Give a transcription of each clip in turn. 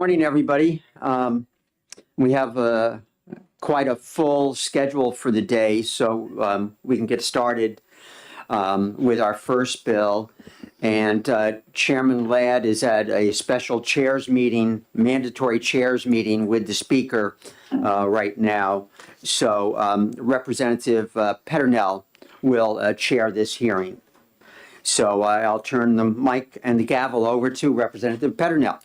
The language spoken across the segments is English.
Morning, everybody. We have quite a full schedule for the day, so we can get started with our first bill. And Chairman Ladd is at a special chairs meeting, mandatory chairs meeting with the speaker right now. So Representative Peternell will chair this hearing. So I'll turn the mic and the gavel over to Representative Peternell.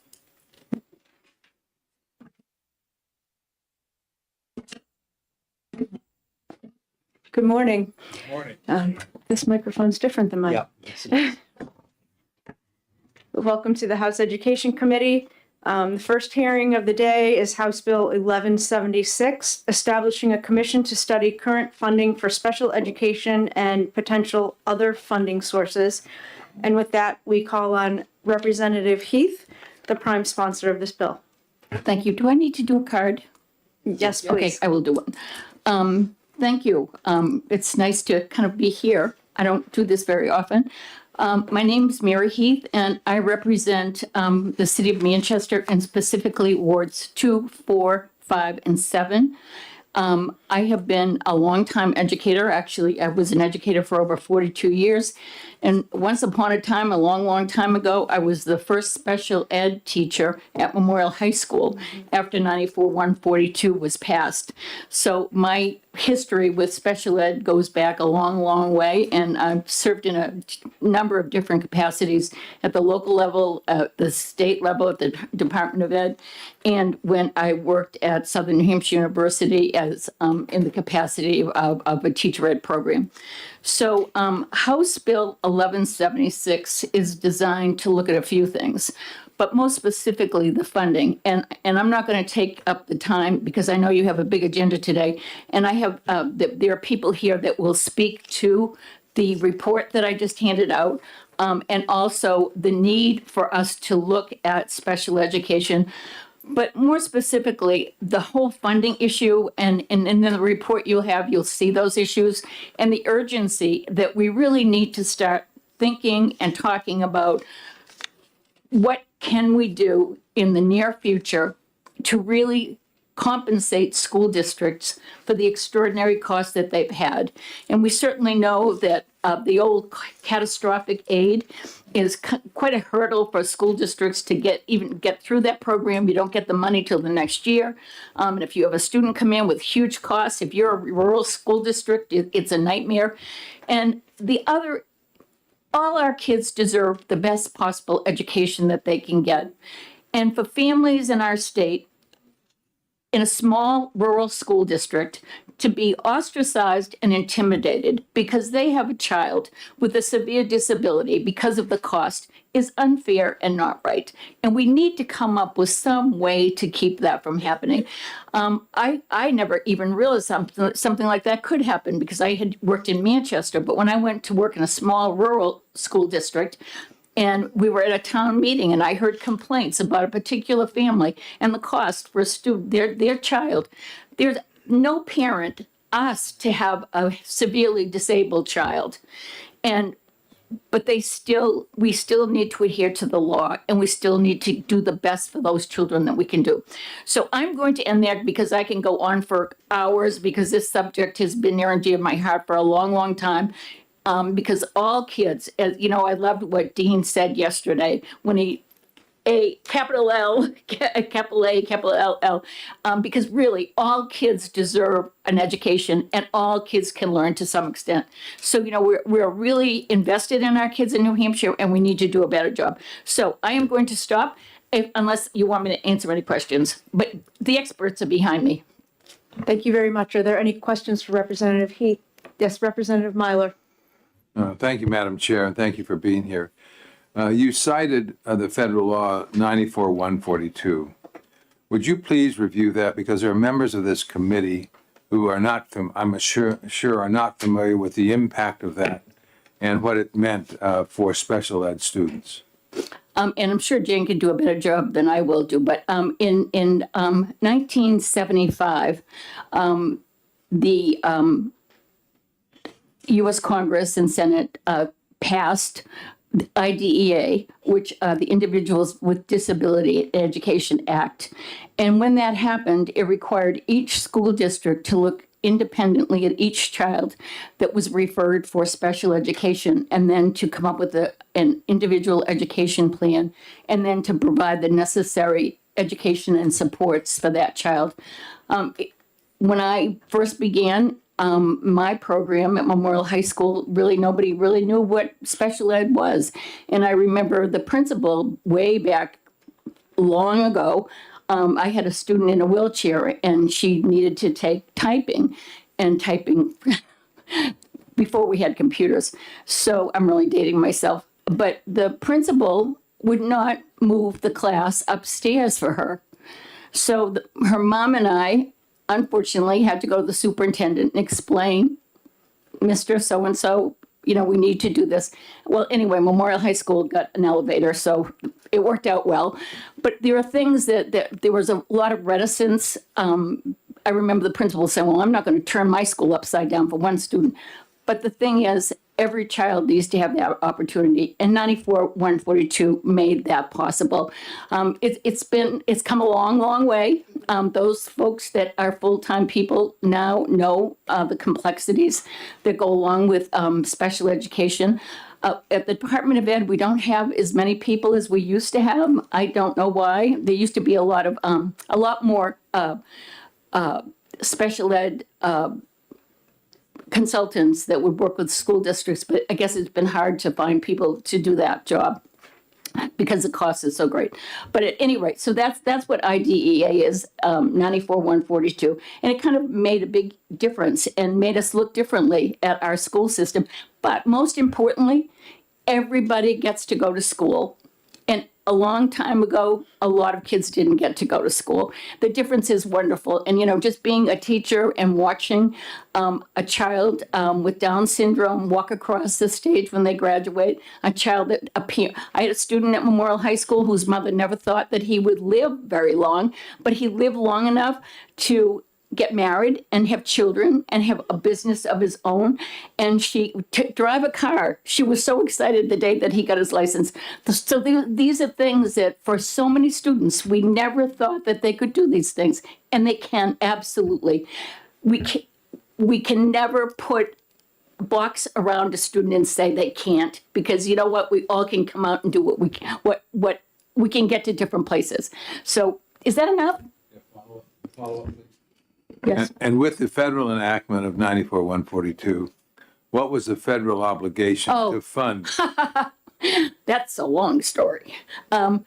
Good morning. Good morning. This microphone's different than mine. Yeah. Welcome to the House Education Committee. The first hearing of the day is House Bill 1176, establishing a commission to study current funding for special education and potential other funding sources. And with that, we call on Representative Heath, the prime sponsor of this bill. Thank you. Do I need to do a card? Yes, Okay, please. I will do one. Thank you. It's nice to kind of be here. I don't do this very often. My name is Mary Heath, and I represent the city of Manchester, and specifically wards 2, 4, 5, and 7. I have been a longtime educator. Actually, I was an educator for over 42 years. And once upon a time, a long, long time ago, I was the first special ed teacher at Memorial High School after 94-142 was passed. So my history with special ed goes back a long, long way, and I've served in a number of different capacities at the local level, at the state level, at the Department of Ed, and when I worked at Southern New Hampshire University as in the capacity of a teacher ed program. So House Bill 1176 is designed to look at a few things, but most specifically the funding. And I'm not going to take up the time because I know you have a big agenda today. And I have there are people here that will speak to the report that I just handed out, and also the need for us to look at special education. But more specifically, the whole funding issue, and in the report you'll see those issues, and the urgency that we really need to start thinking and talking about what can we do in the near future to really compensate school districts for the extraordinary costs that they've had. And we certainly know that the old catastrophic aid is quite a hurdle for school districts to get through that program. You don't get the money till the next year. And if you have a student come in with huge costs, if you're a rural school district, it's a nightmare. And all our kids deserve the best possible education that they can get. And for families in our state, in a small rural school district, to be ostracized and intimidated because they have a child with a severe disability because of the cost is unfair and not right. And we need to come up with some way to keep that from happening. I never even realized something like that could happen because I had worked in Manchester, but when I went to work in a small rural school district, and we were at a town meeting and I heard complaints about a particular family and the cost for a student, their child. There's no parent asked to have a severely disabled child. But we still need to adhere to the law, and we still need to do the best for those children that we can do. So I'm going to end there because I can go on for hours because this subject has been near and dear to my heart for a long, long time. Because all kids, I loved what Dean said yesterday when capital L, capital A, capital L, because really all kids deserve an education and all kids can learn to some extent. So, we're really invested in our kids in New Hampshire and we need to do a better job. So I am going to stop unless you want me to answer any questions, but the experts are behind me. Thank you very much. Are there any questions for Representative Heath? Yes, Representative Myler. Thank you, Madam Chair, and thank you for being here. You cited the federal law 94-142. Would you please review that? Because there are members of this committee who are not, I'm sure are not familiar with the impact of that and what it meant for special ed students. And I'm sure Jane can do a better job than I will do. But in 1975, the U.S. Congress and Senate passed IDEA, which the Individuals with Disability Education Act. And when that happened, it required each school district to look independently at each child that was referred for special education, and then to come up with an individual education plan, and then to provide the necessary education and supports for that child. When I first began my program at Memorial High School, nobody really knew what special ed was. And I remember the principal way back long ago, I had a student in a wheelchair and she needed to take typing before we had computers. So I'm really dating myself. But the principal would not move the class upstairs for her. So her mom and I, unfortunately, had to go to the superintendent and explain, Mr. So-and-so, we need to do this. Well, anyway, Memorial High School got an elevator, so it worked out well. But there are things that there was a lot of reticence. I remember the principal saying, well, I'm not going to turn my school upside down for one student. But the thing is, every child needs to have that opportunity, and 94-142 made that possible. It's come a long way. Those folks that are full-time people now know the complexities that go along with special education. At the Department of Ed, we don't have as many people as we used to have. I don't know why. There used to be a lot more special ed consultants that would work with school districts, but I guess it's been hard to find people to do that job because the cost is so great. But at any rate, so that's what IDEA is, 94-142. And it kind of made a big difference and made us look differently at our school system. But most importantly, everybody gets to go to school. And a long time ago, a lot of kids didn't get to go to school. The difference is wonderful. And, just being a teacher and watching a child with Down syndrome walk across the stage when they graduate, a child that I had a student at Memorial High School whose mother never thought that he would live very long, but he lived long enough to get married and have children and have a business of his own. And drive a car. She was so excited the day that he got his license. So these are things that for so many students, we never thought that they could do these things. And they can, absolutely. We can never put a box around a student and say they can't, because you know what? We all can come out and do what we can, what we can get to different places. So is that enough? Follow up. Yes. And with the federal enactment of 94-142, what was the federal obligation to fund? That's a long story. That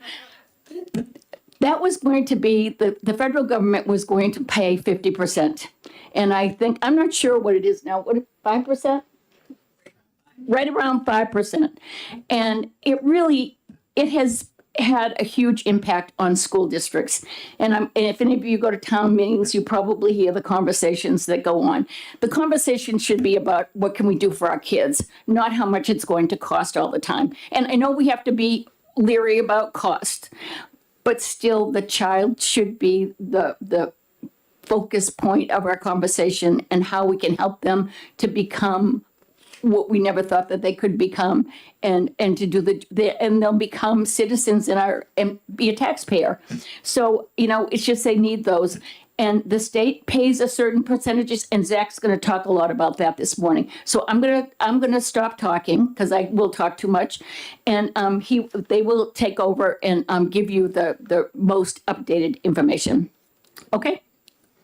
was going to be, the federal government was going to pay 50%. And I'm not sure what it is now, 5%? Right around 5%. And it has had a huge impact on school districts. And if any of you go to town meetings, you probably hear the conversations that go on. The conversation should be about what can we do for our kids, not how much it's going to cost all the time. And I know we have to be leery about cost, but still the child should be the focus point of our conversation, and how we can help them to become what we never thought that they could become, and to do and they'll become citizens and be a taxpayer. So, it's just they need those. And the state pays a certain percentages, and Zach's going to talk a lot about that this morning. So I'm going to stop talking because I will talk too much, and they will take over and give you the most updated information. Okay.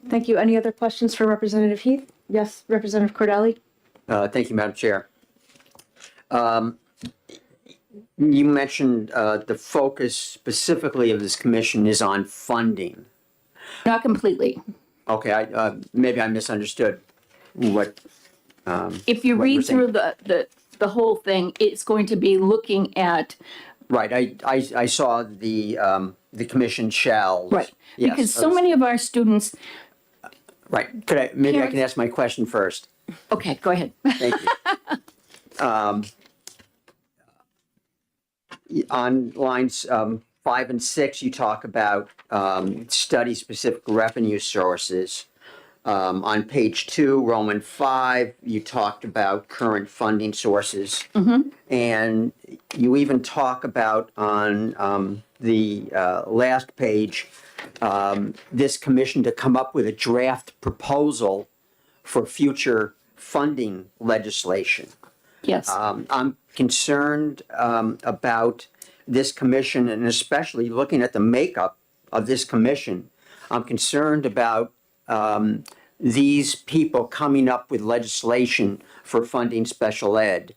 Thank you. Any other questions for Representative Heath? Yes, Representative Cordelli? Thank you, Madam Chair. You mentioned the focus specifically of this commission is on funding. Not completely. Okay, maybe I misunderstood what. If you what read you're saying. through the whole thing, it's going to be looking at. Right, I saw the commission shells. Right, Yes, because so many of our students. Right, maybe I can ask my question first. Okay, go ahead. Thank you. On lines 5 and 6, you talk about study-specific revenue sources. On page 2, Roman 5, you talked about current funding sources. And you even talk about on the last page, this commission to come up with a draft proposal for future funding legislation. Yes. I'm concerned about this commission, and especially looking at the makeup of this commission. I'm concerned about these people coming up with legislation for funding special ed.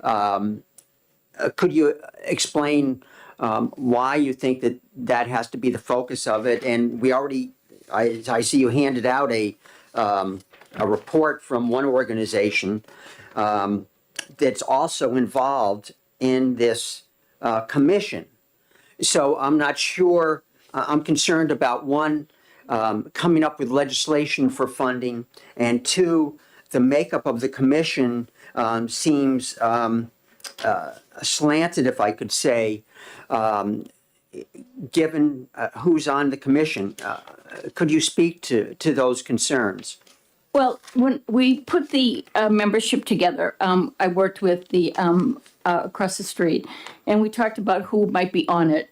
Could you explain why you think that that has to be the focus of it? And we already, I see you handed out a report from one organization that's also involved in this commission. So I'm not sure, I'm concerned about one, coming up with legislation for funding, and two, the makeup of the commission seems slanted, if I could say, given who's on the commission. Could you speak to those concerns? Well, when we put the membership together, I worked with the across the street, and we talked about who might be on it.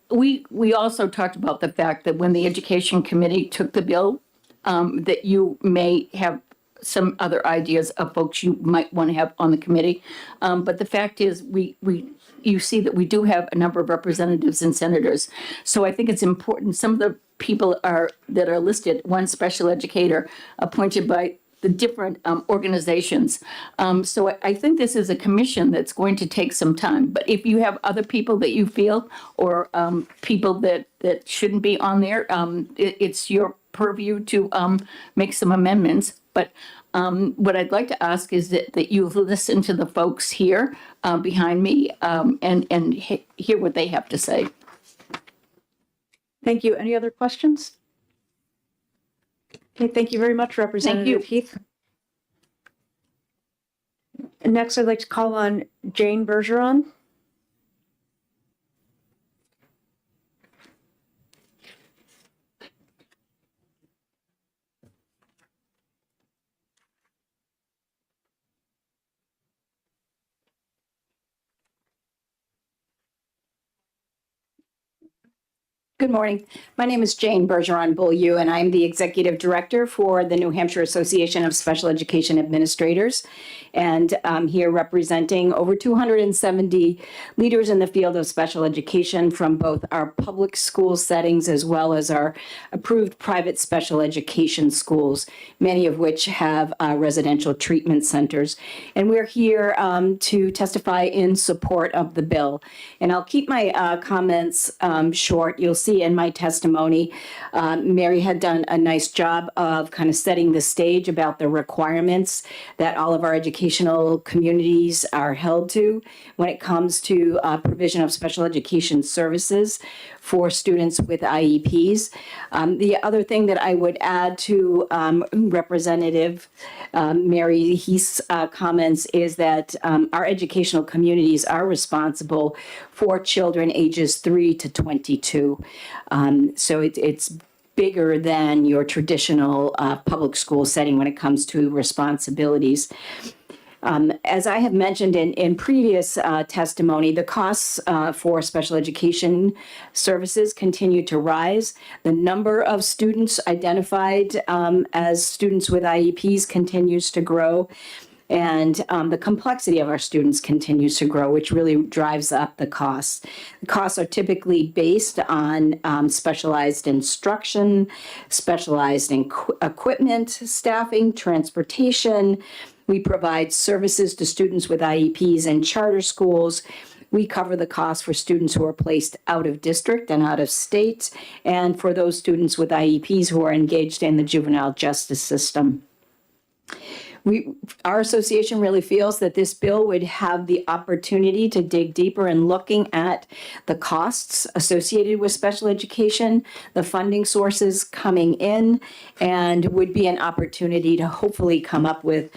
We also talked about the fact that when the Education Committee took the bill, that you may have some other ideas of folks you might want to have on the committee. But the fact is, you see that we do have a number of representatives and senators. So I think it's important. Some of the people that are listed, one special educator appointed by the different organizations. So I think this is a commission that's going to take some time. But if you have other people that you feel, or people that shouldn't be on there, it's your purview to make some amendments. But what I'd like to ask is that you listen to the folks here behind me and hear what they have to say. Thank you. Any other questions? Okay, thank you very much, Representative Heath. And next, I'd like to call on Jane Bergeron. Good morning. My name is Jane Bergeron Beaulieu, and I'm the Executive Director for the New Hampshire Association of Special Education Administrators. And I'm here representing over 270 leaders in the field of special education from both our public school settings as well as our approved private special education schools, many of which have residential treatment centers. And we're here to testify in support of the bill. And I'll keep my comments short. You'll see in my testimony, Mary had done a nice job of kind of setting the stage about the requirements that all of our educational communities are held to when it comes to provision of special education services for students with IEPs. The other thing that I would add to Representative Mary Heath's comments is that our educational communities are responsible for children ages 3 to 22. So it's bigger than your traditional public school setting when it comes to responsibilities. As I have mentioned in previous testimony, the costs for special education services continue to rise. The number of students identified as students with IEPs continues to grow. And the complexity of our students continues to grow, which really drives up the costs. The costs are typically based on specialized instruction, specialized equipment, staffing, transportation. We provide services to students with IEPs in charter schools. We cover the cost for students who are placed out of district and out of state, and for those students with IEPs who are engaged in the juvenile justice system. Our association really feels that this bill would have the opportunity to dig deeper in looking at the costs associated with special education, the funding sources coming in, and would be an opportunity to hopefully come up with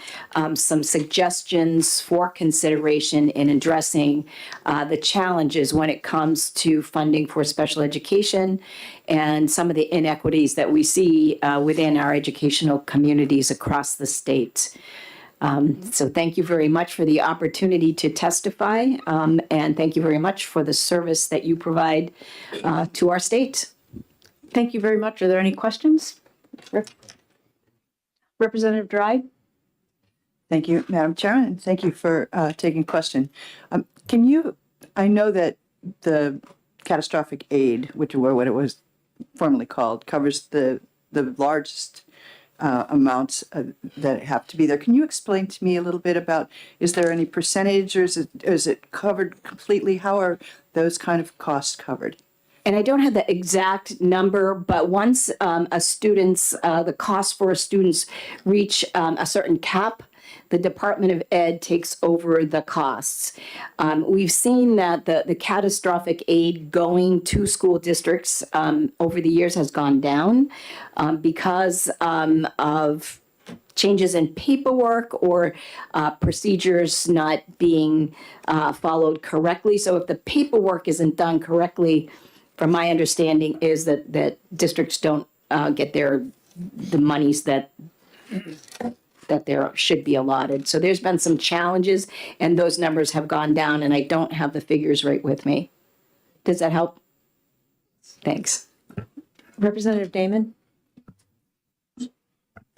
some suggestions for consideration in addressing the challenges when it comes to funding for special education and some of the inequities that we see within our educational communities across the state. So thank you very much for the opportunity to testify, and thank you very much for the service that you provide to our state. Thank you very much. Are there any questions? Representative Dry? Thank you, Madam Chairman, and thank you for taking question. I know that the catastrophic aid, which were what it was formerly called, covers the largest amounts that have to be there. Can you explain to me a little bit about, is there any percentage, or is it covered completely? How are those kind of costs covered? And I don't have the exact number, but once the cost for students reach a certain cap, the Department of Ed takes over the costs. We've seen that the catastrophic aid going to school districts over the years has gone down because of changes in paperwork or procedures not being followed correctly. So if the paperwork isn't done correctly, from my understanding, is that districts don't get the monies that there should be allotted. So there's been some challenges, and those numbers have gone down, and I don't have the figures right with me. Does that help? Thanks. Representative Damon?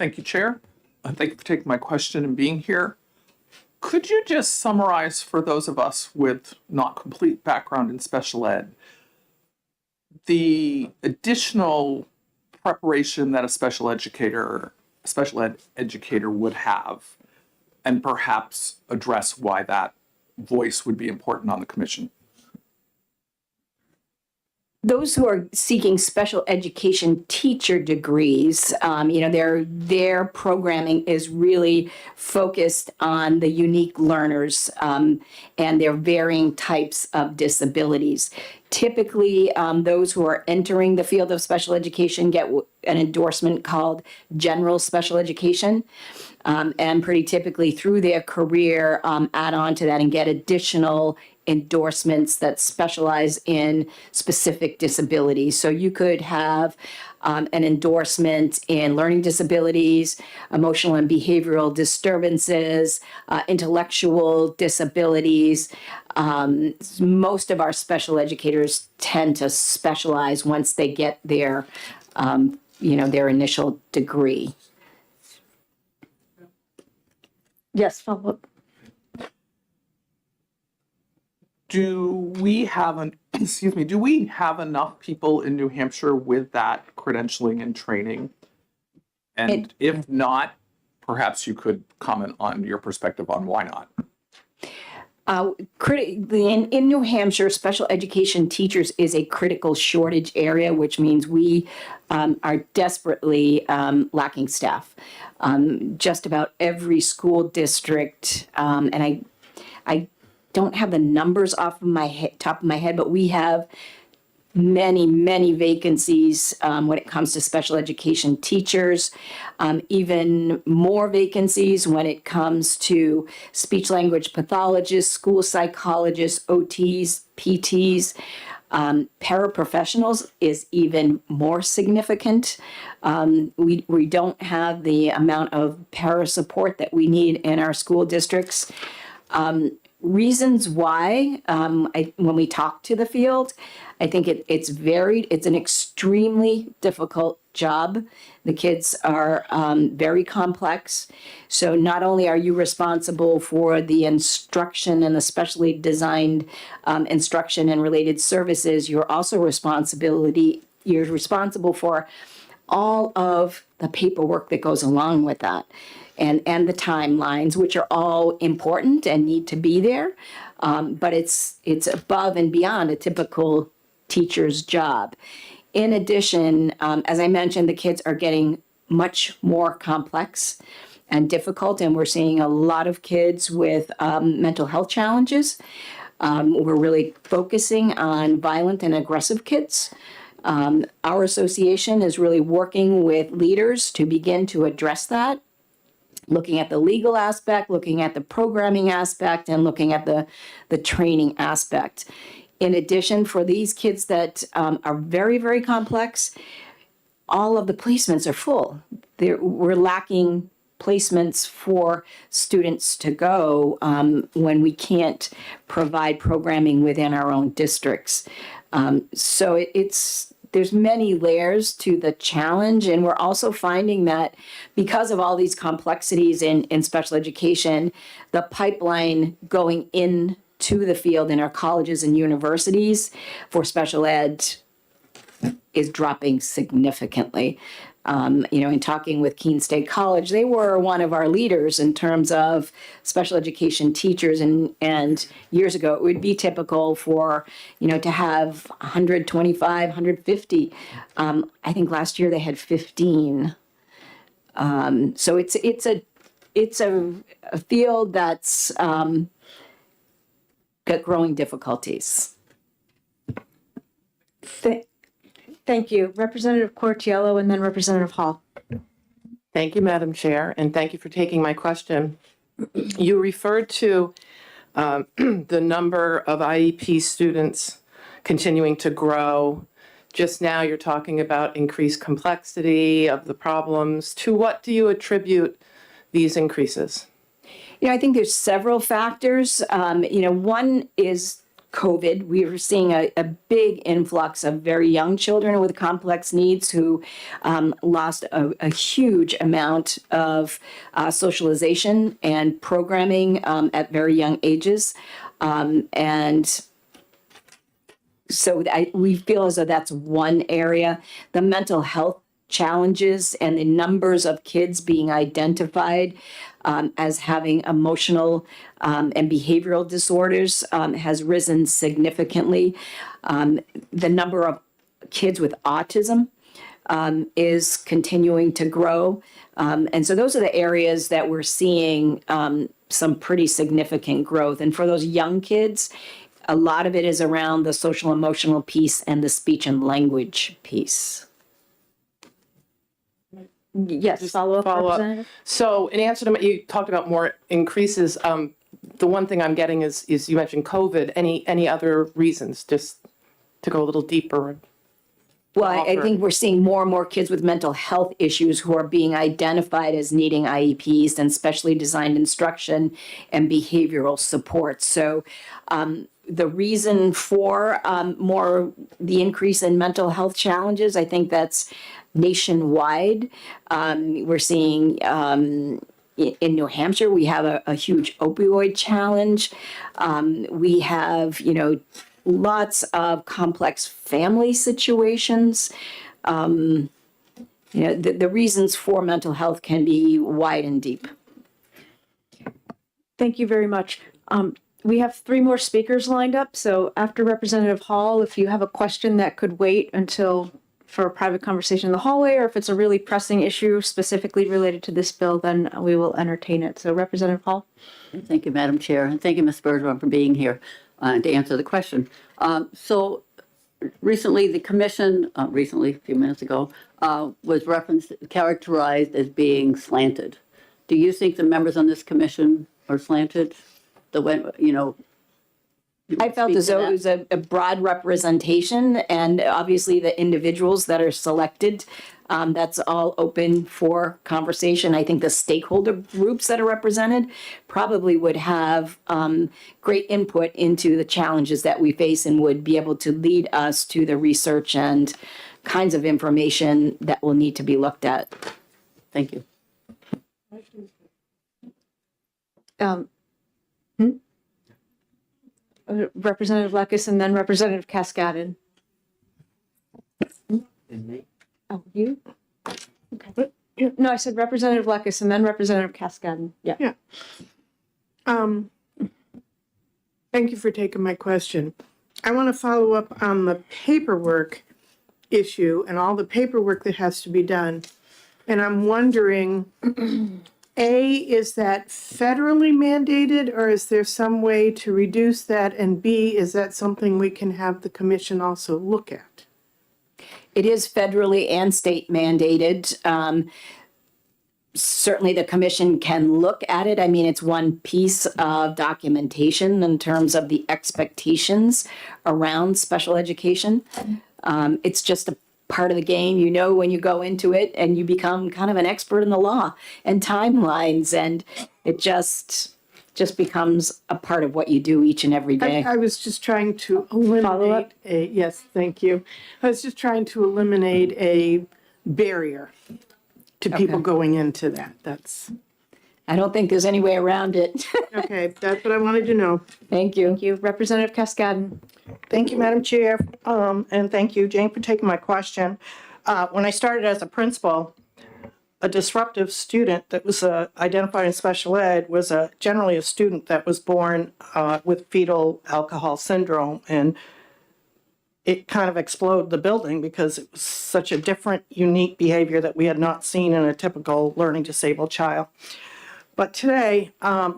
Thank you, Chair. Thank you for taking my question and being here. Could you just summarize for those of us with not complete background in special ed, the additional preparation that a special ed educator would have, and perhaps address why that voice would be important on the commission? Those who are seeking special education teacher degrees, their programming is really focused on the unique learners and their varying types of disabilities. Typically, those who are entering the field of special education get an endorsement called general special education. And pretty typically through their career, add on to that and get additional endorsements that specialize in specific disabilities. So you could have an endorsement in learning disabilities, emotional and behavioral disturbances, intellectual disabilities. Most of our special educators tend to specialize once they get their initial degree. Yes, follow up. Do we have enough people in New Hampshire with that credentialing and training? And if not, perhaps you could comment on your perspective on why not. In New Hampshire, special education teachers is a critical shortage area, which means we are desperately lacking staff. Just about every school district, and I don't have the numbers off of my top of my head, but we have many vacancies when it comes to special education teachers, even more vacancies when it comes to speech language pathologists, school psychologists, OTs, PTs. Paraprofessionals is even more significant. We don't have the amount of para support that we need in our school districts. Reasons why, when we talk to the field, I think it's varied. It's an extremely difficult job. The kids are very complex. So not only are you responsible for the instruction and the specially designed instruction and related services, you're also responsible for all of the paperwork that goes along with that. And the timelines, which are all important and need to be there. But it's above and beyond a typical teacher's job. In addition, as I mentioned, the kids are getting much more complex and difficult, and we're seeing a lot of kids with mental health challenges. We're really focusing on violent and aggressive kids. Our association is really working with leaders to begin to address that, looking at the legal aspect, looking at the programming aspect, and looking at the training aspect. In addition, for these kids that are very, very complex, all of the placements are full. We're lacking placements for students to go when we can't provide programming within our own districts. So there's many layers to the challenge, and we're also finding that because of all these complexities in special education, the pipeline going into the field in our colleges and universities for special ed is dropping significantly. In talking with Keene State College, they were one of our leaders in terms of special education teachers. And years ago, it would be typical for, to have 125, 150. I think last year they had 15. So it's a field that's got growing difficulties. Thank you. Representative Cortiello and then Representative Hall. Thank you, Madam Chair, and thank you for taking my question. You referred to the number of IEP students continuing to grow. Just now, you're talking about increased complexity of the problems. To what do you attribute these increases? I think there's several factors. One is COVID. We were seeing a big influx of very young children with complex needs who lost a huge amount of socialization and programming at very young ages. And so we feel as though that's one area. The mental health challenges and the numbers of kids being identified as having emotional and behavioral disorders has risen significantly. The number of kids with autism is continuing to grow. And so those are the areas that we're seeing some pretty significant growth. And for those young kids, a lot of it is around the social emotional piece and the speech and language piece. Yes, follow-up, Representative. So in answer to you talked about more increases. The one thing I'm getting is you mentioned COVID. Any other reasons, just to go a little deeper? Well, I think we're seeing more and more kids with mental health issues who are being identified as needing IEPs and specially designed instruction and behavioral support. So the reason for the increase in mental health challenges, I think that's nationwide. We're seeing in New Hampshire, we have a huge opioid challenge. We have, lots of complex family situations. The reasons for mental health can be wide and deep. Thank you very much. We have 3 more speakers lined up. So after Representative Hall, if you have a question that could wait for a private conversation in the hallway, or if it's a really pressing issue specifically related to this bill, then we will entertain it. So Representative Hall. Thank you, Madam Chair, and thank you, Ms. Bergeron, for being here to answer the question. So recently, the commission, a few minutes ago, was characterized as being slanted. Do you think the members on this commission are slanted? I felt as though it was a broad representation, and obviously the individuals that are selected, that's all open for conversation. I think the stakeholder groups that are represented probably would have great input into the challenges that we face and would be able to lead us to the research and kinds of information that will need to be looked at. Thank you. Representative Lekis and then Representative Cascadin. Oh, you? Okay. No, I said Representative Lekis and then Representative Cascadin. Yeah. Thank you for taking my question. I want to follow up on the paperwork issue and all the paperwork that has to be done. And I'm wondering, A, is that federally mandated, or is there some way to reduce that? And B, is that something we can have the commission also look at? It is federally and state mandated. certainly the commission can look at it. I mean, it's one piece of documentation in terms of the expectations around special education. It's just a part of the game, you know, when you go into it and you become kind of an expert in the law and timelines, and it just becomes a part of what you do each and every day. I was just trying to eliminate yes, thank you. I was just trying to eliminate a barrier to people going into that. That's, I don't think there's any way around it. okay, that's what I wanted to know. Thank you. Thank you. Representative Cascadden. Thank you, Madam Chair, and thank you, Jane, for taking my question. When I started as a principal, a disruptive student that was identified in special ed was generally a student that was born with fetal alcohol syndrome, and it kind of exploded the building because it was such a different, unique behavior that we had not seen in a typical learning disabled child. But today,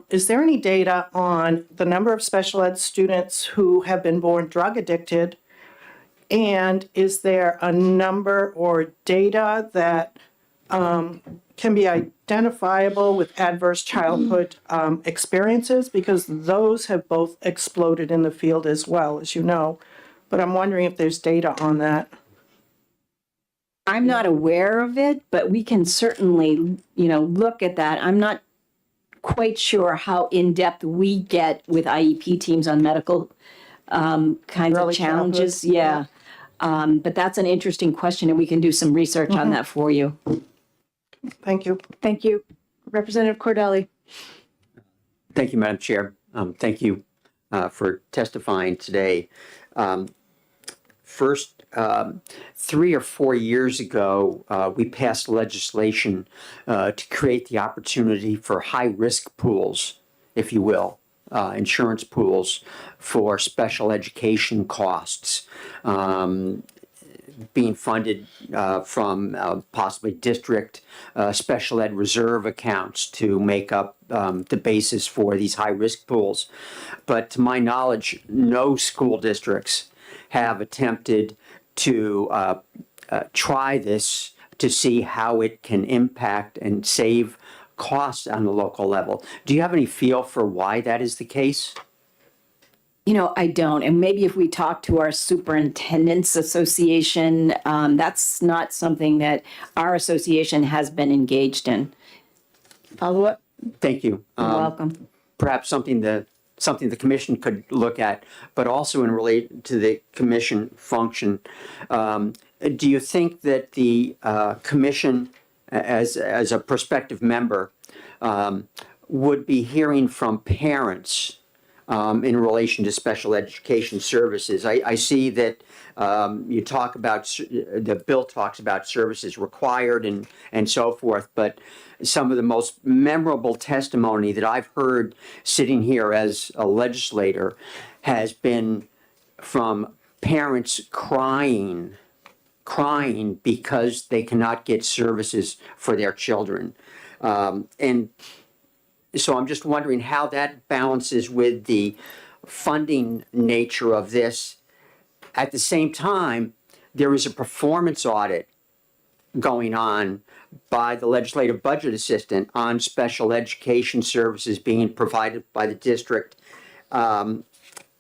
is there any data on the number of special ed students who have been born drug addicted? And is there a number or data that can be identifiable with adverse childhood experiences? Because those have both exploded in the field as well, as you know. But I'm wondering if there's data on that. I'm not aware of it, but we can certainly, look at that. I'm not quite sure how in-depth we get with IEP teams on medical kinds Early of challenges. childhood. Yeah. But that's an interesting question, and we can do some research on that for you. Thank you. Thank you. Representative Cordelli. Thank you, Madam Chair. Thank you for testifying today. First, 3 or 4 years ago, we passed legislation to create the opportunity for high-risk pools, if you will, insurance pools for special education costs, being funded from possibly district special ed reserve accounts to make up the basis for these high-risk pools. But to my knowledge, no school districts have attempted to try this to see how it can impact and save costs on the local level. Do you have any feel for why that is the case? I don't. And maybe if we talk to our superintendents association, that's not something that our association has been engaged in. Follow up? Thank you. You're welcome. Perhaps something the commission could look at, but also in relate to the commission function. Do you think that the commission, as a prospective member, would be hearing from parents in relation to special education services? I see that you talk about, the bill talks about services required and so forth, but some of the most memorable testimony that I've heard sitting here as a legislator has been from parents crying because they cannot get services for their children. And so I'm just wondering how that balances with the funding nature of this. At the same time, there is a performance audit going on by the legislative budget assistant on special education services being provided by the district. And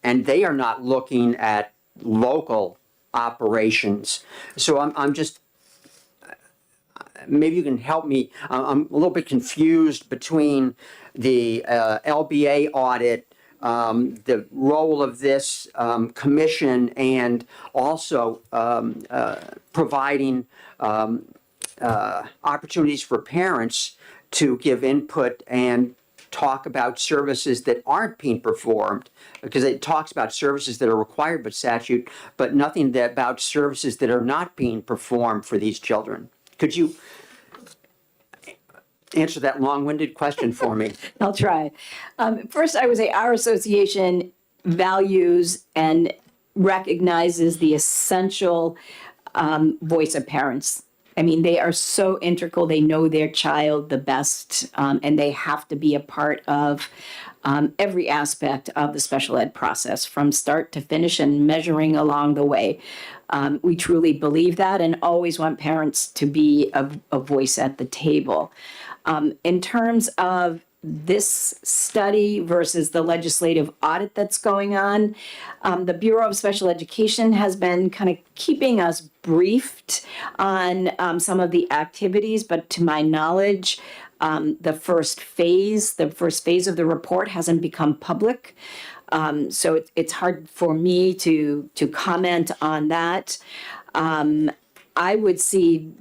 they are not looking at local operations. So I'm just, maybe you can help me. I'm a little bit confused between the LBA audit, the role of this commission, and also providing opportunities for parents to give input and talk about services that aren't being performed, because it talks about services that are required by statute, but nothing about services that are not being performed for these children. Could you answer that long-winded question for me? I'll try. First, I would say our association values and recognizes the essential voice of parents I mean, they are so integral. They know their child the best, and they have to be a part of every aspect of the special ed process from start to finish and measuring along the way. We truly believe that and always want parents to be a voice at the table. In terms of this study versus the legislative audit that's going on, the Bureau of Special Education has been kind of keeping us briefed on some of the activities, but to my knowledge, the first phase of the report hasn't become public. So it's hard for me to comment on that. I would see,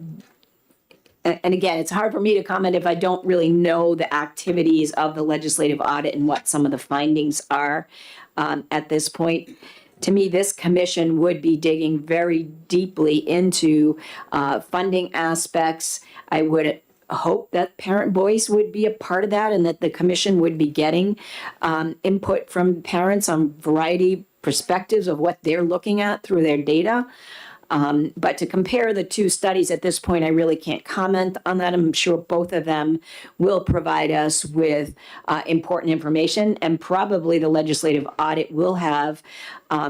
and again, it's hard for me to comment if I don't really know the activities of the legislative audit and what some of the findings are at this point. To me, this commission would be digging very deeply into funding aspects. I would hope that parent voice would be a part of that and that the commission would be getting input from parents on variety perspectives of what they're looking at through their data. But to compare the two studies at this point, I really can't comment on that. I'm sure both of them will provide us with important information, and probably the legislative audit will have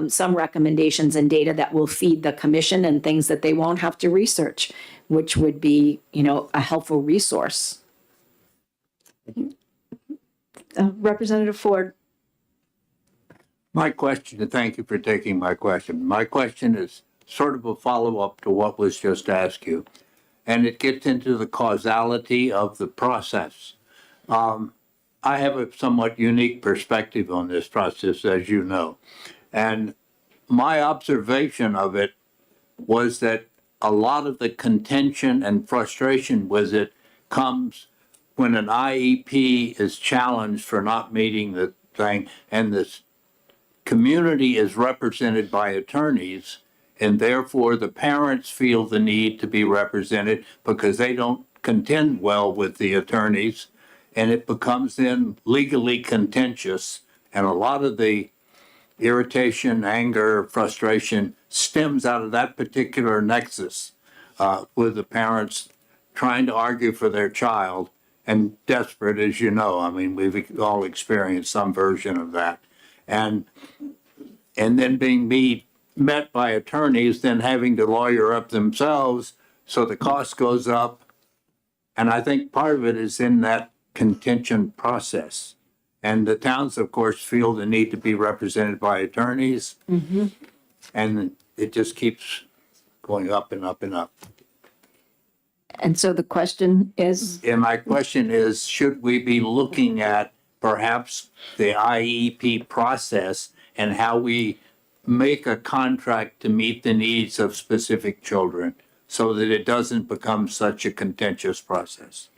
some recommendations and data that will feed the commission and things that they won't have to research, which would be, a helpful resource. Representative Ford. My question, and thank you for taking my question. My question is sort of a follow-up to what was just asked you, and it gets into the causality of the process. I have a somewhat unique perspective on this process, as you know, and my observation of it was that a lot of the contention and frustration with it comes when an IEP is challenged for not meeting the thing, and the community is represented by attorneys, and therefore the parents feel the need to be represented because they don't contend well with the attorneys, and it becomes then legally contentious, and a lot of the irritation, anger, frustration stems out of that particular nexus with the parents trying to argue for their child and desperate, as you know. I mean, we've all experienced some version of that. And then being met by attorneys, then having to lawyer up themselves, so the cost goes up. And I think part of it is in that contention process. And the towns, of course, feel the need to be represented by attorneys. Mm-hmm. And it just keeps going up and up and up. And so the question is? And my question is, should we be looking at perhaps the IEP process and how we make a contract to meet the needs of specific children so that it doesn't become such a contentious process?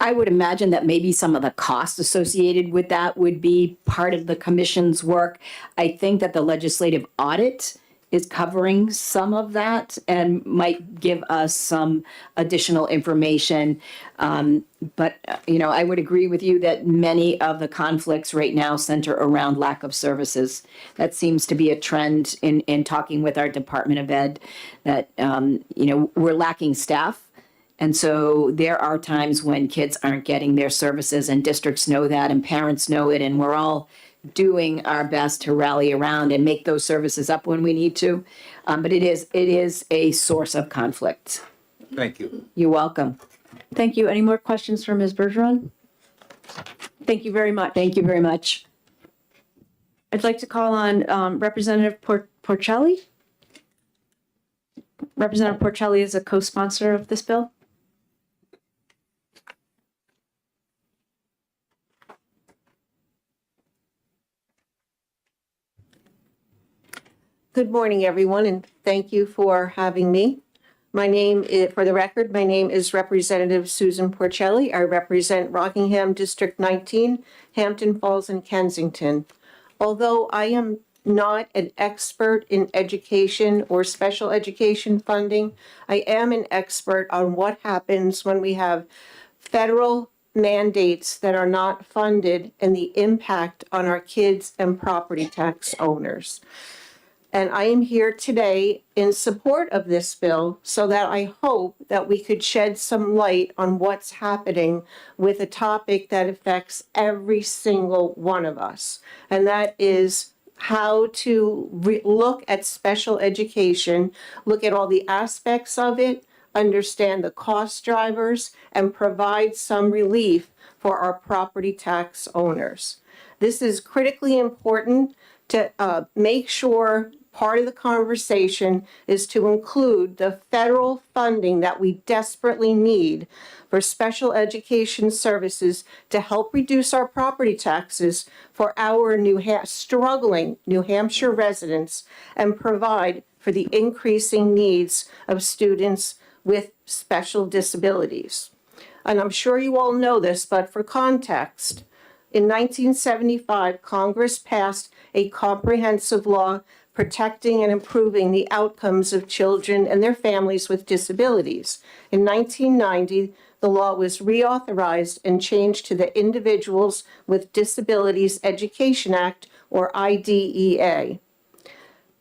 I would imagine that maybe some of the costs associated with that would be part of the commission's work. I think that the legislative audit is covering some of that and might give us some additional information. But I would agree with you that many of the conflicts right now center around lack of services. That seems to be a trend in talking with our Department of Ed, that, we're lacking staff. And so there are times when kids aren't getting their services, and districts know that and parents know it, and we're all doing our best to rally around and make those services up when we need to. But it is a source of conflict. Thank you. You're welcome. Thank you. Any more questions for Ms. Bergeron? Thank you very much. Thank you very much. I'd like to call on Representative Porcelli. Representative Porcelli is a co-sponsor of this bill. Good morning, everyone, and thank you for having me. My name is, for the record, my name is Representative Susan Porcelli. I represent Rockingham District 19, Hampton Falls, and Kensington. Although I am not an expert in education or special education funding, I am an expert on what happens when we have federal mandates that are not funded and the impact on our kids and property tax owners. And I am here today in support of this bill so that I hope that we could shed some light on what's happening with a topic that affects every single one of us. And that is how to look at special education, look at all the aspects of it, understand the cost drivers, and provide some relief for our property tax owners. This is critically important to make sure part of the conversation is to include the federal funding that we desperately need for special education services to help reduce our property taxes for our struggling New Hampshire residents and provide for the increasing needs of students with special disabilities. And I'm sure you all know this, but for context, in 1975, Congress passed a comprehensive law protecting and improving the outcomes of children and their families with disabilities. In 1990, the law was reauthorized and changed to the Individuals with Disabilities Education Act, or IDEA.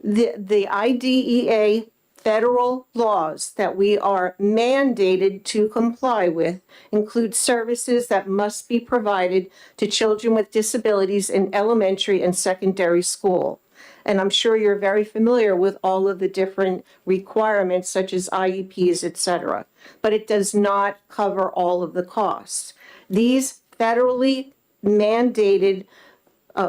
The IDEA federal laws that we are mandated to comply with include services that must be provided to children with disabilities in elementary and secondary school. And I'm sure you're very familiar with all of the different requirements such as IEPs, et cetera. But it does not cover all of the costs. These federally mandated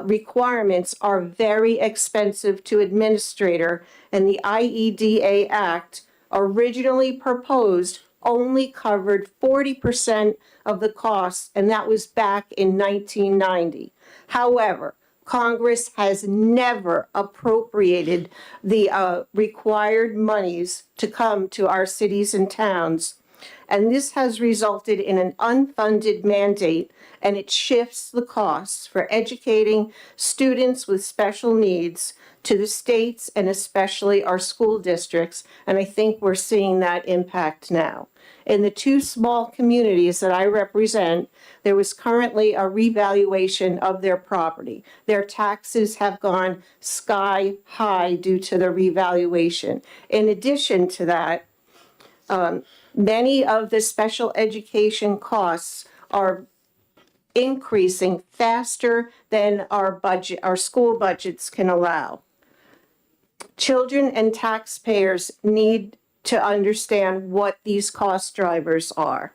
requirements are very expensive to administer, and the IEDA Act originally proposed only covered 40% of the costs, and that was back in 1990. However, Congress has never appropriated the required monies to come to our cities and towns. And this has resulted in an unfunded mandate, and it shifts the costs for educating students with special needs to the states and especially our school districts. And I think we're seeing that impact now. In the two small communities that I represent, there was currently a revaluation of their property. Their taxes have gone sky high due to the revaluation. In addition to that, many of the special education costs are increasing faster than our school budgets can allow. Children and taxpayers need to understand what these cost drivers are.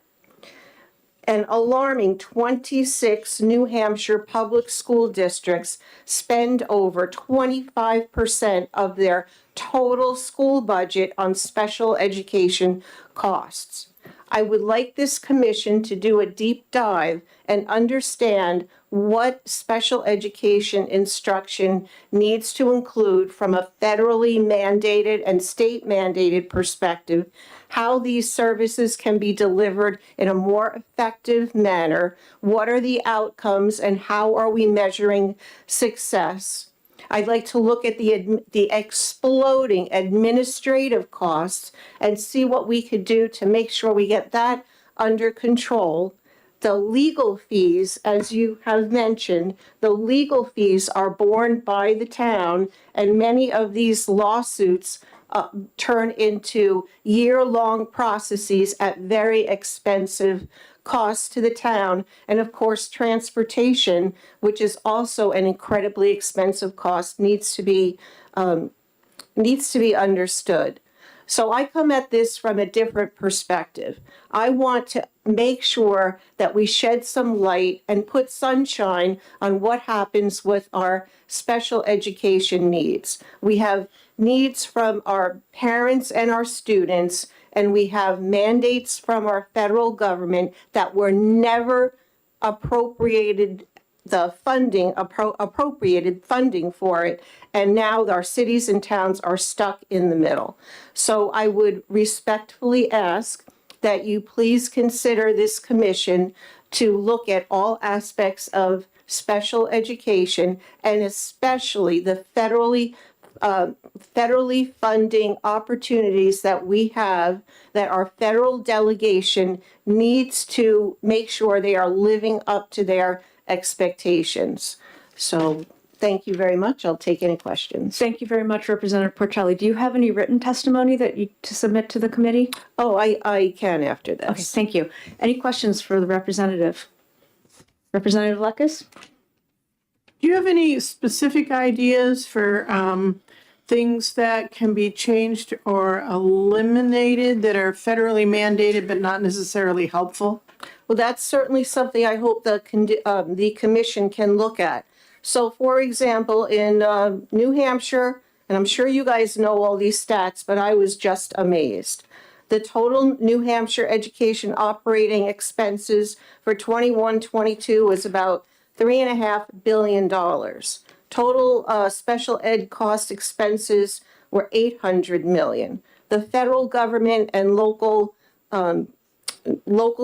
An alarming 26 New Hampshire public school districts spend over 25% of their total school budget on special education costs. I would like this commission to do a deep dive and understand what special education instruction needs to include from a federally mandated and state mandated perspective, how these services can be delivered in a more effective manner, what are the outcomes, and how are we measuring success. I'd like to look at the exploding administrative costs and see what we could do to make sure we get that under control. The legal fees, as you have mentioned, the legal fees are borne by the town, and many of these lawsuits turn into year-long processes at very expensive costs to the town. And of course, transportation, which is also an incredibly expensive cost, needs to be understood. So I come at this from a different perspective. I want to make sure that we shed some light and put sunshine on what happens with our special education needs. We have needs from our parents and our students, and we have mandates from our federal government that were never appropriated appropriated funding for it, and now our cities and towns are stuck in the middle. So I would respectfully ask that you please consider this commission to look at all aspects of special education, and especially the federally funding opportunities that we have, that our federal delegation needs to make sure they are living up to their expectations. So thank you very much. I'll take any questions. Thank you very much, Representative Porcelli. Do you have any written testimony to submit to the committee? Oh, I can after this. Okay, thank you. Any questions for the representative? Representative Lekis? Do you have any specific ideas for things that can be changed or eliminated that are federally mandated but not necessarily helpful? Well, that's certainly something I hope the commission can look at. So, for example, in New Hampshire, and I'm sure you guys know all these stats, but I was just amazed. The total New Hampshire education operating expenses for 21-22 was about $3.5 billion. Total special ed cost expenses were $800 million. The federal government and local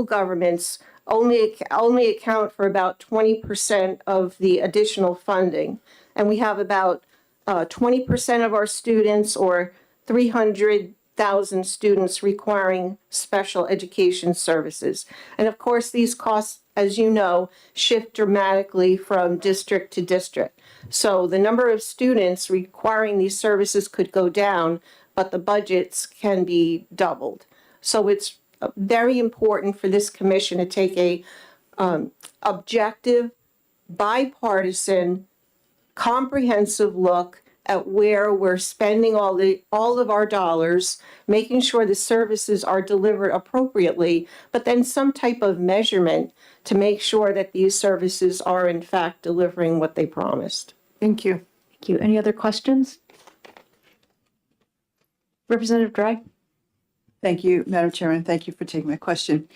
governments only account for about 20% of the additional funding. And we have about 20% of our students, or 300,000 students, requiring special education services. And of course, these costs, as you know, shift dramatically from district to district. So the number of students requiring these services could go down, but the budgets can be doubled. So it's very important for this commission to take a objective, bipartisan, comprehensive look at where we're spending all of our dollars, making sure the services are delivered appropriately, but then some type of measurement to make sure that these services are in fact delivering what they promised. Thank you. Thank you. Any other questions? Representative Dragg? Thank you, Madam Chairman. Thank you for taking my question.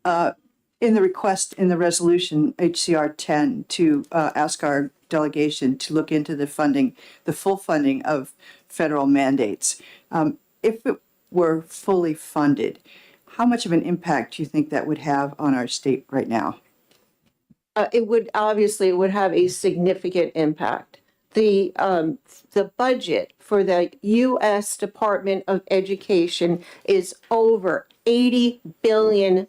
In the request in the resolution HCR 10 to ask our delegation to look into the funding, the full funding of federal mandates, if it were fully funded, how much of an impact do you think that would have on our state right now? It would have a significant impact. The budget for the U.S. Department of Education is over $80 billion.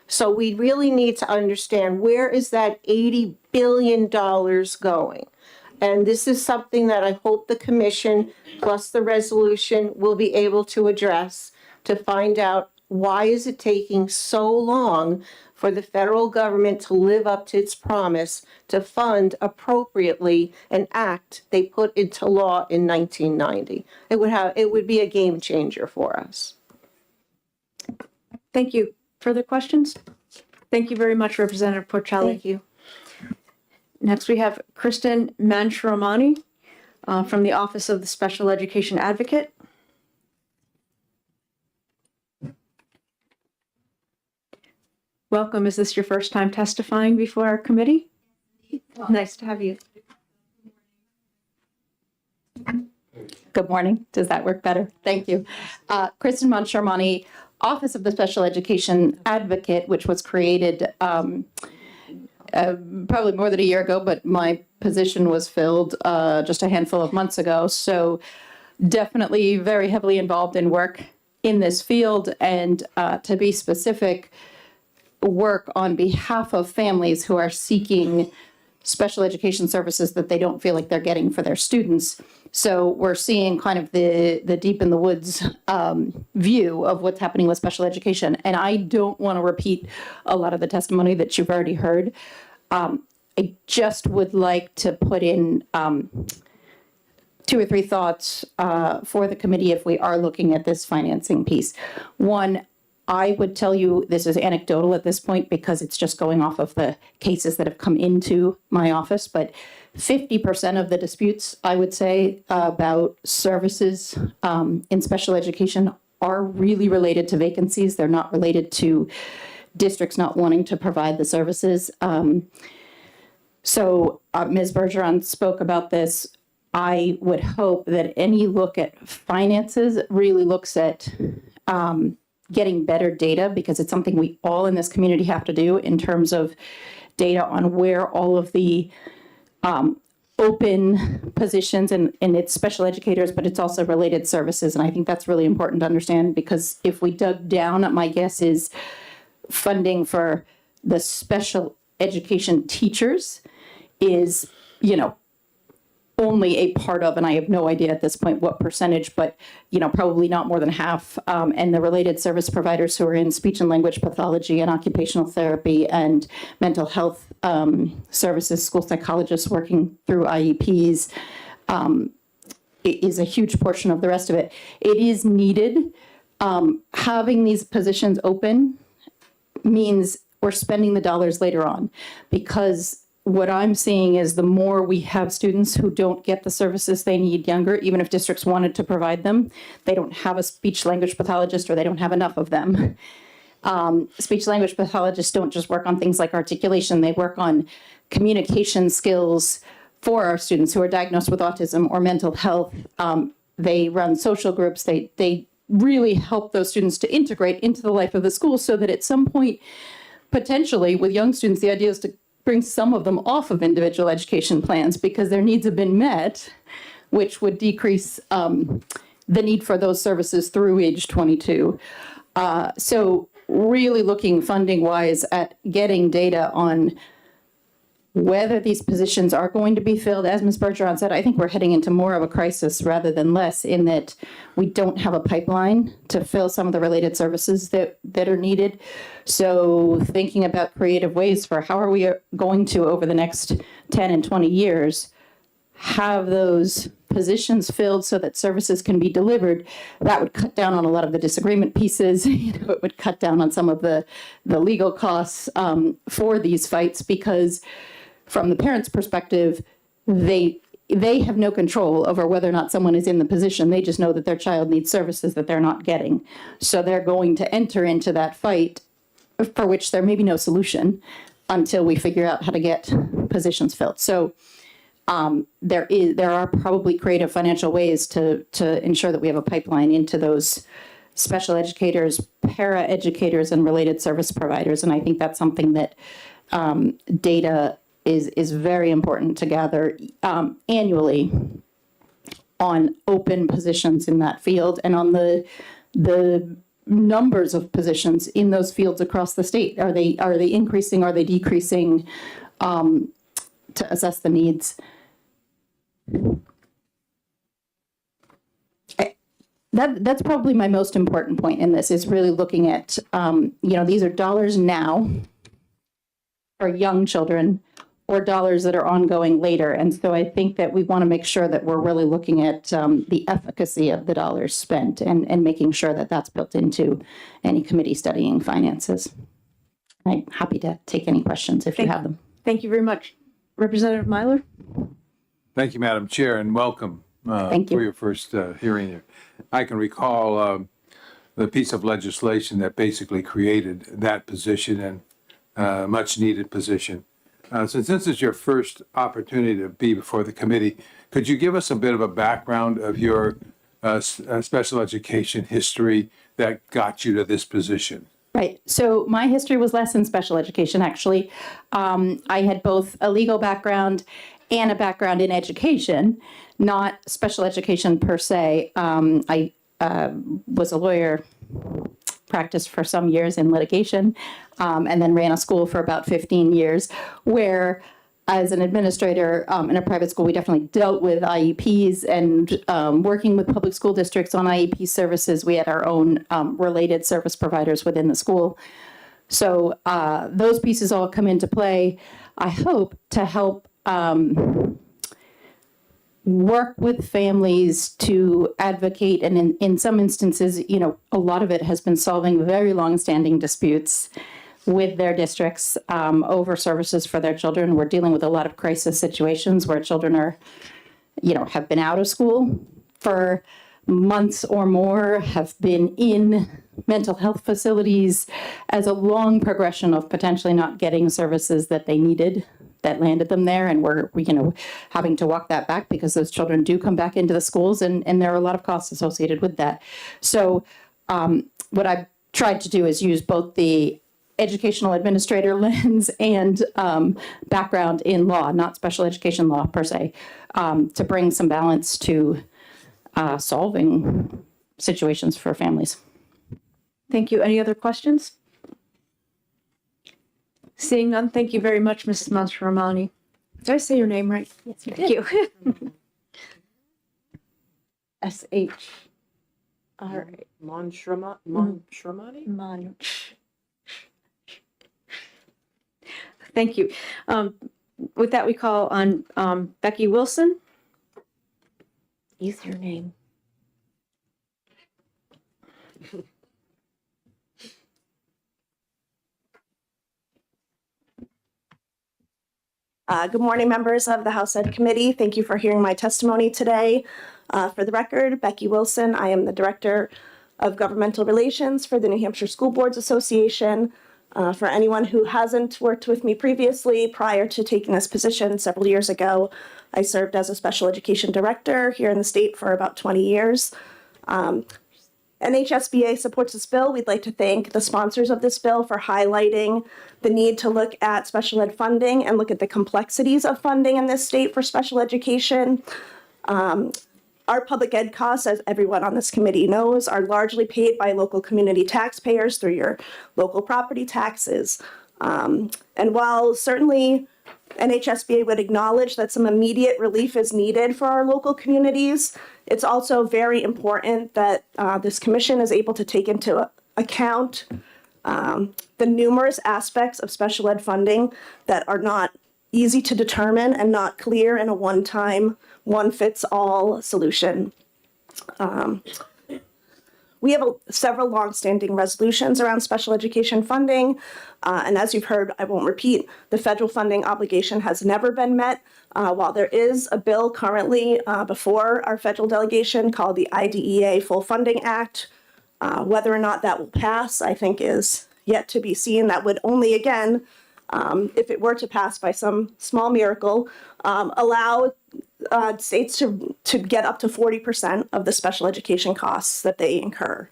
So we really need to understand, where is that $80 billion going? And this is something that I hope the commission plus the resolution will be able to address, to find out why is it taking so long for the federal government to live up to its promise to fund appropriately an act they put into law in 1990. It would be a game changer for us. Thank you. Further questions? Thank you very much, Representative Porcelli. Thank you. Next, we have Kristen Manshramani from the Office of the Special Education Advocate. Welcome. Is this your first time testifying before our committee? Nice to have you. Good morning. Does that work better? Thank you. Kristen Manshramani, Office of the Special Education Advocate, which was created probably more than a year ago, but my position was filled just a handful of months ago. So definitely very heavily involved in work in this field, and to be specific, work on behalf of families who are seeking special education services that they don't feel like they're getting for their students. So we're seeing kind of the deep in the woods view of what's happening with special education. And I don't want to repeat a lot of the testimony that you've already heard. I just would like to put in 2 or 3 thoughts for the committee if we are looking at this financing piece. One, I would tell you this is anecdotal at this point because it's just going off of the cases that have come into my office, but 50% of the disputes, I would say, about services in special education are really related to vacancies. They're not related to districts not wanting to provide the services. So Ms. Bergeron spoke about this. I would hope that any look at finances really looks at getting better data, because it's something we all in this community have to do in terms of data on where all of the open positions, and it's special educators, but it's also related services. And I think that's really important to understand, because if we dug down, my guess is funding for the special education teachers is only a part of, and I have no idea at this point what percentage, but, probably not more than half. And the related service providers who are in speech and language pathology and occupational therapy and mental health services, school psychologists working through IEPs, is a huge portion of the rest of it. It is needed. Having these positions open means we're spending the dollars later on, because what I'm seeing is the more we have students who don't get the services they need younger, even if districts wanted to provide them, they don't have a speech language pathologist or they don't have enough of them. Speech language pathologists don't just work on things like articulation, they work on communication skills for our students who are diagnosed with autism or mental health. They run social groups, they really help those students to integrate into the life of the school, so that at some point, potentially with young students, the idea is to bring some of them off of individual education plans because their needs have been met, which would decrease the need for those services through age 22. So really looking funding-wise at getting data on whether these positions are going to be filled. As Ms. Bergeron said, I think we're heading into more of a crisis rather than less, in that we don't have a pipeline to fill some of the related services that are needed. So thinking about creative ways for how are we going to, over the next 10 and 20 years, have those positions filled so that services can be delivered, that would cut down on a lot of the disagreement pieces. It would cut down on some of the legal costs for these fights, because from the parents' perspective, they have no control over whether or not someone is in the position. They just know that their child needs services that they're not getting. So they're going to enter into that fight for which there may be no solution until we figure out how to get positions filled. So there are probably creative financial ways to ensure that we have a pipeline into those special educators, para educators, and related service providers. And I think that's something that data is very important to gather annually on open positions in that field and on the numbers of positions in those fields across the state. Are they increasing? Are they decreasing? To assess the needs. That's probably my most important point in this, is really looking at, these are dollars now for young children or dollars that are ongoing later. And so I think that we want to make sure that we're really looking at the efficacy of the dollars spent and making sure that that's built into any committee studying finances. I'm happy to take any questions if you have them. Thank you very much. Representative Myler? Thank you, Madam Chair, and welcome Thank you. for your first hearing here. I can recall the piece of legislation that basically created that position and much needed position. Since this is your first opportunity to be before the committee, could you give us a bit of a background of your special education history that got you to this position? Right. So my history was less in special education, actually. I had both a legal background and a background in education, not special education per se. I was a lawyer, practiced for some years in litigation, and then ran a school for about 15 years, where as an administrator in a private school, we definitely dealt with IEPs and working with public school districts on IEP services. We had our own related service providers within the school. So those pieces all come into play, I hope, to help work with families to advocate. And in some instances, a lot of it has been solving very long-standing disputes with their districts over services for their children. We're dealing with a lot of crisis situations where children are, have been out of school for months or more, have been in mental health facilities as a long progression of potentially not getting services that they needed that landed them there. And we're having to walk that back because those children do come back into the schools, and there are a lot of costs associated with that. So what I've tried to do is use both the educational administrator lens and background in law, not special education law per se, to bring some balance to solving situations for families. Thank you. Any other questions? Seeing none, thank you very much, Mrs. Monsteromani. Did I say your name right? Yes, you Thank did. you. S-H. All right. Monshramani? Munch. Thank you. With that, we call on Becky Wilson. Easier name. Good morning, members of the House Ed Committee. Thank you for hearing my testimony today. For the record, Becky Wilson, I am the Director of Governmental Relations for the New Hampshire School Boards Association. For anyone who hasn't worked with me previously, prior to taking this position several years ago, I served as a special education director here in the state for about 20 years. NHSBA supports this bill. We'd like to thank the sponsors of this bill for highlighting the need to look at special ed funding and look at the complexities of funding in this state for special education. Our public ed costs, as everyone on this committee knows, are largely paid by local community taxpayers through your local property taxes. And while certainly NHSBA would acknowledge that some immediate relief is needed for our local communities, it's also very important that this commission is able to take into account the numerous aspects of special ed funding that are not easy to determine and not clear in a one-time, one-fits-all solution. We have several longstanding resolutions around special education funding. And as you've heard, I won't repeat, the federal funding obligation has never been met. While there is a bill currently before our federal delegation called the IDEA Full Funding Act, whether or not that will pass, I think is yet to be seen. That would only, again, if it were to pass by some small miracle, allow states to get up to 40% of the special education costs that they incur.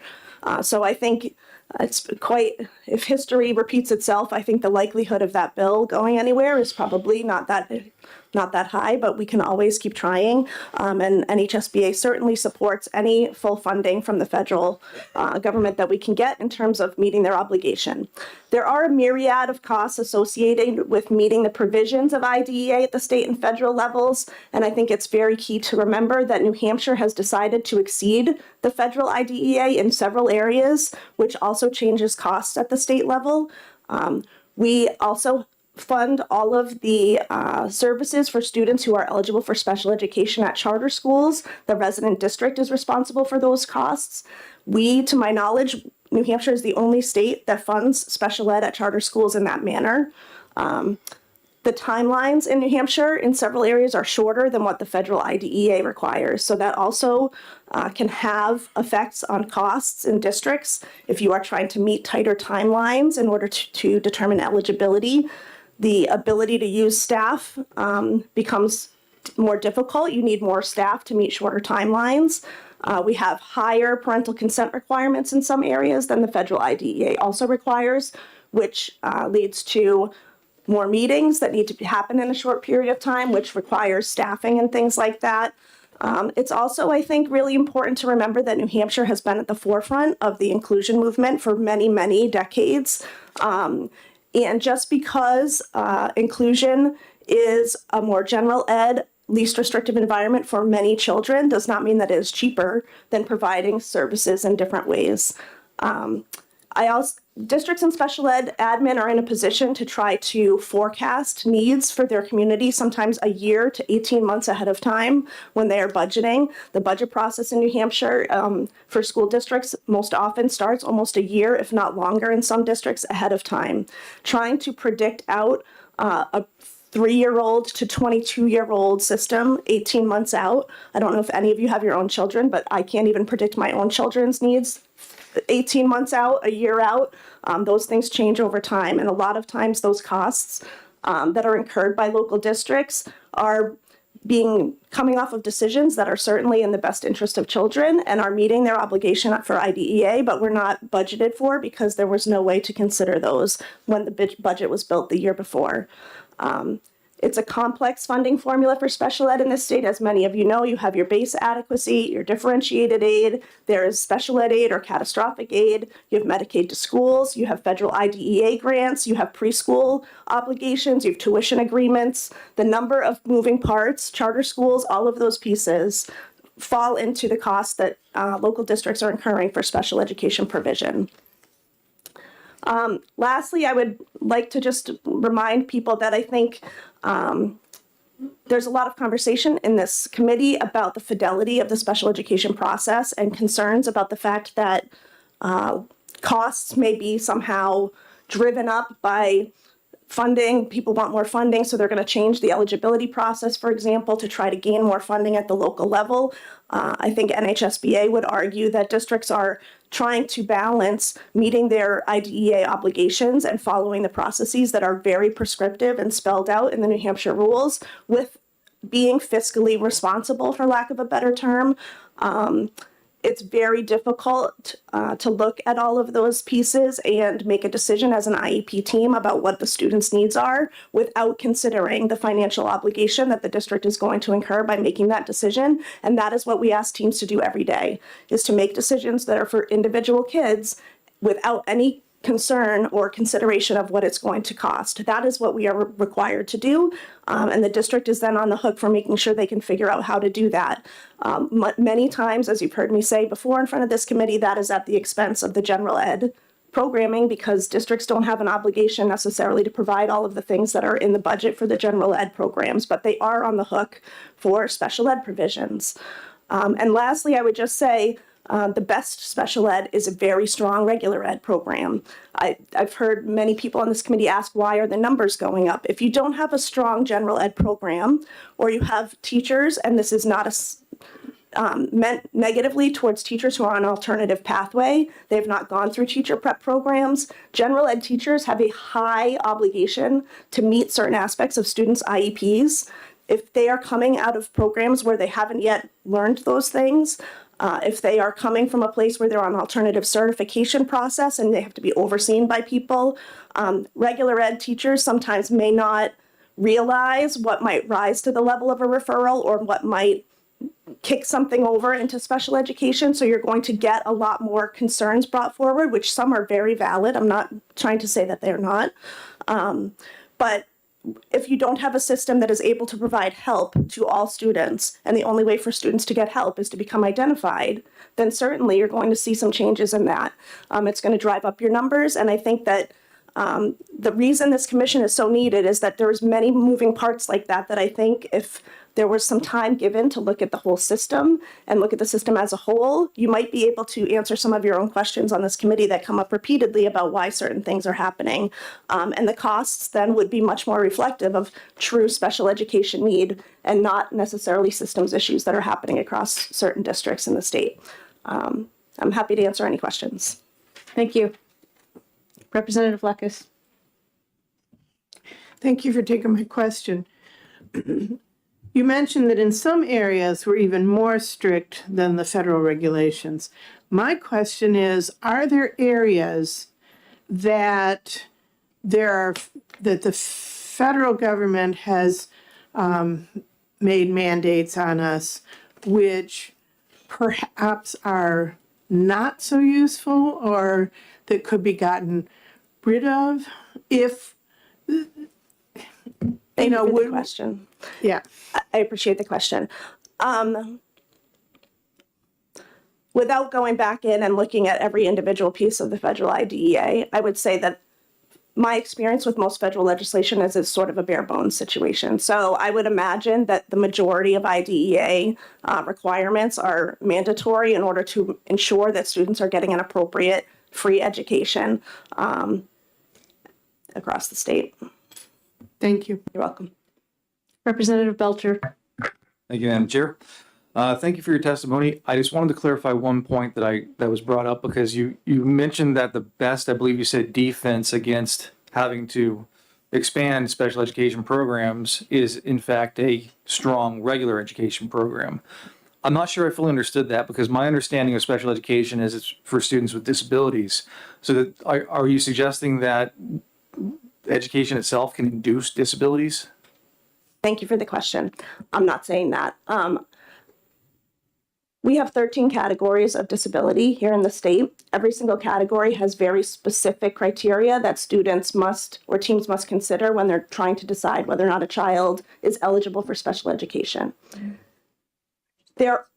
So I think it's quite, if history repeats itself, I think the likelihood of that bill going anywhere is probably not that high, but we can always keep trying. And NHSBA certainly supports any full funding from the federal government that we can get in terms of meeting their obligation. There are a myriad of costs associated with meeting the provisions of IDEA at the state and federal levels, and I think it's very key to remember that New Hampshire has decided to exceed the federal IDEA in several areas, which also changes costs at the state level. We also fund all of the services for students who are eligible for special education at charter schools. The resident district is responsible for those costs. We, to my knowledge, New Hampshire is the only state that funds special ed at charter schools in that manner. The timelines in New Hampshire in several areas are shorter than what the federal IDEA requires. So that also can have effects on costs in districts if you are trying to meet tighter timelines in order to determine eligibility. The ability to use staff becomes more difficult. You need more staff to meet shorter timelines. We have higher parental consent requirements in some areas than the federal IDEA also requires, which leads to more meetings that need to happen in a short period of time, which requires staffing and things like that. It's also, I think, really important to remember that New Hampshire has been at the forefront of the inclusion movement for many, many decades. And just because inclusion is a more general ed, least restrictive environment for many children does not mean that it is cheaper than providing services in different ways. Districts and special ed admin are in a position to try to forecast needs for their community, sometimes a year to 18 months ahead of time when they are budgeting. The budget process in New Hampshire for school districts most often starts almost a year, if not longer in some districts, ahead of time. Trying to predict out a 3-year-old to 22-year-old system 18 months out. I don't know if any of you have your own children, but I can't even predict my own children's needs 18 months out, a year out. Those things change over time. And a lot of times those costs that are incurred by local districts are coming off of decisions that are certainly in the best interest of children and are meeting their obligation for IDEA, but were not budgeted for because there was no way to consider those when the budget was built the year before. It's a complex funding formula for special ed in this state. As many of you know, you have your base adequacy, your differentiated aid, there is special ed aid or catastrophic aid, you have Medicaid to schools, you have federal IDEA grants, you have preschool obligations, you have tuition agreements. The number of moving parts, charter schools, all of those pieces fall into the cost that local districts are incurring for special education provision. Lastly, I would like to just remind people that I think there's a lot of conversation in this committee about the fidelity of the special education process and concerns about the fact that costs may be somehow driven up by funding. People want more funding, so they're going to change the eligibility process, for example, to try to gain more funding at the local level. I think NHSBA would argue that districts are trying to balance meeting their IDEA obligations and following the processes that are very prescriptive and spelled out in the New Hampshire rules with being fiscally responsible, for lack of a better term. It's very difficult to look at all of those pieces and make a decision as an IEP team about what the students' needs are without considering the financial obligation that the district is going to incur by making that decision. And that is what we ask teams to do every day, is to make decisions that are for individual kids without any concern or consideration of what it's going to cost. That is what we are required to do. And the district is then on the hook for making sure they can figure out how to do that. Many times, as you've heard me say before in front of this committee, that is at the expense of the general ed programming, because districts don't have an obligation necessarily to provide all of the things that are in the budget for the general ed programs, but they are on the hook for special ed provisions. And lastly, I would just say, the best special ed is a very strong regular ed program. I've heard many people on this committee ask, why are the numbers going up? If you don't have a strong general ed program, or you have teachers, and this is not meant negatively towards teachers who are on an alternative pathway, they've not gone through teacher prep programs. General ed teachers have a high obligation to meet certain aspects of students' IEPs. If they are coming out of programs where they haven't yet learned those things, if they are coming from a place where they're on an alternative certification process and they have to be overseen by people, regular ed teachers sometimes may not realize what might rise to the level of a referral or what might kick something over into special education. So you're going to get a lot more concerns brought forward, which some are very valid. I'm not trying to say that they're not. But if you don't have a system that is able to provide help to all students, and the only way for students to get help is to become identified, then certainly you're going to see some changes in that. It's going to drive up your numbers, and I think that the reason this commission is so needed is that there's many moving parts like that I think if there was some time given to look at the whole system and look at the system as a whole, you might be able to answer some of your own questions on this committee that come up repeatedly about why certain things are happening. And the costs then would be much more reflective of true special education need and not necessarily systems issues that are happening across certain districts in the state. I'm happy to answer any questions. Thank you. Representative Lekus. Thank you for taking my question. You mentioned that in some areas we're even more strict than the federal regulations. My question is, are there areas that that the federal government has made mandates on us which perhaps are not so useful or that could be gotten rid of if Thank you for the question. Yeah. I appreciate the question. Without going back in and looking at every individual piece of the federal IDEA, I would say that my experience with most federal legislation is it's sort of a bare bones situation. So I would imagine that the majority of IDEA requirements are mandatory in order to ensure that students are getting an appropriate free education across the state. Thank you. You're welcome. Representative Belcher. Thank you, Madam Chair. Thank you for your testimony. I just wanted to clarify one point that was brought up because you mentioned that the best, I believe you said, defense against having to expand special education programs is in fact a strong regular education program. I'm not sure I fully understood that because my understanding of special education is it's for students with disabilities. So that are you suggesting that education itself can induce disabilities? Thank you for the question. I'm not saying that. We have 13 categories of disability here in the state. Every single category has very specific criteria that students must or teams must consider when they're trying to decide whether or not a child is eligible for special education.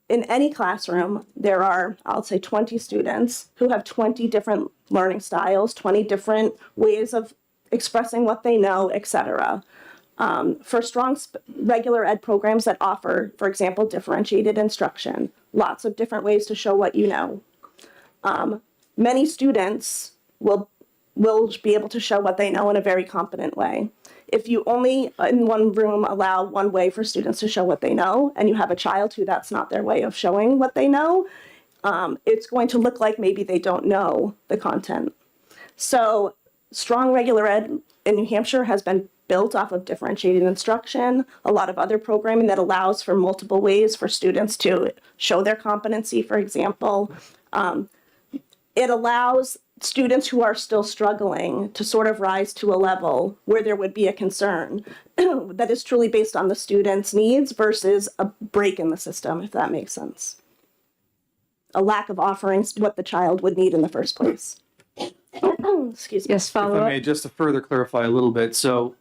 In any classroom, there are, I'll say, 20 students who have 20 different learning styles, 20 different ways of expressing what they know, etc. For strong regular ed programs that offer, for example, differentiated instruction, lots of different ways to show what you know. Many students will be able to show what they know in a very competent way. If you only in one room allow one way for students to show what they know, and you have a child who that's not their way of showing what they know, it's going to look like maybe they don't know the content. So strong regular ed in New Hampshire has been built off of differentiated instruction, a lot of other programming that allows for multiple ways for students to show their competency, for example. It allows students who are still struggling to sort of rise to a level where there would be a concern that is truly based on the student's needs versus a break in the system, if that makes sense. A lack of offering what the child would need in the first place. Excuse me. Yes, If I follow may, up. just to further clarify a little bit, so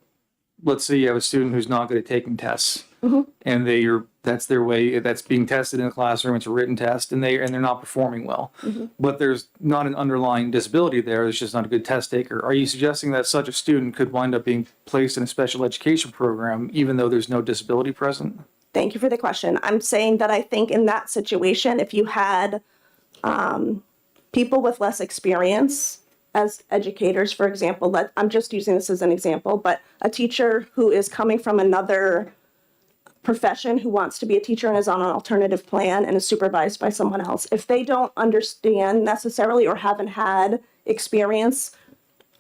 let's say you have a student who's not good at taking tests, and that's their way, that's being tested in the classroom, it's a written test, and they're not performing well. But there's not an underlying disability there, it's just not a good test taker. Are you suggesting that such a student could wind up being placed in a special education program even though there's no disability present? Thank you for the question. I'm saying that I think in that situation, if you had people with less experience as educators, for example, I'm just using this as an example, but a teacher who is coming from another profession who wants to be a teacher and is on an alternative plan and is supervised by someone else, if they don't understand necessarily or haven't had experience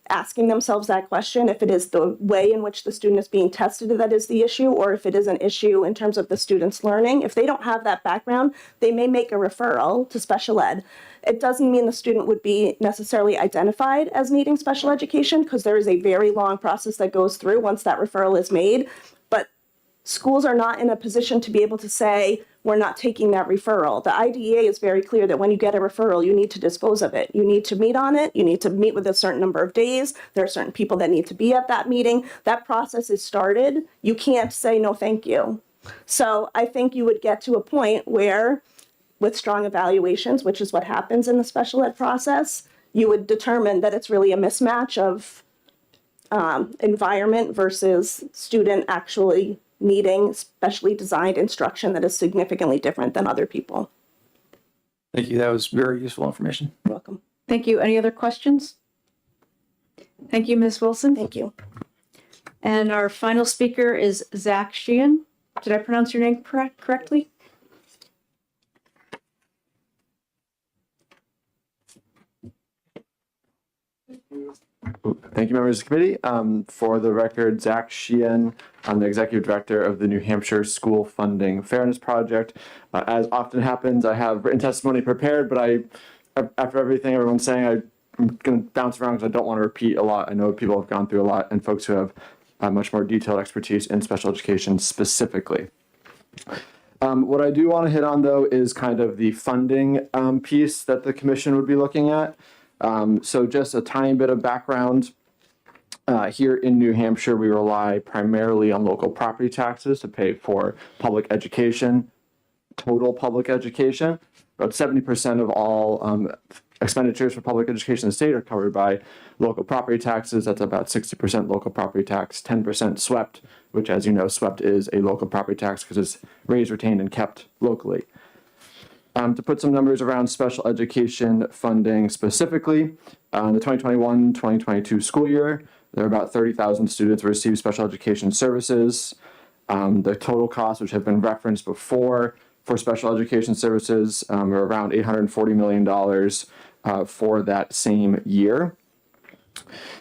asking themselves that question, if it is the way in which the student is being tested that is the issue, or if it is an issue in terms of the student's learning, if they don't have that background, they may make a referral to special ed. It doesn't mean the student would be necessarily identified as needing special education, because there is a very long process that goes through once that referral is made. But schools are not in a position to be able to say, we're not taking that referral. The IDEA is very clear that when you get a referral, you need to dispose of it. You need to meet on it. You need to meet with a certain number of days. There are certain people that need to be at that meeting. That process is started. You can't say, no, thank you. So I think you would get to a point where, with strong evaluations, which is what happens in the special ed process, you would determine that it's really a mismatch of environment versus student actually needing specially designed instruction that is significantly different than other people. Thank you, that was very useful information. You're welcome. Thank you. Any other questions? Thank you, Ms. Wilson. Thank you. And our final speaker is Zach Sheehan. Did I pronounce your name correctly? Thank you, members of the committee. For the record, Zach Sheehan, I'm the executive director of the New Hampshire School Funding Fairness Project. As often happens, I have written testimony prepared, but after everything everyone's saying, I'm going to bounce around because I don't want to repeat a lot. I know people have gone through a lot and folks who have much more detailed expertise in special education specifically. What I do want to hit on, though, is kind of the funding piece that the commission would be looking at. So just a tiny bit of background. Here in New Hampshire, we rely primarily on local property taxes to pay for public education, total public education. About 70% of all expenditures for public education in the state are covered by local property taxes. That's about 60% local property tax, 10% SWEPT, which, as you know, SWEPT is a local property tax because it's raised, retained, and kept locally. To put some numbers around special education funding specifically, in the 2021-2022 school year, there are about 30,000 students who receive special education services. The total costs, which have been referenced before for special education services, are around $840 million for that same year.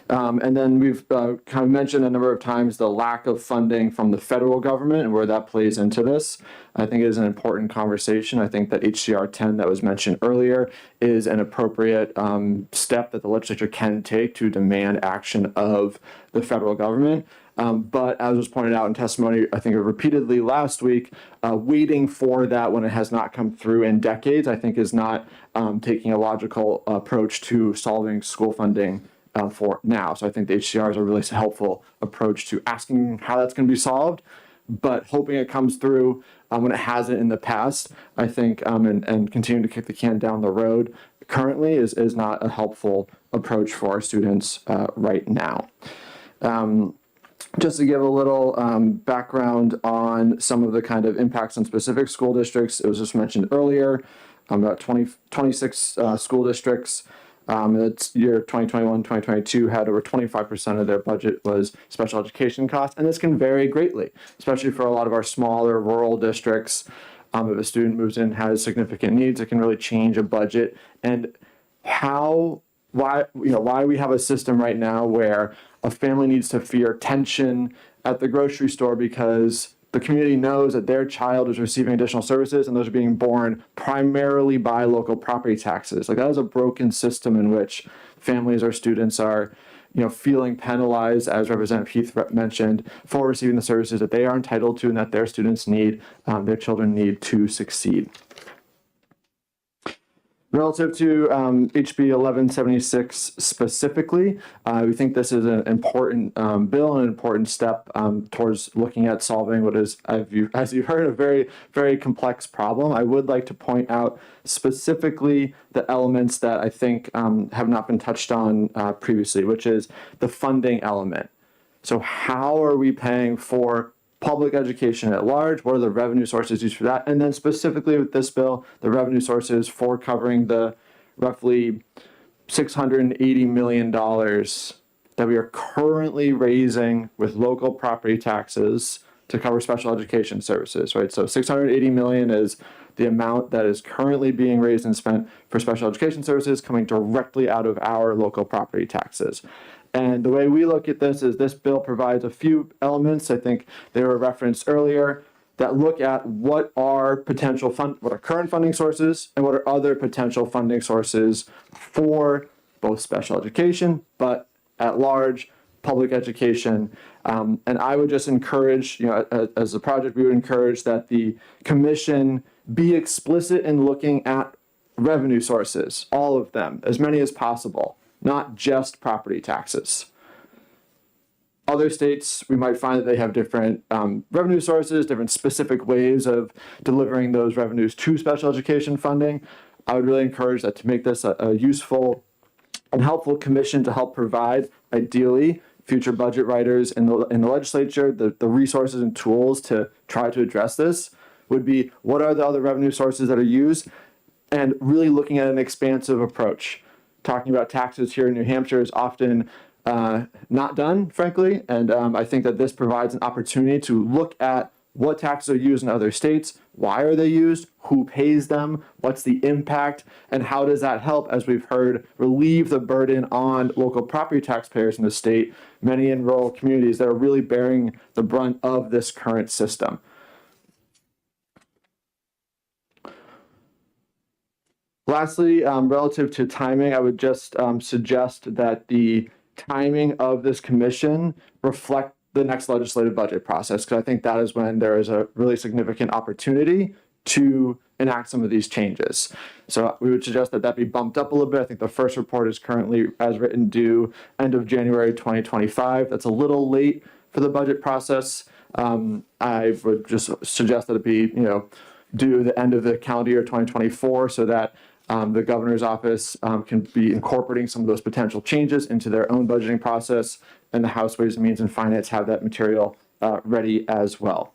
And then we've kind of mentioned a number of times the lack of funding from the federal government and where that plays into this. I think it is an important conversation. I think that HCR 10 that was mentioned earlier is an appropriate step that the legislature can take to demand action of the federal government. But as was pointed out in testimony, I think repeatedly last week, waiting for that when it has not come through in decades, I think is not taking a logical approach to solving school funding for now. So I think the HCR is a really helpful approach to asking how that's going to be solved, but hoping it comes through when it hasn't in the past, I think, and continuing to kick the can down the road currently is not a helpful approach for our students right now. Just to give a little background on some of the kind of impacts on specific school districts, it was just mentioned earlier, about 26 school districts. It's year 2021, 2022 had over 25% of their budget was special education costs. And this can vary greatly, especially for a lot of our smaller rural districts. If a student moves in, has significant needs, it can really change a budget. And why we have a system right now where a family needs to fear tension at the grocery store because the community knows that their child is receiving additional services and those are being borne primarily by local property taxes. Like, that is a broken system in which families or students are, feeling penalized, as Representative Heath mentioned, for receiving the services that they are entitled to and that their students need, their children need to succeed. Relative to HB 1176 specifically, we think this is an important bill and an important step towards looking at solving what is, as you've heard, a very, very complex problem. I would like to point out specifically the elements that I think have not been touched on previously, which is the funding element. So how are we paying for public education at large? What are the revenue sources used for that? And then specifically with this bill, the revenue sources for covering the roughly $680 million that we are currently raising with local property taxes to cover special education services, right? So $680 million is the amount that is currently being raised and spent for special education services coming directly out of our local property taxes. And the way we look at this is this bill provides a few elements, I think they were referenced earlier, that look at what are what are current funding sources and what are other potential funding sources for both special education, but at large, public education. And I would just encourage, as a project, we would encourage that the commission be explicit in looking at revenue sources, all of them, as many as possible, not just property taxes. Other states, we might find that they have different revenue sources, different specific ways of delivering those revenues to special education funding. I would really encourage that to make this a useful and helpful commission to help provide, ideally, future budget writers in the legislature, the resources and tools to try to address this would be, what are the other revenue sources that are used, and really looking at an expansive approach. Talking about taxes here in New Hampshire is often not done, frankly, and I think that this provides an opportunity to look at what taxes are used in other states, why are they used, who pays them, what's the impact, and how does that help, as we've heard, relieve the burden on local property taxpayers in the state, many in rural communities that are really bearing the brunt of this current system. Lastly, relative to timing, I would just suggest that the timing of this commission reflect the next legislative budget process, because I think that is when there is a really significant opportunity to enact some of these changes. So we would suggest that be bumped up a little bit. I think the first report is currently, as written, due end of January 2025. That's a little late for the budget process. I would just suggest that it be, due the end of the calendar year 2024, so that the governor's office can be incorporating some of those potential changes into their own budgeting process, and the House Ways and Means and Finance have that material ready as well.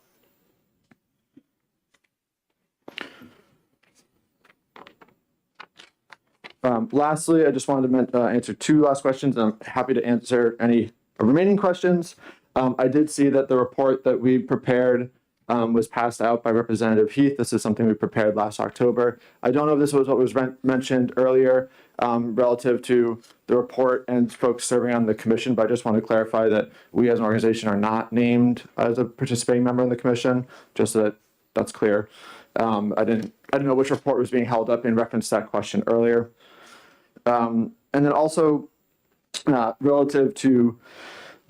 Lastly, I just wanted to answer two last questions. I'm happy to answer any remaining questions. I did see that the report that we prepared was passed out by Representative Heath. This is something we prepared last October. I don't know if this was what was mentioned earlier relative to the report and folks serving on the commission, but I just want to clarify that we as an organization are not named as a participating member in the commission, just so that that's clear. I didn't know which report was being held up in reference to that question earlier. And then also relative to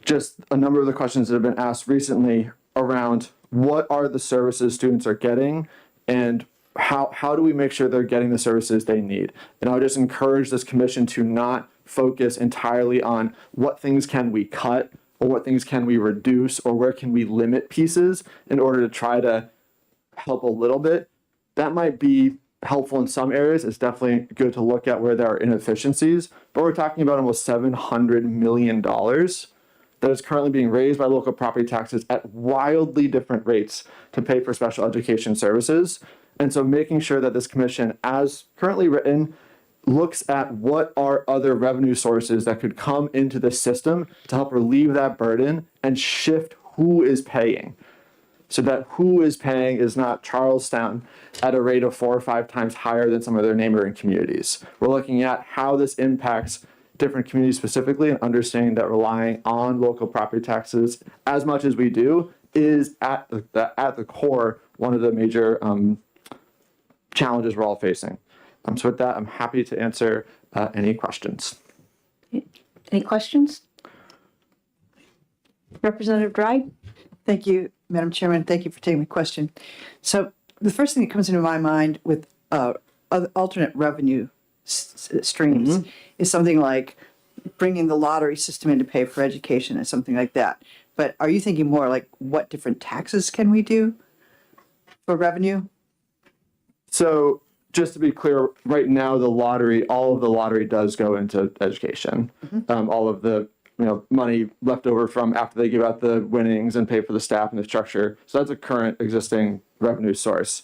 just a number of the questions that have been asked recently around what are the services students are getting and how do we make sure they're getting the services they need? And I would just encourage this commission to not focus entirely on what things can we cut or what things can we reduce or where can we limit pieces in order to try to help a little bit. That might be helpful in some areas. It's definitely good to look at where there are inefficiencies, but we're talking about almost $700 million that is currently being raised by local property taxes at wildly different rates to pay for special education services. And so making sure that this commission, as currently written, looks at what are other revenue sources that could come into the system to help relieve that burden and shift who is paying. So that who is paying is not Charlestown at a rate of 4 or 5 times higher than some of their neighboring communities. We're looking at how this impacts different communities specifically and understanding that relying on local property taxes as much as we do is at the core one of the major challenges we're all facing. So with that, I'm happy to answer any questions. Any questions? Representative Dry? Thank you, Madam Chairman. Thank you for taking the question. So the first thing that comes into my mind with alternate revenue streams is something like bringing the lottery system in to pay for education and something like that. But are you thinking more like what different taxes can we do for revenue? So just to be clear, right now all of the lottery does go into education. All of the money left over from after they give out the winnings and pay for the staff and the structure. So that's a current existing revenue source.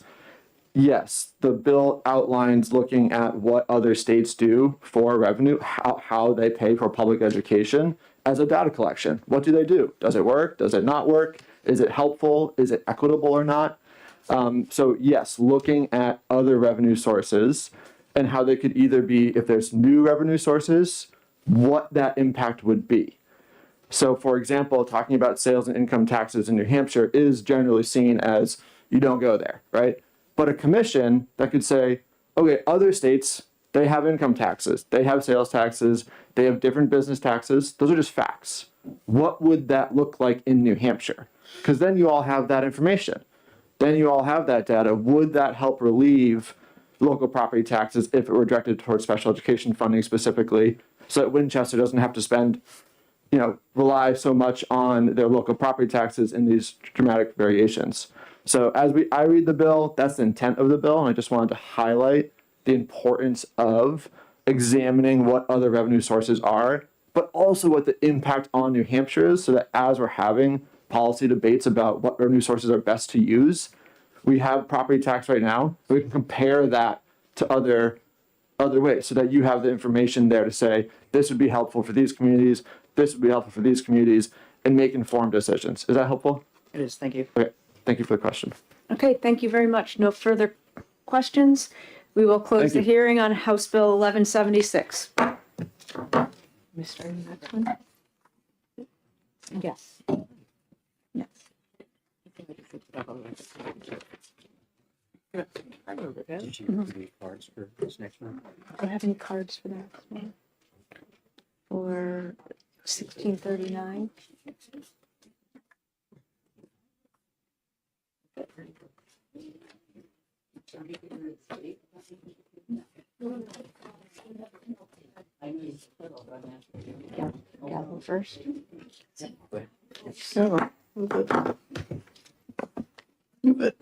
Yes, the bill outlines looking at what other states do for revenue, how they pay for public education as a data collection. What do they do? Does it work? Does it not work? Is it helpful? Is it equitable or not? So yes, looking at other revenue sources and how they could either be, if there's new revenue sources, what that impact would be. So for example, talking about sales and income taxes in New Hampshire is generally seen as you don't go there, right? But a commission that could say, okay, other states, they have income taxes, they have sales taxes, they have different business taxes. Those are just facts. What would that look like in New Hampshire? Because then you all have that information. Then you all have that data. Would that help relieve local property taxes if it were directed towards special education funding specifically, so that Winchester doesn't have to rely so much on their local property taxes in these dramatic variations. So I read the bill, that's the intent of the bill, and I just wanted to highlight the importance of examining what other revenue sources are, but also what the impact on New Hampshire is, so that as we're having policy debates about what revenue sources are best to use, we have property tax right now, we can compare that to other ways, so that you have the information there to say, this would be helpful for these communities, this would be helpful for these communities, and make informed decisions. Is that helpful? It is. Thank you. Okay. Thank you for the question. Okay, thank you very much. No further questions. We will close Thank the you. hearing on House Bill 1176. We starting the next one? Yes. Yes. Did you have any cards for this next one? Do I have any cards for that one? For 1639? Gavel first. No, move it. Move it.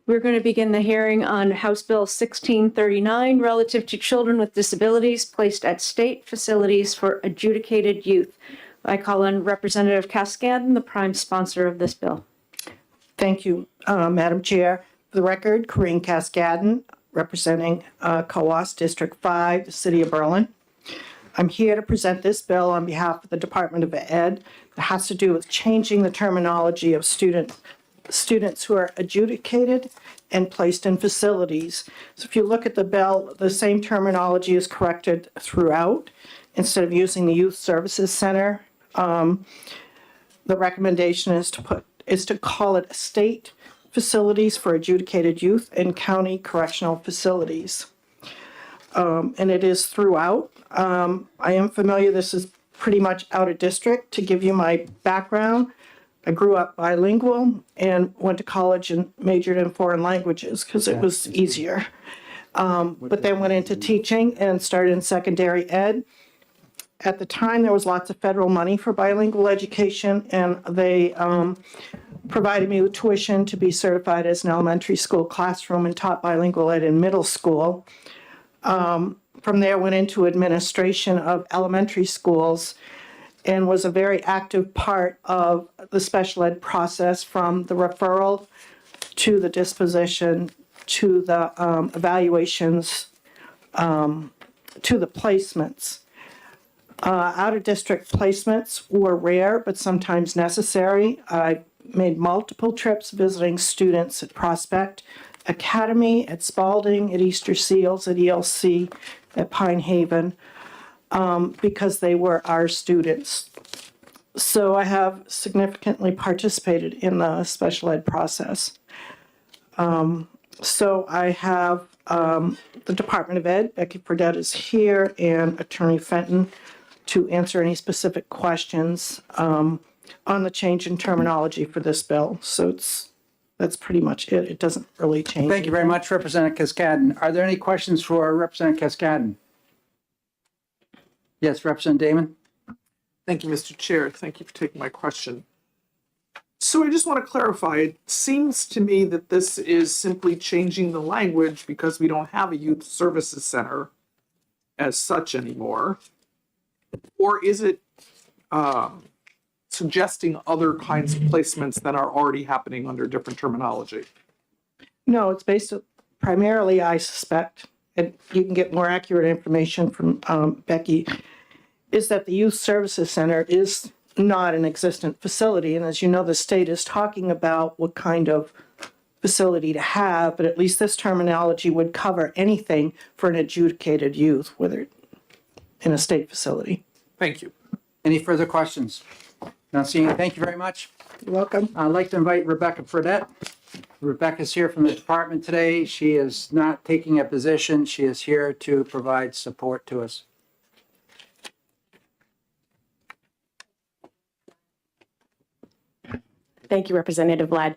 We're going to begin the hearing on House Bill 1639 relative to children with disabilities placed at state facilities for adjudicated youth. I call on Representative Cascadden, the prime sponsor of this bill. Thank you, Madam Chair. For the record, Corinne Cascadden, representing COAS District 5, the City of Berlin. I'm here to present this bill on behalf of the Department of Ed that has to do with changing the terminology of students who are adjudicated and placed in facilities. So if you look at the bill, the same terminology is corrected throughout. Instead of using the Youth Services Center, the recommendation is to call it state facilities for adjudicated youth and county correctional facilities. and it is throughout. I am familiar, this is pretty much out of district. To give you my background, I grew up bilingual and went to college and majored in foreign languages because it was easier. But then went into teaching and started in secondary ed. At the time, there was lots of federal money for bilingual education, and they provided me with tuition to be certified as an elementary school classroom and taught bilingual ed in middle school. From there, went into administration of elementary schools and was a very active part of the special ed process, from the referral to the disposition to the evaluations to the placements. Out-of-district placements were rare, but sometimes necessary. I made multiple trips visiting students at Prospect Academy, at Spalding, at Easter Seals, at ELC, at Pine Haven, because they were our students. So I have significantly participated in the special ed process. So I have the Department of Ed, Becky Fredette is here, and Attorney Fenton to answer any specific questions on the change in terminology for this bill. So that's pretty much it. It doesn't really change. Thank you very much, Representative Cascadden. Are there any questions for Representative Cascadden? Yes, Representative Damon? Thank you, Mr. Chair. Thank you for taking my question. So I just want to clarify, it seems to me that this is simply changing the language because we don't have a youth services center as such anymore. Or is it suggesting other kinds of placements that are already happening under different terminology? No, it's based primarily, I suspect, and you can get more accurate information from Becky, is that the Youth Services Center is not an existent facility. And as you know, the state is talking about what kind of facility to have, but at least this terminology would cover anything for an adjudicated youth, whether in a state facility. Thank you. Any further questions? Not seeing it. Thank you very much. You're welcome. I'd like to invite Rebecca Fredette. Rebecca's here from the department today. She is not taking a position. She is here to provide support to us. Thank you, Representative Ladd.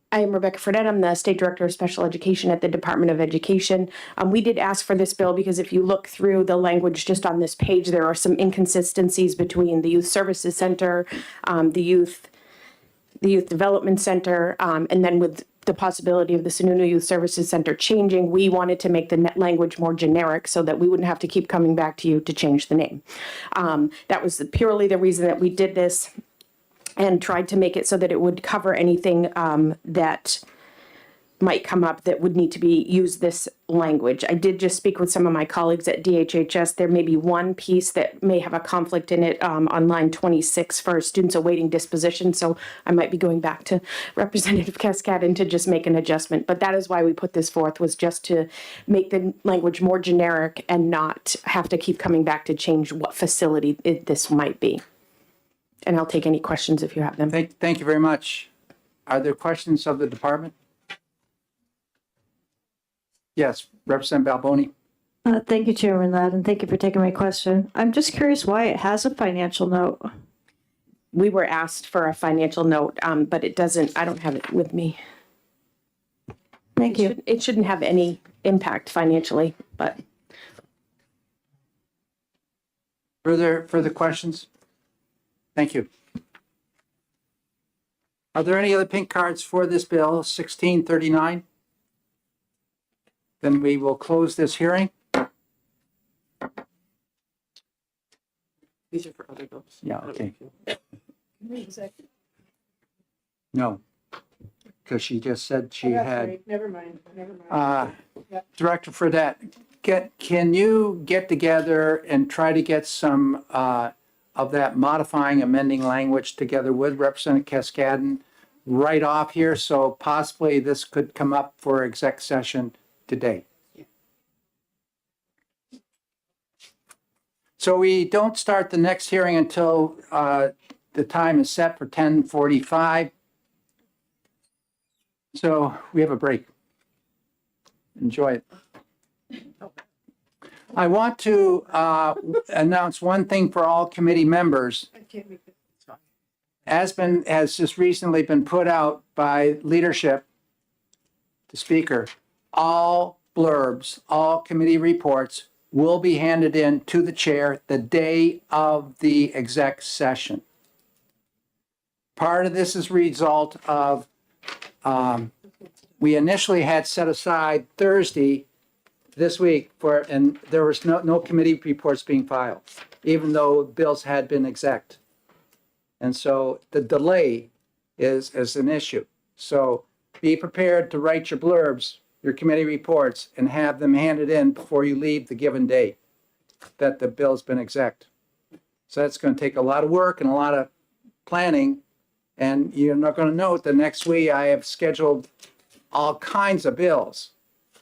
I am Rebecca Fredette. I'm the State Director of Special Education at the Department of Education. We did ask for this bill because if you look through the language just on this page, there are some inconsistencies between the Youth Services Center, the Youth Development Center, and then with the possibility of the Sununu Youth Services Center changing, we wanted to make the net language more generic so that we wouldn't have to keep coming back to you to change the name. That was purely the reason that we did this, and tried to make it so that it would cover anything that might come up that would need to use this language. I did just speak with some of my colleagues at DHHS. There may be one piece that may have a conflict in it on line 26 for students awaiting disposition. So I might be going back to Representative Cascadden to just make an adjustment. But that is why we put this forth, was just to make the language more generic and not have to keep coming back to change what facility this might be. And I'll take any questions if you have them. Thank you very much. Are there questions of the department? Yes, Representative Balboni. Thank you, Chairman Ladd, and thank you for taking my question. I'm just curious why it has a financial note. We were asked for a financial note, but it doesn't, I don't have it with me. Thank you. It shouldn't have any impact financially, but. Further questions? Thank you. Are there any other pink cards for this bill, 1639? Then we will close this hearing. These are for other bills. Yeah, okay. No, because she just said she had. Never mind. Director Fredette, can you get together and try to get some of that modifying, amending language together with Representative Cascadden right off here, so possibly this could come up for exec session today? So we don't start the next hearing until the time is set for 10:45. So we have a break. Enjoy it. I want to announce one thing for all committee members. Has just recently been put out by leadership, the speaker. All blurbs, all committee reports will be handed in to the chair the day of the exec session. Part of this is a result of, we initially had set aside Thursday this week for, and there was no committee reports being filed, even though bills had been exec. And so the delay is an issue. So be prepared to write your blurbs, your committee reports, and have them handed in before you leave the given day that the bill's been exec. So that's going to take a lot of work and a lot of planning. And you're not going to note the next week I have scheduled all kinds of bills.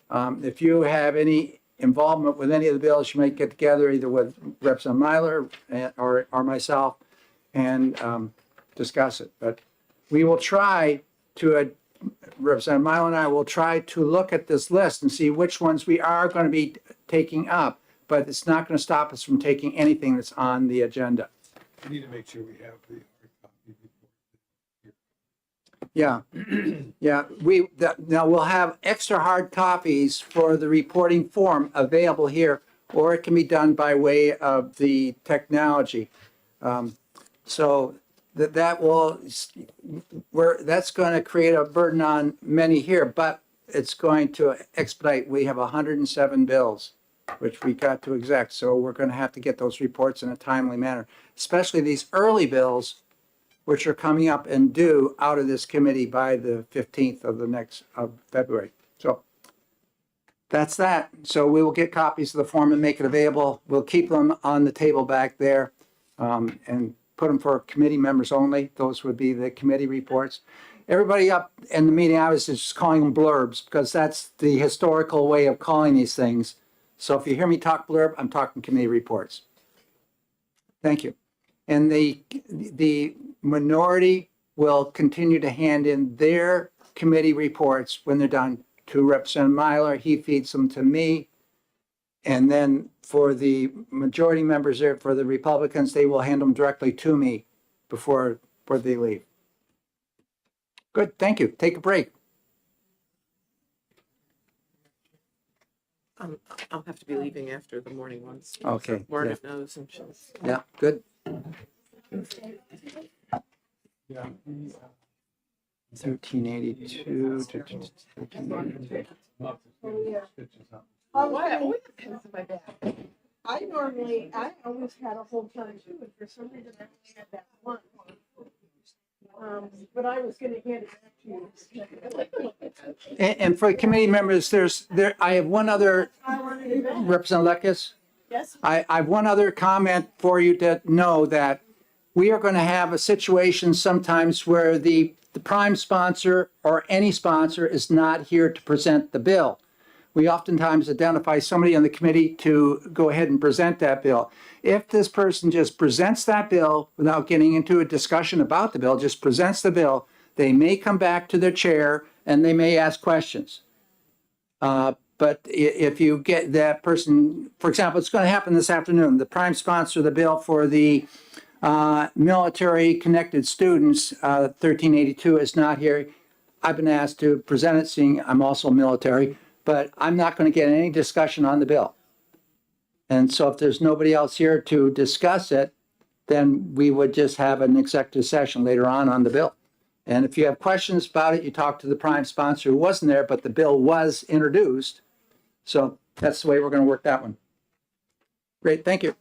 If you have any involvement with any of the bills, you might get together either with Representative Myler or myself and discuss it. But we will try to, Representative Myler and I will try to look at this list and see which ones we are going to be taking up, but it's not going to stop us from taking anything that's on the agenda. We need to make sure we have the Yeah, yeah, now we'll have extra hard copies for the reporting form available here, or it can be done by way of the technology. So that's going to create a burden on many here, but it's going to expedite. We have 107 bills, which we got to exec, so we're going to have to get those reports in a timely manner, especially these early bills, which are coming up and due out of this committee by the 15th of February. So that's that. So we will get copies of the form and make it available. We'll keep them on the table back there and put them for committee members only. Those would be the committee reports. Everybody up in the meeting, I was just calling them blurbs because that's the historical way of calling these things. So if you hear me talk blurb, I'm talking committee reports. Thank you. And the minority will continue to hand in their committee reports when they're done to Representative Myler. He feeds them to me. And then for the majority members there, for the Republicans, they will hand them directly to me before they leave. Good, thank you. Take a break. I'll have to be leaving after the morning ones. Okay, Margaret knows and she'll. Yeah, good. 1382 to 1382. I always had a whole ton too, and for some reason I only had that one. But I was gonna hand it back to you. And for committee members, I have one other, Representative Lekis. Yes. I have one other comment for you to know that we are going to have a situation sometimes where the prime sponsor or any sponsor is not here to present the bill. We oftentimes identify somebody on the committee to go ahead and present that bill. If this person just presents that bill without getting into a discussion about the bill, just presents the bill, they may come back to their chair and they may ask questions. But if you get that person, for example, it's going to happen this afternoon. The prime sponsor of the bill for the military connected students, 1382, is not here. I've been asked to present it, seeing I'm also military, but I'm not going to get any discussion on the bill. And so if there's nobody else here to discuss it, then we would just have an executive session later on the bill. And if you have questions about it, you talk to the prime sponsor who wasn't there, but the bill was introduced. So that's the way we're going to work that one. Great, thank you.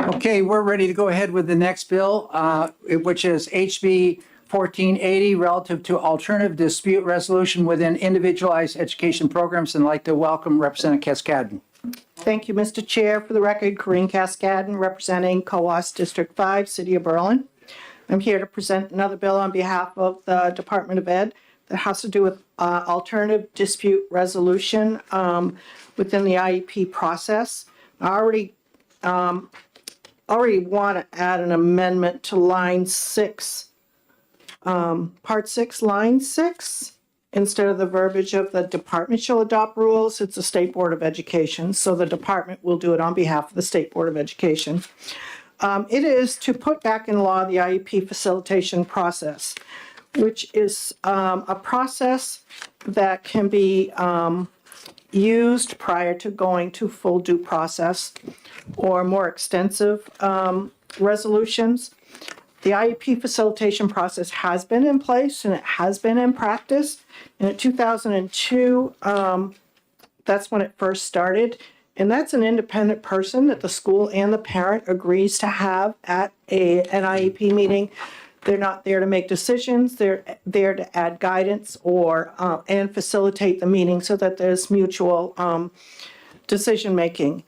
Okay, we're ready to go ahead with the next bill, which is HB 1480, relative to alternative dispute resolution within individualized education programs, and I'd like to welcome Representative Cascadden. Thank you, Mr. Chair. For the record, Corinne Cascadden, representing COAS District 5, City of Berlin. I'm here to present another bill on behalf of the Department of Ed that has to do with alternative dispute resolution within the IEP process. I already want to add an amendment to line 6, part 6, line 6. Instead of the verbiage of the department shall adopt rules, it's the State Board of Education. So the department will do it on behalf of the State Board of Education. It is to put back in law the IEP facilitation process, which is a process that can be used prior to going to full due process or more extensive resolutions. The IEP facilitation process has been in place and it has been in practice. And in 2002, that's when it first started. And that's an independent person that the school and the parent agrees to have at an IEP meeting. They're not there to make decisions. They're there to add guidance or and facilitate the meeting so that there's mutual decision-making.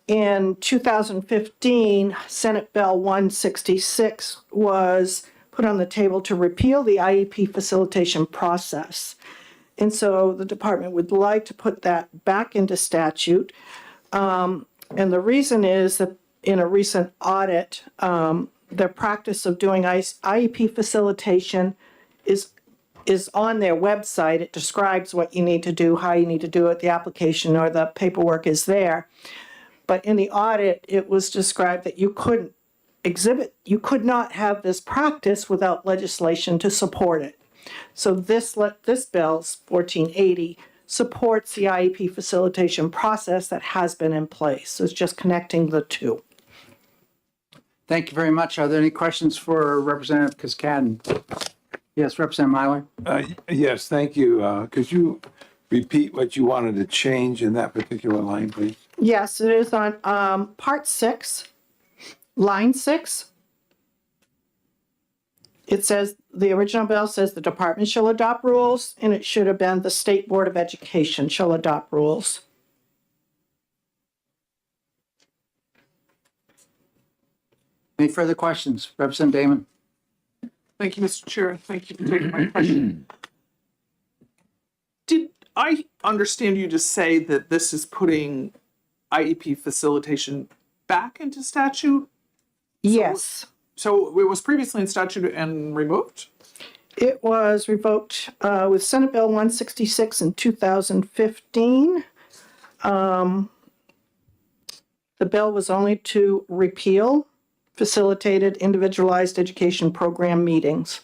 In 2015, Senate Bill 166 was put on the table to repeal the IEP facilitation process. And so the department would like to put that back into statute. And the reason is that in a recent audit, the practice of doing IEP facilitation is on their website. It describes what you need to do, how you need to do it, the application or the paperwork is there. But in the audit, it was described that you could not have this practice without legislation to support it. So this bill's 1480 supports the IEP facilitation process that has been in place. So it's just connecting the two. Thank you very much. Are there any questions for Representative Cascadden? Yes, Representative Myler. Yes, thank you. Could you repeat what you wanted to change in that particular line, please? Yes, it is on part 6, line 6. It says, the original bill says the department shall adopt rules, and it should have been the State Board of Education shall adopt rules. Any further questions? Representative Damon. Thank you, Mr. Chair. Thank you for taking my question. Did I understand you to say that this is putting IEP facilitation back into statute? Yes. So it was previously in statute and removed? It was revoked with Senate Bill 166 in 2015. The bill was only to repeal facilitated individualized education program meetings.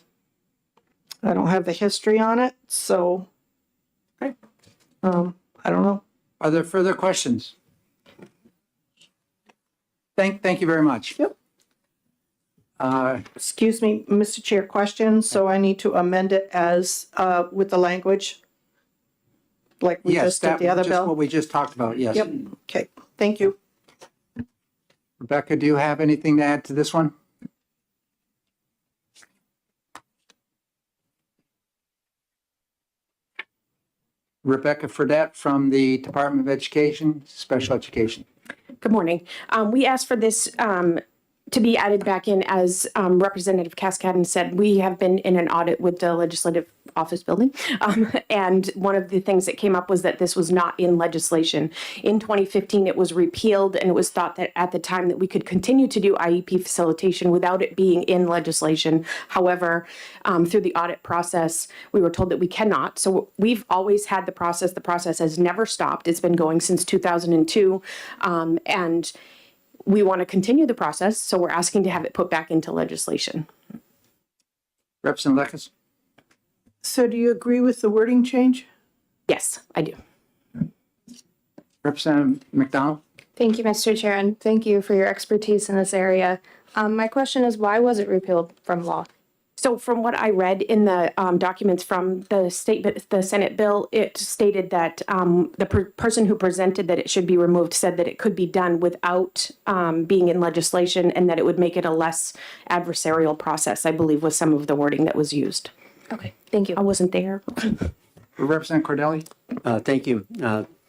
I don't have the history on it, so I don't know. Are there further questions? Thank you very much. Yep. Excuse me, Mr. Chair, question. So I need to amend it as with the language like we just did the other just bill? what we just talked about, yes. Yep. Okay, thank you. Rebecca, do you have anything to add to this one? Rebecca Fredette from the Department of Education, Special Education. Good morning. We asked for this to be added back in, as Representative Cascadden said. We have been in an audit with the Legislative Office Building, and one of the things that came up was that this was not in legislation. In 2015, it was repealed, and it was thought that at the time that we could continue to do IEP facilitation without it being in legislation. However, through the audit process, we were told that we cannot. So we've always had the process. The process has never stopped. It's been going since 2002, and we want to continue the process, so we're asking to have it put back into legislation. Representative Lekes? So do you agree with the wording change? Yes, I do. Representative McDonald? Thank you, Mr. Chair, and thank you for your expertise in this area. My question is, why was it repealed from law? So from what I read in the documents from the statement, the Senate bill, it stated that the person who presented that it should be removed said that it could be done without being in legislation and that it would make it a less adversarial process, I believe was some of the wording that was used. Okay, thank you. I wasn't there. Representative Cordelli? Thank you.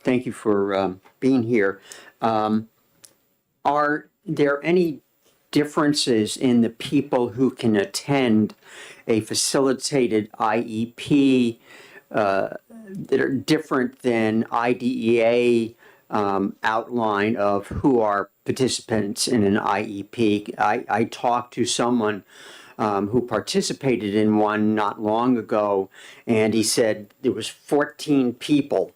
Thank you for being here. Are there any differences in the people who can attend a facilitated IEP that are different than IDEA outline of who are participants in an IEP? I talked to someone who participated in one not long ago, and he said there was 14 people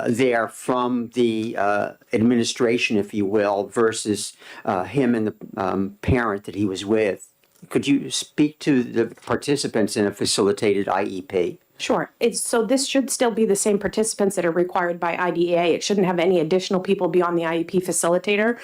there from the administration, if you will, versus him and the parent that he was with. Could you speak to the participants in a facilitated IEP? Sure. So this should still be the same participants that are required by IDEA. It shouldn't have any additional people beyond the IEP facilitator.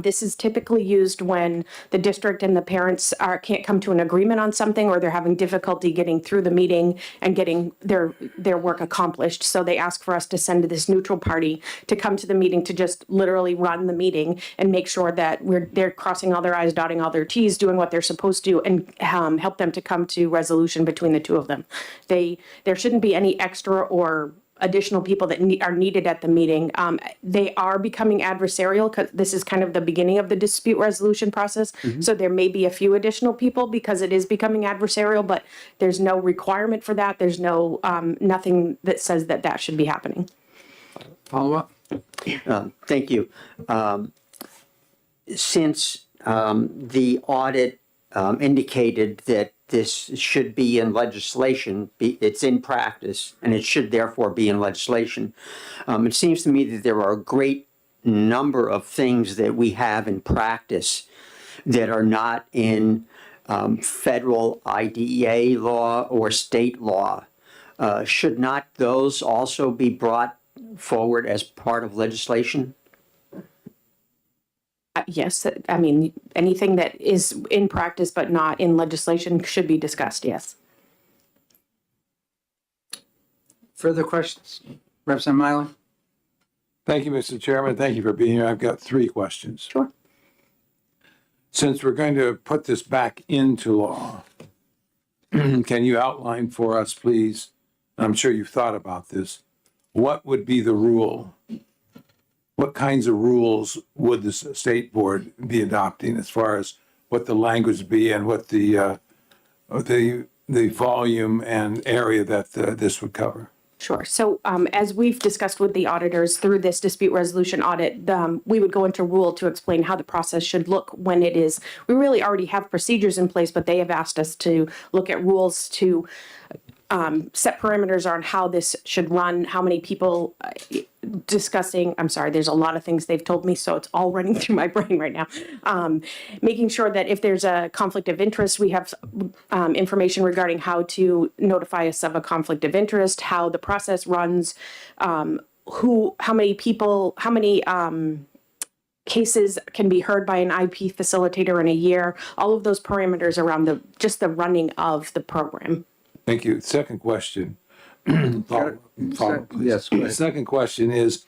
This is typically used when the district and the parents can't come to an agreement on something, or they're having difficulty getting through the meeting and getting their work accomplished. So they ask for us to send this neutral party to come to the meeting to just literally run the meeting and make sure that they're crossing all their I's, dotting all their T's, doing what they're supposed to, and help them to come to resolution between the two of them. There shouldn't be any extra or additional people that are needed at the meeting. They are becoming adversarial because this is kind of the beginning of the dispute resolution process. So there may be a few additional people because it is becoming adversarial, but there's no requirement for that. There's no nothing that says that that should be happening. Follow up? Thank you. Since the audit indicated that this should be in legislation, it's in practice, and it should therefore be in legislation. It seems to me that there are a great number of things that we have in practice that are not in federal IDEA law or state law. Should not those also be brought forward as part of legislation? Yes, I mean, anything that is in practice but not in legislation should be discussed, yes. Further questions? Representative Mylan? Thank you, Mr. Chairman. Thank you for being here. I've got 3 questions. Sure. Since we're going to put this back into law, can you outline for us, please, I'm sure you've thought about this, what would be the rule? What kinds of rules would the state board be adopting as far as what the language be and what the volume and area that this would cover? Sure. So as we've discussed with the auditors through this dispute resolution audit, we would go into rule to explain how the process should look when it is. We really already have procedures in place, but they have asked us to look at rules to set parameters on how this should run, how many people discussing, I'm sorry, there's a lot of things they've told me, so it's all running through my brain right now. Making sure that if there's a conflict of interest, we have information regarding how to notify us of a conflict of interest, how the process runs, how many people, how many cases can be heard by an IP facilitator in a year, all of those parameters around just the running of the program. Thank you. Second question. Follow, Yes, go ahead. Second question is,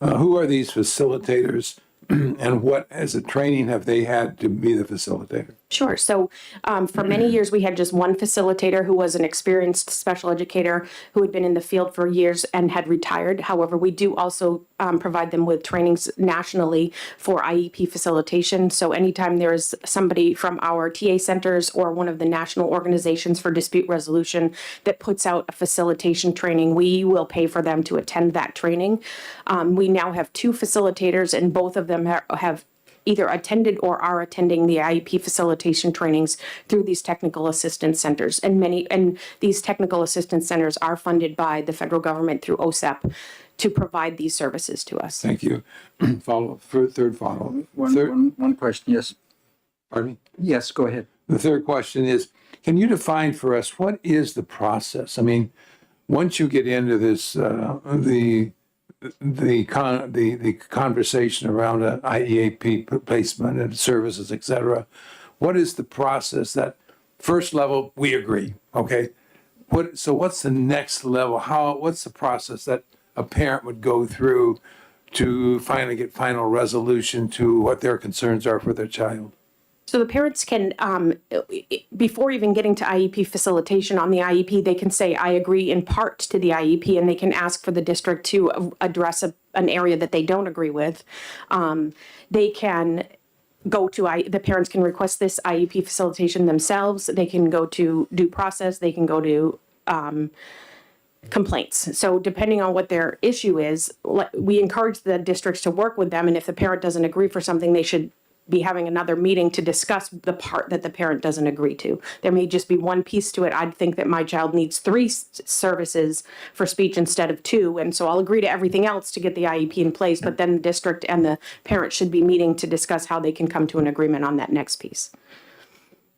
who are these facilitators and what, as a training, have they had to be the facilitator? Sure. So for many years, we had just one facilitator who was an experienced special educator who had been in the field for years and had retired. However, we do also provide them with trainings nationally for IEP facilitation. So anytime there is somebody from our TA centers or one of the national organizations for dispute resolution that puts out a facilitation training, we will pay for them to attend that training. We now have 2 facilitators, and both of them have either attended or are attending the IEP facilitation trainings through these technical assistance centers. And these technical assistance centers are funded by the federal government through OSEP to provide these services to us. Thank you. Third follow-up. One question, yes. Pardon me? Yes, go ahead. The third question is, can you define for us what is the process? I mean, once you get into this, the conversation around an IEAP placement and services, et cetera, what is the process that first level, we agree, okay? So what's the next level? What's the process that a parent would go through to finally get final resolution to what their concerns are for their child? So the parents can, before even getting to IEP facilitation on the IEP, they can say, I agree in part to the IEP, and they can ask for the district to address an area that they don't agree with. They can go to, the parents can request this IEP facilitation themselves. They can go to due process. They can go to complaints. So depending on what their issue is, we encourage the districts to work with them. And if the parent doesn't agree for something, they should be having another meeting to discuss the part that the parent doesn't agree to. There may just be one piece to it. I'd think that my child needs 3 services for speech instead of 2. And so I'll agree to everything else to get the IEP in place, but then the district and the parent should be meeting to discuss how they can come to an agreement on that next piece.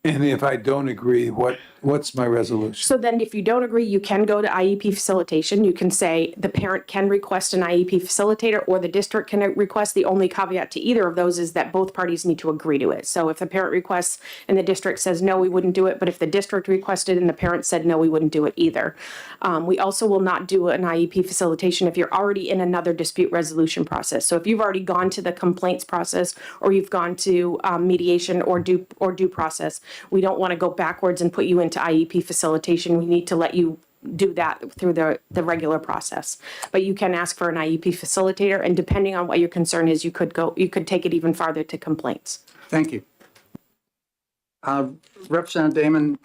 And if I don't agree, what's my resolution? So then if you don't agree, you can go to IEP facilitation. You can say the parent can request an IEP facilitator or the district can request. The only caveat to either of those is that both parties need to agree to it. So if the parent requests and the district says, no, we wouldn't do it. But if the district requested and the parent said, no, we wouldn't do it either. We also will not do an IEP facilitation if you're already in another dispute resolution process. So if you've already gone to the complaints process or you've gone to mediation or due process, we don't want to go backwards and put you into IEP facilitation. We need to let you do that through the regular process. But you can ask for an IEP facilitator, and depending on what your concern is, you could take it even farther to complaints. Thank you. Representative Damon,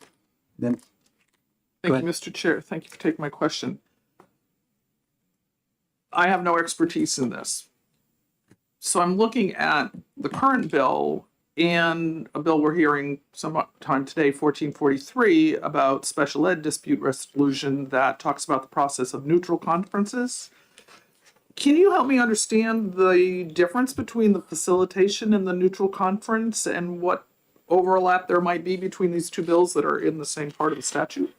then. Thank you, Mr. Chair. Thank you for taking my question. I have no expertise in this. So I'm looking at the current bill and a bill we're hearing sometime today, 1443, about special ed dispute resolution that talks about the process of neutral conferences. Can you help me understand the difference between the facilitation and the neutral conference and what overlap there might be between these two bills that are in the same part of the statute?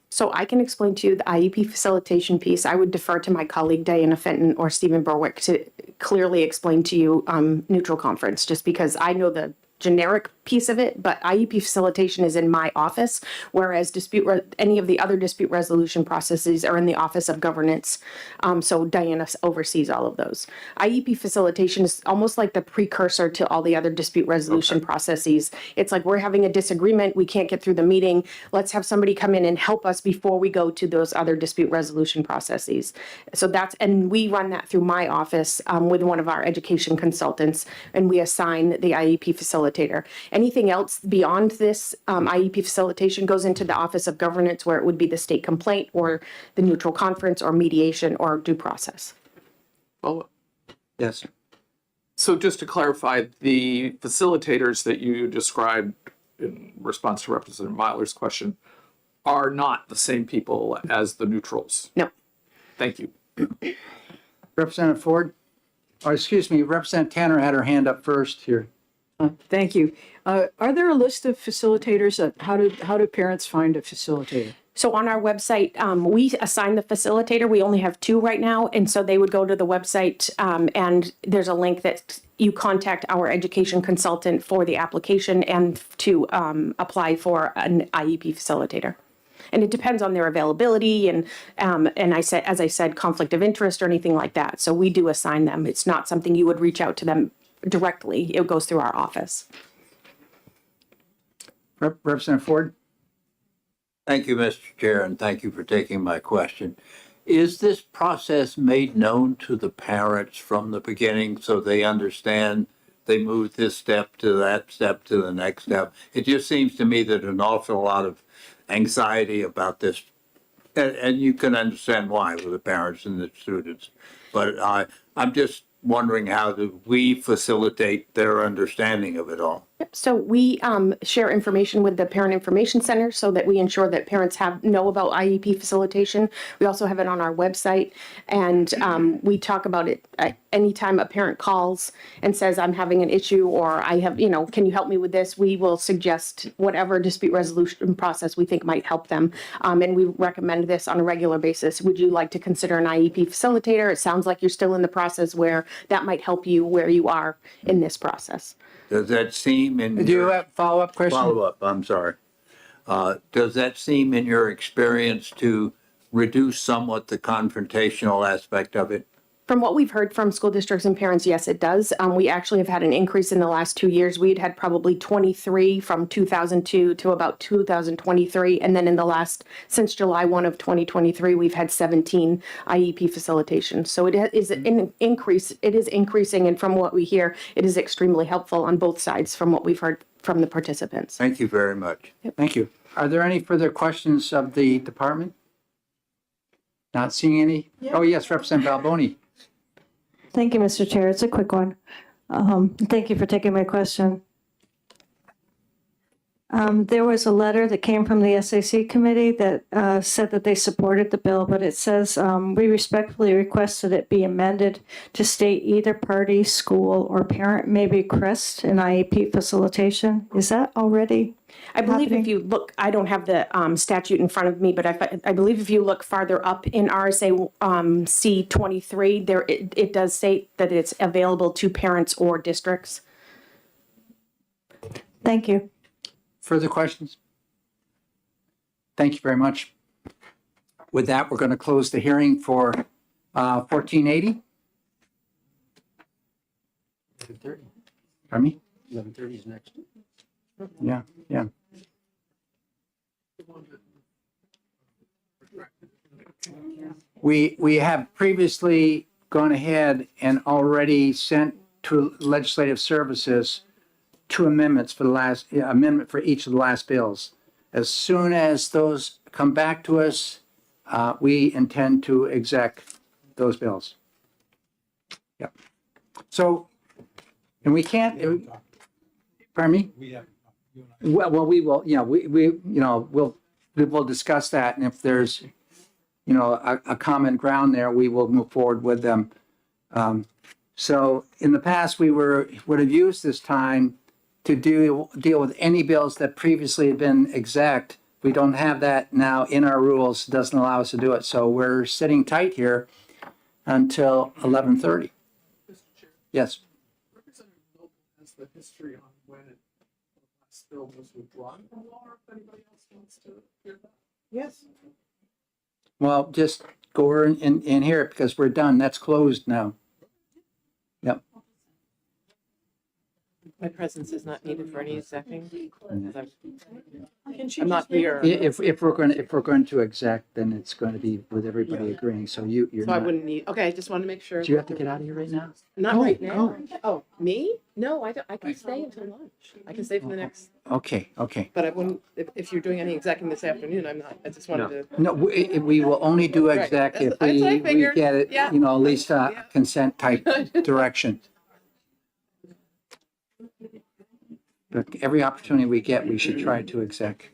So I can explain to you the IEP facilitation piece. I would defer to my colleague Diana Fenton or Stephen Berwick to clearly explain to you neutral conference, just because I know the generic piece of it, but IEP facilitation is in my office, whereas any of the other dispute resolution processes are in the Office of Governance. So Diana oversees all of those. IEP facilitation is almost like the precursor to all the other dispute resolution processes. It's like we're having a disagreement, we can't get through the meeting. Let's have somebody come in and help us before we go to those other dispute resolution processes. So and we run that through my office with one of our education consultants, and we assign the IEP facilitator. Anything else beyond this IEP facilitation goes into the Office of Governance, where it would be the state complaint or the neutral conference or mediation or due process. Well, yes. So just to clarify, the facilitators that you described in response to Representative Myler's question are not the same people as the neutrals? No. Thank you. Representative Ford, or excuse me, Representative Tanner had her hand up first here. Thank you. Are there a list of facilitators? How do parents find a facilitator? So on our website, we assign the facilitator. We only have 2 right now. And so they would go to the website and there's a link that you contact our education consultant for the application and to apply for an IEP facilitator. And it depends on their availability and as I said, conflict of interest or anything like that. So we do assign them. It's not something you would reach out to them directly. It goes through our office. Representative Ford. Thank you, Mr. Chair, and thank you for taking my question. Is this process made known to the parents from the beginning so they understand they move this step to that step to the next step? It just seems to me that an awful lot of anxiety about this, and you can understand why with the parents and the students. But I'm just wondering, how do we facilitate their understanding of it all? So we share information with the Parent Information Center so that we ensure that parents know about IEP facilitation. We also have it on our website, and we talk about it anytime a parent calls and says, I'm having an issue, or I have, can you help me with this? We will suggest whatever dispute resolution process we think might help them. And we recommend this on a regular basis. Would you like to consider an IEP facilitator? It sounds like you're still in the process where that might help you where you are in this process. Does that seem seem in? Do you have a follow-up question? Follow-up, I'm sorry. Does that seem in your experience to reduce somewhat the confrontational aspect of it? From what we've heard from school districts and parents, yes, it does. We actually have had an increase in the last 2 years. We'd had probably 23 from 2002 to about 2023. And then since July 1 of 2023, we've had 17 IEP facilitations. So it is an increase. It is increasing. And from what we hear, it is extremely helpful on both sides from what we've heard from the participants. Thank you very much. Thank you. Are there any further questions of the department? Not seeing any? Oh, yes, Representative Balboni. Thank you, Mr. Chair. It's a quick one. Thank you for taking my question. There was a letter that came from the SAC committee that said that they supported the bill, but it says, we respectfully request that it be amended to state either party, school, or parent may request an IEP facilitation. Is that already I believe happening? if you look, I don't have the statute in front of me, but I believe if you look farther up in RSA C23, there it does state that it's available to parents or districts. Thank you. Further questions? Thank you very much. With that, we're going to close the hearing for 1480. 11:30. Pardon me? 11:30 is next. Yeah, yeah. We have previously gone ahead and already sent to Legislative Services two amendments for the last, amendment for each of the last bills. As soon as those come back to us, we intend to exec those bills. Yep. So, and we can't, pardon me? Well, we will, we will discuss that, and if there's, a common ground there, we will move forward with them. So in the past, we would have used this time to deal with any bills that previously had been exec. We don't have that now in our rules, doesn't allow us to do it. So we're sitting tight here until 11:30. Yes. Representative Noble has the history on when the last bill was withdrawn from law, or if anybody else wants to hear that. Yes. Well, just go over and hear it because we're done. That's closed now. Yep. My presence is not needed for any execing. I'm not here. If we're going to exec, then it's going to be with everybody agreeing. So you're So I not. wouldn't need, okay, I just want to make sure. Do you have to get out of here right now? Not Go, right now. go. Oh, me? No, I don't, I can stay until lunch. I can stay for the next, Okay, okay. but I wouldn't, if you're doing any execing this afternoon, I'm not, I just wanted to. No, we will only do Right. exec if That's what I we figured. get it, Yeah. at least consent type direction. But every opportunity we get, we should try to exec.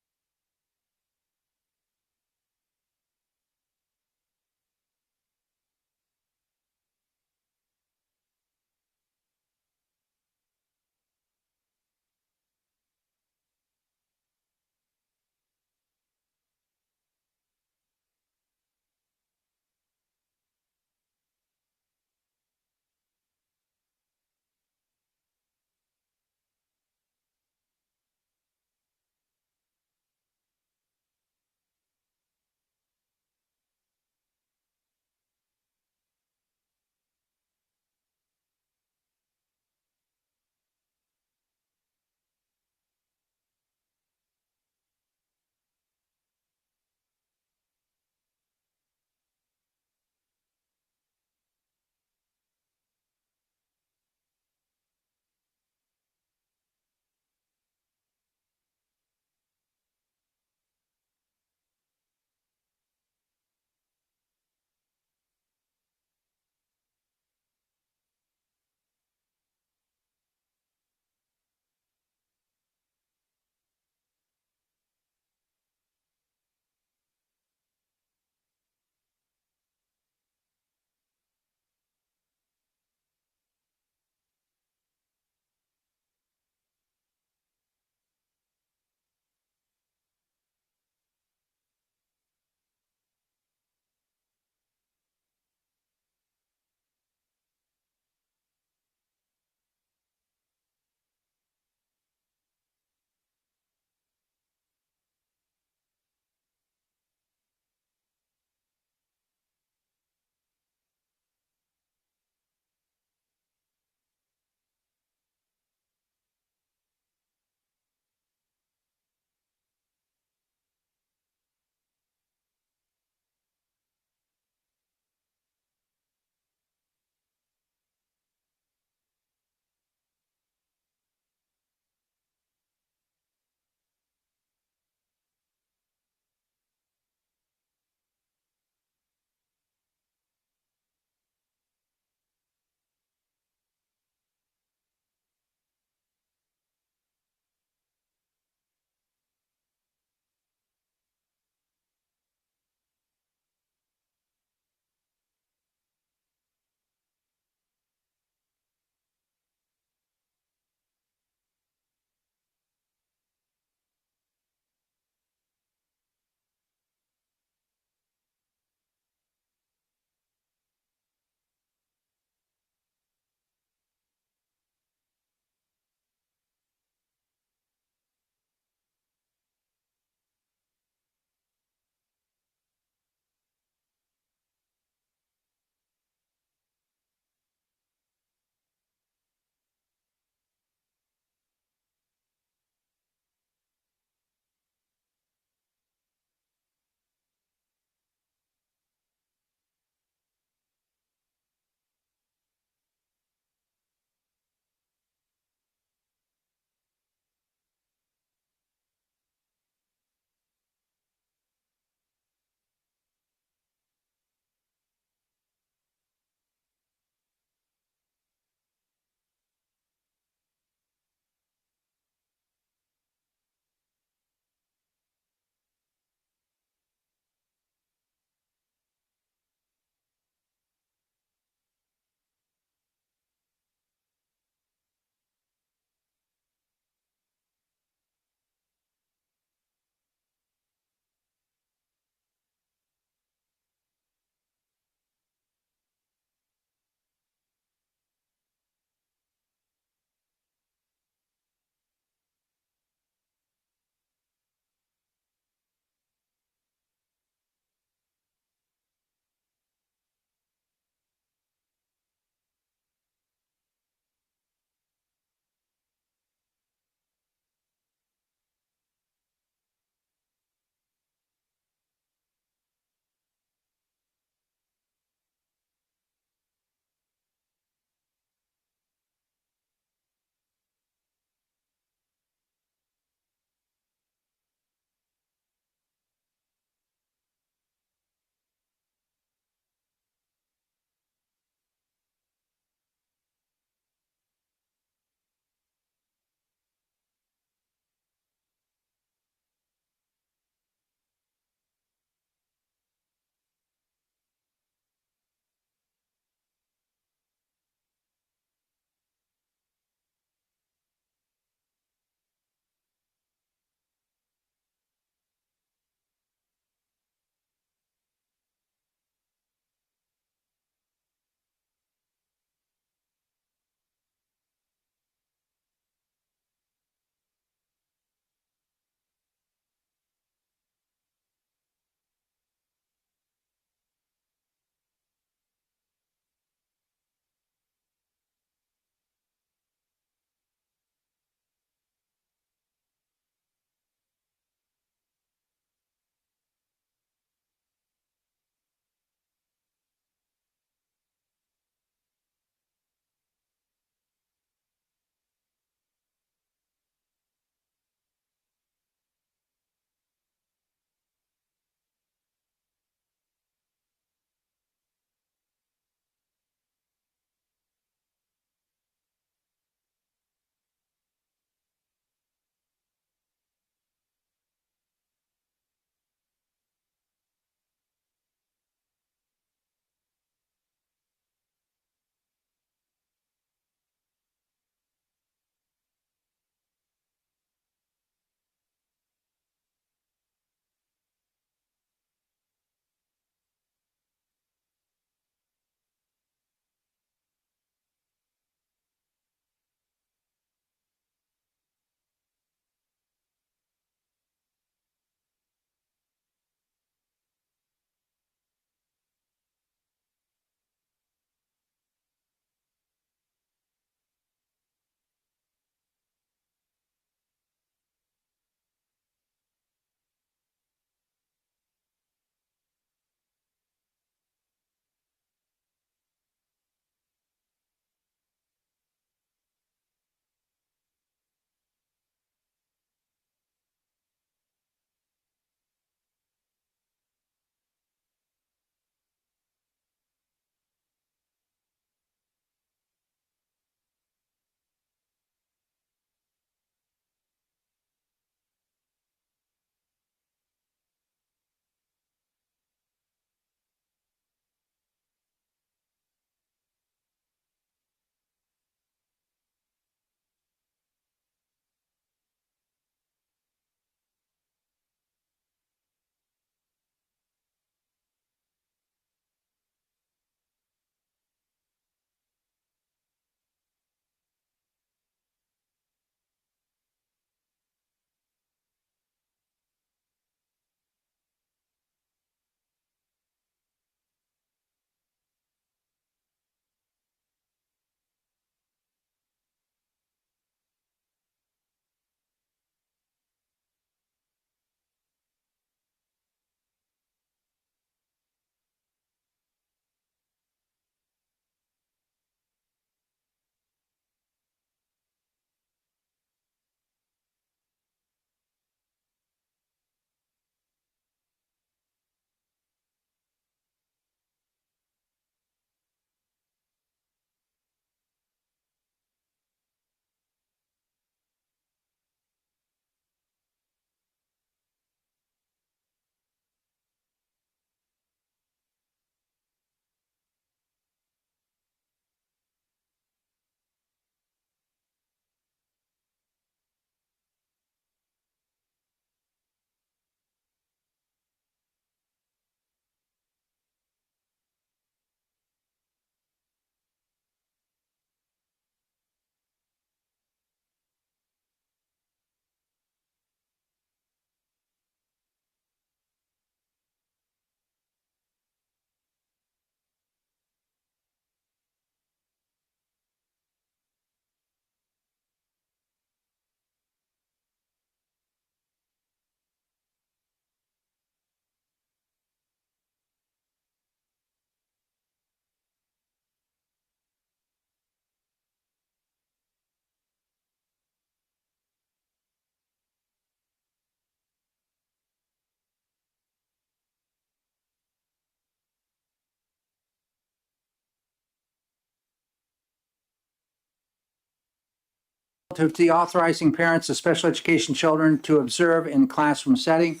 relative to the authorizing parents of special education children to observe in classroom setting.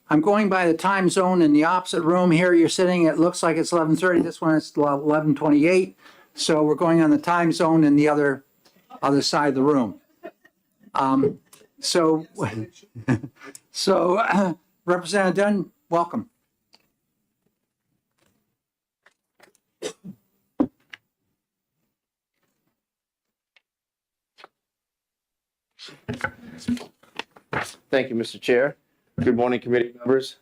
I'm going by the time zone in the opposite room here. You're sitting, it looks like it's 11:30. This one is 11:28. So we're going on the time zone in the other side of the room. So Representative Dunn, welcome. Thank you, Mr. Chair. Good morning, committee members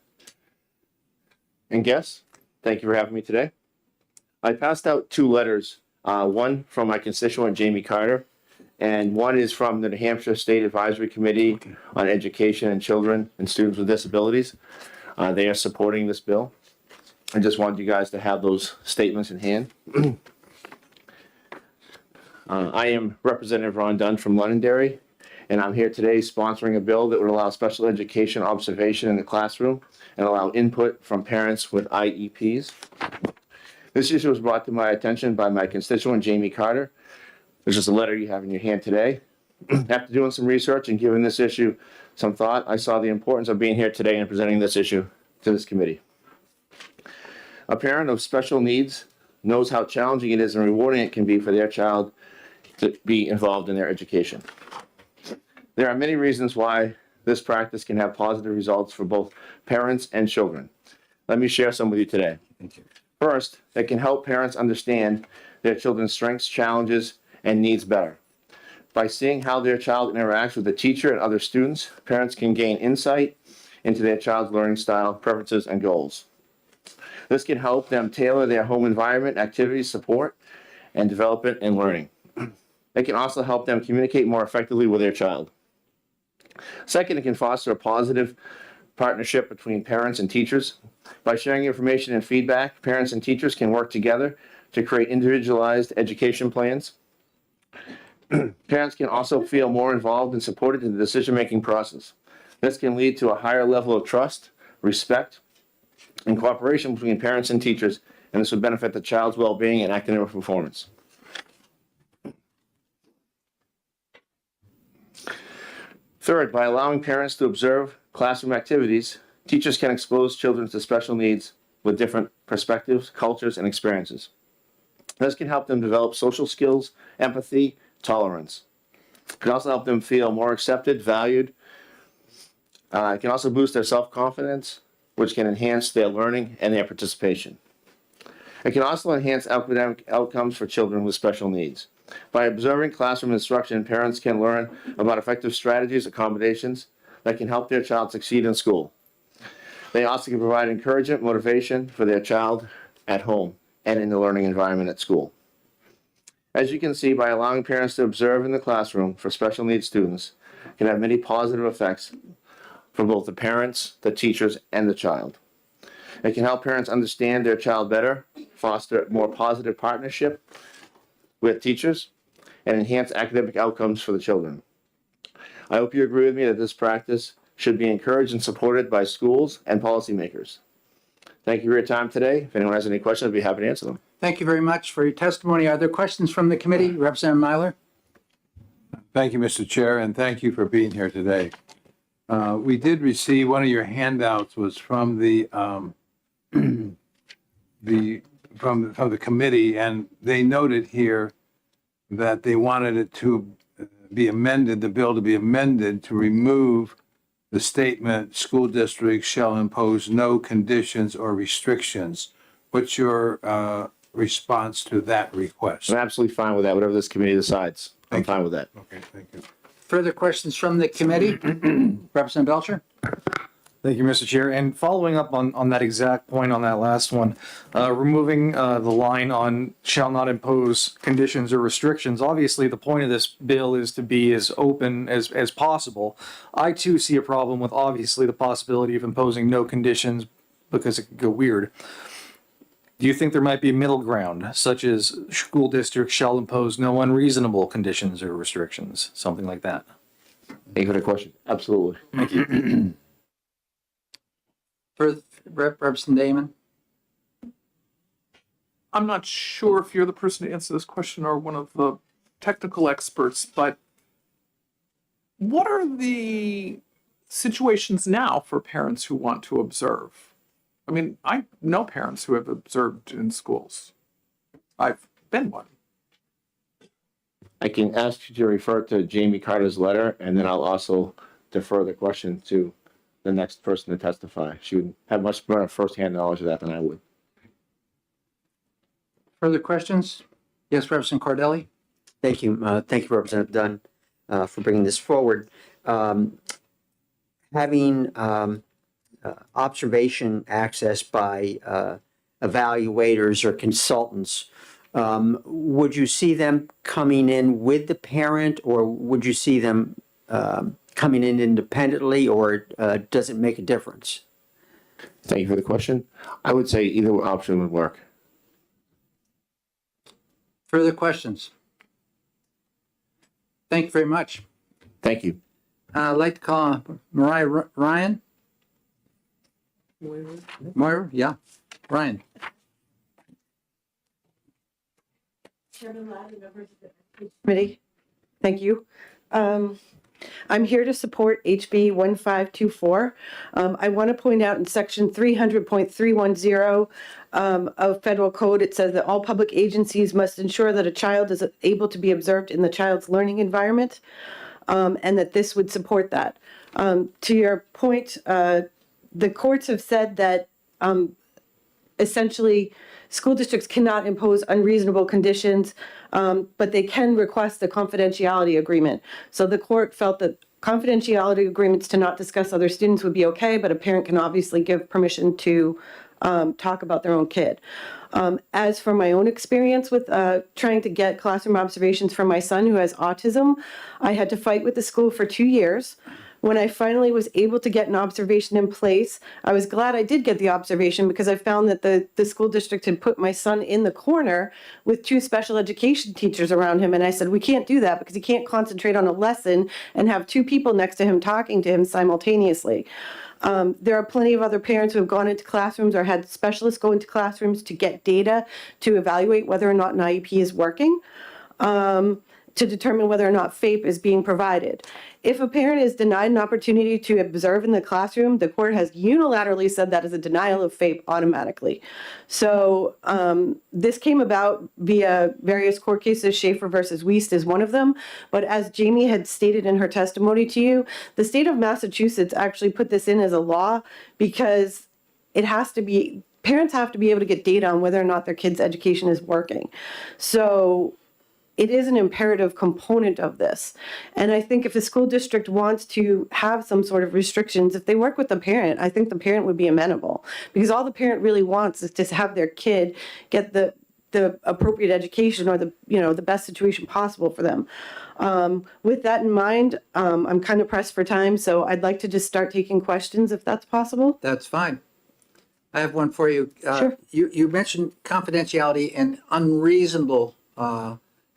and guests. Thank you for having me today. I passed out two letters, one from my constituent, Jamie Carter, and one is from the New Hampshire State Advisory Committee on Education and Children and Students with Disabilities. They are supporting this bill. I just wanted you guys to have those statements in hand. I am Representative Ron Dunn from Londonderry, and I'm here today sponsoring a bill that would allow special education observation in the classroom and allow input from parents with IEPs. This issue was brought to my attention by my constituent, Jamie Carter. There's just a letter you have in your hand today. After doing some research and giving this issue some thought, I saw the importance of being here today and presenting this issue to this committee. A parent of special needs knows how challenging it is and rewarding it can be for their child to be involved in their education. There are many reasons why this practice can have positive results for both parents and children. Let me share some with you today. First, it can help parents understand their children's strengths, challenges, and needs better. By seeing how their child interacts with the teacher and other students, parents can gain insight into their child's learning style, preferences, and goals. This can help them tailor their home environment, activities, support, and development and learning. It can also help them communicate more effectively with their child. Second, it can foster a positive partnership between parents and teachers. By sharing information and feedback, parents and teachers can work together to create individualized education plans. Parents can also feel more involved and supported in the decision-making process. This can lead to a higher level of trust, respect, and cooperation between parents and teachers, and this would benefit the child's well-being and academic performance. Third, by allowing parents to observe classroom activities, teachers can expose children to special needs with different perspectives, cultures, and experiences. This can help them develop social skills, empathy, tolerance. It can also help them feel more accepted, valued. It can also boost their self-confidence, which can enhance their learning and their participation. It can also enhance academic outcomes for children with special needs. By observing classroom instruction, parents can learn about effective strategies, accommodations that can help their child succeed in school. They also can provide encouragement, motivation for their child at home and in the learning environment at school. As you can see, by allowing parents to observe in the classroom for special needs students can have many positive effects for both the parents, the teachers, and the child. It can help parents understand their child better, foster more positive partnership with teachers, and enhance academic outcomes for the children. I hope you agree with me that this practice should be encouraged and supported by schools and policymakers. Thank you for your time today. If anyone has any questions, I'd be happy to answer them. Thank you very much for your testimony. Are there questions from the committee? Representative Myler? Thank you, Mr. Chair, and thank you for being here today. We did receive, one of your handouts was from the committee, and they noted here that they wanted it to be amended, the bill to be amended to remove the statement, school districts shall impose no conditions or restrictions. What's your response to that request? I'm absolutely fine with that, whatever this committee decides. I'm fine with that. Okay, thank you. Further questions from the committee? Representative Belcher? Thank you, Mr. Chair. And following up on that exact point on that last one, removing the line on shall not impose conditions or restrictions. Obviously, the point of this bill is to be as open as possible. I too see a problem with obviously the possibility of imposing no conditions because it could go weird. Do you think there might be a middle ground, such as school districts shall impose no unreasonable conditions or restrictions, something like that? Thank you for the question. Absolutely. Thank you. Representative Damon? I'm not sure if you're the person to answer this question or one of the technical experts, but what are the situations now for parents who want to observe? I mean, I know parents who have observed in schools. I've been one. I can ask you to refer to Jamie Carter's letter, and then I'll also defer the question to the next person to testify. She would have much more firsthand knowledge of that than I would. Further questions? Yes, Representative Cordelli? Thank you. Thank you, Representative Dunn, for bringing this forward. Having observation access by evaluators or consultants, would you see them coming in with the parent, or would you see them coming in independently, or does it make a difference? Thank you for the question. I would say either option would work. Further questions? Thank you very much. Thank you. I'd like to call Mariah Ryan. Moira, yeah, Ryan. Committee, thank you. I'm here to support HB 1524. I want to point out in section 300.310 of federal code, it says that all public agencies must ensure that a child is able to be observed in the child's learning environment, and that this would support that. To your point, the courts have said that essentially school districts cannot impose unreasonable conditions, but they can request a confidentiality agreement. So the court felt that confidentiality agreements to not discuss other students would be okay, but a parent can obviously give permission to talk about their own kid. As for my own experience with trying to get classroom observations from my son who has autism, I had to fight with the school for 2 years. When I finally was able to get an observation in place, I was glad I did get the observation because I found that the school district had put my son in the corner with 2 special education teachers around him. And I said, we can't do that because he can't concentrate on a lesson and have 2 people next to him talking to him simultaneously. There are plenty of other parents who have gone into classrooms or had specialists go into classrooms to get data to evaluate whether or not an IEP is working, to determine whether or not FAPE is being provided. If a parent is denied an opportunity to observe in the classroom, the court has unilaterally said that is a denial of FAPE automatically. So this came about via various court cases. Schaefer versus Wiest is one of them. But as Jamie had stated in her testimony to you, the state of Massachusetts actually put this in as a law because it has to be, parents have to be able to get data on whether or not their kid's education is working. So it is an imperative component of this. And I think if the school district wants to have some sort of restrictions, if they work with the parent, I think the parent would be amenable. Because all the parent really wants is to have their kid get the appropriate education or the best situation possible for them. With that in mind, I'm kind of pressed for time, so I'd like to just start taking questions if that's possible. That's fine. I have one for you. Sure. You mentioned confidentiality and unreasonable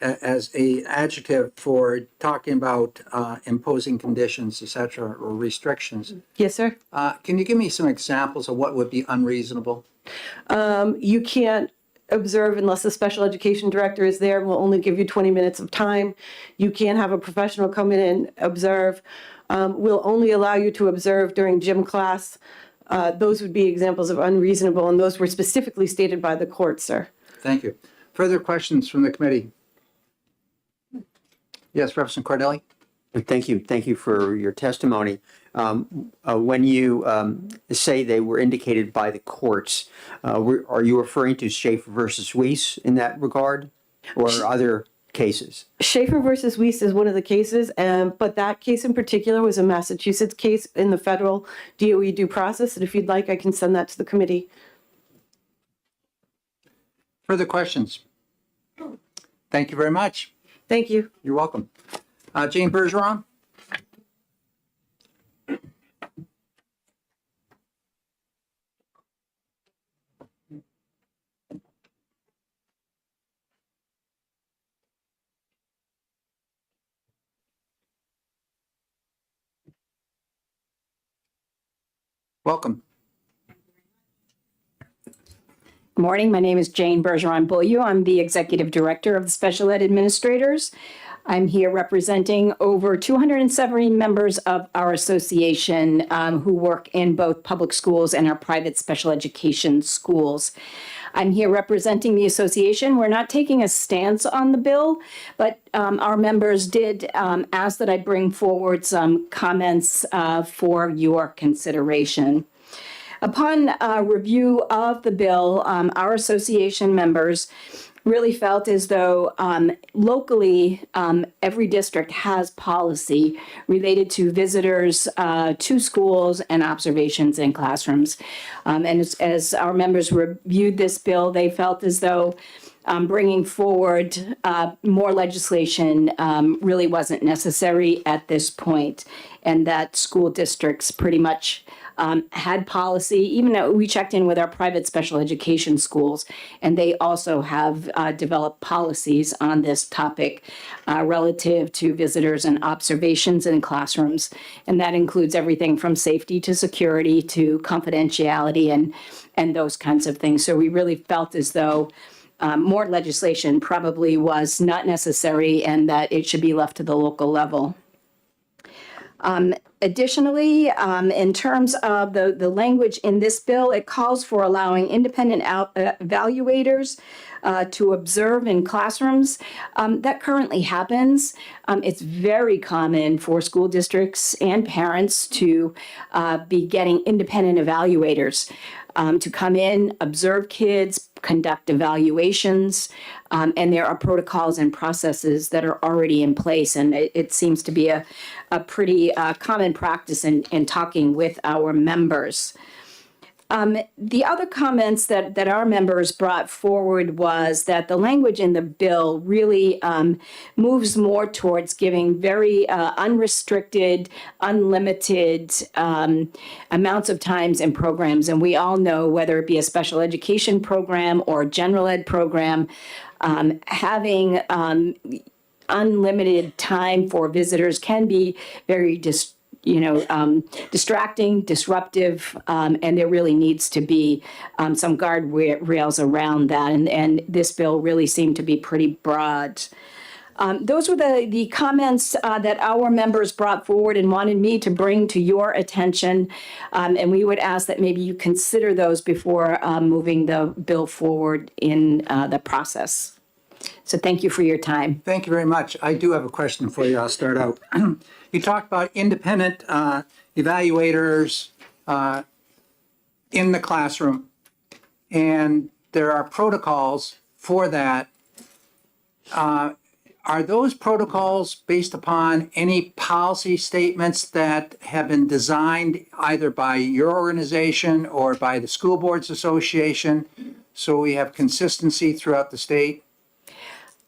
as a adjective for talking about imposing conditions, et cetera, or restrictions. Yes, sir. Can you give me some examples of what would be unreasonable? You can't observe unless the special education director is there. We'll only give you 20 minutes of time. You can't have a professional come in and observe. We'll only allow you to observe during gym class. Those would be examples of unreasonable, and those were specifically stated by the court, sir. Thank you. Further questions from the committee? Yes, Representative Cordelli. Thank you. Thank you for your testimony. When you say they were indicated by the courts, are you referring to Schaefer versus Wiest in that regard, or other cases? Schaefer versus Wiest is one of the cases, but that case in particular was a Massachusetts case in the federal DOE due process. And if you'd like, I can send that to the committee. Further questions? Thank you very much. Thank you. You're welcome. Jane Bergeron. Welcome. Good morning. My name is Jane Bergeron Beaulieu. I'm the Executive Director of the Special Ed Administrators. I'm here representing over 270 members of our association who work in both public schools and our private special education schools. I'm here representing the association. We're not taking a stance on the bill, but our members did ask that I bring forward some comments for your consideration. Upon review of the bill, our association members really felt as though locally every district has policy related to visitors to schools and observations in classrooms. And as our members reviewed this bill, they felt as though bringing forward more legislation really wasn't necessary at this point, and that school districts pretty much had policy. Even though we checked in with our private special education schools, and they also have developed policies on this topic relative to visitors and observations in classrooms. And that includes everything from safety to security to confidentiality and those kinds of things. So we really felt as though more legislation probably was not necessary and that it should be left to the local level. Additionally, in terms of the language in this bill, it calls for allowing independent evaluators to observe in classrooms. That currently happens. It's very common for school districts and parents to be getting independent evaluators to come in, observe kids, conduct evaluations, and there are protocols and processes that are already in place. And it seems to be a pretty common practice in talking with our members. The other comments that our members brought forward was that the language in the bill really moves more towards giving very unrestricted, unlimited amounts of times and programs. And we all know, whether it be a special education program or a general ed program, having unlimited time for visitors can be very distracting, disruptive, and there really needs to be some guardrails around that. And this bill really seemed to be pretty broad. Those were the comments that our members brought forward and wanted me to bring to your attention. And we would ask that maybe you consider those before moving the bill forward in the process. So thank you for your time. Thank you very much. I do have a question for you. I'll start out. You talked about independent evaluators in the classroom, and there are protocols for that. Are those protocols based upon any policy statements that have been designed either by your organization or by the School Boards Association, so we have consistency throughout the state?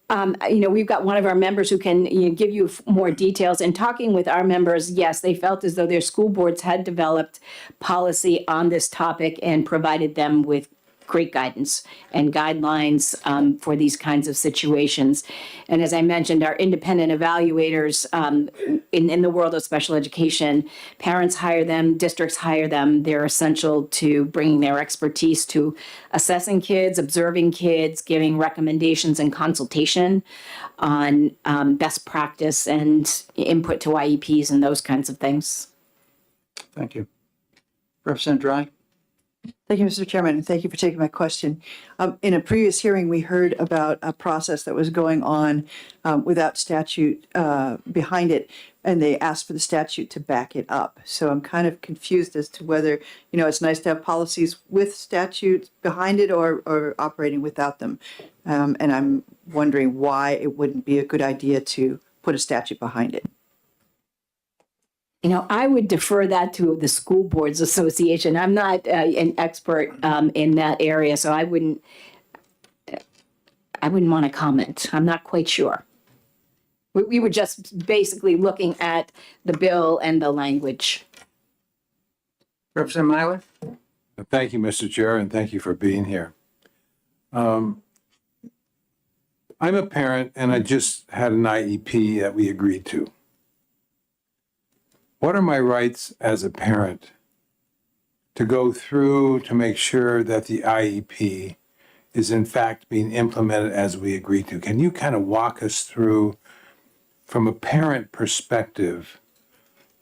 We've got one of our members who can give you more details. In talking with our members, yes, they felt as though their school boards had developed policy on this topic and provided them with great guidance and guidelines for these kinds of situations. And as I mentioned, our independent evaluators in the world of special education, parents hire them, districts hire them. They're essential to bringing their expertise to assessing kids, observing kids, giving recommendations and consultation on best practice and input to IEPs and those kinds of things. Thank you. Representative Dry? Thank you, Mr. Chairman, and thank you for taking my question. In a previous hearing, we heard about a process that was going on without statute behind it, and they asked for the statute to back it up. So I'm kind of confused as to whether, it's nice to have policies with statutes behind it or operating without them. And I'm wondering why it wouldn't be a good idea to put a statute behind it. I would defer that to the School Boards Association. I'm not an expert in that area, so I wouldn't want to comment. I'm not quite sure. We were just basically looking at the bill and the language. Representative Myler? Thank you, Mr. Chair, and thank you for being here. I'm a parent, and I just had an IEP that we agreed to. What are my rights as a parent to go through to make sure that the IEP is in fact being implemented as we agreed to? Can you kind of walk us through from a parent perspective,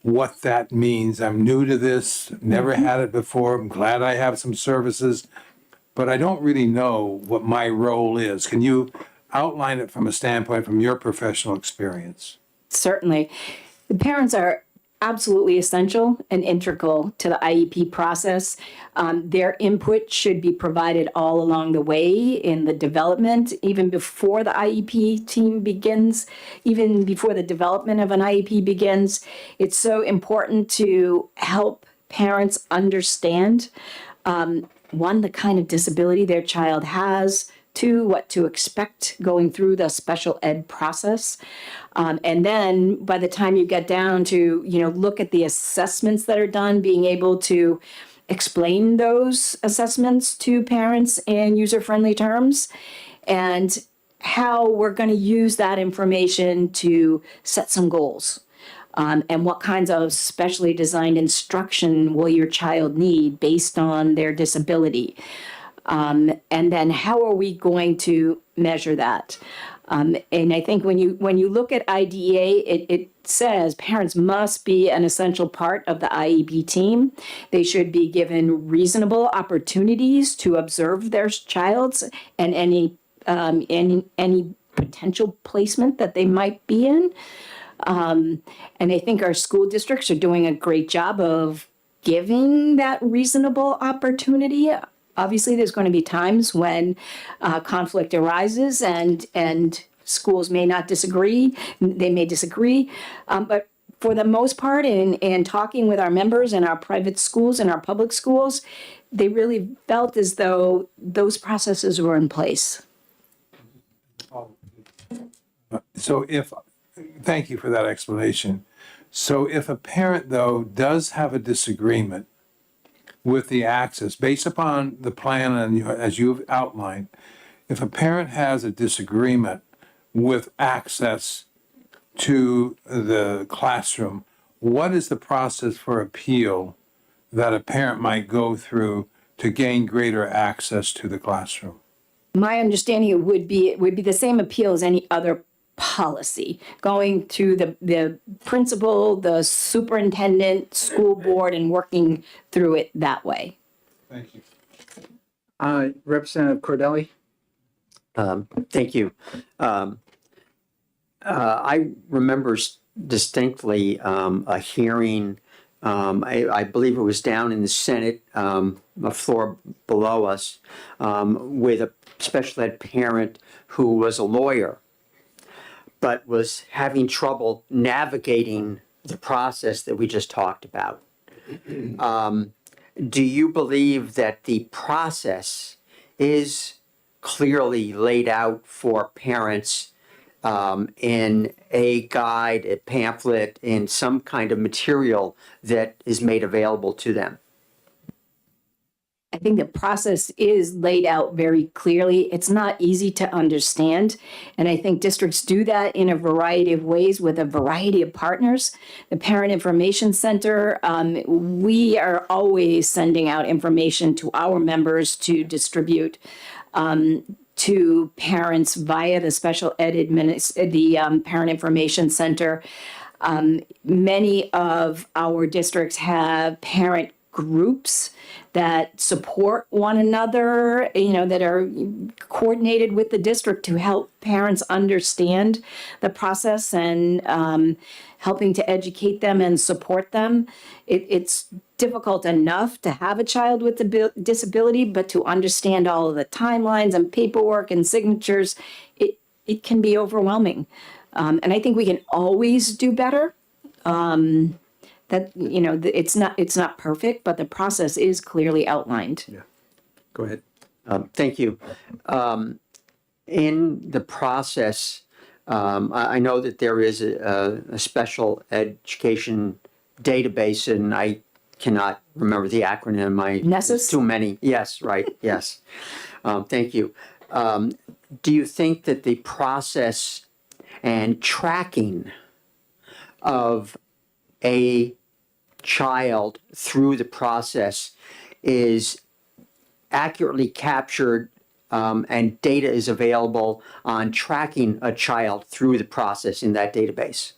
what that means. I'm new to this, never had it before. I'm glad I have some services, but I don't really know what my role is. Can you outline it from a standpoint from your professional experience? Certainly. The parents are absolutely essential and integral to the IEP process. Their input should be provided all along the way in the development, even before the IEP team begins, even before the development of an IEP begins. It's so important to help parents understand, one, the kind of disability their child has, two, what to expect going through the special ed process. And then by the time you get down to, look at the assessments that are done, being able to explain those assessments to parents in user-friendly terms, and how we're going to use that information to set some goals. And what kinds of specially designed instruction will your child need based on their disability? And then how are we going to measure that? And I think when you look at IDEA, it says parents must be an essential part of the IEP team. They should be given reasonable opportunities to observe their child's and any potential placement that they might be in. And I think our school districts are doing a great job of giving that reasonable opportunity. Obviously, there's going to be times when conflict arises and schools may not disagree. They may disagree. But for the most part, in talking with our members in our private schools and our public schools, they really felt as though those processes were in place. Thank you for that explanation. So if a parent, though, does have a disagreement with the access, based upon the plan and as you've outlined, if a parent has a disagreement with access to the classroom, what is the process for appeal that a parent might go through to gain greater access to the classroom? My understanding it would be the same appeal as any other policy, going to the principal, the superintendent, school board, and working through it that way. Thank you. Representative Cordelli? Thank you. I remember distinctly a hearing, I believe it was down in the Senate, a floor below us, with a special ed parent who was a lawyer, but was having trouble navigating the process that we just talked about. Do you believe that the process is clearly laid out for parents in a guide, a pamphlet, in some kind of material that is made available to them? I think the process is laid out very clearly. It's not easy to understand. And I think districts do that in a variety of ways with a variety of partners. The Parent Information Center, we are always sending out information to our members to distribute to parents via the special ed Parent Information Center. Many of our districts have parent groups that support one another, that are coordinated with the district to help parents understand the process and helping to educate them and support them. It's difficult enough to have a child with a disability, but to understand all of the timelines and paperwork and signatures, it can be overwhelming. And I think we can always do better. It's not perfect, but the process is clearly outlined. Yeah. Go ahead. Thank you. In the process, I know that there is a special education database, and I cannot remember the acronym. NESIS? Too many. Yes, right. Yes. Thank you. Do you think that the process and tracking of a child through the process is accurately captured and data is available on tracking a child through the process in that database.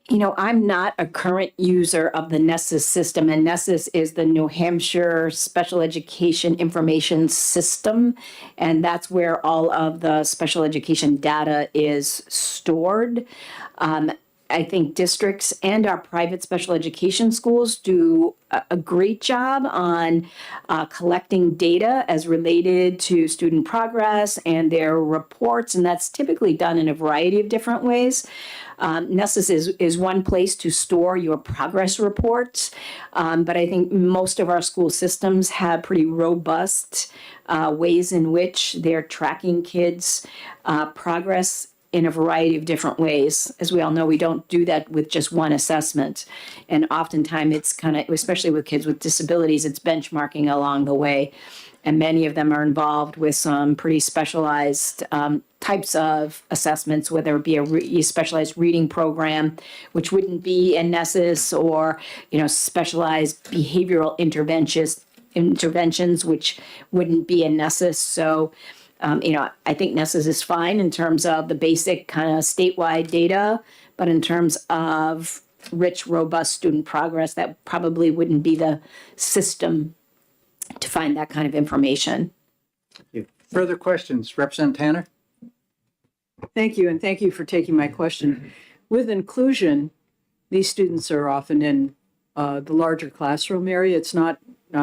You know, I'm not a current user of the Nessus system, and Nessus is the New Hampshire Special Education Information System, and that's where all of the special education data is stored. I think districts and our private special education schools do a great job on collecting data as related to student progress and their reports, and that's typically done in a variety of different ways. Nessus is one place to store your progress reports, but I think most of our school systems have pretty robust ways in which they're tracking kids' progress in a variety of different ways. As we all know, we don't do that with just one assessment. And oftentimes it's kind of, especially with kids with disabilities, it's benchmarking along the way. And many of them are involved with some pretty specialized types of assessments, whether it be a specialized reading program, which wouldn't be in Nessus, or, you know, specialized behavioral interventions, which wouldn't be in Nessus. So, you know, I think Nessus is fine in terms of the basic kind of statewide data, but in terms of rich, robust student progress, that probably wouldn't be the system to find that kind of information. Further questions? Representative Tanner? Thank you, and thank you for taking my question. With inclusion, these students are often in the larger classroom area. It's not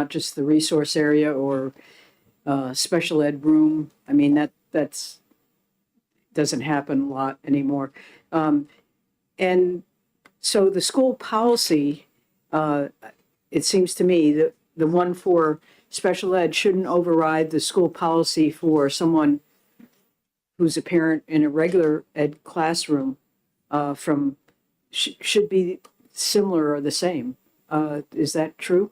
just the resource area or special ed room. I mean, that's doesn't happen a lot anymore. And so the school policy, it seems to me that the one for special ed shouldn't override the school policy for someone who's a parent in a regular ed classroom should be similar or the same. Is that true?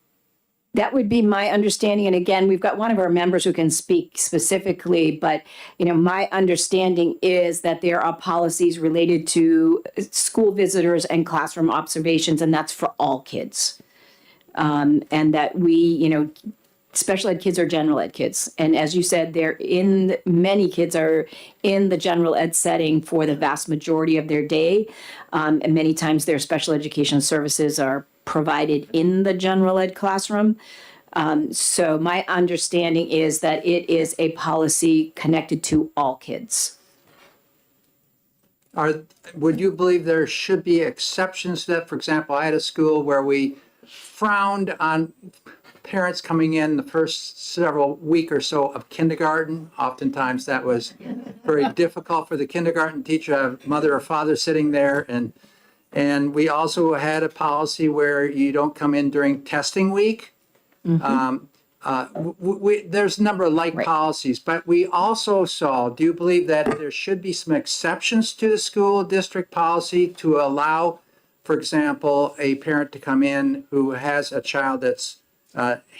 That would be my understanding. And again, we've got one of our members who can speak specifically, but, you know, my understanding is that there are policies related to school visitors and classroom observations, and that's for all kids. And that we, you know, special ed kids are general ed kids. And as you said, many kids are in the general ed setting for the vast majority of their day. And many times their special education services are provided in the general ed classroom. So my understanding is that it is a policy connected to all kids. Would you believe there should be exceptions to that? For example, I had a school where we frowned on parents coming in the first several week or so of kindergarten. Oftentimes that was very difficult for the kindergarten teacher to have mother or father sitting there. And we also had a policy where you don't come in during testing week. There's a number of policies, but we also saw, do you believe that there should be some exceptions to the school district policy to allow, for example, a parent to come in who has a child that's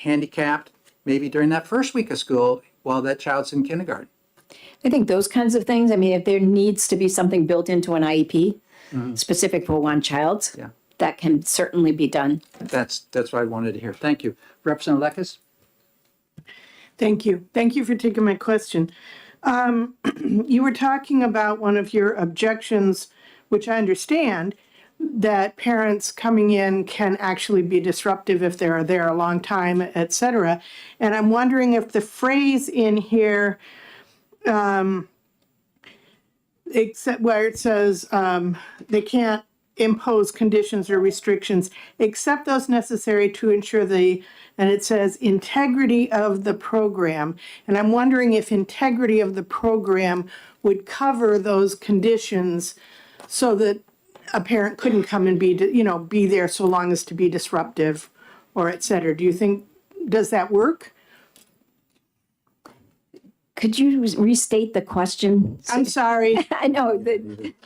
handicapped, maybe during that first week of school while that child's in kindergarten? I think those kinds of things, I mean, if there needs to be something built into an IEP specific for one child, that can certainly be done. That's what I wanted to hear. Thank you. Representative Lekes? Thank you. Thank you for taking my question. You were talking about one of your objections, which I understand, that parents coming in can actually be disruptive if they're there a long time, et cetera. And I'm wondering if the phrase in here, except where it says they can't impose conditions or restrictions except those necessary to ensure and it says integrity of the program. And I'm wondering if integrity of the program would cover those conditions so that a parent couldn't come and be there so long as to be disruptive or et cetera. Do you think, does that work? Could you restate the question? I'm sorry. I know.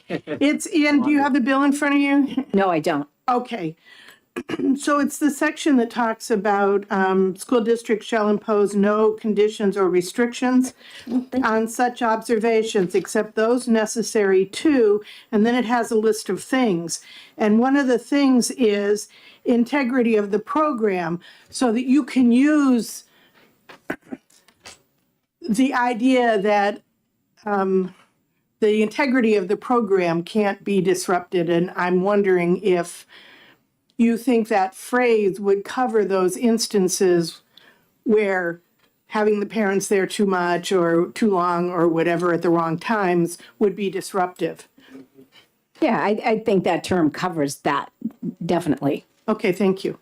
It's in, do you have the bill in front of you? No, I don't. Okay. So it's the section that talks about school districts shall impose no conditions or restrictions on such observations except those necessary to, and then it has a list of things. And one of the things is integrity of the program so that you can use the idea that the integrity of the program can't be disrupted, and I'm wondering if you think that phrase would cover those instances where having the parents there too much or too long or whatever at the wrong times would be disruptive. Yeah, I think that term covers that, definitely. Okay, thank you.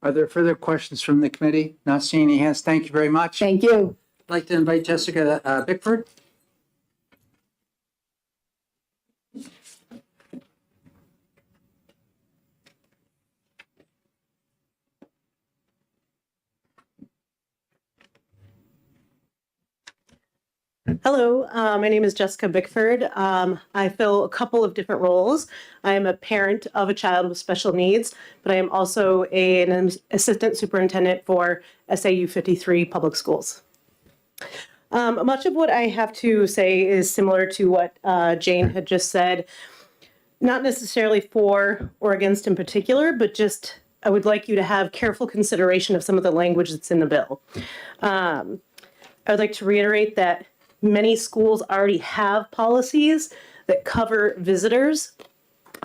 Are there further questions from the committee? Not seeing any hands. Thank you very much. Thank you. I'd like to invite Jessica Bickford. Hello, my name is Jessica Bickford. I fill a couple of different roles. I am a parent of a child with special needs, but I am also an assistant superintendent for SAU 53 Public Schools. Much of what I have to say is similar to what Jane had just said, not necessarily for or against in particular, but just I would like you to have careful consideration of some of the language that's in the bill. I would like to reiterate that many schools already have policies that cover visitors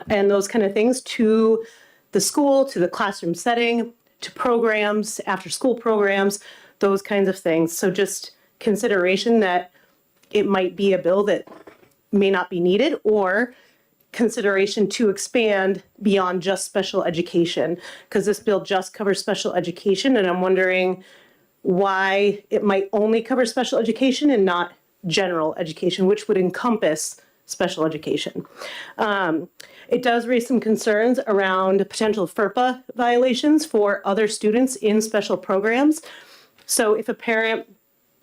and those kind of things to the school, to the classroom setting, to programs, after school programs, those kinds of things. So just consideration that it might be a bill that may not be needed, or consideration to expand beyond just special education, because this bill just covers special education, and I'm wondering why it might only cover special education and not general education, which would encompass special education. It does raise some concerns around potential FERPA violations for other students in special programs. So if a parent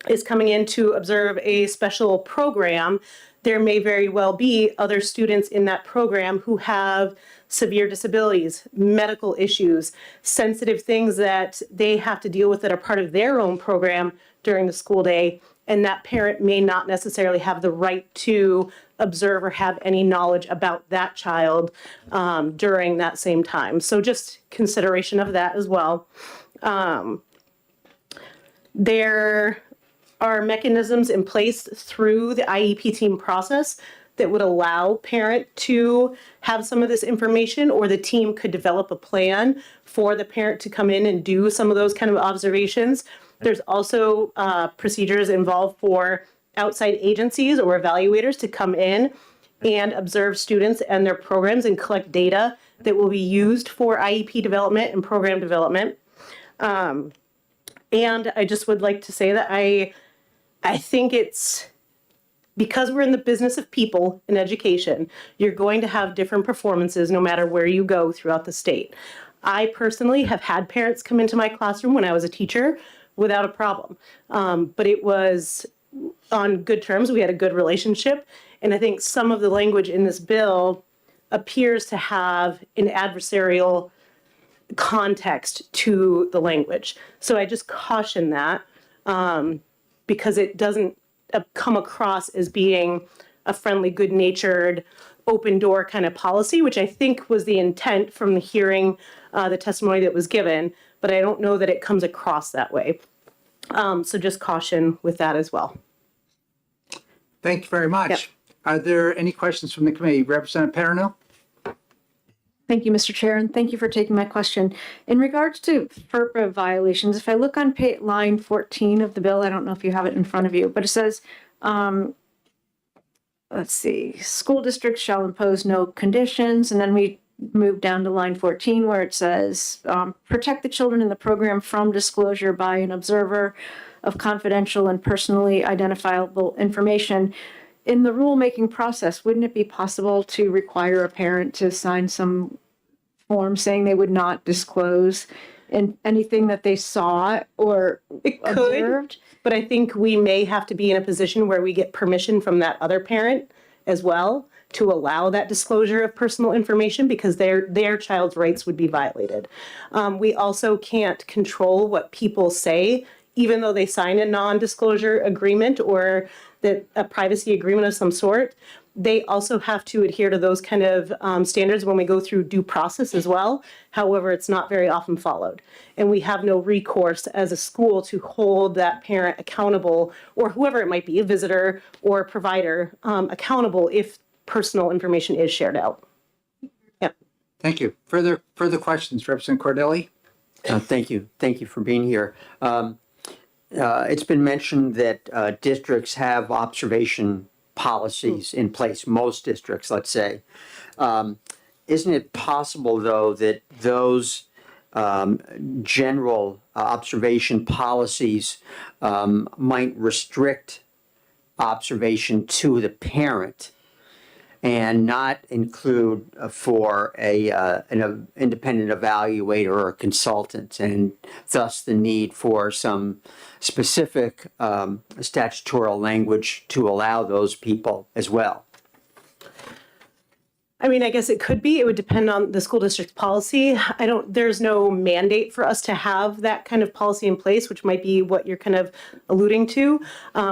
is coming in to observe a special program, there may very well be other students in that program who have severe disabilities, medical issues, sensitive things that they have to deal with that are part of their own program during the school day. And that parent may not necessarily have the right to observe or have any knowledge about that child during that same time. So just consideration of that as well. There are mechanisms in place through the IEP team process that would allow parent to have some of this information, or the team could develop a plan for the parent to come in and do some of those kind of observations. There's also procedures involved for outside agencies or evaluators to come in and observe students and their programs and collect data that will be used for IEP development and program development. And I just would like to say that I think it's, because we're in the business of people in education, you're going to have different performances no matter where you go throughout the state. I personally have had parents come into my classroom when I was a teacher without a problem. But it was on good terms. We had a good relationship. And I think some of the language in this bill appears to have an adversarial context to the language. So I just caution that because it doesn't come across as being a friendly, good-natured, open door kind of policy, which I think was the intent from the hearing, the testimony that was given, but I don't know that it comes across that way. So just caution with that as well. Thank you very much. Yep. Are there any questions from the committee? Representative Paranil? Thank you, Mr. Chair, and thank you for taking my question. In regards to FERPA violations, if I look on line 14 of the bill, I don't know if you have it in front of you, but it says, let's see, school districts shall impose no conditions, and then we move down to line 14 where it says, protect the children in the program from disclosure by an observer of confidential and personally identifiable information. In the rulemaking process, wouldn't it be possible to require a parent to sign some form saying they would not disclose in anything that they saw or observed? But I think we may have to be in a position where we get permission from that other parent as well to allow that disclosure of personal information, because their child's rights would be violated. We also can't control what people say, even though they sign a non-disclosure agreement or that a privacy agreement of some sort. they also have to adhere to those kind of standards when we go through due process as well. However, it's not very often followed. And we have no recourse as a school to hold that parent accountable, or whoever it might be, a visitor or a provider, accountable if personal information is shared out. Yeah. Thank you. Further questions, Representative Cordelli? Thank you. Thank you for being here. It's been mentioned that districts have observation policies in place, most districts, let's say. Isn't it possible, though, that those general observation policies might restrict observation to the parent and not include for an independent evaluator or consultant, and thus the need for some specific statutory language to allow those people as well? I mean, I guess it could be. It would depend on the school district's policy. There's no mandate for us to have that kind of policy in place, which might be what you're kind of alluding to.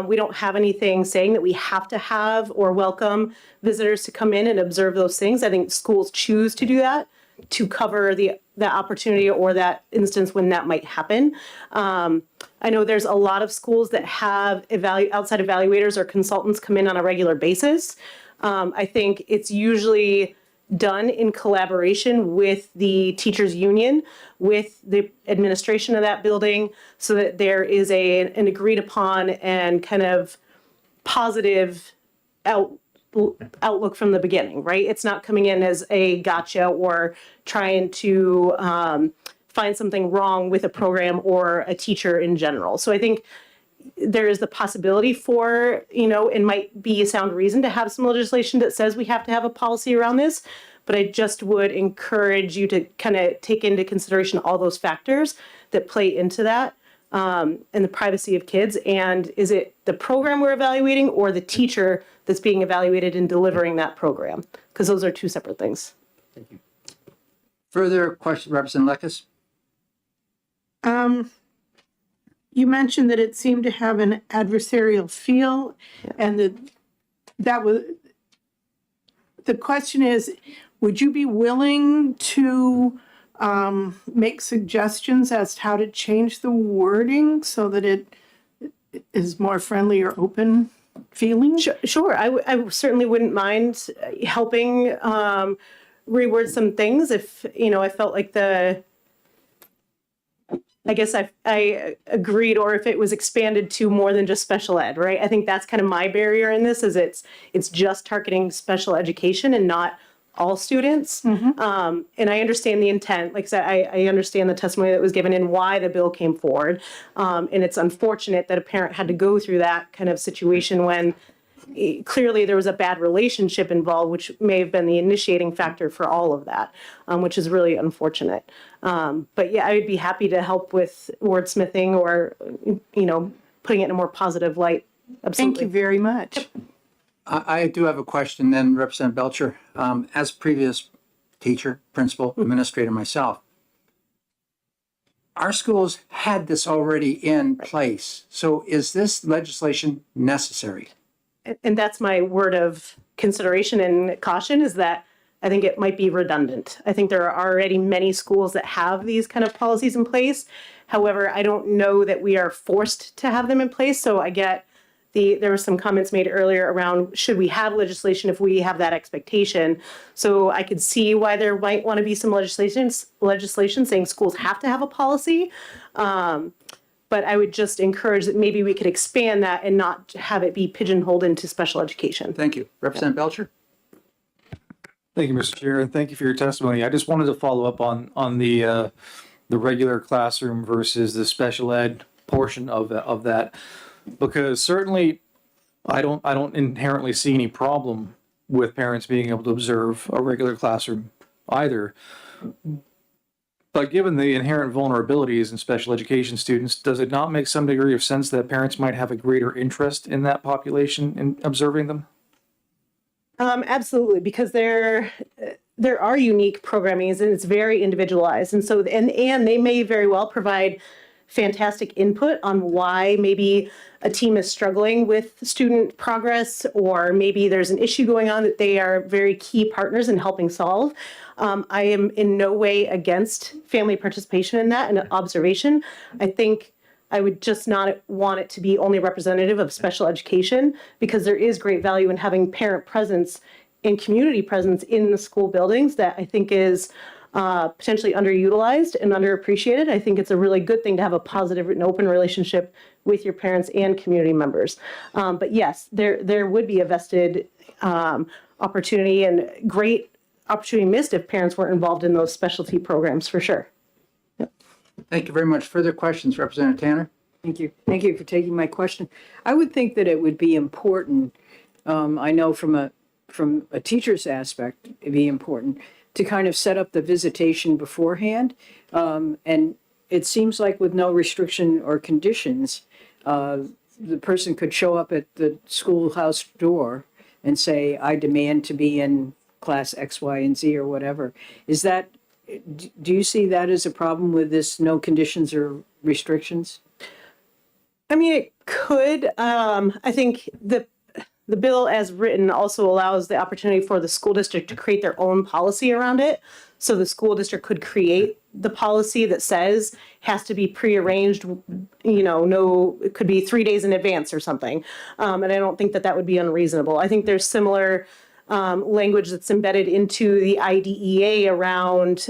We don't have anything saying that we have to have or welcome visitors to come in and observe those things. I think schools choose to do that to cover the opportunity or that instance when that might happen. I know there's a lot of schools that have outside evaluators or consultants come in on a regular basis. I think it's usually done in collaboration with the teachers union, with the administration of that building, so that there is an agreed upon and kind of positive outlook from the beginning, right? It's not coming in as a gotcha or trying to find something wrong with a program or a teacher in general. So I think there is the possibility for, it might be a sound reason to have some legislation that says we have to have a policy around this, but I just would encourage you to kind of take into consideration all those factors that play into that, and the privacy of kids. And is it the program we're evaluating or the teacher that's being evaluated in delivering that program? Because those are two separate things. Thank you. Further question, Representative Lekes? You mentioned that it seemed to have an adversarial feel, and that was, the question is, would you be willing to make suggestions as to how to change the wording so that it is more friendly or open feeling? Sure. I certainly wouldn't mind helping reword some things if, I felt like I guess I agreed, or if it was expanded to more than just special ed, right? I think that's kind of my barrier in this, is it's just targeting special education and not all students. And I understand the intent. Like I said, I understand the testimony that was given and why the bill came forward. And it's unfortunate that a parent had to go through that kind of situation when clearly there was a bad relationship involved, which may have been the initiating factor for all of that, which is really unfortunate. But yeah, I would be happy to help with wordsmithing or, putting it in a more positive light. Absolutely. Thank you very much. I do have a question then, Representative Belcher. As previous teacher, principal, administrator myself, our schools had this already in place. So is this legislation necessary? And that's my word of consideration and caution, is that I think it might be redundant. I think there are already many schools that have these kind of policies in place. However, I don't know that we are forced to have them in place. So I get there were some comments made earlier around, should we have legislation if we have that expectation? So I could see why there might want to be some legislation saying schools have to have a policy. But I would just encourage that maybe we could expand that and not have it be pigeonholed into special education. Thank you. Representative Belcher? Thank you, Mr. Chair, and thank you for your testimony. I just wanted to follow up on the regular classroom versus the special ed portion of that, because certainly I don't inherently see any problem with parents being able to observe a regular classroom either. But given the inherent vulnerabilities in special education students, does it not make some degree of sense that parents might have a greater interest in that population in observing them? Absolutely, because there are unique programmings and it's very individualized, and so and they may very well provide fantastic input on why maybe a team is struggling with student progress, or maybe there's an issue going on that they are very key partners in helping solve. I am in no way against family participation in that and observation. I think I would just not want it to be only representative of special education, because there is great value in having parent presence and community presence in the school buildings that I think is potentially underutilized and underappreciated. I think it's a really good thing to have a positive and open relationship with your parents and community members. But yes, there would be a vested opportunity, and great opportunity missed if parents weren't involved in those specialty programs, for sure. Thank you very much. Further questions, Representative Tanner? Thank you. Thank you for taking my question. I would think that it would be important, I know from a teacher's aspect, it'd be important to kind of set up the visitation beforehand. And it seems like with no restriction or conditions, the person could show up at the schoolhouse door and say, I demand to be in class X, Y, and Z or whatever. Is that, do you see that as a problem with this no conditions or restrictions? I mean, it could. I think the bill as written also allows the opportunity for the school district to create their own policy around it. So the school district could create the policy that says has to be prearranged, it could be 3 days in advance or something. And I don't think that would be unreasonable. I think there's similar language that's embedded into the IDEA around,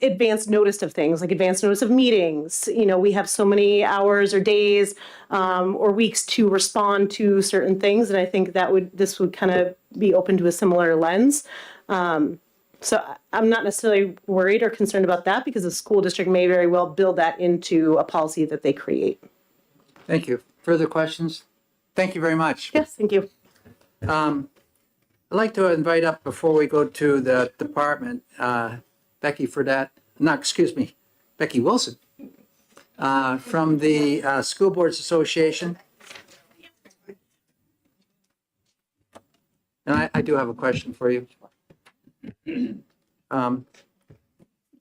advance notice of things, like advance notice of meetings. We have so many hours or days or weeks to respond to certain things. And I think this would kind of be open to a similar lens. So I'm not necessarily worried or concerned about that, because the school district may very well build that into a policy that they create. Thank you. Further questions? Thank you very much. Yes, thank you. I'd like to invite up, before we go to the department, Becky Wilson from the School Boards Association. And I do have a question for you.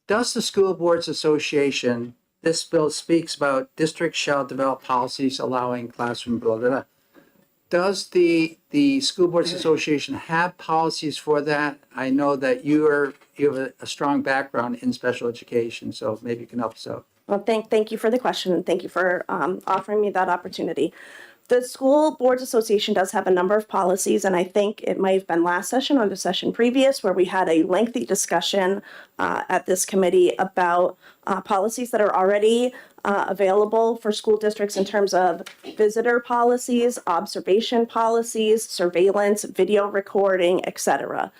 Does the School Boards Association, this bill speaks about districts shall develop policies allowing classroom blah, blah, blah. Does the School Boards Association have policies for that? I know that you have a strong background in special education, so maybe you can help us out. Well, thank you for the question, and thank you for offering me that opportunity. The School Boards Association does have a number of policies, and I think it might have been last session or the session previous where we had a lengthy discussion at this committee about policies that are already available for school districts in terms of visitor policies, observation policies, surveillance, video recording, etc.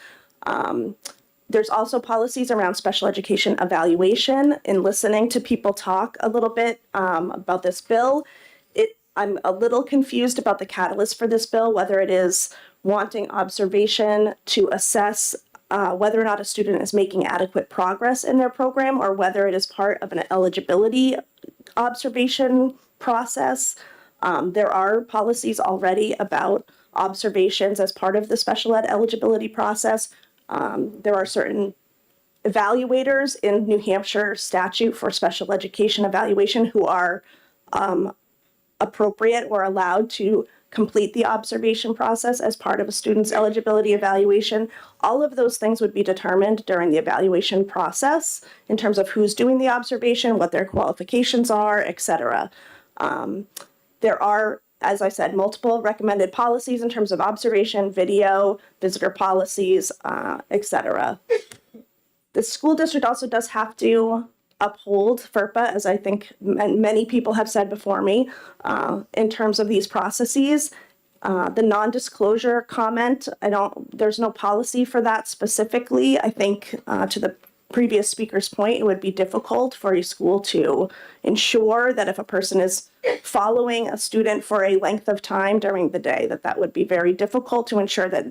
There's also policies around special education evaluation. In listening to people talk a little bit about this bill, I'm a little confused about the catalyst for this bill, whether it is wanting observation to assess whether or not a student is making adequate progress in their program, or whether it is part of an eligibility observation process. There are policies already about observations as part of the special ed eligibility process. There are certain evaluators in New Hampshire statute for special education evaluation who are appropriate or allowed to complete the observation process as part of a student's eligibility evaluation. All of those things would be determined during the evaluation process in terms of who's doing the observation, what their qualifications are, etc. There are, as I said, multiple recommended policies in terms of observation, video, visitor policies, etc. The school district also does have to uphold FERPA, as I think many people have said before me, in terms of these processes. The non-disclosure comment, there's no policy for that specifically. I think to the previous speaker's point, it would be difficult for a school to ensure that if a person is following a student for a length of time during the day, that would be very difficult to ensure that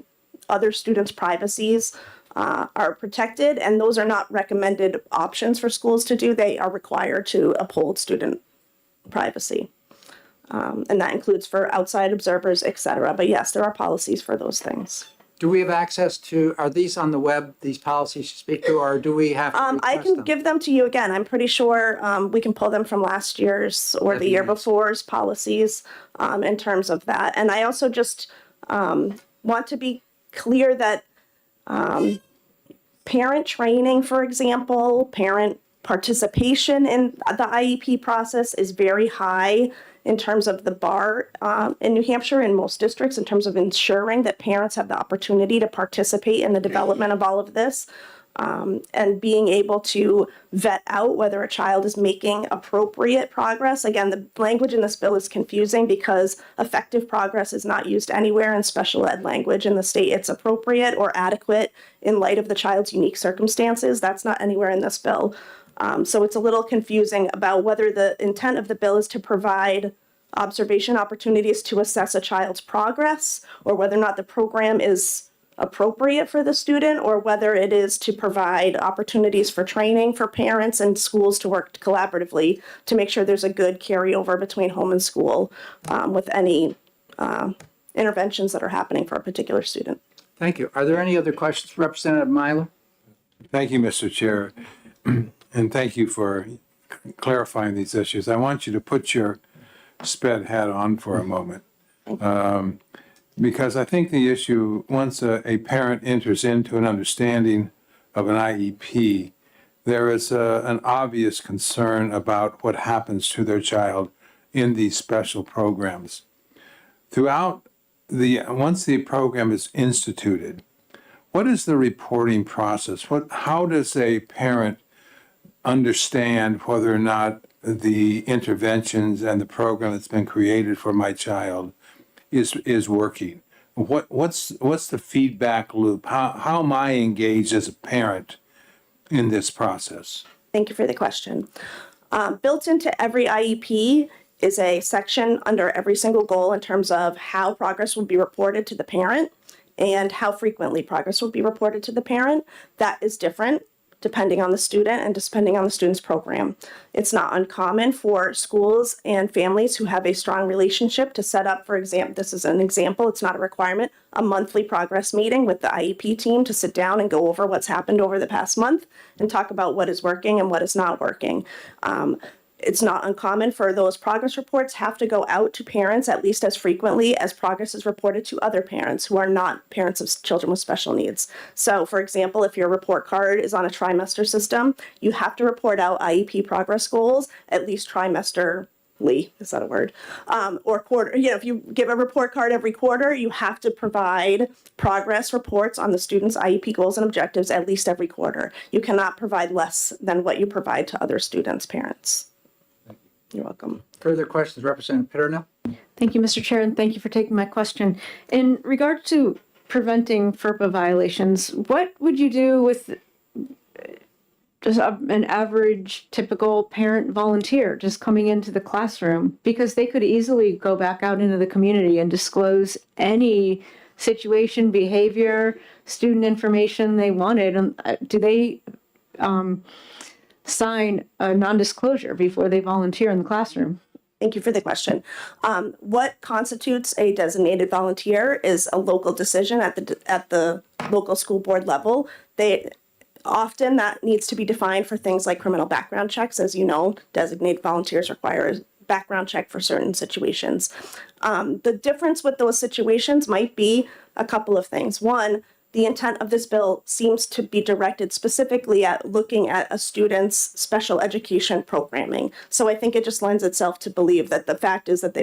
other students' privacies are protected, and those are not recommended options for schools to do. They are required to uphold student privacy. And that includes for outside observers, etc. But yes, there are policies for those things. do we have access to, are these on the web, these policies you speak to, or do we have to I request can them? give them to you again. I'm pretty sure we can pull them from last year's or the year before's policies in terms of that. And I also just want to be clear that parent training, for example, parent participation in the IEP process is very high in terms of the bar in New Hampshire, in most districts, in terms of ensuring that parents have the opportunity to participate in the development of all of this. And being able to vet out whether a child is making appropriate progress. Again, the language in this bill is confusing because effective progress is not used anywhere in special ed language in the state. It's appropriate or adequate in light of the child's unique circumstances. That's not anywhere in this bill. So it's a little confusing about whether the intent of the bill is to provide observation opportunities to assess a child's progress, or whether or not the program is appropriate for the student, or whether it is to provide opportunities for training for parents and schools to work collaboratively to make sure there's a good carryover between home and school with any interventions that are happening for a particular student. Thank you. Are there any other questions, Representative Meiler? Thank you, Mr. Chair, and thank you for clarifying these issues. I want you to put your SPED hat on for a moment. Because I think the issue, once a parent enters into an understanding of an IEP, there is an obvious concern about what happens to their child in these special programs. Throughout once the program is instituted, what is the reporting process? How does a parent understand whether or not the interventions and the program that's been created for my child is working? What's the feedback loop? How am I engaged as a parent in this process? Thank you for the question. Built into every IEP is a section under every single goal in terms of how progress will be reported to the parent and how frequently progress will be reported to the parent. That is different depending on the student and depending on the student's program. It's not uncommon for schools and families who have a strong relationship to set up, for example, this is an example, it's not a requirement, a monthly progress meeting with the IEP team to sit down and go over what's happened over the past month and talk about what is working and what is not working. It's not uncommon for those progress reports have to go out to parents at least as frequently as progress is reported to other parents who are not parents of children with special needs. So, for example, if your report card is on a trimester system, you have to report out IEP progress goals at least trimesterly. Is that a word? Or quarter. If you give a report card every quarter, you have to provide progress reports on the student's IEP goals and objectives at least every quarter. You cannot provide less than what you provide to other students' parents. You're welcome. Further questions, Representative Pitternell? Thank you, Mr. Chair, and thank you for taking my question. In regard to preventing FERPA violations, what would you do with just an average, typical parent volunteer just coming into the classroom? Because they could easily go back out into the community and disclose any situation, behavior, student information they wanted. And do they sign a non-disclosure before they volunteer in the classroom? Thank you for the question. What constitutes a designated volunteer is a local decision at the local school board level. Often that needs to be defined for things like criminal background checks. As you know, designated volunteers require a background check for certain situations. The difference with those situations might be a couple of things. One, the intent of this bill seems to be directed specifically at looking at a student's special education programming. So I think it just lends itself to believe that the fact is that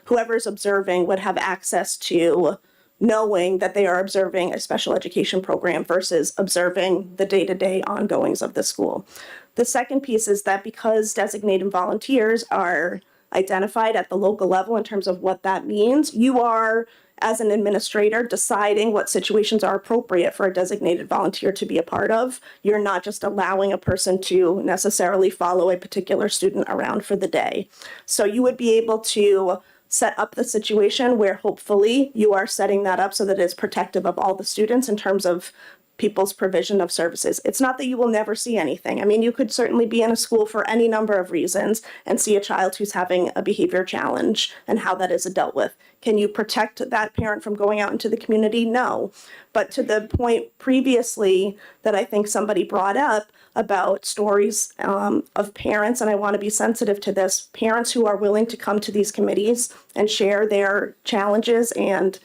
whoever's observing would have access to knowing that they are observing a special education program versus observing the day-to-day ongoings of the school. The second piece is that because designated volunteers are identified at the local level in terms of what that means, you are, as an administrator, deciding what situations are appropriate for a designated volunteer to be a part of. You're not just allowing a person to necessarily follow a particular student around for the day. So you would be able to set up the situation where hopefully you are setting that up so that it's protective of all the students in terms of people's provision of services. It's not that you will never see anything. I mean, you could certainly be in a school for any number of reasons and see a child who's having a behavior challenge and how that is dealt with. Can you protect that parent from going out into the community? No. But to the point previously that I think somebody brought up about stories of parents, and I want to be sensitive to this, parents who are willing to come to these committees and share their challenges and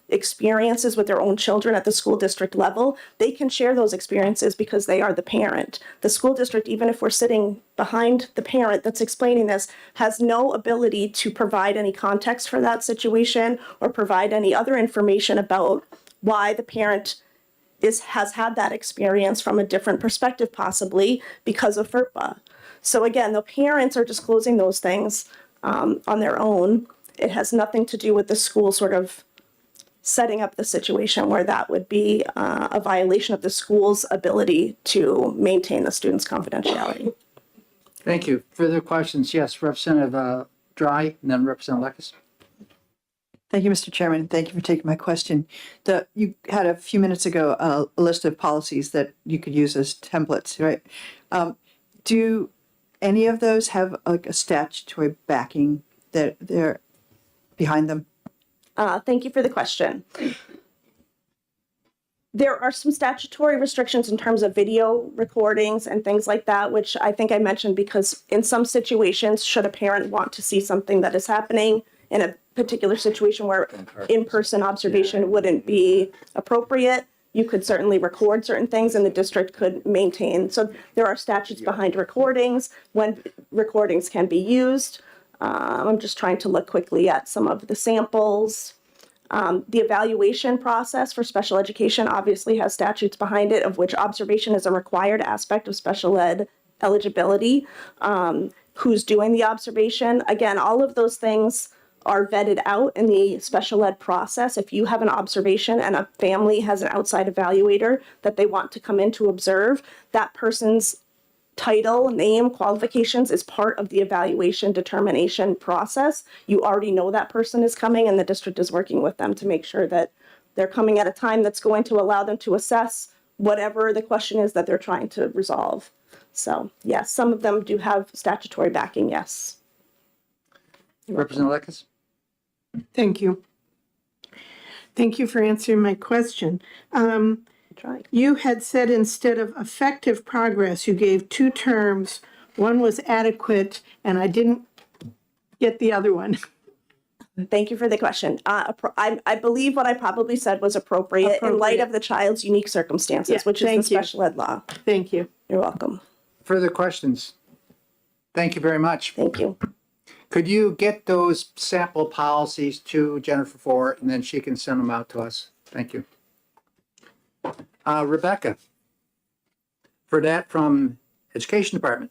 experiences with their own children at the school district level, they can share those experiences because they are the parent. The school district, even if we're sitting behind the parent that's explaining this, has no ability to provide any context for that situation or provide any other information about why the parent has had that experience from a different perspective, possibly because of FERPA. So again, the parents are disclosing those things on their own. It has nothing to do with the school sort of setting up the situation where that would be a violation of the school's ability to maintain the student's confidentiality. Thank you. Further questions? Yes, Representative Dry, and then Representative Lekis. Thank you, Mr. Chairman. Thank you for taking my question. You had a few minutes ago a list of policies that you could use as templates, right? Do any of those have like a statutory backing that they're behind them? Thank you for the question. There are some statutory restrictions in terms of video recordings and things like that, which I think I mentioned because in some situations, should a parent want to see something that is happening in a particular situation where in-person observation wouldn't be appropriate, you could certainly record certain things and the district could maintain. So there are statutes behind recordings, when recordings can be used. I'm just trying to look quickly at some of the samples. The evaluation process for special education obviously has statutes behind it, of which observation is a required aspect of special ed eligibility. Who's doing the observation? Again, all of those things are vetted out in the special ed process. If you have an observation and a family has an outside evaluator that they want to come in to observe, that person's title, name, qualifications is part of the evaluation determination process. You already know that person is coming and the district is working with them to make sure that they're coming at a time that's going to allow them to assess whatever the question is that they're trying to resolve. So yes, some of them do have statutory backing, yes. Representative Lekis. Thank you. Thank you for answering my question. You had said instead of effective progress, you gave two terms. One was adequate, and I didn't get the other one. Thank you for the question. I believe what I probably said was appropriate in light of the child's unique circumstances, which is the special ed law. Thank you. You're welcome. Further questions? Thank you very much. Thank you. Could you get those sample policies to Jennifer Ford, and then she can send them out to us? Thank you. Rebecca Fredette from Education Department.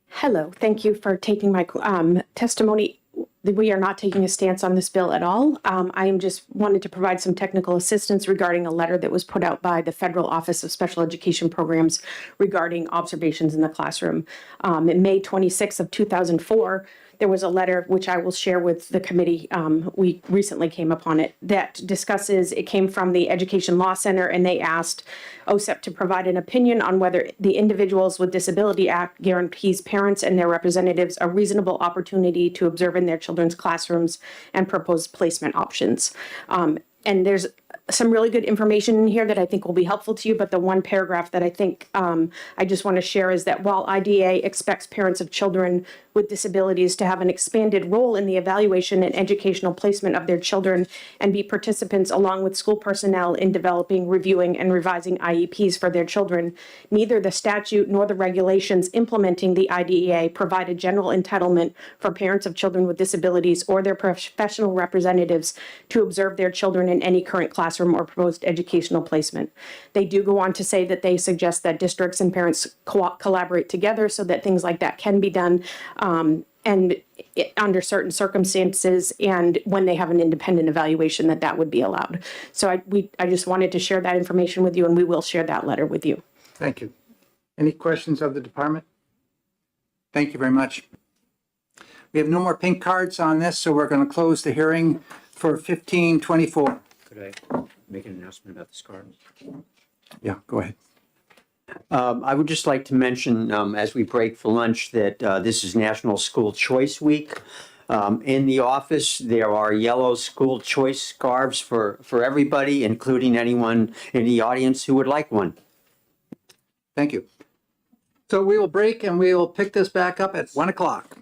Hello, thank you for taking my testimony. We are not taking a stance on this bill at all. I am just wanted to provide some technical assistance regarding a letter that was put out by the Federal Office of Special Education Programs regarding observations in the classroom. In May 26th of 2004, there was a letter which I will share with the committee. We recently came upon it that discusses, it came from the Education Law Center, and they asked OSEP to provide an opinion on whether the Individuals with Disability Act guarantees parents and their representatives a reasonable opportunity to observe in their children's classrooms and propose placement options. And there's some really good information in here that I think will be helpful to you, but the one paragraph that I think I just want to share is that while IDEA expects parents of children with disabilities to have an expanded role in the evaluation and educational placement of their children and be participants along with school personnel in developing, reviewing, and revising IEPs for their children, neither the statute nor the regulations implementing the IDEA provide a general entitlement for parents of children with disabilities or their professional representatives to observe their children in any current classroom or proposed educational placement. They do go on to say that they suggest that districts and parents collaborate together so that things like that can be done. Under certain circumstances and when they have an independent evaluation that would be allowed. So I just wanted to share that information with you, and we will share that letter with you. Thank you. Any questions of the department? Thank you very much. We have no more pink cards on this, so we're going to close the hearing for 1524. Could I make an announcement about the scarves? Yeah, go ahead. I would just like to mention, as we break for lunch, that this is National School Choice Week. In the office, there are yellow school choice scarves for everybody, including anyone in the audience who would like one. Thank you. So we will break and we will pick this back up at 1 o'clock.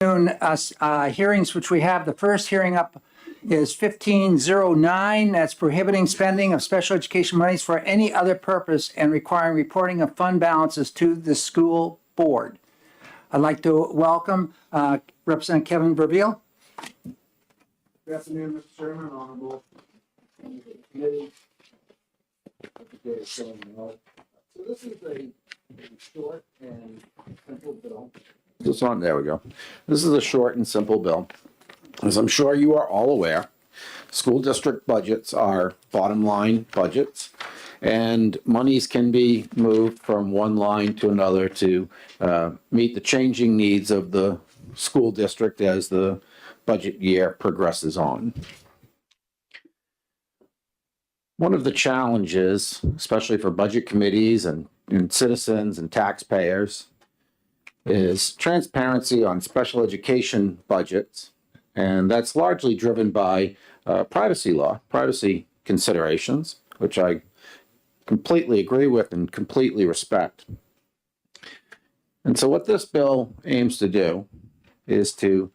Hearings, which we have, the first hearing up is 1509. That's prohibiting spending of special education monies for any other purpose and requiring reporting of fund balances to the school board. I'd like to welcome Representative Kevin Verville. Good afternoon, Mr. Chairman, Honorable Committee. So this is a short and simple bill. There we go. This is a short and simple bill. As I'm sure you are all aware, school district budgets are bottom line budgets, and monies can be moved from one line to another to meet the changing needs of the school district as the budget year progresses on. One of the challenges, especially for budget committees and citizens and taxpayers, is transparency on special education budgets. And that's largely driven by privacy law, privacy considerations, which I completely agree with and completely respect. And so what this bill aims to do is to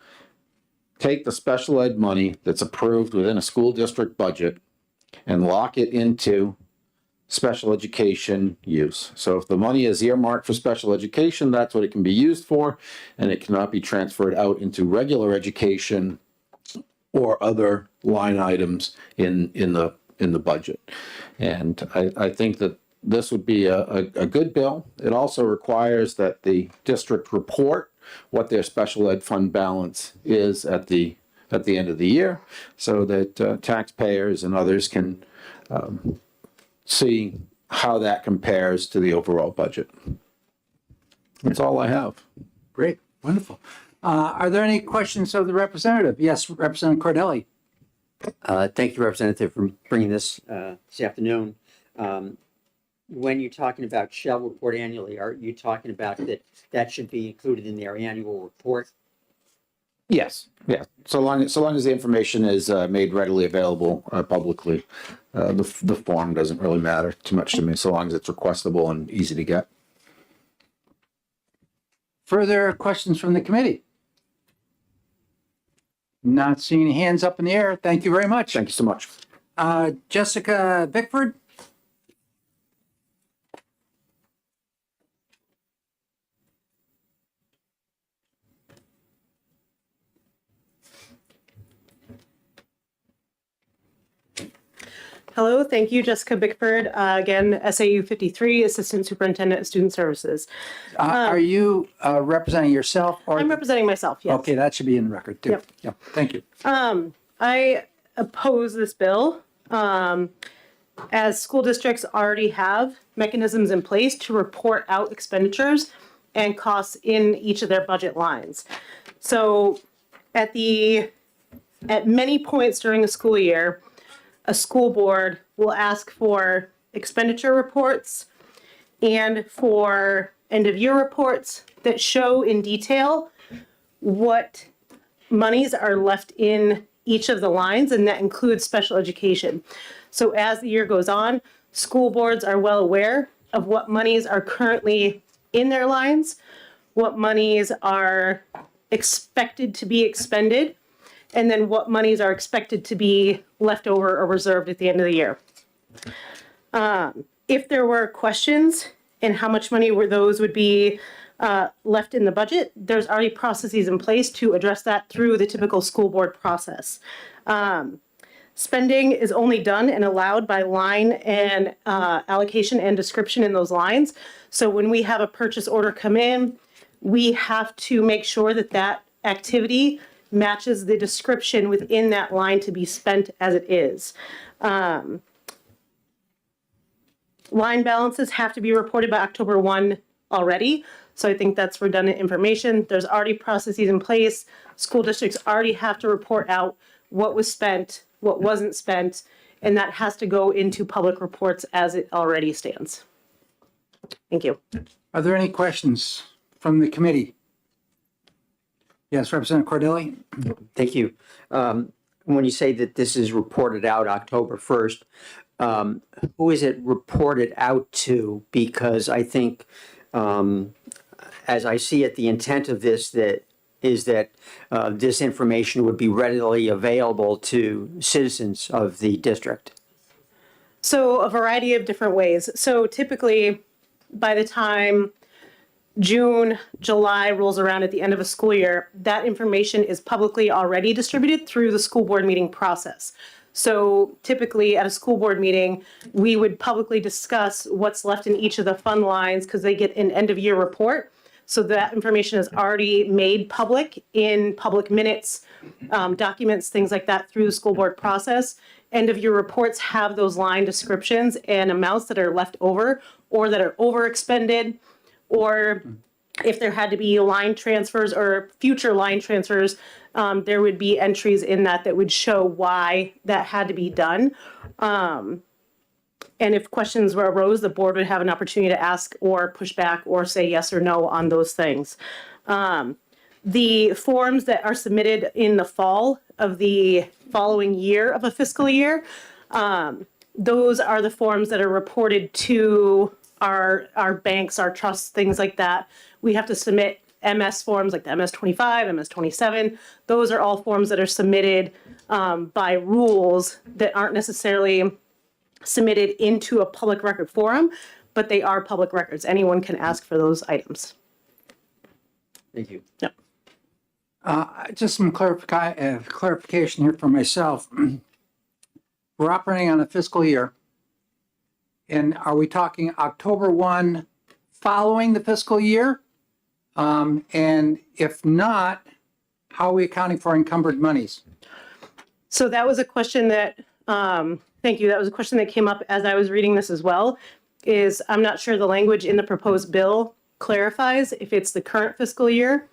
take the special ed money that's approved within a school district budget and lock it into special education use. So if the money is earmarked for special education, that's what it can be used for, and it cannot be transferred out into regular education or other line items in the budget. And I think that this would be a good bill. It also requires that the district report what their special ed fund balance is at the end of the year, so that taxpayers and others can see how that compares to the overall budget. That's all I have. Great, wonderful. Are there any questions of the representative? Yes, Representative Cordelli. Thank you, Representative, for bringing this afternoon. When you're talking about shall report annually, are you talking about that should be included in their annual report? Yes, yeah. So long as the information is made readily available publicly, the form doesn't really matter too much to me, so long as it's requestable and easy to get. Further questions from the committee? Not seeing any hands up in the air. Thank you very much. Thank you so much. Jessica Bickford. Hello, thank you, Jessica Bickford. Again, SAU 53, Assistant Superintendent of Student Services. Are you representing yourself? Or I'm representing myself, yes. Okay, that should be in the record too. Yep. Yeah, thank you. I oppose this bill. As school districts already have mechanisms in place to report out expenditures and costs in each of their budget lines. So at many points during a school year, a school board will ask for expenditure reports and for end of year reports that show in detail what monies are left in each of the lines, and that includes special education. So as the year goes on, school boards are well aware of what monies are currently in their lines, what monies are expected to be expended, and then what monies are expected to be left over or reserved at the end of the year. If there were questions in how much money those would be left in the budget, there's already processes in place to address that through the typical school board process. Spending is only done and allowed by line and allocation and description in those lines. So when we have a purchase order come in, we have to make sure that that activity matches the description within that line to be spent as it is. Line balances have to be reported by October 1 already. So I think that's redundant information. There's already processes in place. School districts already have to report out what was spent, what wasn't spent, and that has to go into public reports as it already stands. Thank you. Are there any questions from the committee? Yes, Representative Cordelli. Thank you. When you say that this is reported out October 1st, who is it reported out to? Because I think, as I see it, the intent of this, that is that this information would be readily available to citizens of the district? So a variety of different ways. So typically, by the time June, July rolls around at the end of a school year, that information is publicly already distributed through the school board meeting process. So typically at a school board meeting, we would publicly discuss what's left in each of the fund lines because they get an end of year report. So that information is already made public in public minutes, documents, things like that through the school board process. End of year reports have those line descriptions and amounts that are left over or that are over expended, or if there had to be line transfers or future line transfers, there would be entries in that would show why that had to be done. And if questions arose, the board would have an opportunity to ask or push back or say yes or no on those things. The forms that are submitted in the fall of the following year of a fiscal year, those are the forms that are reported to our banks, our trusts, things like that. We have to submit MS forms like the MS-25, MS-27. Those are all forms that are submitted by rules that aren't necessarily submitted into a public record forum, but they are public records. Anyone can ask for those items. Thank you. Yep. Just some clarification here for myself. We're operating on a fiscal year. And are we talking October 1 following the fiscal year? And if not, how are we accounting for encumbered monies? So that was a question that, thank you, that was a question that came up as I was reading this as well, is I'm not sure the language in the proposed bill clarifies if it's the current fiscal year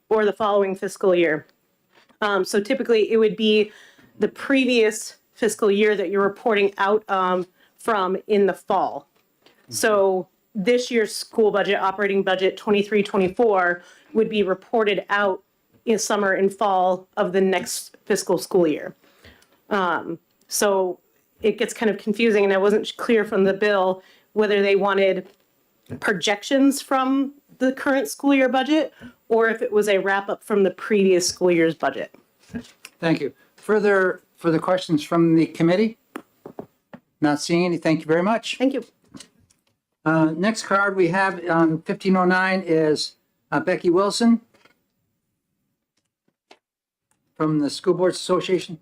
or the following fiscal year. So typically it would be the previous fiscal year that you're reporting out from in the fall. So this year's school budget, operating budget 23-24 would be reported out in summer and fall of the next fiscal school year. So it gets kind of confusing, and I wasn't clear from the bill whether they wanted projections from the current school year budget or if it was a wrap up from the previous school year's budget. Thank you. Further questions from the committee? Not seeing any. Thank you very much. Thank you. Next card we have on 1509 is Becky Wilson from the School Boards Association.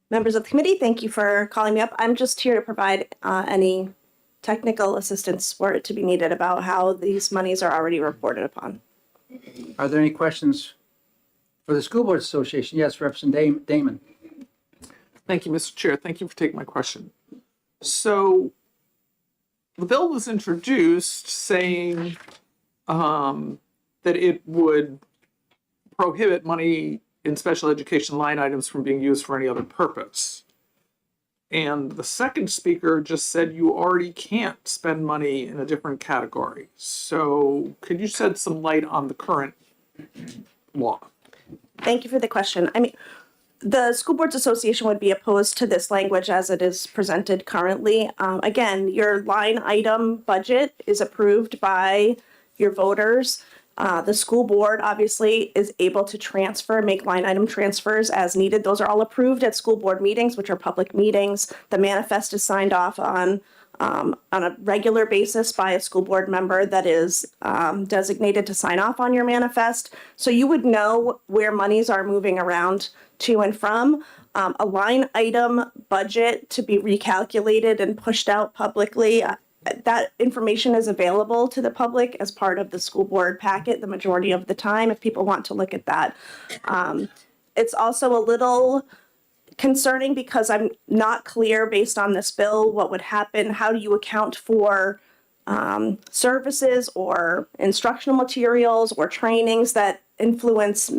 Members of the committee, thank you for calling me up. I'm just here to provide any technical assistance were it to be needed about how these monies are already reported upon. Are there any questions for the School Boards Association? Yes, Representative Damon. Thank you, Mr. Chair. Thank you for taking my question. So the bill was introduced saying that it would prohibit money in special education line items from being used for any other purpose. And the second speaker just said you already can't spend money in a different category. So could you shed some light on the current law? Thank you for the question. I mean, the School Boards Association would be opposed to this language as it is presented currently. Again, your line item budget is approved by your voters. The school board obviously is able to make line item transfers as needed. Those are all approved at school board meetings, which are public meetings. The manifest is signed off on a regular basis by a school board member that is designated to sign off on your manifest. So you would know where monies are moving around to and from. A line item budget to be recalculated and pushed out publicly, that information is available to the public as part of the school board packet the majority of the time if people want to look at that. It's also a little concerning because I'm not clear based on this bill what would happen. How do you account for services or instructional materials or trainings that influence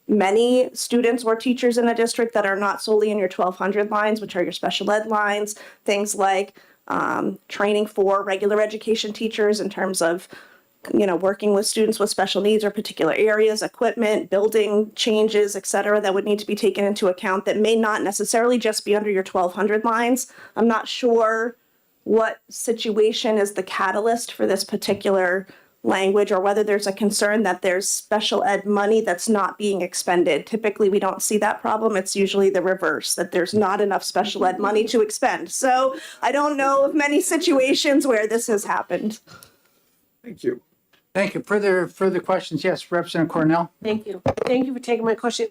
many students or teachers in a district that are not solely in your 1200 lines, which are your special ed lines, things like training for regular education teachers in terms of, working with students with special needs or particular areas, equipment, building changes, et cetera, that would need to be taken into account that may not necessarily just be under your 1200 lines. I'm not sure what situation is the catalyst for this particular language, or whether there's a concern that there's special ed money that's not being expended. Typically, we don't see that problem. It's usually the reverse, that there's not enough special ed money to expend. So I don't know of many situations where this has happened. Thank you. Thank you. Further questions? Yes, Representative Cornell. Thank you. Thank you for taking my question.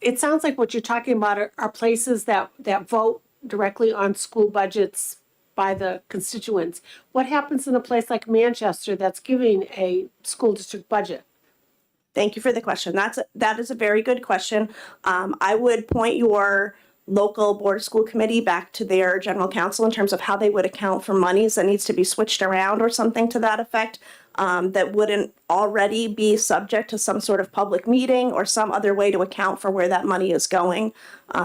It sounds like what you're talking about are places that vote directly on school budgets by the constituents. What happens in a place like Manchester that's giving a school district budget? Thank you for the question. That is a very good question. I would point your local board of school committee back to their general counsel in terms of how they would account for monies that needs to be switched around or something to that effect, that wouldn't already be subject to some sort of public meeting or some other way to account for where that money is going.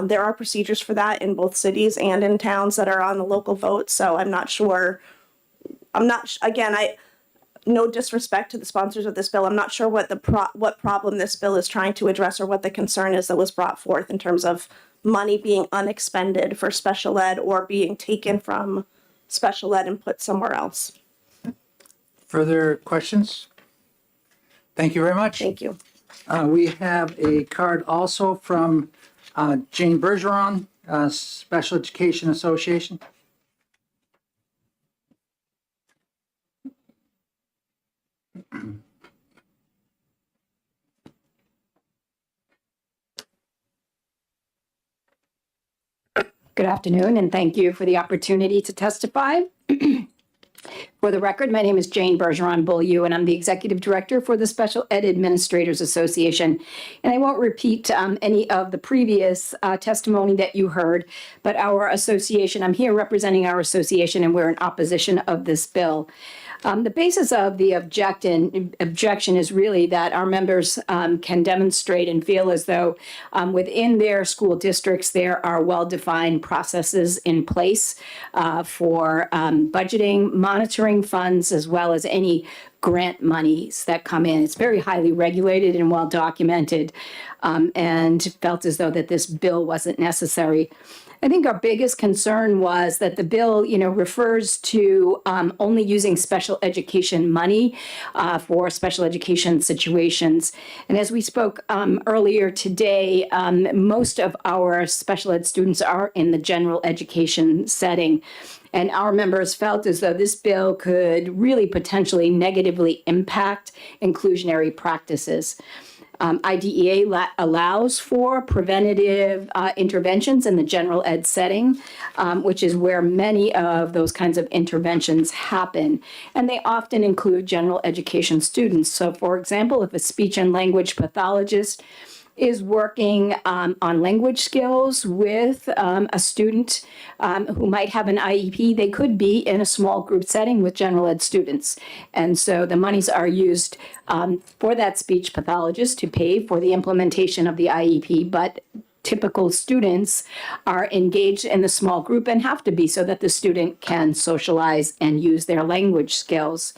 There are procedures for that in both cities and in towns that are on the local vote. So I'm not sure. No disrespect to the sponsors of this bill. I'm not sure what what problem this bill is trying to address or what the concern is that was brought forth in terms of money being unexpended for special ed or being taken from special ed and put somewhere else. Further questions? Thank you very much. Thank you. We have a card also from Jane Bergeron, Special Education Association. Good afternoon, and thank you for the opportunity to testify. For the record, my name is Jane Bergeron Beaulieu, and I'm the Executive Director for the Special Ed Administrators Association. And I won't repeat any of the previous testimony that you heard, but our association, I'm here representing our association, and we're in opposition of this bill. The basis of the objection is really that our members can demonstrate and feel as though within their school districts there are well-defined processes in place for budgeting, monitoring funds, as well as any grant monies that come in. It's very highly regulated and well documented, and felt as though that this bill wasn't necessary. I think our biggest concern was that the bill, refers to only using special education money for special education situations. And as we spoke earlier today, most of our special ed students are in the general education setting. And our members felt as though this bill could really potentially negatively impact inclusionary practices. IDEA allows for preventative interventions in the general ed setting, which is where many of those kinds of interventions happen. And they often include general education students. So, for example, if a speech and language pathologist is working on language skills with a student who might have an IEP, they could be in a small group setting with general ed students. And so the monies are used for that speech pathologist to pay for the implementation of the IEP, but typical students are engaged in the small group and have to be so that the student can socialize and use their language skills.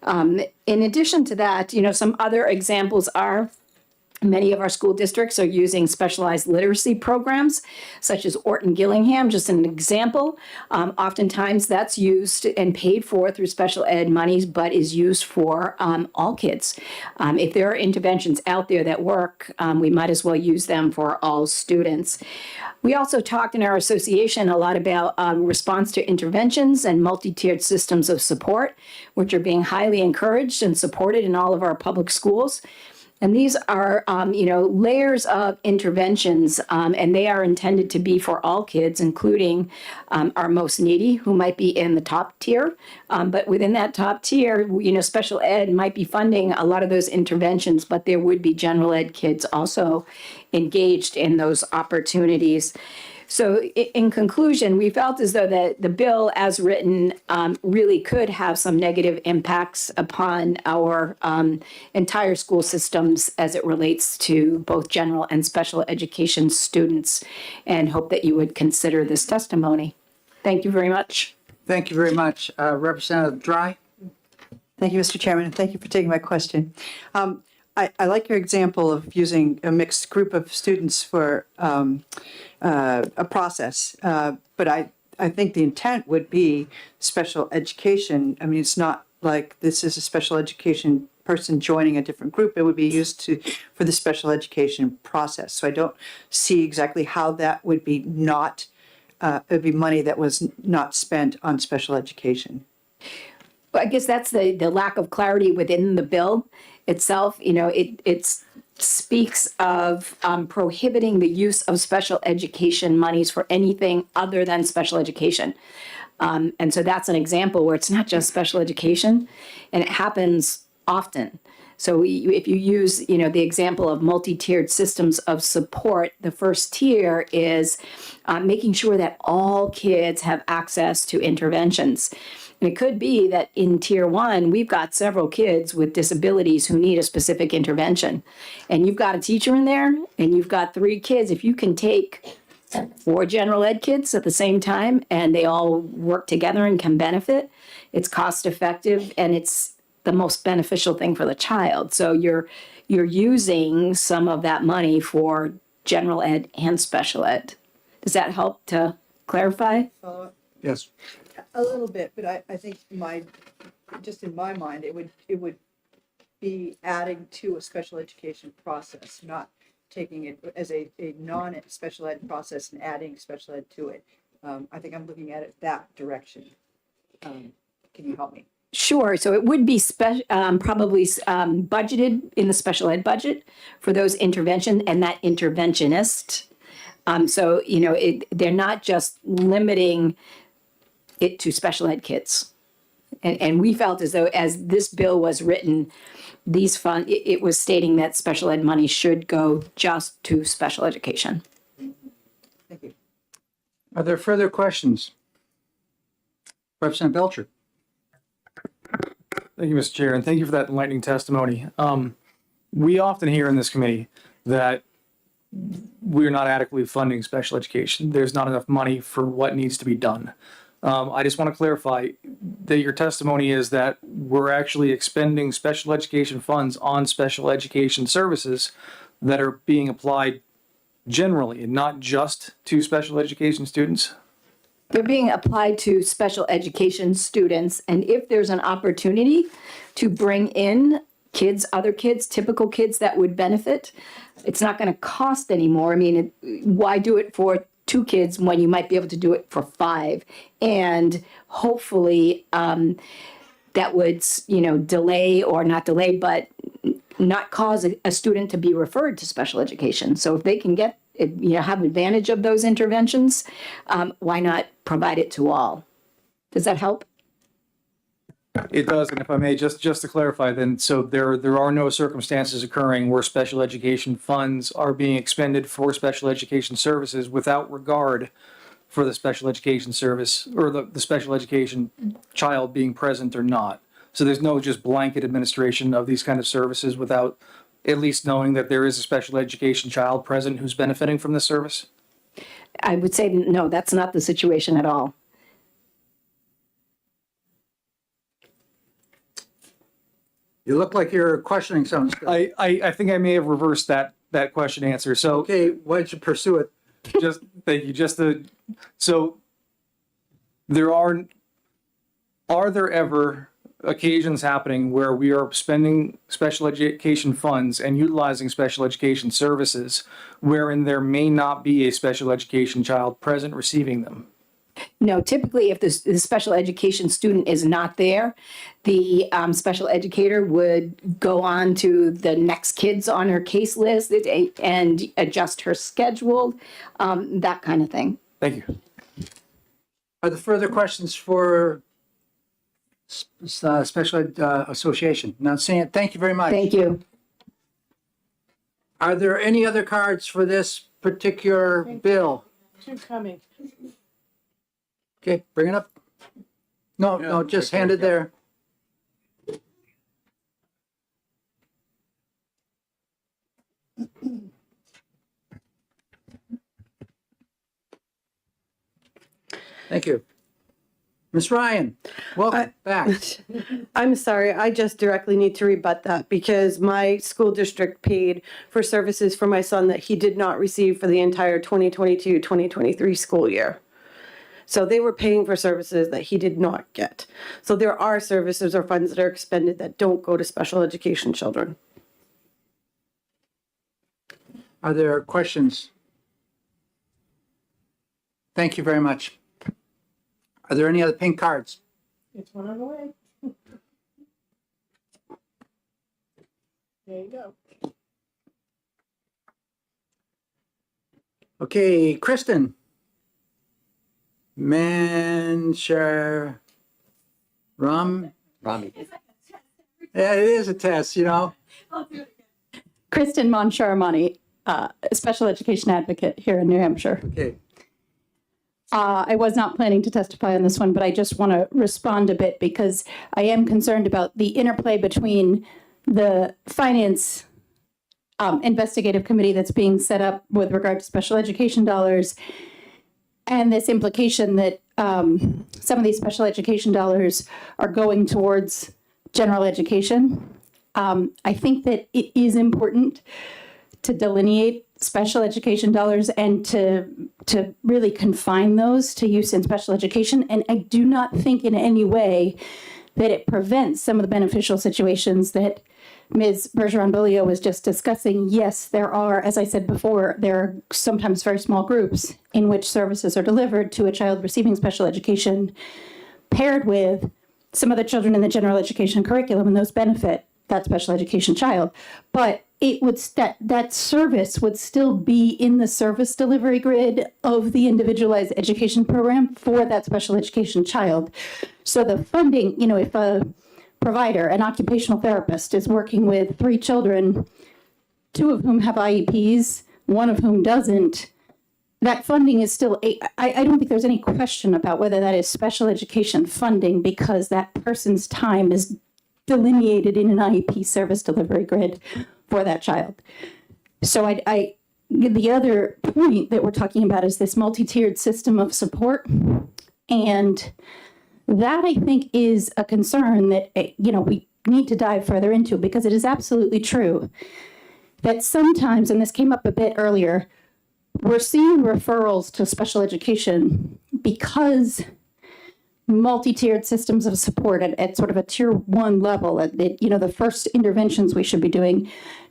In addition to that, some other examples are many of our school districts are using specialized literacy programs, such as Orton Gillingham, just an example. Oftentimes that's used and paid for through special ed monies, but is used for all kids. If there are interventions out there that work, we might as well use them for all students. We also talked in our association a lot about response to interventions and multi-tiered systems of support, which are being highly encouraged and supported in all of our public schools. And these are, layers of interventions, and they are intended to be for all kids, including our most needy, who might be in the top tier. But within that top tier, special ed might be funding a lot of those interventions, but there would be general ed kids also engaged in those opportunities. So in conclusion, we felt as though that the bill as written really could have some negative impacts upon our entire school systems as it relates to both general and special education students, and hope that you would consider this testimony. Thank you very much. Thank you very much. Representative Dry. Thank you, Mr. Chairman, and thank you for taking my question. I like your example of using a mixed group of students for a process, but I I think the intent would be special education. I mean, it's not like this is a special education person joining a different group. It would be used for the special education process. So I don't see exactly how that would be not, it would be money that was not spent on special education. I guess that's the lack of clarity within the bill itself. You know, it speaks of prohibiting the use of special education monies for anything other than special education. And so that's an example where it's not just special education, and it happens often. So if you use, you know, the example of multi-tiered systems of support, the first tier is making sure that all kids have access to interventions. And it could be that in tier one, we've got several kids with disabilities who need a specific intervention. And you've got a teacher in there and you've got 3 kids. If you can take 4 general ed kids at the same time and they all work together and can benefit, it's cost effective and it's the most beneficial thing for the child. So you're using some of that money for general ed and special ed. Does that help to clarify? Yes. A little bit, but I think just in my mind, it would be adding to a special education process, not taking it as a non-special ed process and adding special ed to it. I think I'm looking at it that direction. Can you help me? Sure. So it would be probably budgeted in the special ed budget for those intervention and that interventionist. So, you know, they're not just limiting it to special ed kids. And we felt as though as this bill was written, these funds, it was stating that special ed money should go just to special education. Thank you. Are there further questions? Representative Belcher. Thank you, Mr. Chair, and thank you for that enlightening testimony. We often hear in this committee that we're not adequately funding special education. There's not enough money for what needs to be done. I just want to clarify that your testimony is that we're actually expending special education funds on special education services that are being applied generally and not just to special education students. They're being applied to special education students, and if there's an opportunity to bring in kids, other kids, typical kids that would benefit, it's not going to cost anymore. I mean, why do it for 2 kids when you might be able to do it for 5? And hopefully that would, you know, delay or not delay, but not cause a student to be referred to special education. So if they can get, you know, have advantage of those interventions, why not provide it to all? Does that help? It does, and if I may, just to clarify then, so there are no circumstances occurring where special education funds are being expended for special education services without regard for the special education service or the special education child being present or not. So there's no just blanket administration of these kind of services without at least knowing that there is a special education child present who's benefiting from this service? I would say, no, that's not the situation at all. You look like you're questioning something. I think I may have reversed that question answer. So okay, why don't you pursue it? Thank you. So there are there ever occasions happening where we are spending special education funds and utilizing special education services wherein there may not be a special education child present receiving them? No, typically if the special education student is not there, the special educator would go on to the next kids on her case list and adjust her schedule, that kind of thing. Thank you. Are there further questions for Special Ed Association? Not seeing it. Thank you very much. Thank you. Are there any other cards for this particular bill? 2 coming. Okay, bring it up. No, just hand it there. Thank you. Ms. Ryan, welcome back. I'm sorry, I just directly need to rebut that because my school district paid for services for my son that he did not receive for the entire 2022-2023 school year. So they were paying for services that he did not get. So there are services or funds that are expended that don't go to special education children. Are there questions? Thank you very much. Are there any other pink cards? It's one on the way. There you go. Okay, Kristen. Rami. Yeah, it is a test, you know. Kristen Monsharamani, special education advocate here in New Hampshire. Okay. I was not planning to testify on this one, but I just want to respond a bit because I am concerned about the interplay between the finance investigative committee that's being set up with regard to special education dollars and this implication that some of these special education dollars are going towards general education. I think that it is important to delineate special education dollars and to really confine those to use in special education. And I do not think in any way that it prevents some of the beneficial situations that Ms. Bergeron-Beaulieu was just discussing. Yes, there are, as I said before, there are sometimes very small groups in which services are delivered to a child receiving special education paired with some other children in the general education curriculum, and those benefit that special education child. But it would that service would still be in the service delivery grid of the individualized education program for that special education child. So the funding, you know, if a provider, an occupational therapist, is working with 3 children, 2 of whom have IEPs, 1 of whom doesn't, that funding is still, I don't think there's any question about whether that is special education funding because that person's time is delineated in an IEP service delivery grid for that child. So the other point that we're talking about is this multi-tiered system of support. And that I think is a concern that, you know, we need to dive further into because it is absolutely true that sometimes, and this came up a bit earlier, we're seeing referrals to special education because multi-tiered systems of support at sort of a tier 1 level, you know, the first interventions we should be doing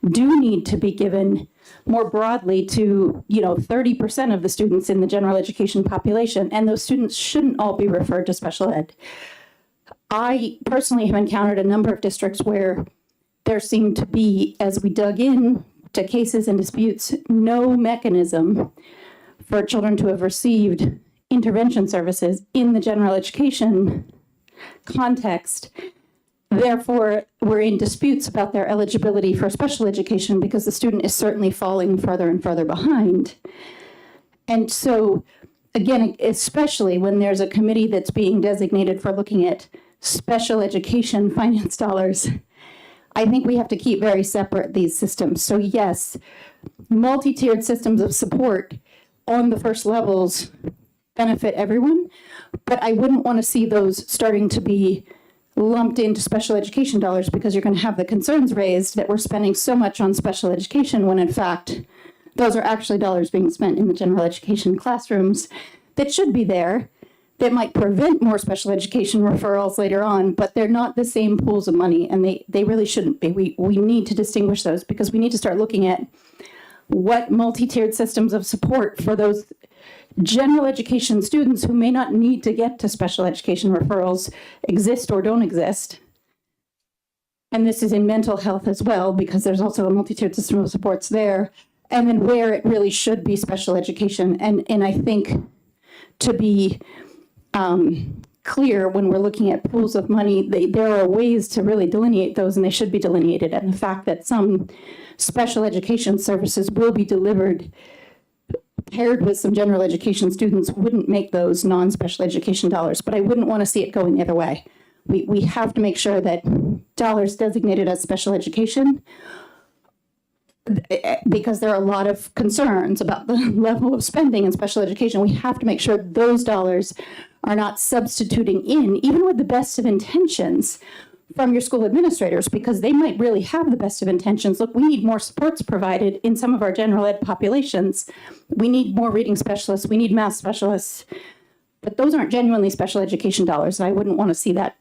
do need to be given more broadly to, you know, 30% of the students in the general education population, and those students shouldn't all be referred to special ed. I personally have encountered a number of districts where there seemed to be, as we dug in to cases and disputes, no mechanism for children to have received intervention services in the general education context. Therefore, we're in disputes about their eligibility for special education because the student is certainly falling further and further behind. And so, again, especially when there's a committee that's being designated for looking at special education finance dollars, I think we have to keep very separate these systems. So yes, multi-tiered systems of support on the first levels benefit everyone, but I wouldn't want to see those starting to be lumped into special education dollars because you're going to have the concerns raised that we're spending so much on special education when in fact those are actually dollars being spent in the general education classrooms that should be there, that might prevent more special education referrals later on, but they're not the same pools of money and they really shouldn't be. We need to distinguish those because we need to start looking at what multi-tiered systems of support for those general education students who may not need to get to special education referrals exist or don't exist. And this is in mental health as well, because there's also a multi-tiered system of supports there. And then where it really should be special education. And I think to be clear when we're looking at pools of money, there are ways to really delineate those and they should be delineated. And the fact that some special education services will be delivered paired with some general education students wouldn't make those non-special education dollars, but I wouldn't want to see it going the other way. We have to make sure that dollars designated as special education, because there are a lot of concerns about the level of spending in special education, we have to make sure those dollars are not substituting in, even with the best of intentions from your school administrators, because they might really have the best of intentions. Look, we need more supports provided in some of our general ed populations. We need more reading specialists. We need math specialists. but those aren't genuinely special education dollars. And I wouldn't want to see that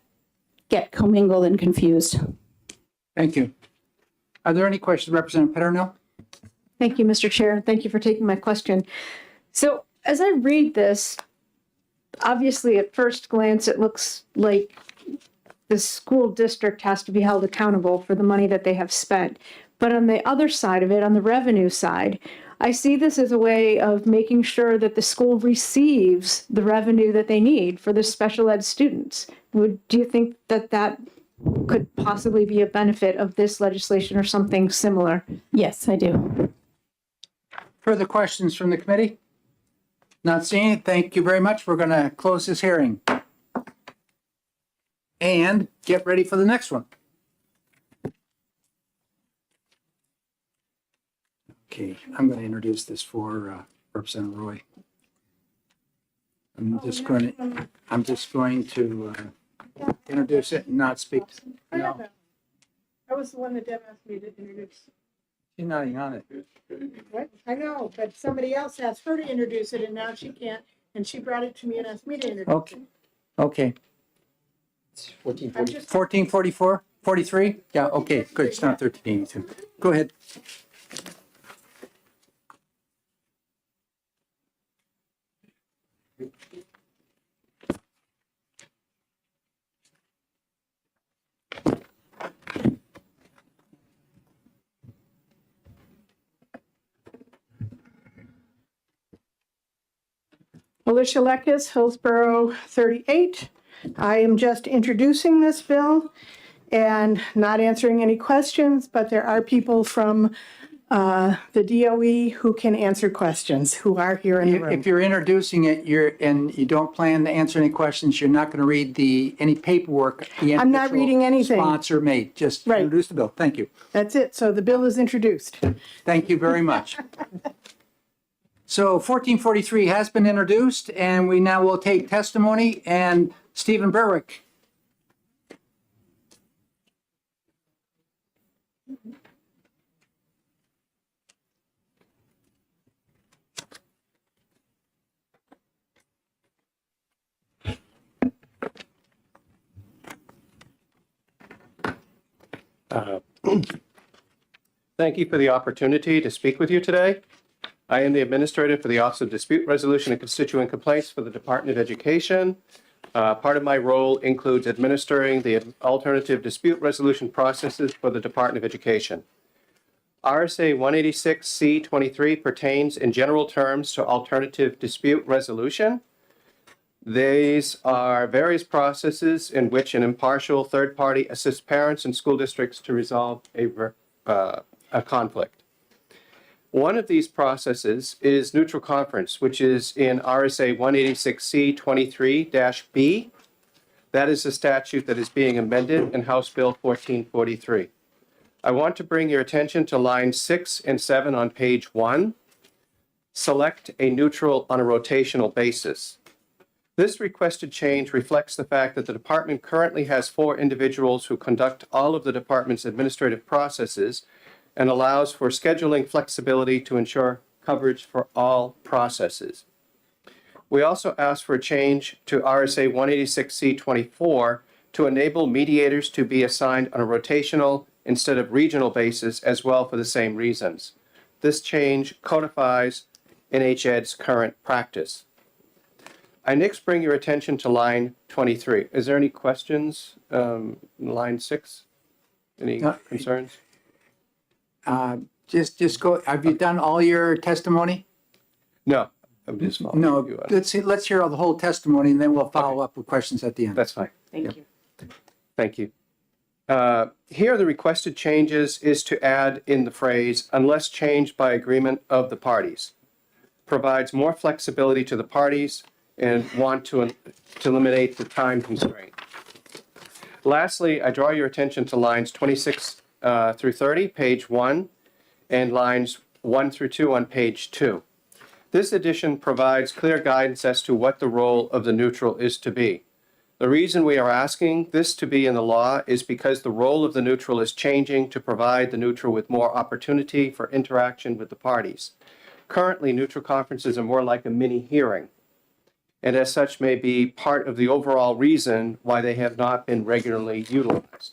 get commingled and confused. Thank you. Are there any questions, Representative Peternell? Thank you, Mr. Chair. Thank you for taking my question. So as I read this, obviously at first glance, it looks like the school district has to be held accountable for the money that they have spent. But on the other side of it, on the revenue side, I see this as a way of making sure that the school receives the revenue that they need for the special ed students. Do you think that that could possibly be a benefit of this legislation or something similar? Yes, I do. Further questions from the committee? Not seeing it. Thank you very much. We're going to close this hearing. And get ready for the next one. Okay, I'm going to introduce this for Representative Roy. I'm just going to introduce it and not speak. No, That was the one that Deb asked me to introduce. she's not even on it. What? I know, but somebody else asked her to introduce it and now she can't. And she brought it to me and asked me to introduce Okay. it. Okay. It's 1440. I'm just 1444, 43? Yeah, okay, good. It's not 1382. Go ahead. Alicia Lekis, Hillsborough 38. I am just introducing this bill and not answering any questions, but there are people from the DOE who can answer questions, who are here in the room. If you're introducing it, and you don't plan to answer any questions, you're not going to read any paperwork. I'm not reading anything. Sponsor made. Just introduce the bill. Thank you. That's it. So the bill is introduced. Thank you very much. So 1443 has been introduced, and we now will take testimony. And Stephen Berwick. Thank you for the opportunity to speak with you today. I am the administrator for the Office of Dispute Resolution and Constituent Complaints for the Department of Education. Part of my role includes administering the alternative dispute resolution processes for the Department of Education. RSA 186C23 pertains in general terms to alternative dispute resolution. These are various processes in which an impartial third party assists parents and school districts to resolve a conflict. One of these processes is neutral conference, which is in RSA 186C 23-B. That is the statute that is being amended in House Bill 1443. I want to bring your attention to lines 6 and 7 on page 1. Select a neutral on a rotational basis. This requested change reflects the fact that the department currently has 4 individuals who conduct all of the department's administrative processes and allows for scheduling flexibility to ensure coverage for all processes. We also asked for a change to RSA 186C24 to enable mediators to be assigned on a rotational instead of regional basis as well for the same reasons. This change codifies NHED's current practice. I next bring your attention to line 23. Is there any questions? Line 6? Any concerns? Just go. Have you done all your testimony? No, I'm just following. No. you. Let's hear the whole testimony, and then we'll follow up with questions at the end. That's fine. Thank you. Thank you. Here, the requested changes is to add in the phrase, unless changed by agreement of the parties. Provides more flexibility to the parties and want to eliminate the time constraint. Lastly, I draw your attention to lines 26 through 30, page 1, and lines 1 through 2 on page 2. This addition provides clear guidance as to what the role of the neutral is to be. The reason we are asking this to be in the law is because the role of the neutral is changing to provide the neutral with more opportunity for interaction with the parties. Currently, neutral conferences are more like a mini hearing. and as such may be part of the overall reason why they have not been regularly utilized.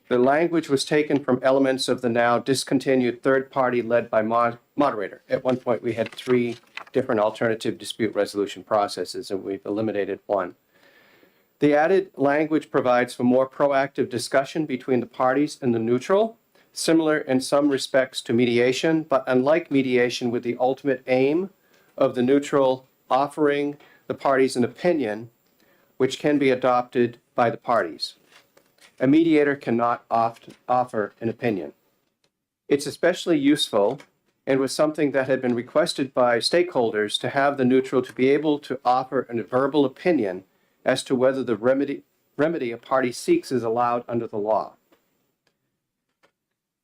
The language was taken from elements of the now discontinued third party led by moderator. At one point, we had 3 different alternative dispute resolution processes, and we've eliminated one. The added language provides for more proactive discussion between the parties and the neutral, similar in some respects to mediation, but unlike mediation, with the ultimate aim of the neutral offering the parties an opinion which can be adopted by the parties. A mediator cannot offer an opinion. It's especially useful and was something that had been requested by stakeholders to have the neutral to be able to offer a verbal opinion as to whether the remedy a party seeks is allowed under the law.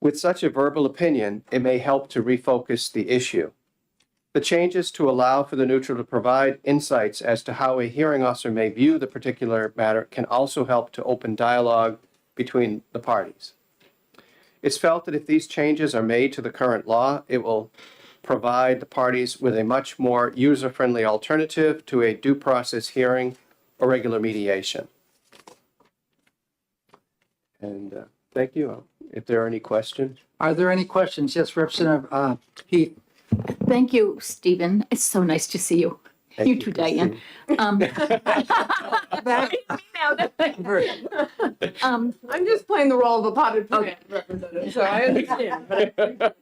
With such a verbal opinion, it may help to refocus the issue. The changes to allow for the neutral to provide insights as to how a hearing officer may view the particular matter can also help to open dialogue between the parties. It's felt that if these changes are made to the current law, it will provide the parties with a much more user-friendly alternative to a due process hearing or regular mediation. And thank you. If there are any questions. Are there any questions? Yes, Representative Heath. Thank you, Stephen. It's so nice to see you. Thank You too, Diane. I'm just playing the role of a potted plant representative, so I understand.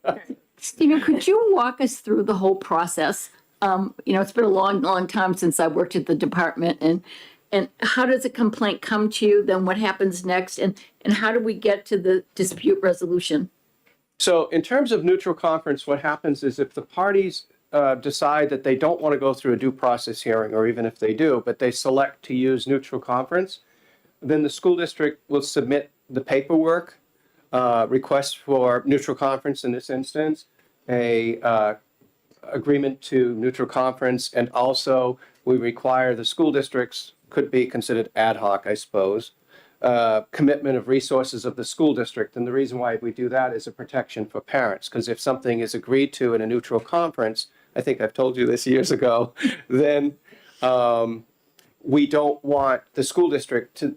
Stephen, could you walk us through the whole process? It's been a long, long time since I worked at the department, and how does a complaint come to you? Then what happens next? And how do we get to the dispute resolution? So in terms of neutral conference, what happens is if the parties decide that they don't want to go through a due process hearing, or even if they do, but they select to use neutral conference, then the school district will submit the paperwork, request for neutral conference in this instance, a agreement to neutral conference, and also we require the school districts, could be considered ad hoc, I suppose, commitment of resources of the school district. And the reason why we do that is a protection for parents, because if something is agreed to in a neutral conference, I think I've told you this years ago, then we don't want the school district to,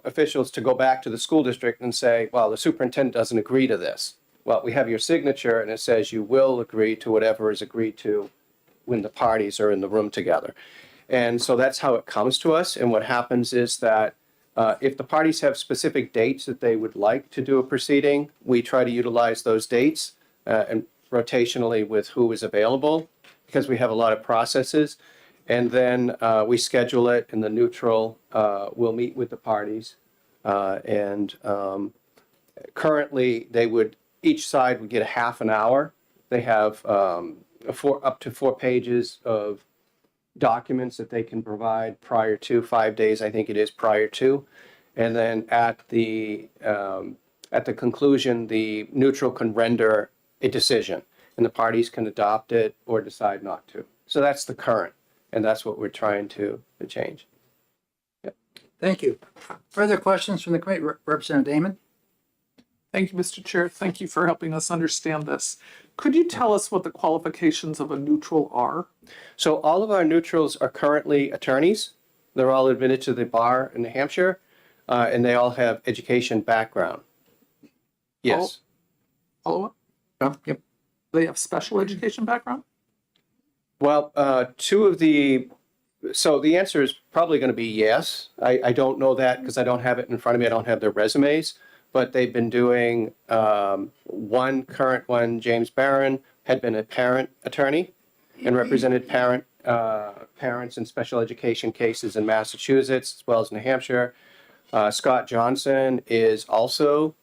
officials to go back to the school district and say, well, the superintendent doesn't agree to this. Well, we have your signature and it says you will agree to whatever is agreed to when the parties are in the room together. And so that's how it comes to us. And what happens is that if the parties have specific dates that they would like to do a proceeding, we try to utilize those dates and rotationally with who is available, because we have a lot of processes. And then we schedule it, and the neutral will meet with the parties. Currently, each side would get a half an hour. They have up to 4 pages of documents that they can provide prior to 5 days, I think it is prior to. And then at the conclusion, the neutral can render a decision, and the parties can adopt it or decide not to. So that's the current, and that's what we're trying to change. Yep. Thank you. Further questions from the committee? Representative Damon? Thank you, Mr. Chair. Thank you for helping us understand this. Could you tell us what the qualifications of a neutral are? So all of our neutrals are currently attorneys. They're all admitted to the bar in New Hampshire, and they all have education background. Yes. Follow up? Yep. They have special education background? Well, so the answer is probably going to be yes. I don't know that because I don't have it in front of me. I don't have their resumes, but they've been doing one current one. James Barron had been a parent attorney and represented parents in special education cases in Massachusetts as well as New Hampshire. Scott Johnson is also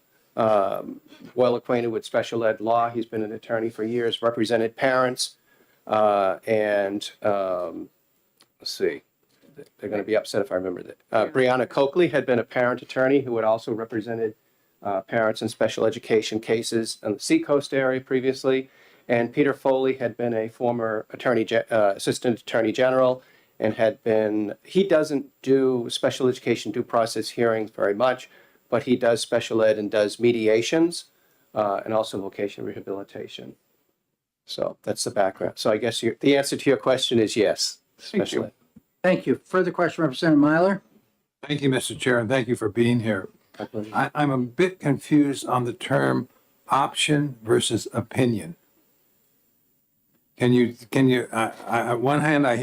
well acquainted with special ed law. He's been an attorney for years, represented parents. Let's see, they're going to be upset if I remember that. Brianna Coakley had been a parent attorney who had also represented parents in special education cases in the Seacoast area previously. And Peter Foley had been a former assistant attorney general and he doesn't do special education due process hearings very much, but he does special ed and does mediations and also vocational rehabilitation. So that's the background. So I guess the answer to your question is yes. Thank you. Thank you. Further question, Representative Myler? Thank you, Mr. Chair, and thank you for being here. I'm a bit confused on the term option versus opinion. Can you, on one hand, I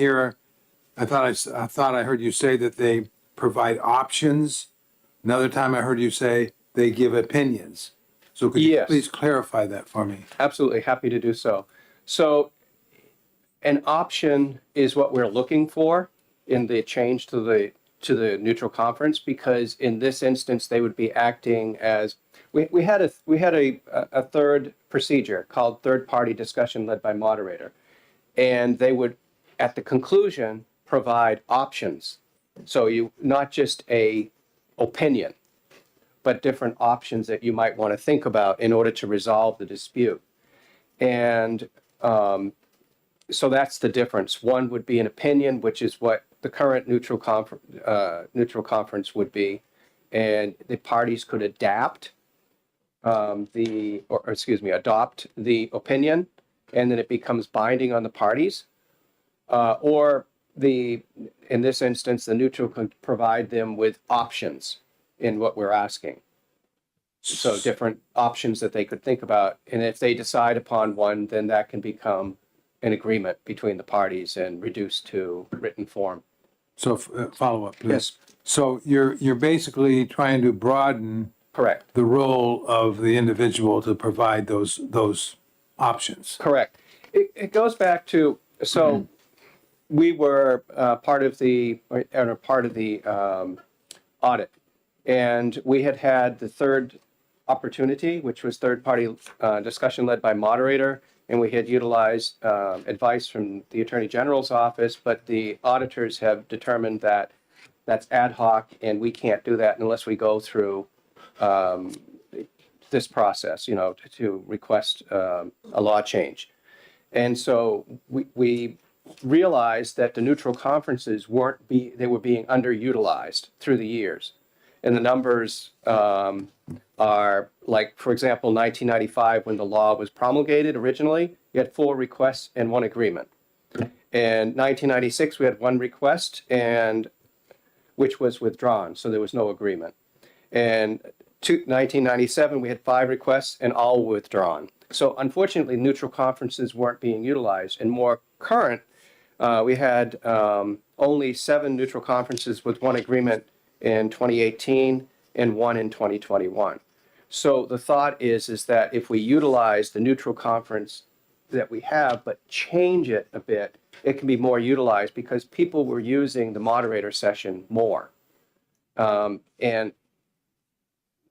thought I heard you say that they provide options. Another time I heard you say they give opinions. So could you Yes. please clarify that for me? Absolutely, happy to do so. So an option is what we're looking for in the change to the neutral conference, because in this instance, they would be acting as, we had a third procedure called third-party discussion led by moderator. And they would, at the conclusion, provide options. So you, not just a opinion, but different options that you might want to think about in order to resolve the dispute. And so that's the difference. One would be an opinion, which is what the current neutral conference would be, and the parties could adapt adopt the opinion, and then it becomes binding on the parties. Or in this instance, the neutral could provide them with options in what we're asking. So different options that they could think about, and if they decide upon one, then that can become an agreement between the parties and reduced to written form. So follow up, please. Yes. So you're basically trying to broaden Correct. the role of the individual to provide those options. Correct. It goes back to, so we were part of the audit, and we had the third opportunity, which was third-party discussion led by moderator, and we had utilized advice from the Attorney General's office, but the auditors have determined that that's ad hoc, and we can't do that unless we go through this process, to request a law change. And so we realized that the neutral conferences were being underutilized through the years. And the numbers are like, for example, 1995, when the law was promulgated originally, you had 4 requests and 1 agreement. In 1996, we had 1 request, which was withdrawn, so there was no agreement. And 1997, we had 5 requests and all withdrawn. So unfortunately, neutral conferences weren't being utilized. And more current, we had only 7 neutral conferences with 1 agreement in 2018 and 1 in 2021. So the thought is that if we utilize the neutral conference that we have, but change it a bit, it can be more utilized because people were using the moderator session more. And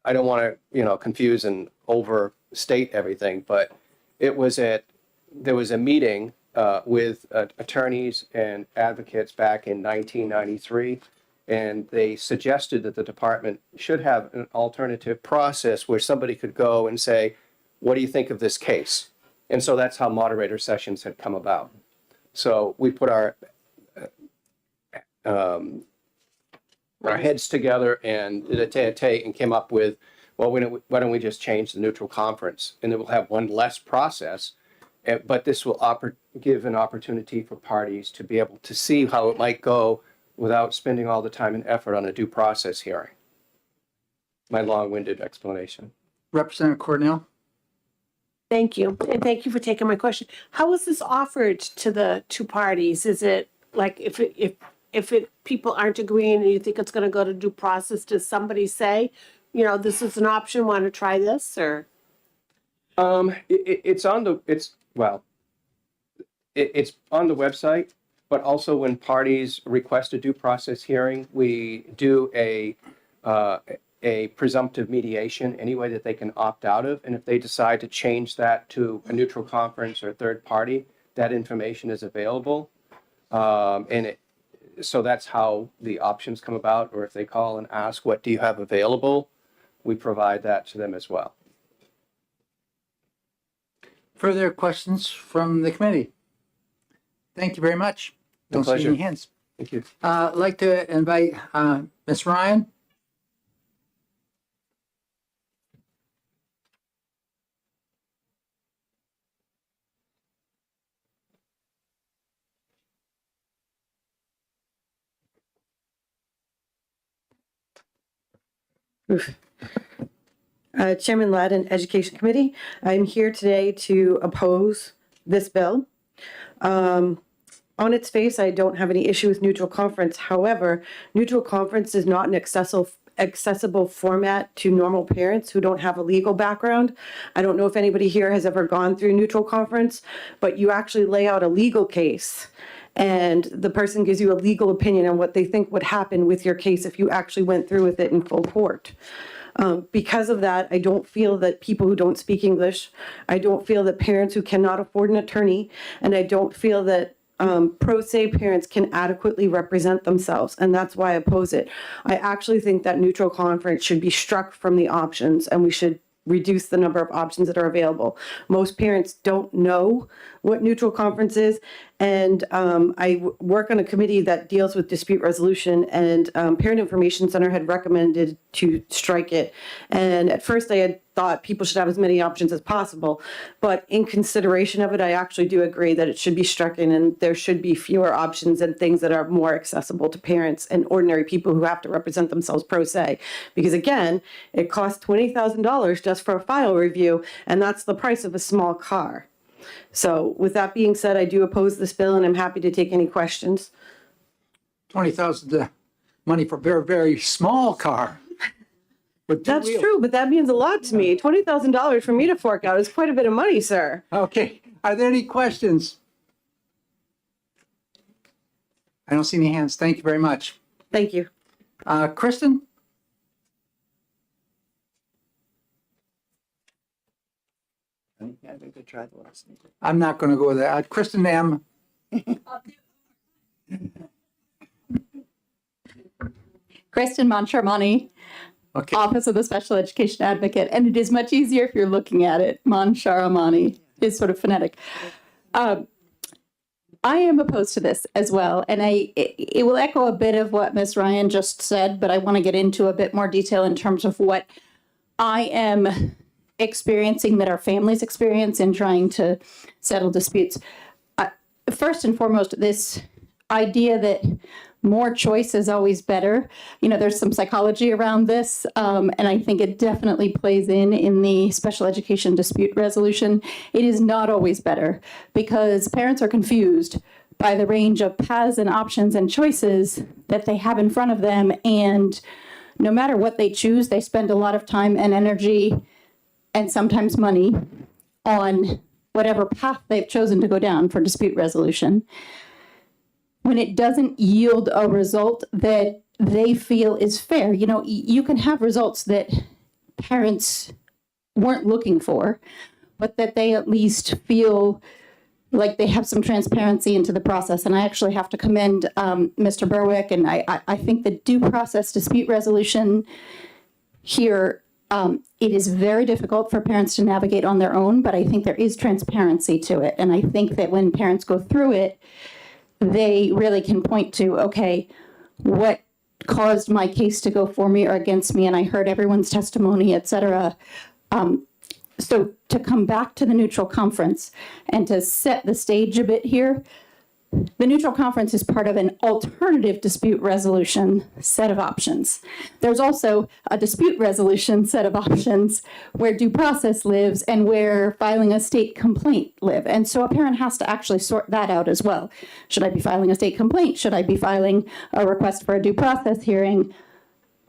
I don't want to, confuse and overstate everything, but there was a meeting with attorneys and advocates back in 1993, and they suggested that the department should have an alternative process where somebody could go and say, what do you think of this case? And so that's how moderator sessions had come about. So we put our heads together and did a tete-a-tete and came up with, well, why don't we just change the neutral conference? And it will have one less process, but this will give an opportunity for parties to be able to see how it might go without spending all the time and effort on a due process hearing. My long-winded explanation. Representative Cornell? Thank you. And thank you for taking my question. How was this offered to the 2 parties? Is it like if people aren't agreeing and you think it's going to go to due process, does somebody say, this is an option, want to try this, or? It's on the website, but also when parties request a due process hearing, we do a presumptive mediation any way that they can opt out of. And if they decide to change that to a neutral conference or third party, that information is available. So that's how the options come about. Or if they call and ask, what do you have available? We provide that to them as well. Further questions from the committee? Thank you very much. My Don't see pleasure. any hands. Thank you. I'd like to invite Ms. Ryan. Chairman Ladin, Education Committee. I'm here today to oppose this bill. On its face, I don't have any issue with neutral conference. However, neutral conference is not an accessible format to normal parents who don't have a legal background. I don't know if anybody here has ever gone through neutral conference, but you actually lay out a legal case and the person gives you a legal opinion on what they think would happen with your case if you actually went through with it in full court. Because of that, I don't feel that people who don't speak English, I don't feel that parents who cannot afford an attorney, and I don't feel that pro se parents can adequately represent themselves, and that's why I oppose it. I actually think that neutral conference should be struck from the options, and we should reduce the number of options that are available. Most parents don't know what neutral conference is, and I work on a committee that deals with dispute resolution, and Parent Information Center had recommended to strike it. And at first I had thought people should have as many options as possible, but in consideration of it, I actually do agree that it should be stricken and there should be fewer options and things that are more accessible to parents and ordinary people who have to represent themselves pro se. Because again, it costs $20,000 just for a file review, and that's the price of a small car. So with that being said, I do oppose this bill and I'm happy to take any questions. 20,000 money for a very, very small car. That's true, but that means a lot to me. $20,000 for me to fork out is quite a bit of money, sir. Okay, are there any questions? I don't see any hands. Thank you very much. Thank you. Kristen? I'm not going to go with that. Kristen M. Kristen Moncharmani, Office of the Special Education Advocate, and it is much easier if you're looking at it. Moncharmani is sort of phonetic. I am opposed to this as well, and it will echo a bit of what Ms. Ryan just said, but I want to get into a bit more detail in terms of what I am experiencing, that our families experience in trying to settle disputes. First and foremost, this idea that more choice is always better. You know, there's some psychology around this, and I think it definitely plays in the special education dispute resolution. It is not always better because parents are confused by the range of paths and options and choices that they have in front of them, and no matter what they choose, they spend a lot of time and energy and sometimes money on whatever path they've chosen to go down for dispute resolution. When it doesn't yield a result that they feel is fair, you know, you can have results that parents weren't looking for, but that they at least feel like they have some transparency into the process. And I actually have to commend Mr. Berwick, and I think the due process dispute resolution here, it is very difficult for parents to navigate on their own, but I think there is transparency to it. And I think that when parents go through it, they really can point to, okay, what caused my case to go for me or against me? And I heard everyone's testimony, et cetera. So to come back to the neutral conference and to set the stage a bit here, the neutral conference is part of an alternative dispute resolution set of options. There's also a dispute resolution set of options where due process lives and where filing a state complaint live. And so a parent has to actually sort that out as well. Should I be filing a state complaint? Should I be filing a request for a due process hearing?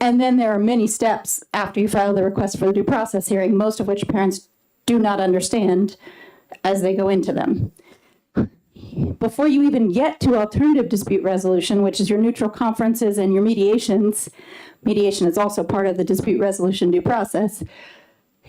And then there are many steps after you file the request for the due process hearing, most of which parents do not understand as they go into them. Before you even get to alternative dispute resolution, which is your neutral conferences and your mediations, mediation is also part of the dispute resolution due process.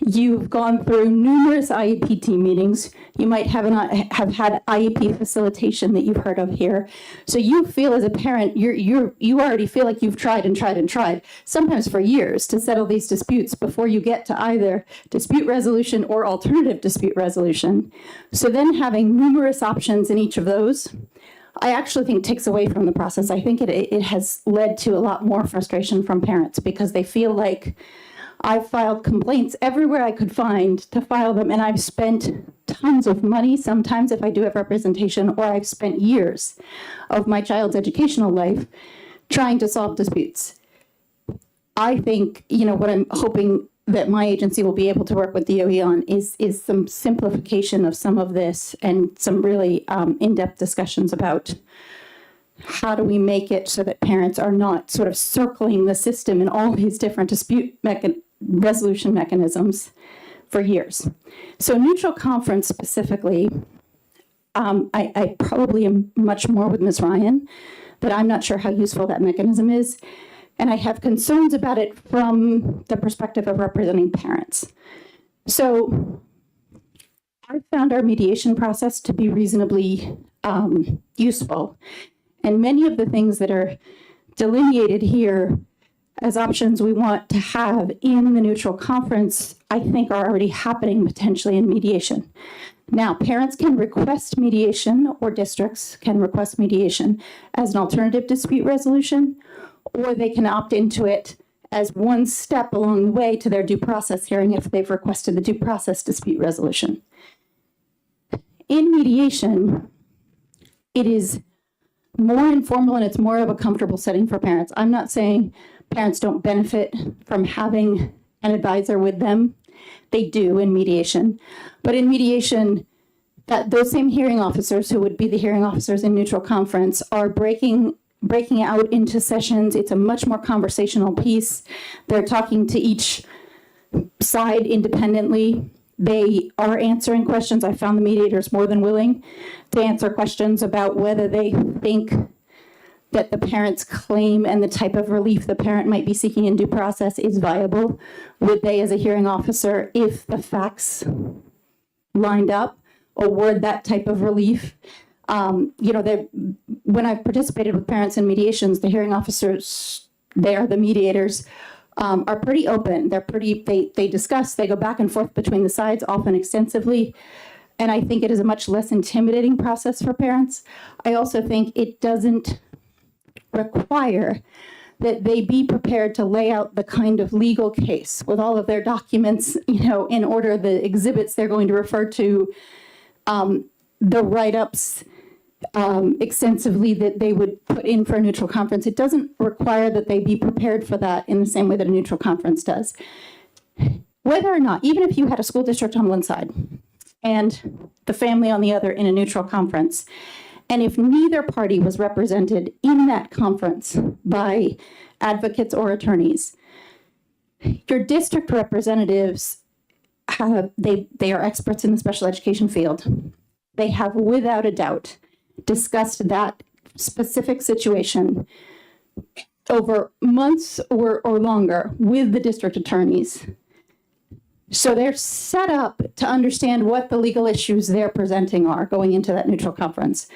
You've gone through numerous IEP team meetings. You might have had IEP facilitation that you've heard of here. So you feel as a parent, you already feel like you've tried and tried and tried, sometimes for years, to settle these disputes before you get to either dispute resolution or alternative dispute resolution. So then having numerous options in each of those, I actually think takes away from the process. I think it has led to a lot more frustration from parents because they feel like, I've filed complaints everywhere I could find to file them, and I've spent tons of money, sometimes if I do have representation, or I've spent years of my child's educational life trying to solve disputes. I think, what I'm hoping that my agency will be able to work with DOE on is some simplification of some of this and some really in-depth discussions about how do we make it so that parents are not sort of circling the system in all these different dispute resolution mechanisms for years. So neutral conference specifically, I probably am much more with Ms. Ryan, but I'm not sure how useful that mechanism is. And I have concerns about it from the perspective of representing parents. So I found our mediation process to be reasonably useful. And many of the things that are delineated here as options we want to have in the neutral conference, I think are already happening potentially in mediation. Now, parents can request mediation, or districts can request mediation as an alternative dispute resolution, or they can opt into it as one step along the way to their due process hearing if they've requested the due process dispute resolution. In mediation, it is more informal and it's more of a comfortable setting for parents. I'm not saying parents don't benefit from having an advisor with them. They do in mediation. But in mediation, those same hearing officers who would be the hearing officers in neutral conference are breaking out into sessions. It's a much more conversational piece. They're talking to each side independently. They are answering questions. I found the mediators more than willing to answer questions about whether they think that the parent's claim and the type of relief the parent might be seeking in due process is viable. Would they, as a hearing officer, if the facts lined up, award that type of relief? When I've participated with parents in mediations, the hearing officers, the mediators, are pretty open. They discuss, they go back and forth between the sides, often extensively. And I think it is a much less intimidating process for parents. I also think it doesn't require that they be prepared to lay out the kind of legal case with all of their documents, in order, the exhibits they're going to refer to, the write-ups extensively that they would put in for a neutral conference. It doesn't require that they be prepared for that in the same way that a neutral conference does. Whether or not, even if you had a school district on one side and the family on the other in a neutral conference, and if neither party was represented in that conference by advocates or attorneys, your district representatives they are experts in the special education field. They have, without a doubt, discussed that specific situation over months or longer with the district attorneys. So they're set up to understand what the legal issues they're presenting are going into that neutral conference.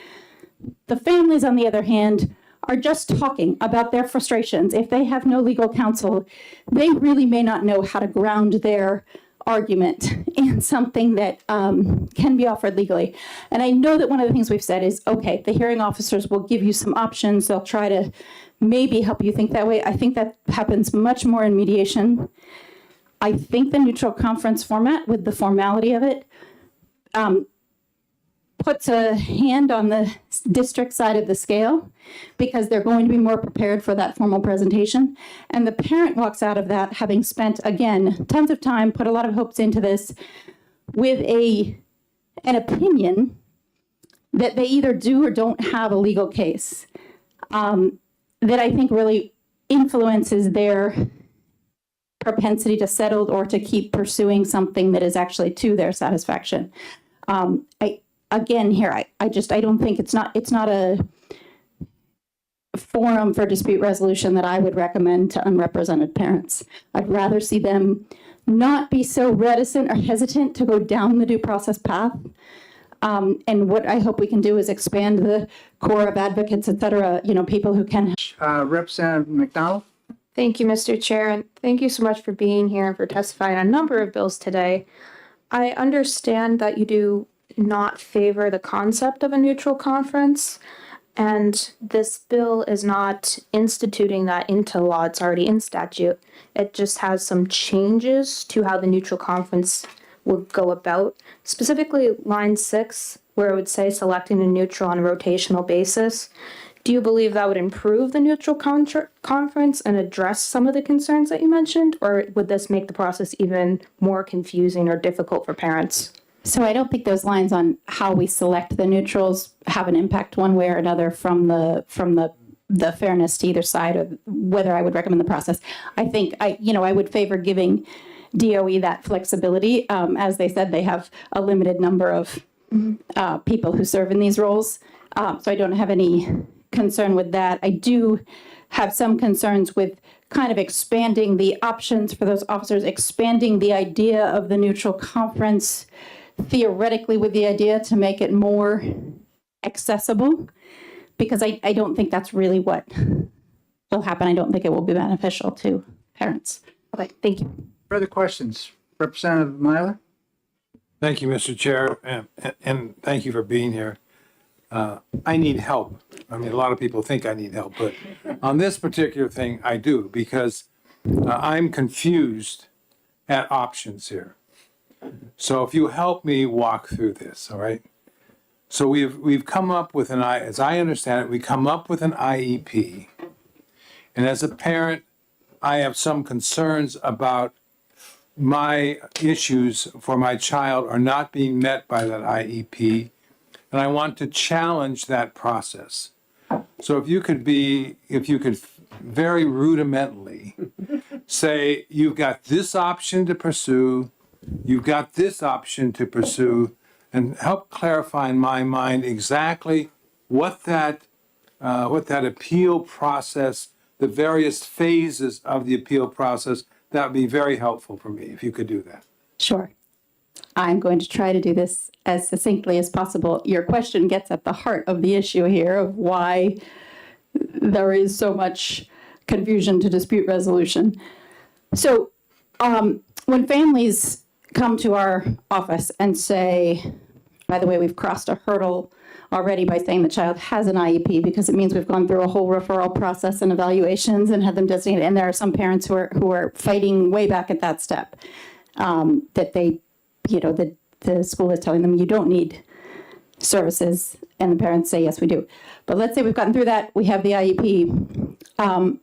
The families, on the other hand, are just talking about their frustrations. If they have no legal counsel, they really may not know how to ground their argument in something that can be offered legally. And I know that one of the things we've said is, okay, the hearing officers will give you some options. They'll try to maybe help you think that way. I think that happens much more in mediation. I think the neutral conference format, with the formality of it, puts a hand on the district side of the scale because they're going to be more prepared for that formal presentation. And the parent walks out of that having spent, again, tons of time, put a lot of hopes into this, with an opinion that they either do or don't have a legal case, that I think really influences their propensity to settle or to keep pursuing something that is actually to their satisfaction. I don't think it's not a forum for dispute resolution that I would recommend to unrepresented parents. I'd rather see them not be so reticent or hesitant to go down the due process path. And what I hope we can do is expand the core of advocates, et cetera, people who can. Representative McDonald. Thank you, Mr. Chair, and thank you so much for being here and for testifying on a number of bills today. I understand that you do not favor the concept of a neutral conference, and this bill is not instituting that into law. It's already in statute. It just has some changes to how the neutral conference would go about, specifically line 6, where it would say selecting a neutral on a rotational basis. Do you believe that would improve the neutral conference and address some of the concerns that you mentioned? Or would this make the process even more confusing or difficult for parents? So I don't think those lines on how we select the neutrals have an impact one way or another from the fairness to either side or whether I would recommend the process. I think I would favor giving DOE that flexibility. As they said, they have a limited number of people who serve in these roles. So I don't have any concern with that. I do have some concerns with kind of expanding the options for those officers, expanding the idea of the neutral conference theoretically with the idea to make it more accessible, because I don't think that's really what will happen. I don't think it will be beneficial to parents. Okay, thank you. Further questions? Representative Myler? Thank you, Mr. Chair, and thank you for being here. I need help. I mean, a lot of people think I need help, but on this particular thing, I do, because I'm confused at options here. So if you help me walk through this, all right? So we've come up with as I understand it, we come up with an IEP. And as a parent, I have some concerns about my issues for my child are not being met by that IEP. And I want to challenge that process. So if you could very rudimentally say, you've got this option to pursue, you've got this option to pursue, and help clarify in my mind exactly what that appeal process, the various phases of the appeal process, that would be very helpful for me if you could do that. Sure. I'm going to try to do this as succinctly as possible. Your question gets at the heart of the issue here of why there is so much confusion to dispute resolution. So when families come to our office and say, by the way, we've crossed a hurdle already by saying the child has an IEP, because it means we've gone through a whole referral process and evaluations and had them designated. And there are some parents who are fighting way back at that step, that they, the school is telling them you don't need services, and the parents say, yes, we do. But let's say we've gotten through that, we have the IEP.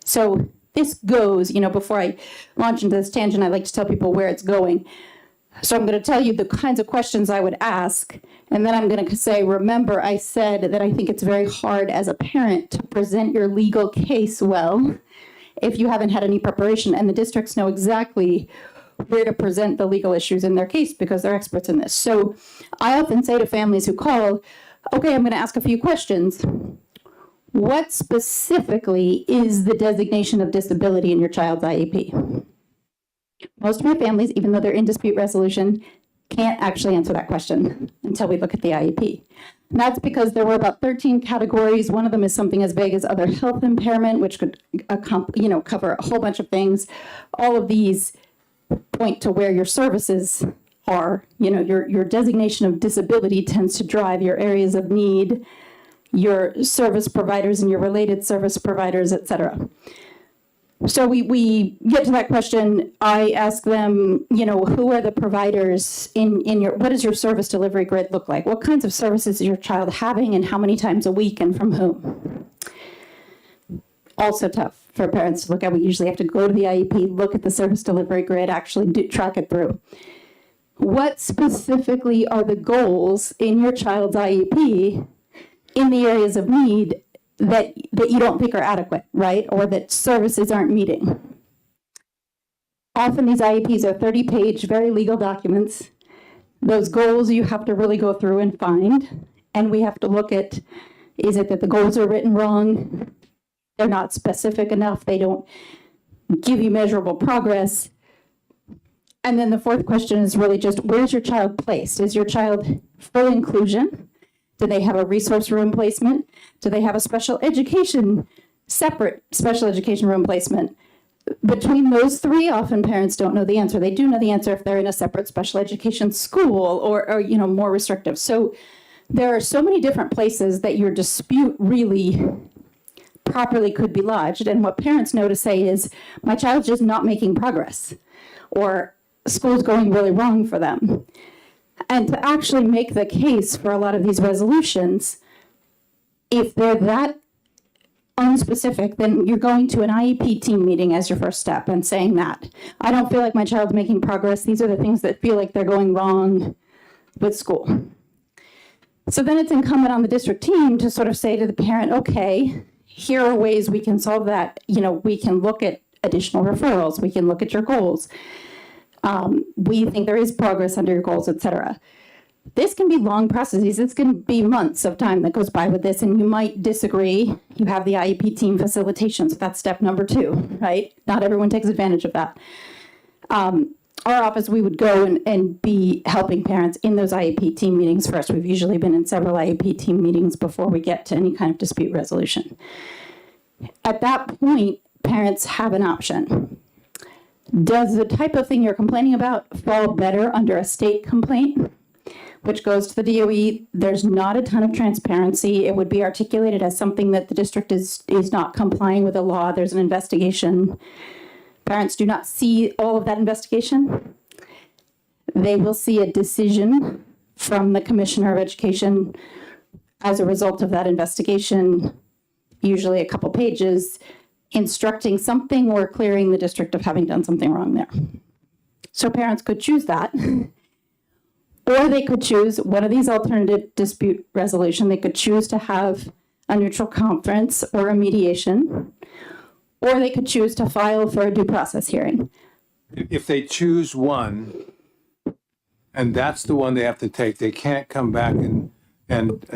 So this goes, before I launch into this tangent, I like to tell people where it's going. So I'm going to tell you the kinds of questions I would ask, and then I'm going to say, remember, I said that I think it's very hard as a parent to present your legal case well if you haven't had any preparation, and the districts know exactly where to present the legal issues in their case because they're experts in this. So I often say to families who call, okay, I'm going to ask a few questions. What specifically is the designation of disability in your child's IEP? Most of my families, even though they're in dispute resolution, can't actually answer that question until we look at the IEP. And that's because there were about 13 categories. One of them is something as vague as other health impairment, which could cover a whole bunch of things. All of these point to where your services are. Your designation of disability tends to drive your areas of need, your service providers and your related service providers, et cetera. So we get to that question. I ask them, who are the providers in your, what does your service delivery grid look like? What kinds of services is your child having and how many times a week and from whom? Also tough for parents to look at. We usually have to go to the IEP, look at the service delivery grid, actually track it through. What specifically are the goals in your child's IEP in the areas of need that you don't think are adequate, right? Or that services aren't meeting? Often these IEPs are 30-page, very legal documents. Those goals you have to really go through and find. And we have to look at, is it that the goals are written wrong? They're not specific enough. They don't give you measurable progress. And then the fourth question is really just, where's your child placed? Is your child full inclusion? Do they have a resource room placement? Do they have a special education, separate special education room placement? Between those three, often parents don't know the answer. They do know the answer if they're in a separate special education school or more restrictive. So there are so many different places that your dispute really properly could be lodged. And what parents know to say is, my child's just not making progress, or school's going really wrong for them. And to actually make the case for a lot of these resolutions, if they're that unspecific, then you're going to an IEP team meeting as your first step and saying that. I don't feel like my child's making progress. These are the things that feel like they're going wrong with school. So then it's incumbent on the district team to sort of say to the parent, okay, here are ways we can solve that. You know, we can look at additional referrals. We can look at your goals. We think there is progress under your goals, et cetera. This can be long processes. It's going to be months of time that goes by with this, and you might disagree. You have the IEP team facilitation, so that's step number 2, right? Not everyone takes advantage of that. Our office, we would go and be helping parents in those IEP team meetings first. We've usually been in several IEP team meetings before we get to any kind of dispute resolution. At that point, parents have an option. Does the type of thing you're complaining about fall better under a state complaint, which goes to the DOE? There's not a ton of transparency. It would be articulated as something that the district is not complying with the law. There's an investigation. Parents do not see all of that investigation. They will see a decision from the Commissioner of Education as a result of that investigation, usually a couple pages, instructing something or clearing the district of having done something wrong there. So parents could choose that. Or they could choose one of these alternative dispute resolution. They could choose to have a neutral conference or a mediation, or they could choose to file for a due process hearing. If they choose one, and that's the one they have to take, they can't come back and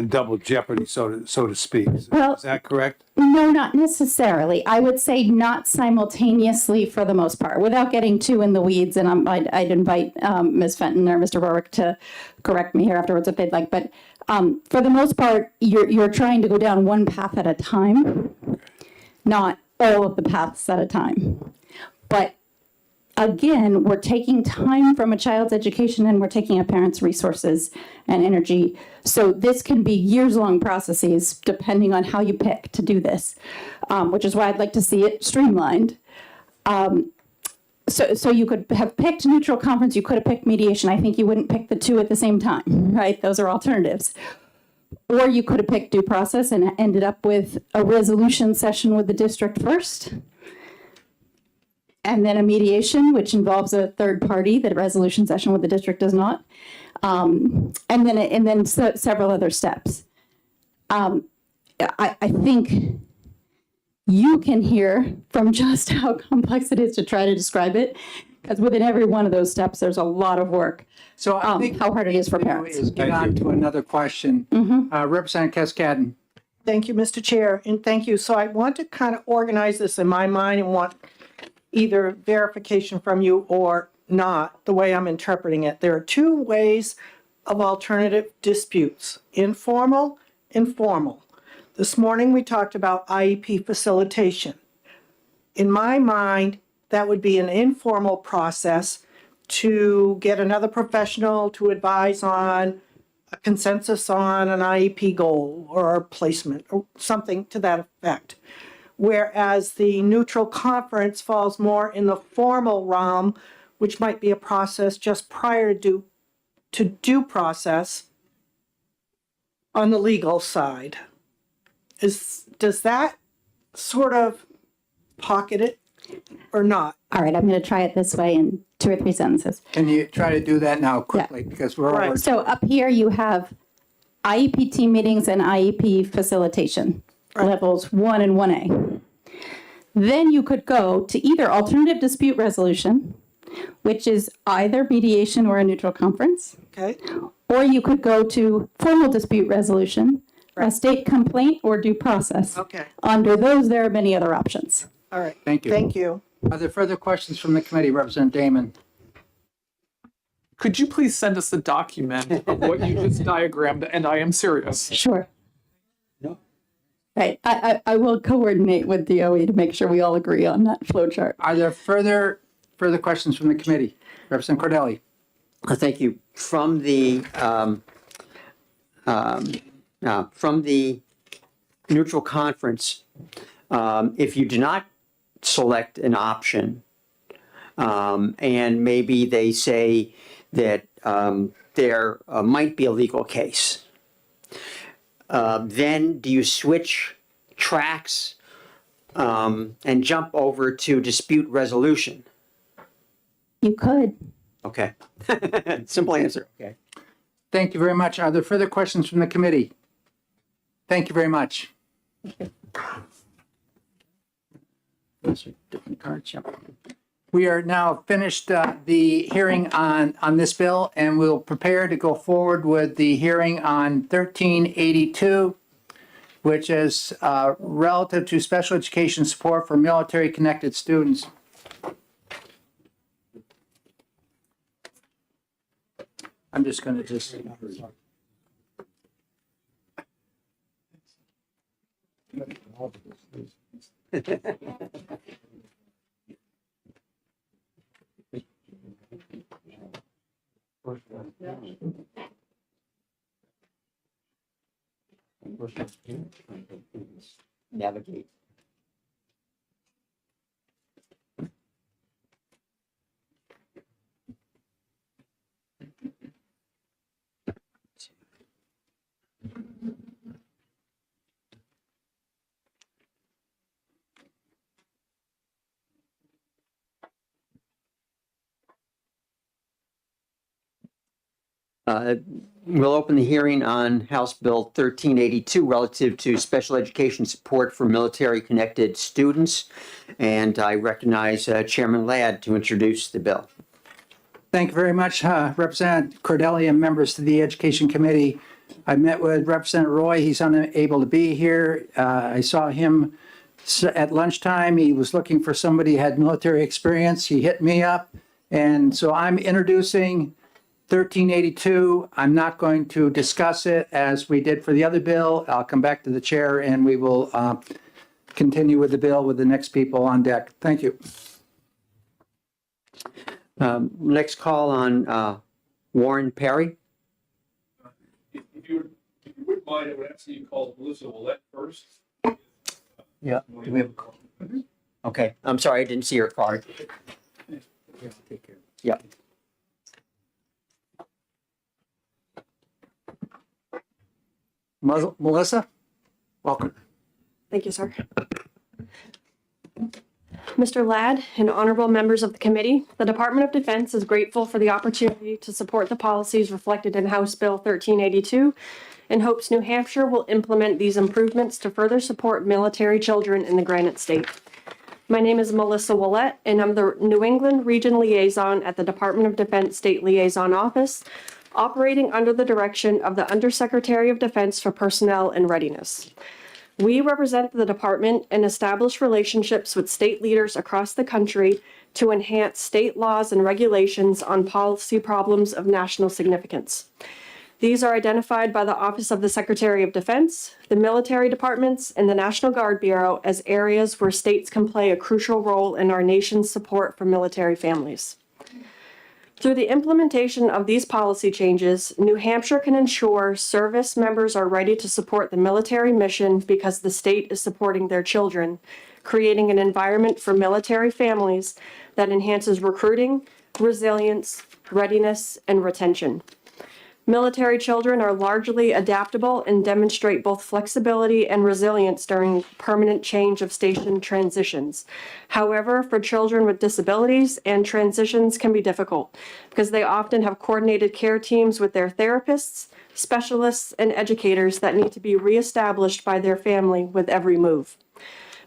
double jeopardy, so to speak. Well, is that correct? No, not necessarily. I would say not simultaneously for the most part, without getting too in the weeds. And I'd invite Ms. Fenton or Mr. Warwick to correct me here afterwards if they'd like. But for the most part, you're trying to go down one path at a time, not all of the paths at a time. But again, we're taking time from a child's education and we're taking a parent's resources and energy. So this can be years-long processes depending on how you pick to do this, which is why I'd like to see it streamlined. So you could have picked neutral conference, you could have picked mediation. I think you wouldn't pick the two at the same time, right? Those are alternatives. Or you could have picked due process and ended up with a resolution session with the district first, and then a mediation, which involves a third party. That resolution session with the district does not, and then several other steps. I think you can hear from just how complex it is to try to describe it, because within every one of those steps, there's a lot of work. So I think how hard it is for parents. is get on to another question. Representative Cascadden. Thank you, Mr. Chair, and thank you. So I want to kind of organize this in my mind and want either verification from you or not, the way I'm interpreting it. There are 2 ways of alternative disputes: informal and formal. This morning we talked about IEP facilitation. In my mind, that would be an informal process to get another professional to advise on a consensus on an IEP goal or a placement or something to that effect. Whereas the neutral conference falls more in the formal realm, which might be a process just prior to due process on the legal side. Does that sort of pocket it or not? All right, I'm going to try it this way in 2 or 3 sentences. Can you try to do that now quickly? Because we're over. So up here you have IEP team meetings and IEP facilitation, levels 1 and 1A. Then you could go to either alternative dispute resolution, which is either mediation or a neutral conference. Okay. Or you could go to formal dispute resolution, a state complaint, or due process. Okay. Under those, there are many other options. All right. Thank you. Thank you. Are there further questions from the committee? Representative Damon. Could you please send us the document of what you just diagrammed? And I am serious. Sure. Right. I will coordinate with DOE to make sure we all agree on that flow chart. Are there further questions from the committee? Representative Cordelli. Thank you. From the neutral conference, if you do not select an option, and maybe they say that there might be a legal case, Then do you switch tracks and jump over to dispute resolution? You could. Okay. Simple answer. Okay. Thank you very much. Are there further questions from the committee? Thank you very much. Those are different cards. Yep. We are now finished the hearing on this bill, and we'll prepare to go forward with the hearing on 1382, which is relative to special education support for military-connected students. I'm just going to just... Navigate. We'll open the hearing on House Bill 1382 relative to special education support for military-connected students. And I recognize Chairman Ladd to introduce the bill. Thank you very much, Representative Cordelli and members of the Education Committee. I met with Representative Roy. He's unable to be here. I saw him at lunchtime. He was looking for somebody who had military experience. He hit me up. And so I'm introducing 1382. I'm not going to discuss it as we did for the other bill. I'll come back to the chair and we will continue with the bill with the next people on deck. Thank you. Next call on Warren Perry. If you wouldn't mind, I would ask that you call Melissa Willett first. Yeah. Do we have a call? Okay. I'm sorry, I didn't see your card. Yeah. Melissa, welcome. Thank you, sir. Mr. Ladd and honorable members of the committee, the Department of Defense is grateful for the opportunity to support the policies reflected in House Bill 1382 and hopes New Hampshire will implement these improvements to further support military children in the Granite State. My name is Melissa Willett, and I'm the New England Region Liaison at the Department of Defense State Liaison Office, operating under the direction of the Undersecretary of Defense for Personnel and Readiness. We represent the department and establish relationships with state leaders across the country to enhance state laws and regulations on policy problems of national significance. These are identified by the Office of the Secretary of Defense, the military departments, and the National Guard Bureau as areas where states can play a crucial role in our nation's support for military families. Through the implementation of these policy changes, New Hampshire can ensure service members are ready to support the military mission because the state is supporting their children, creating an environment for military families that enhances recruiting, resilience, readiness, and retention. Military children are largely adaptable and demonstrate both flexibility and resilience during permanent change of station transitions. However, for children with disabilities, and transitions can be difficult because they often have coordinated care teams with their therapists, specialists, and educators that need to be reestablished by their family with every move.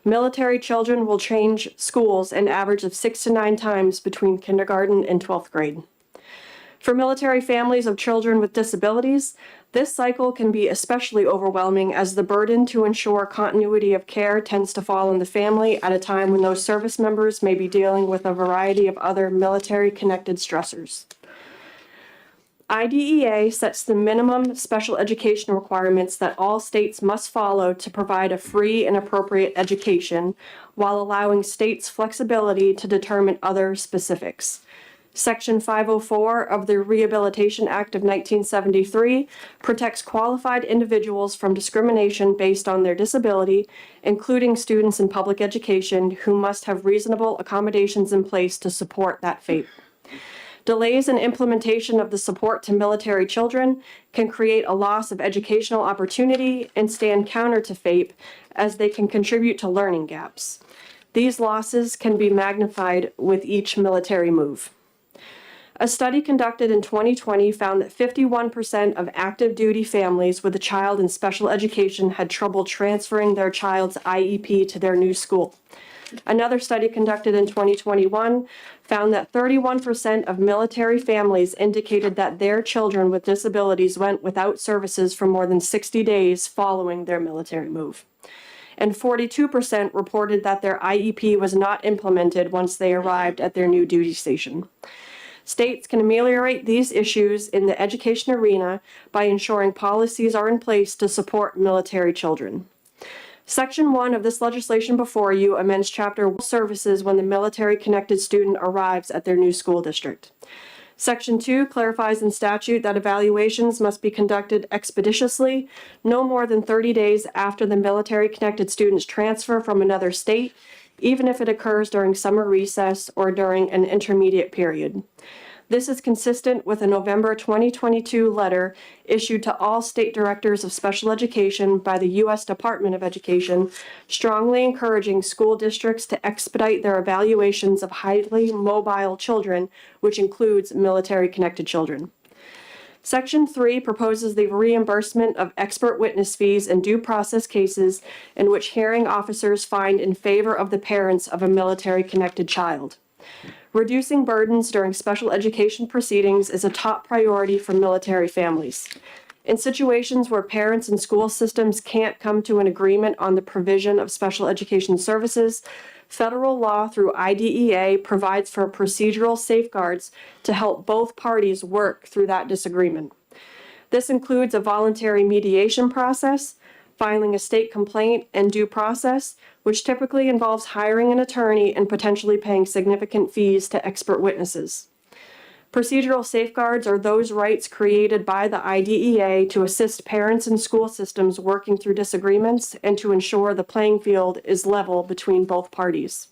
Military children will change schools an average of 6 to 9 times between kindergarten and 12th grade. For military families of children with disabilities, this cycle can be especially overwhelming as the burden to ensure continuity of care tends to fall on the family at a time when those service members may be dealing with a variety of other military-connected stressors. IDEA sets the minimum special education requirements that all states must follow to provide a free and appropriate education, while allowing states flexibility to determine other specifics. Section 504 of the Rehabilitation Act of 1973 protects qualified individuals from discrimination based on their disability, including students in public education who must have reasonable accommodations in place to support that fate. Delays in implementation of the support to military children can create a loss of educational opportunity and stand counter to FAPE, as they can contribute to learning gaps. These losses can be magnified with each military move. A study conducted in 2020 found that 51% of active duty families with a child in special education had trouble transferring their child's IEP to their new school. Another study conducted in 2021 found that 31% of military families indicated that their children with disabilities went without services for more than 60 days following their military move. And 42% reported that their IEP was not implemented once they arrived at their new duty station. States can ameliorate these issues in the education arena by ensuring policies are in place to support military children. Section 1 of this legislation before you amends Chapter 1 services when the military-connected student arrives at their new school district. Section 2 clarifies in statute that evaluations must be conducted expeditiously, no more than 30 days after the military-connected student's transfer from another state, even if it occurs during summer recess or during an intermediate period. This is consistent with a November 2022 letter issued to all state directors of special education by the U.S. Department of Education, strongly encouraging school districts to expedite their evaluations of highly mobile children, which includes military-connected children. Section 3 proposes the reimbursement of expert witness fees in due process cases in which hearing officers find in favor of the parents of a military-connected child. Reducing burdens during special education proceedings is a top priority for military families. In situations where parents and school systems can't come to an agreement on the provision of special education services, federal law through IDEA provides for procedural safeguards to help both parties work through that disagreement. This includes a voluntary mediation process, filing a state complaint, and due process, which typically involves hiring an attorney and potentially paying significant fees to expert witnesses. Procedural safeguards are those rights created by the IDEA to assist parents and school systems working through disagreements and to ensure the playing field is level between both parties.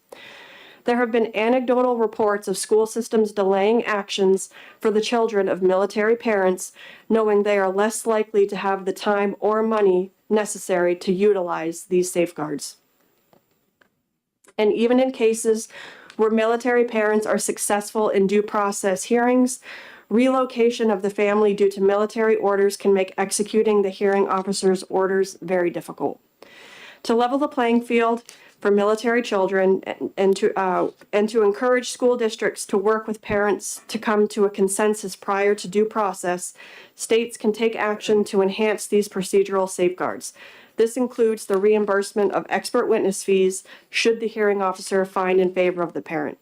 There have been anecdotal reports of school systems delaying actions for the children of military parents, knowing they are less likely to have the time or money necessary to utilize these safeguards. And even in cases where military parents are successful in due process hearings, relocation of the family due to military orders can make executing the hearing officer's orders very difficult. To level the playing field for military children and to encourage school districts to work with parents to come to a consensus prior to due process, states can take action to enhance these procedural safeguards. This includes the reimbursement of expert witness fees should the hearing officer find in favor of the parent.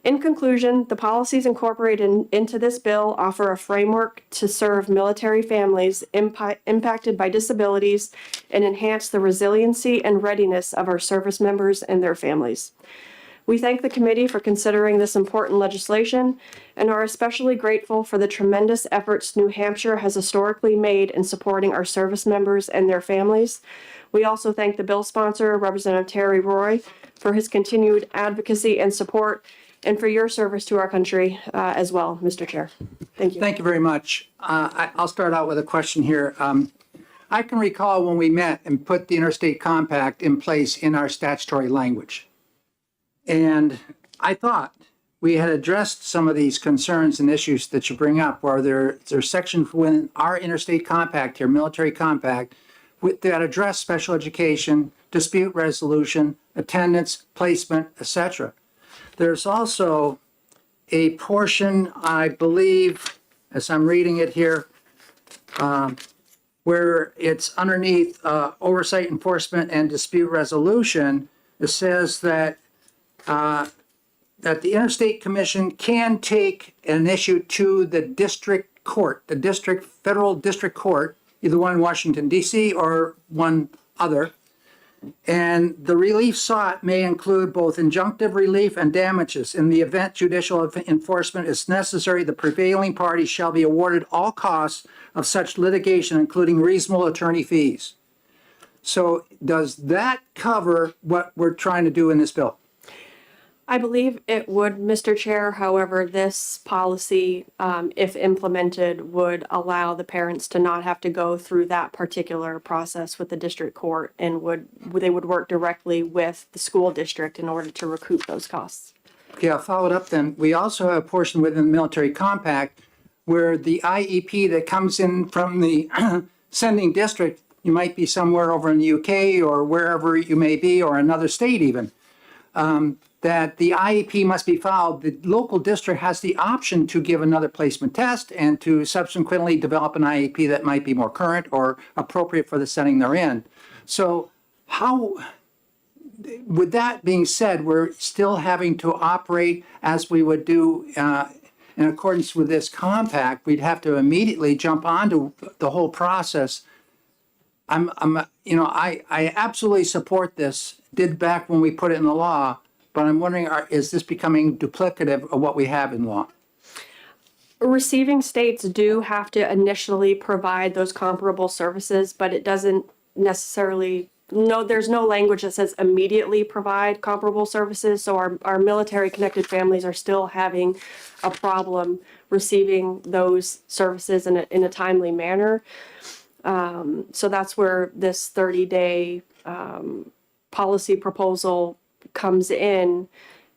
In conclusion, the policies incorporated into this bill offer a framework to serve military families impacted by disabilities and enhance the resiliency and readiness of our service members and their families. We thank the committee for considering this important legislation and are especially grateful for the tremendous efforts New Hampshire has historically made in supporting our service members and their families. We also thank the bill sponsor, Representative Terry Roy, for his continued advocacy and support, and for your service to our country as well, Mr. Chair. Thank you. Thank you very much. I'll start out with a question here. I can recall when we met and put the Interstate Compact in place in our statutory language. And I thought we had addressed some of these concerns and issues that you bring up, where there's sections within our Interstate Compact here, Military Compact, that address special education, dispute resolution, attendance, placement, etc. There's also a portion, I believe, as I'm reading it here, where it's underneath oversight, enforcement, and dispute resolution. It says that that the Interstate Commission can take an issue to the district court, the federal district court, either one in Washington, D.C. or one other. And the relief sought may include both injunctive relief and damages. In the event judicial enforcement is necessary, the prevailing party shall be awarded all costs of such litigation, including reasonable attorney fees. So does that cover what we're trying to do in this bill? I believe it would, Mr. Chair. However, this policy, if implemented, would allow the parents to not have to go through that particular process with the district court and they would work directly with the school district in order to recoup those costs. Okay, I'll follow it up then. We also have a portion within the military compact where the IEP that comes in from the sending district, you might be somewhere over in the UK or wherever you may be, or another state even, that the IEP must be followed. The local district has the option to give another placement test and to subsequently develop an IEP that might be more current or appropriate for the setting they're in. So how, with that being said, we're still having to operate as we would do in accordance with this compact. We'd have to immediately jump onto the whole process. I absolutely support this, did back when we put it in the law, but I'm wondering, is this becoming duplicative of what we have in law? Receiving states do have to initially provide those comparable services, but it doesn't necessarily, there's no language that says immediately provide comparable services. So our military connected families are still having a problem receiving those services in a timely manner. So that's where this 30-day policy proposal comes in.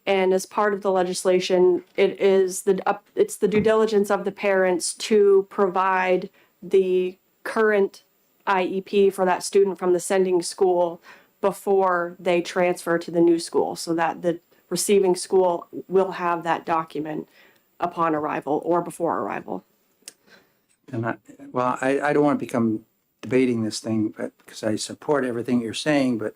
And as part of the legislation, it's the due diligence of the parents to provide the current IEP for that student from the sending school before they transfer to the new school, so that the receiving school will have that document upon arrival or before arrival. And I don't want to become debating this thing, but because I support everything you're saying, but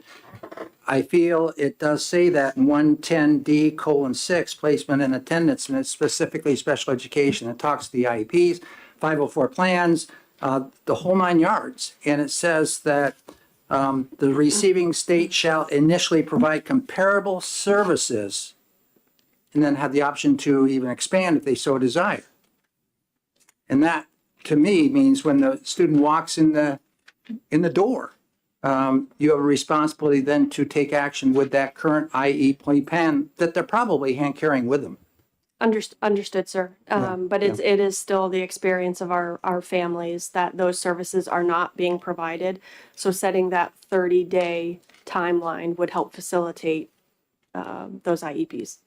I feel it does say that in 110D:6, placement and attendance, and it's specifically special education. It talks to the IEPs, 504 plans, the whole 9 yards. And it says that the receiving state shall initially provide comparable services and then have the option to even expand if they so desire. And that, to me, means when the student walks in the door, you have a responsibility then to take action with that current IEP plan that they're probably hand carrying with them. Understood, sir. But it is still the experience of our families that those services are not being provided. So setting that 30-day timeline would help facilitate those IEPs,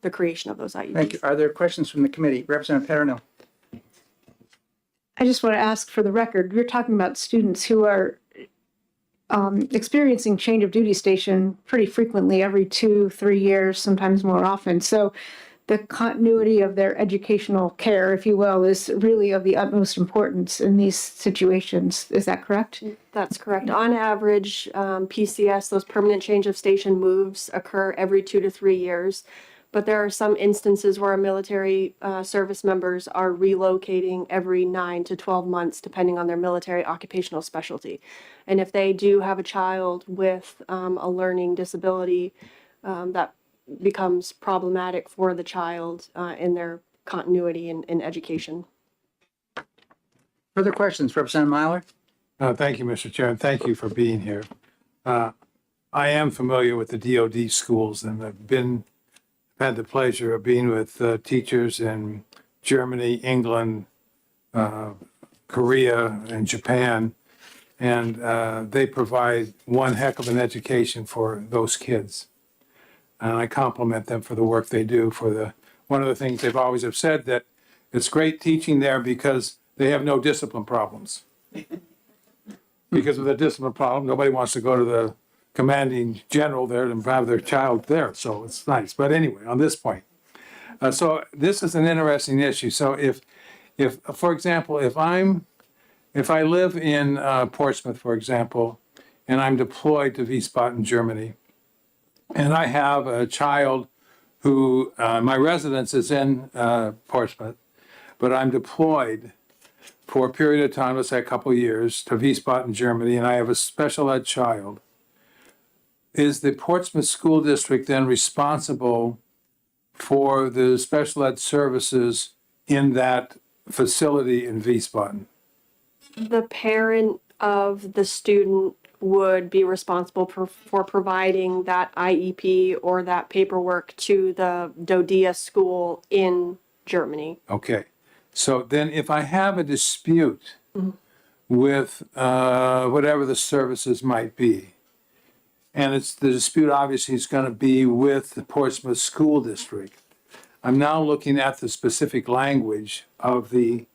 the creation of those IEPs. Thank you. Are there questions from the committee? Representative Paterno. I just want to ask for the record, you're talking about students who are experiencing change of duty station pretty frequently, every 2-3 years, sometimes more often. So the continuity of their educational care, if you will, is really of the utmost importance in these situations. Is that correct? That's correct. On average, PCS, those permanent change of station moves occur every 2 to 3 years. But there are some instances where our military service members are relocating every 9 to 12 months, depending on their military occupational specialty. And if they do have a child with a learning disability, that becomes problematic for the child in their continuity in education. Further questions, Representative Myler? Thank you, Mr. Chair, and thank you for being here. I am familiar with the DoD schools and I've had the pleasure of being with teachers in Germany, England, Korea, and Japan. And they provide one heck of an education for those kids. And I compliment them for the work they do. One of the things they've always have said that it's great teaching there because they have no discipline problems. Because of the discipline problem, nobody wants to go to the commanding general there and have their child there. So it's nice. But anyway, on this point. So this is an interesting issue. So if for example, if I live in Portsmouth, for example, and I'm deployed to Wiesbaden, Germany, and I have a child who, my residence is in Portsmouth, but I'm deployed for a period of time, let's say a couple of years, to Wiesbaden, Germany, and I have a special ed child. Is the Portsmouth School District then responsible for the special ed services in that facility in Wiesbaden? The parent of the student would be responsible for providing that IEP or that paperwork to the DODEA school in Germany. Okay. So then if I have a dispute with whatever the services might be, and it's the dispute obviously is going to be with the Portsmouth School District, I'm now looking at the specific language of the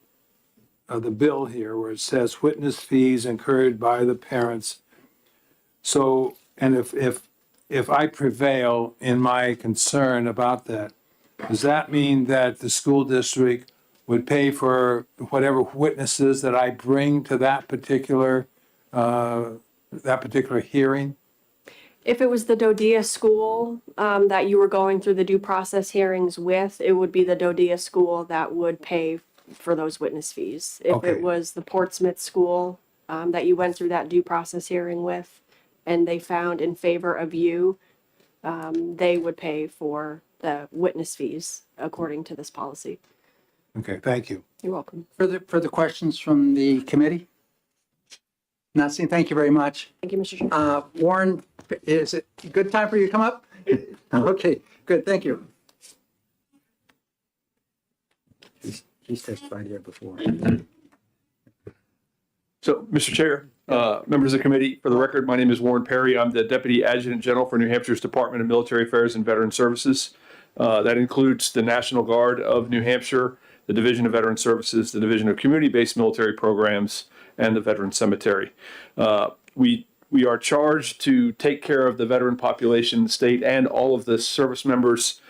bill here where it says witness fees incurred by the parents. So, and if I prevail in my concern about that, does that mean that the school district would pay for whatever witnesses that I bring to that particular hearing? If it was the DODEA school that you were going through the due process hearings with, it would be the DODEA school that would pay for those witness fees. If Okay. it was the Portsmouth school that you went through that due process hearing with, and they found in favor of you, they would pay for the witness fees according to this policy. Okay, thank you. You're welcome. Further questions from the committee? Not seeing, thank you very much. Thank you, Mr. Chair. Warren, is it a good time for you to come up? Okay, good, thank you. He's testified here before. So, Mr. Chair, members of the committee, for the record, my name is Warren Perry. I'm the Deputy Adjutant General for New Hampshire's Department of Military Affairs and Veteran Services. That includes the National Guard of New Hampshire, the Division of Veteran Services, the Division of Community-Based Military Programs, and the Veteran Cemetery. We are charged to take care of the veteran population in the state and all of the service members,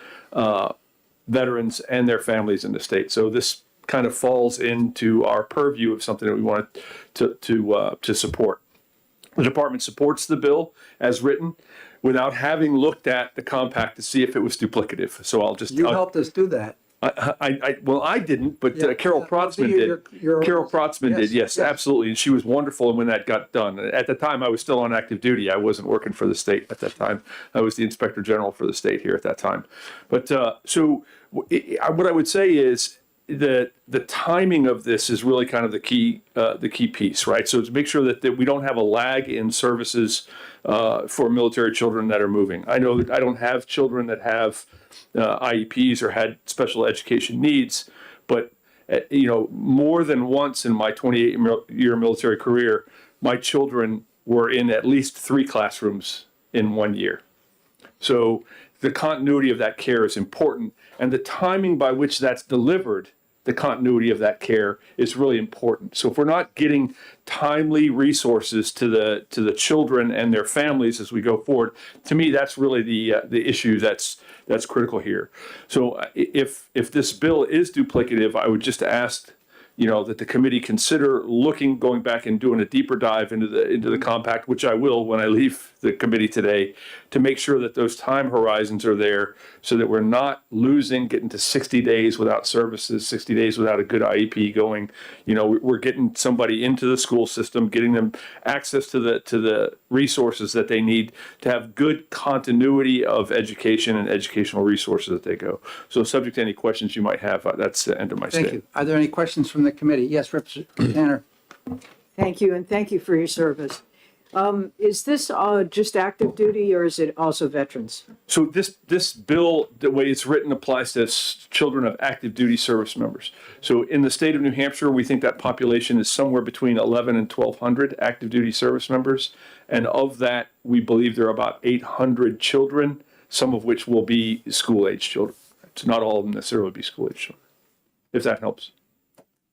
veterans, and their families in the state. So this kind of falls into our purview of something that we want to support. The department supports the bill as written without having looked at the compact to see if it was duplicative. So I'll just. You helped us do that. I didn't, but Carol Protzman Your- did. Carol Protzman did, yes, absolutely. And she was wonderful when that got done. At the time, I was still on active duty. I wasn't working for the state at that time. I was the Inspector General for the state here at that time. But what I would say is that the timing of this is really kind of the key piece, right? So to make sure that we don't have a lag in services for military children that are moving. I know that I don't have children that have IEPs or had special education needs, but more than once in my 28-year military career, my children were in at least 3 classrooms in 1 year. So the continuity of that care is important, and the timing by which that's delivered, the continuity of that care is really important. So if we're not getting timely resources to the children and their families as we go forward, to me, that's really the issue that's critical here. So if this bill is duplicative, I would just ask that the committee consider going back and doing a deeper dive into the compact, which I will when I leave the committee today, to make sure that those time horizons are there so that we're not getting to 60 days without services, 60 days without a good IEP going. We're getting somebody into the school system, getting them access to the resources that they need to have good continuity of education and educational resources that they go. So subject to any questions you might have, that's the end of my Thank statement. you. Are there any questions from the committee? Yes, Representative Tanner. Thank you, and thank you for your service. Is this just active duty or is it also veterans? So this bill, the way it's written, applies to children of active duty service members. So in the state of New Hampshire, we think that population is somewhere between 1,100 and 1,200 active duty service members. And of that, we believe there are about 800 children, some of which will be school-age children. So not all of them necessarily be school-age children, if that helps.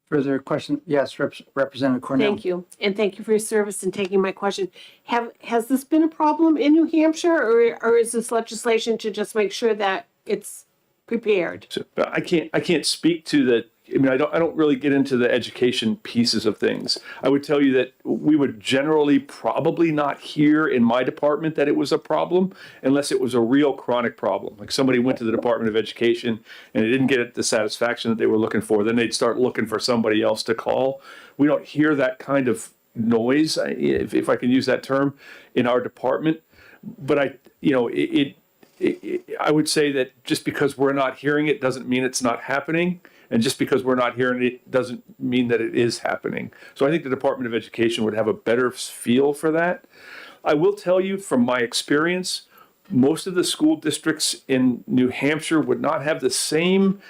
Further question? Yes, Representative Cornell. Thank you, and thank you for your service and taking my question. Has this been a problem in New Hampshire, or is this legislation to just make sure that it's prepared? So, I can't speak to the. I don't really get into the education pieces of things. I would tell you that we would generally probably not hear in my department that it was a problem unless it was a real chronic problem. Like somebody went to the Department of Education and they didn't get the satisfaction that they were looking for. Then they'd start looking for somebody else to call. We don't hear that kind of noise, if I can use that term, in our department. But I would say that just because we're not hearing it doesn't mean it's not happening. And just because we're not hearing it doesn't mean that it is happening. So I think the Department of Education would have a better feel for that. I will tell you from my experience, most of the school districts in New Hampshire would not have the same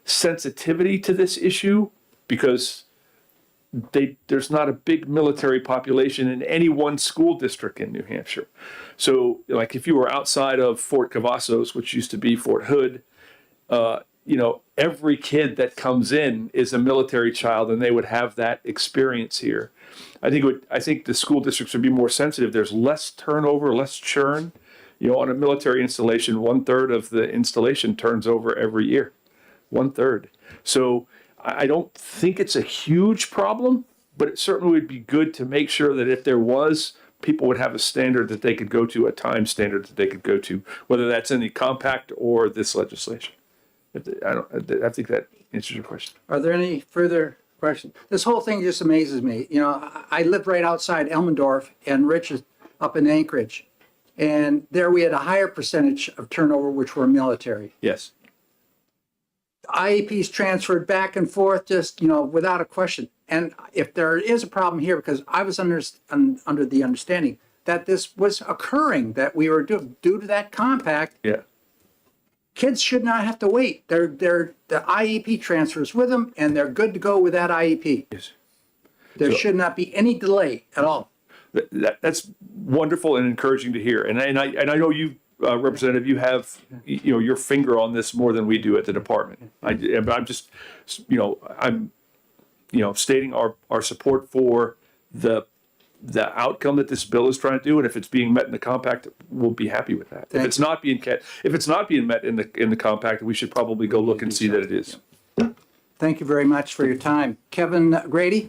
sensitivity to this issue because there's not a big military population in any one school district in New Hampshire. So like if you were outside of Fort Cavazos, which used to be Fort Hood, every kid that comes in is a military child and they would have that experience here. I think the school districts would be more sensitive. There's less turnover, less churn. On a military installation, 1/3 of the installation turns over every year. 1/3. So I don't think it's a huge problem, but it certainly would be good to make sure that if there was, people would have a standard that they could go to, a time standard that they could go to, whether that's in the compact or this legislation. I think that answers your question. Are there any further questions? This whole thing just amazes me. I live right outside Elmendorf and Rich is up in Anchorage. And there we had a higher percentage of turnover, which were military. Yes. IEPs transferred back and forth, just, without a question. And if there is a problem here, because I was under the understanding that this was occurring, that we were due to that compact. Yeah. Kids should not have to wait. The IEP transfers with them, and they're good to go with that IEP. Yes. There should not be any delay at all. That's wonderful and encouraging to hear. And I know you, Representative, you have your finger on this more than we do at the department. I'm just stating our support for the outcome that this bill is trying to do, and if it's being met in the compact, we'll be happy with that. If it's not being met in the compact, we should probably go look and see that it is. Thank you very much for your time. Kevin Grady?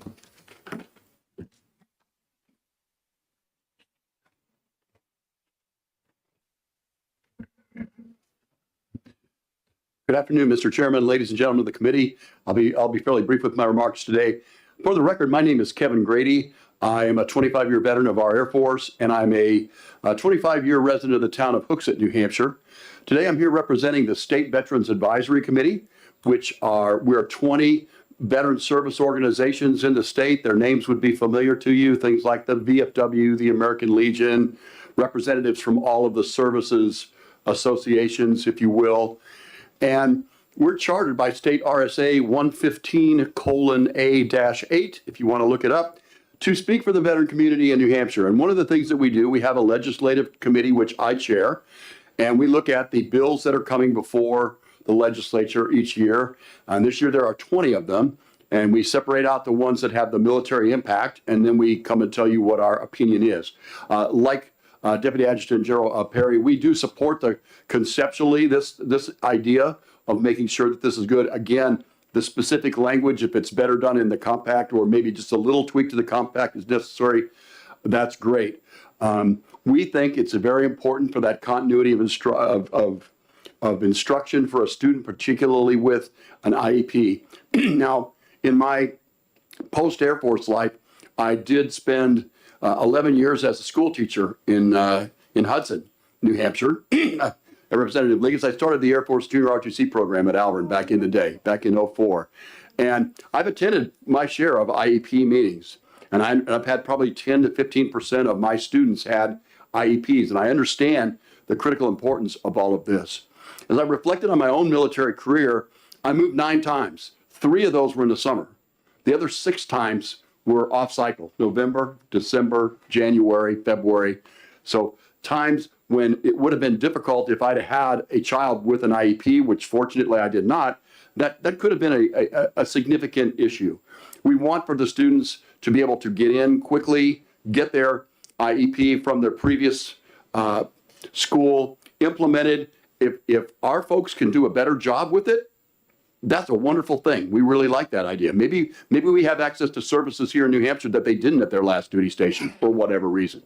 Good afternoon, Mr. Chairman, ladies and gentlemen of the committee. I'll be fairly brief with my remarks today. For the record, my name is Kevin Grady. I am a 25-year veteran of our Air Force, and I'm a 25-year resident of the town of Hooksett, New Hampshire. Today, I'm here representing the State Veterans Advisory Committee, we're 20 veteran service organizations in the state. Their names would be familiar to you, things like the VFW, the American Legion, representatives from all of the services associations, if you will. And we're chartered by State RSA 115:A-8, if you want to look it up, to speak for the veteran community in New Hampshire. And one of the things that we do, we have a legislative committee, which I chair, and we look at the bills that are coming before the legislature each year. And this year there are 20 of them, and we separate out the ones that have the military impact, and then we come and tell you what our opinion is. Deputy Adjutant General Perry, we do support conceptually this idea of making sure that this is good. Again, the specific language, if it's better done in the compact or maybe just a little tweak to the compact is necessary, that's great. We think it's very important for that continuity of instruction for a student, particularly with an IEP. Now, in my post-Air Force life, I did spend 11 years as a school teacher in Hudson, New Hampshire. Representative Liggins, I started the Air Force Junior ROTC program at Alvin back in the day, back in 2004. And I've attended my share of IEP meetings. And I've had probably 10 to 15% of my students had IEPs. And I understand the critical importance of all of this. As I reflected on my own military career, I moved 9 times. 3 of those were in the summer. The other 6 times were off cycle, November, December, January, February. So times when it would have been difficult if I'd had a child with an IEP, which fortunately I did not, that could have been a significant issue. We want for the students to be able to get in quickly, get their IEP from their previous school implemented. If our folks can do a better job with it, that's a wonderful thing. We really like that idea. Maybe we have access to services here in New Hampshire that they didn't at their last duty station for whatever reason.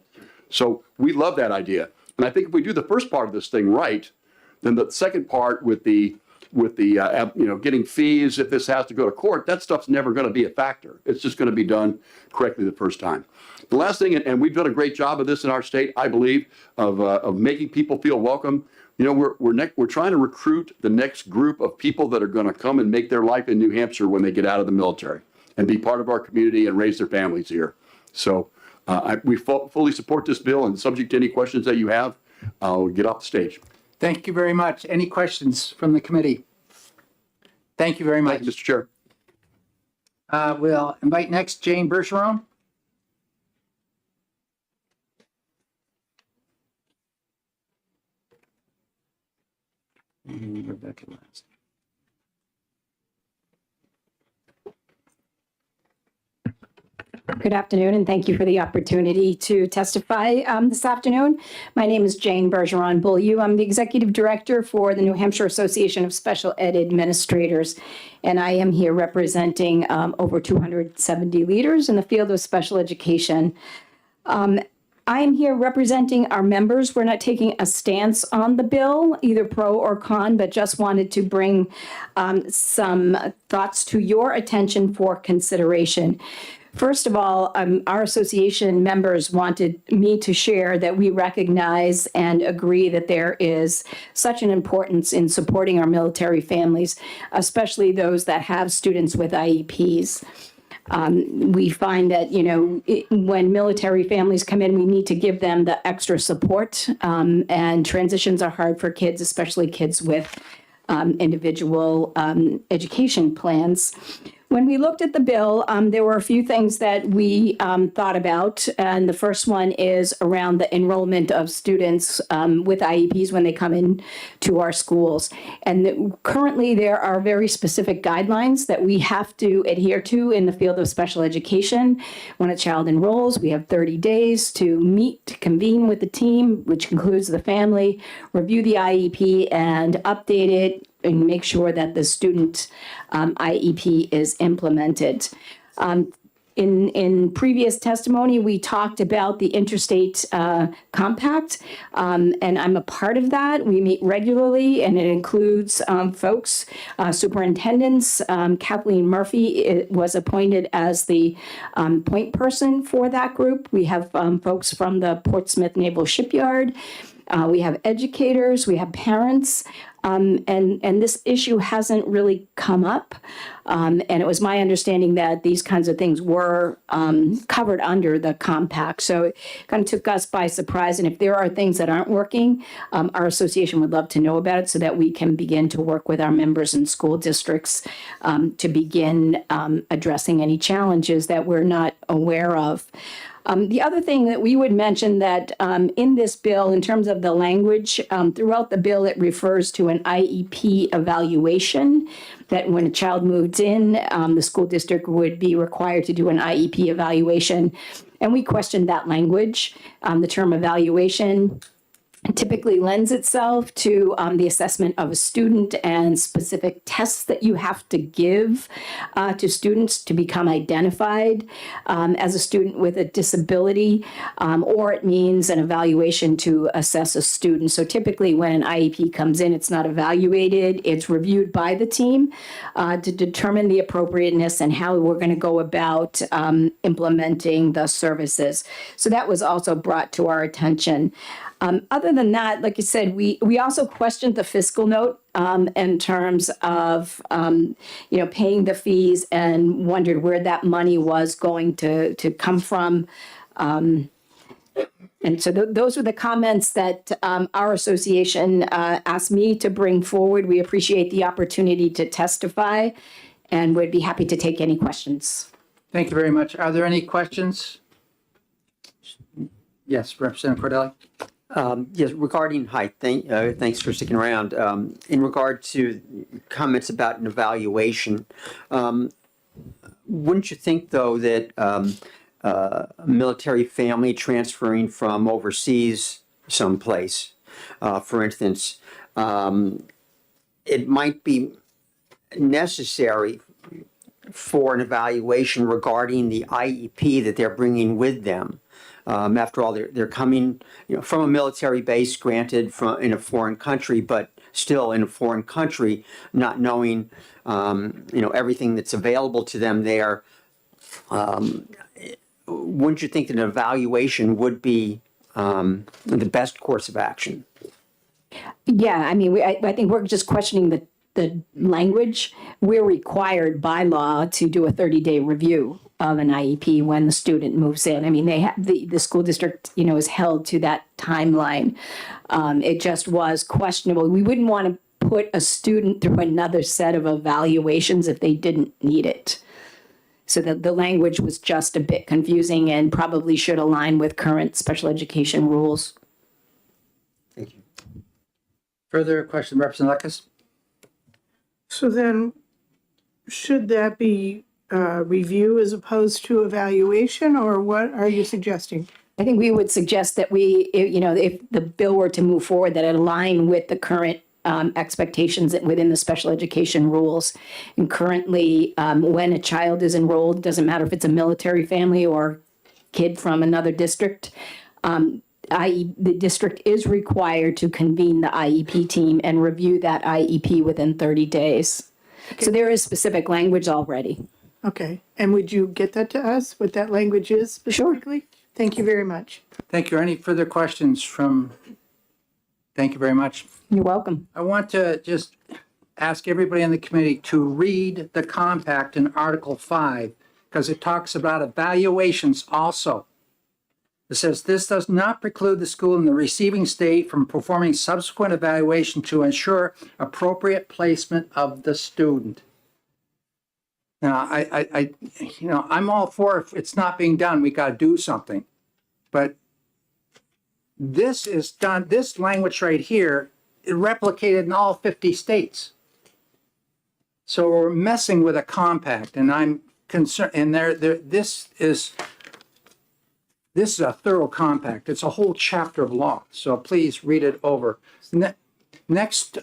So we love that idea. And I think if we do the first part of this thing right, then the second part with the getting fees, if this has to go to court, that stuff's never going to be a factor. It's just going to be done correctly the first time. The last thing, and we've done a great job of this in our state, I believe, of making people feel welcome. We're trying to recruit the next group of people that are going to come and make their life in New Hampshire when they get out of the military and be part of our community and raise their families here. So we fully support this bill, and subject to any questions that you have, I'll get off the stage. Thank you very much. Any questions from the committee? Thank you very much. Thank you, Mr. Chair. We'll invite next Jane Bergeron. And Rebecca last. Good afternoon, and thank you for the opportunity to testify this afternoon. My name is Jane Bergeron Beaulieu. I'm the Executive Director for the New Hampshire Association of Special Ed Administrators, and I am here representing over 270 leaders in the field of special education. I am here representing our members. We're not taking a stance on the bill, either pro or con, but just wanted to bring some thoughts to your attention for consideration. First of all, our association members wanted me to share that we recognize and agree that there is such an importance in supporting our military families, especially those that have students with IEPs. We find that, when military families come in, we need to give them the extra support, and transitions are hard for kids, especially kids with individual education plans. When we looked at the bill, there were a few things that we thought about, and the first one is around the enrollment of students with IEPs when they come in to our schools. And currently, there are very specific guidelines that we have to adhere to in the field of special education. When a child enrolls, we have 30 days to meet, to convene with the team, which includes the family, review the IEP, and update it, and make sure that the student IEP is implemented. In previous testimony, we talked about the interstate compact, and I'm a part of that. We meet regularly, and it includes folks, superintendents. Kathleen Murphy was appointed as the point person for that group. We have folks from the Portsmouth Naval Shipyard. We have educators, we have parents, and this issue hasn't really come up. And it was my understanding that these kinds of things were covered under the compact. So it kind of took us by surprise. And if there are things that aren't working, our association would love to know about it so that we can begin to work with our members and school districts to begin addressing any challenges that we're not aware of. The other thing that we would mention that in this bill, in terms of the language, throughout the bill, it refers to an IEP evaluation, that when a child moves in, the school district would be required to do an IEP evaluation. And we questioned that language. The term evaluation typically lends itself to the assessment of a student and specific tests that you have to give to students to become identified as a student with a disability, or it means an evaluation to assess a student. So typically when an IEP comes in, it's not evaluated, it's reviewed by the team to determine the appropriateness and how we're going to go about implementing the services. So that was also brought to our attention. Other than that, like I said, we also questioned the fiscal note in terms of paying the fees, and wondered where that money was going to come from. And so those were the comments that our association asked me to bring forward. We appreciate the opportunity to testify, and would be happy to take any questions. Thank you very much. Are there any questions? Yes, Representative Cordelli. Yes, regarding height, thanks for sticking around. In regard to comments about an evaluation, wouldn't you think, though, that a military family transferring from overseas someplace, for instance, it might be necessary for an evaluation regarding the IEP that they're bringing with them? After all, they're coming, from a military base, granted, in a foreign country, but still in a foreign country, not knowing, everything that's available to them there. Wouldn't you think that an evaluation would be the best course of action? Yeah, I mean, I think we're just questioning the language. We're required by law to do a 30-day review of an IEP when the student moves in. I mean, they have, the school district, is held to that timeline. It just was questionable. We wouldn't want to put a student through another set of evaluations if they didn't need it. So the language was just a bit confusing and probably should align with current special education rules. Thank you. Further question, Representative Lekis? So then, should that be review as opposed to evaluation, or what are you suggesting? I think we would suggest that if the bill were to move forward, that it align with the current expectations within the special education rules. And currently, when a child is enrolled, doesn't matter if it's a military family or kid from another district, the district is required to convene the IEP team and review that IEP within 30 days. So there is specific language already. Okay, and would you get that to us, what that language is specifically? Sure. Thank you very much. Thank you. Any further questions from? Thank you very much. You're welcome. I want to just ask everybody in the committee to read the compact in Article 5, because it talks about evaluations also. It says, this does not preclude the school in the receiving state from performing subsequent evaluation to ensure appropriate placement of the student. Now, I'm all for, if it's not being done, we got to do something. But this is done, this language right here, is replicated in all 50 states. So we're messing with a compact, and I'm concerned, and this is a thorough compact. It's a whole chapter of law, so please read it over. Next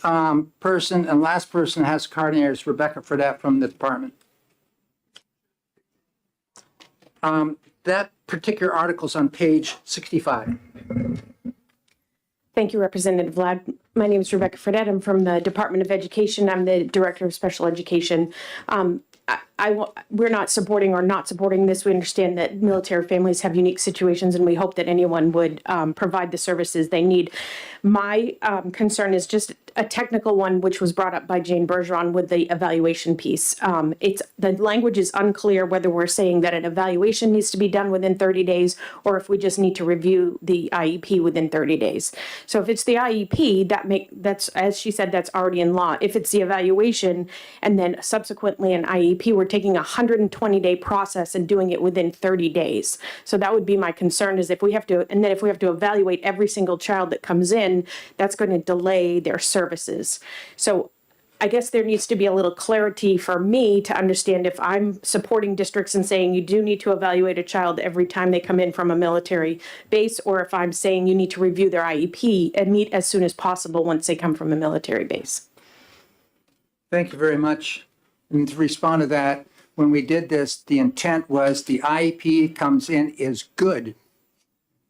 person and last person that has a card in here is Rebecca Fredette from the department. That particular article is on page 65. Thank you, Representative Vlad. My name is Rebecca Fredette. I'm from the Department of Education. I'm the Director of Special Education. We're not supporting this. We understand that military families have unique situations, and we hope that anyone would provide the services they need. My concern is just a technical one, which was brought up by Jane Bergeron with the evaluation piece. The language is unclear whether we're saying that an evaluation needs to be done within 30 days or if we just need to review the IEP within 30 days. So if it's the IEP, that's, as she said, that's already in law. If it's the evaluation and then subsequently an IEP, we're taking a 120-day process and doing it within 30 days. So that would be my concern, is if we have to evaluate every single child that comes in, that's going to delay their services. So I guess there needs to be a little clarity for me to understand if I'm supporting districts and saying you do need to evaluate a child every time they come in from a military base, or if I'm saying you need to review their IEP and meet as soon as possible once they come from a military base. Thank you very much. And to respond to that, when we did this, the intent was the IEP comes in is good.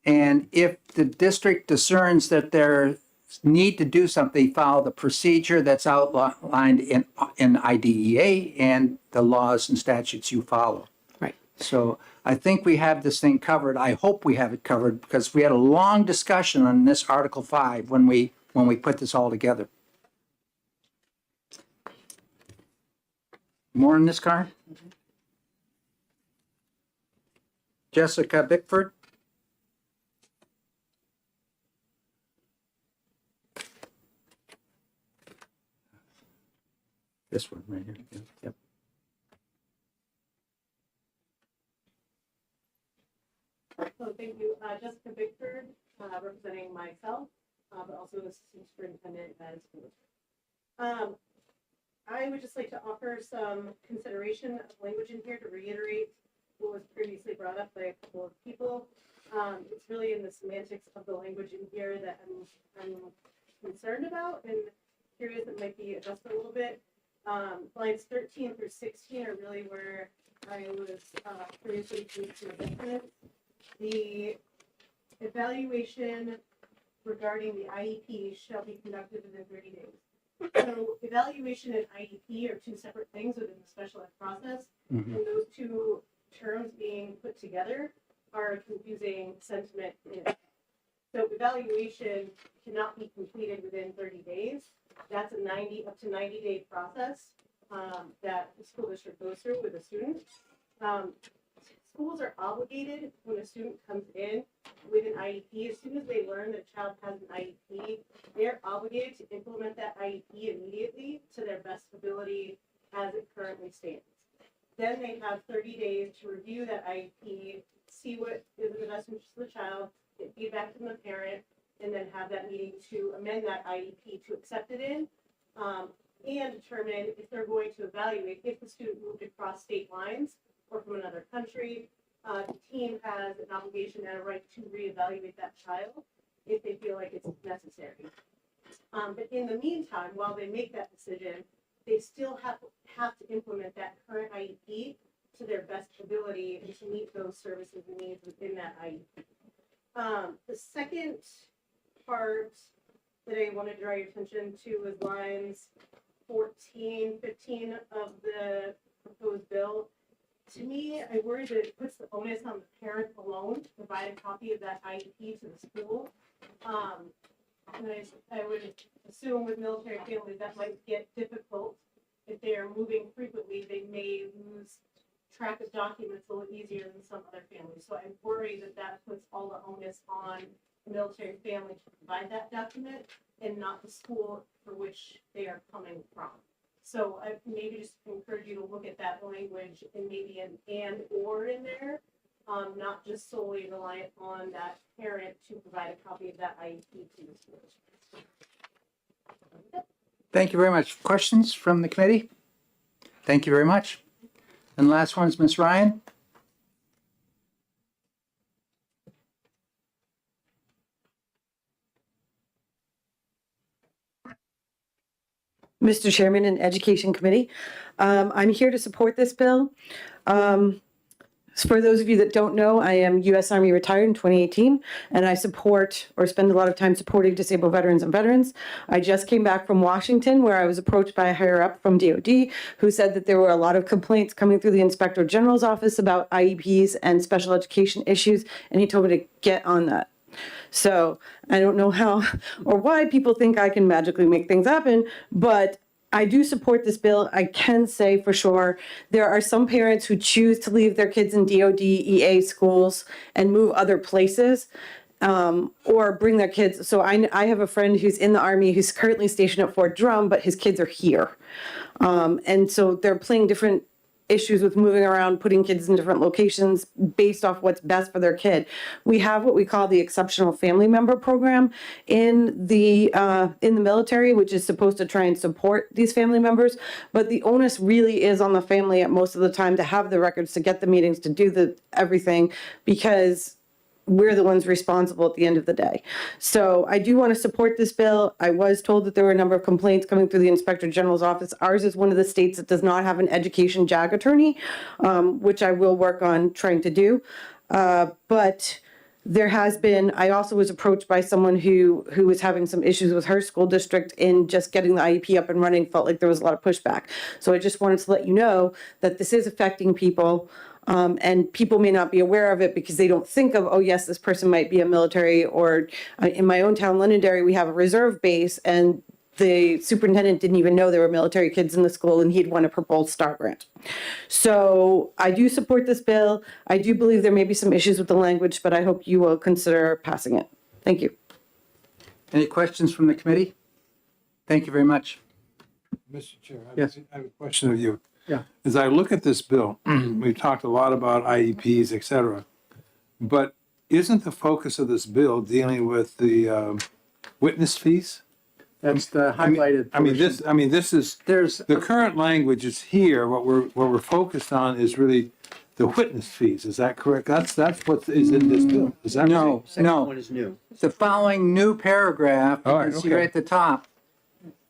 And if the district discerns that there need to do something, follow the procedure that's outlined in IDEA and the laws and statutes you follow. Right. So I think we have this thing covered. I hope we have it covered, because we had a long discussion on this Article 5 when we put this all together. More in this card? Jessica Bickford. This one right here. Yep. So thank you, Jessica Bickford, representing myself, but also Assistant Superintendent as well. I would just like to offer some consideration of language in here to reiterate what was previously brought up by a couple of people. It's really in the semantics of the language in here that I'm concerned about and curious it might be adjusted a little bit. Lines 13 through 16 are really where I was previously to a difference. The evaluation regarding the IEP shall be conducted within 30 days. So evaluation and IEP are two separate things within the special ed process. And those two terms being put together are a confusing sentiment. So evaluation cannot be completed within 30 days. That's a up to 90-day process that the school district goes through with a student. Schools are obligated when a student comes in with an IEP, as soon as they learn that a child has an IEP, they're obligated to implement that IEP immediately to their best ability as it currently stands. Then they have 30 days to review that IEP, see what is in the best interest of the child, get feedback from the parent, and then have that meeting to amend that IEP to accept it in, and determine if they're going to evaluate if the student moved across state lines or from another country. The team has an obligation and a right to reevaluate that child if they feel like it's necessary. But in the meantime, while they make that decision, they still have to implement that current IEP to their best ability and to meet those services and needs within that IEP. The second part that I want to draw your attention to is lines 14, 15 of the proposed bill. To me, I worry that it puts the onus on the parent alone to provide a copy of that IEP to the school. And I would assume with military families that might get difficult. If they are moving frequently, they may lose track of documents a little easier than some other families. So I worry that that puts all the onus on the military family to provide that document and not the school for which they are coming from. So I maybe just encourage you to look at that language and maybe an and or in there, not just solely reliant on that parent to provide a copy of that IEP to the school. Thank you very much. Questions from the committee? Thank you very much. And last one is Ms. Ryan. Mr. Chairman and Education Committee, I'm here to support this bill. For those of you that don't know, I am U.S. Army retired in 2018, and I support or spend a lot of time supporting disabled veterans and veterans. I just came back from Washington, where I was approached by a higher up from DOD who said that there were a lot of complaints coming through the Inspector General's office about IEPs and special education issues, and he told me to get on that. So I don't know how or why people think I can magically make things happen, but I do support this bill. I can say for sure there are some parents who choose to leave their kids in DOD, EA schools and move other places, or bring their kids. So I have a friend who's in the Army who's currently stationed at Fort Drum, but his kids are here. And so they're playing different issues with moving around, putting kids in different locations based off what's best for their kid. We have what we call the Exceptional Family Member Program in the military, which is supposed to try and support these family members. But the onus really is on the family at most of the time to have the records, to get the meetings, to do the everything, because we're the ones responsible at the end of the day. So I do want to support this bill. I was told that there were a number of complaints coming through the Inspector General's office. Ours is one of the states that does not have an education JAG attorney, which I will work on trying to do. But there has been, I also was approached by someone who was having some issues with her school district in just getting the IEP up and running, felt like there was a lot of pushback. So I just wanted to let you know that this is affecting people. And people may not be aware of it because they don't think of, oh yes, this person might be a military, or in my own town, Londonderry, we have a reserve base, and the superintendent didn't even know there were military kids in the school, and he'd won a Purple Star grant. So I do support this bill. I do believe there may be some issues with the language, but I hope you will consider passing it. Thank you. Any questions from the committee? Thank you very much. Mr. Chair, Yes. I have a question of you. Yeah. As I look at this bill, we've talked a lot about IEPs, et cetera, but isn't the focus of this bill dealing with the witness fees? That's the highlighted. This is, the current language is here. What we're focused on is really the witness fees. Is that correct? That's what is in this bill. Is that No, right? no. One is new. The following new paragraph, you All right, can see okay. right at the top.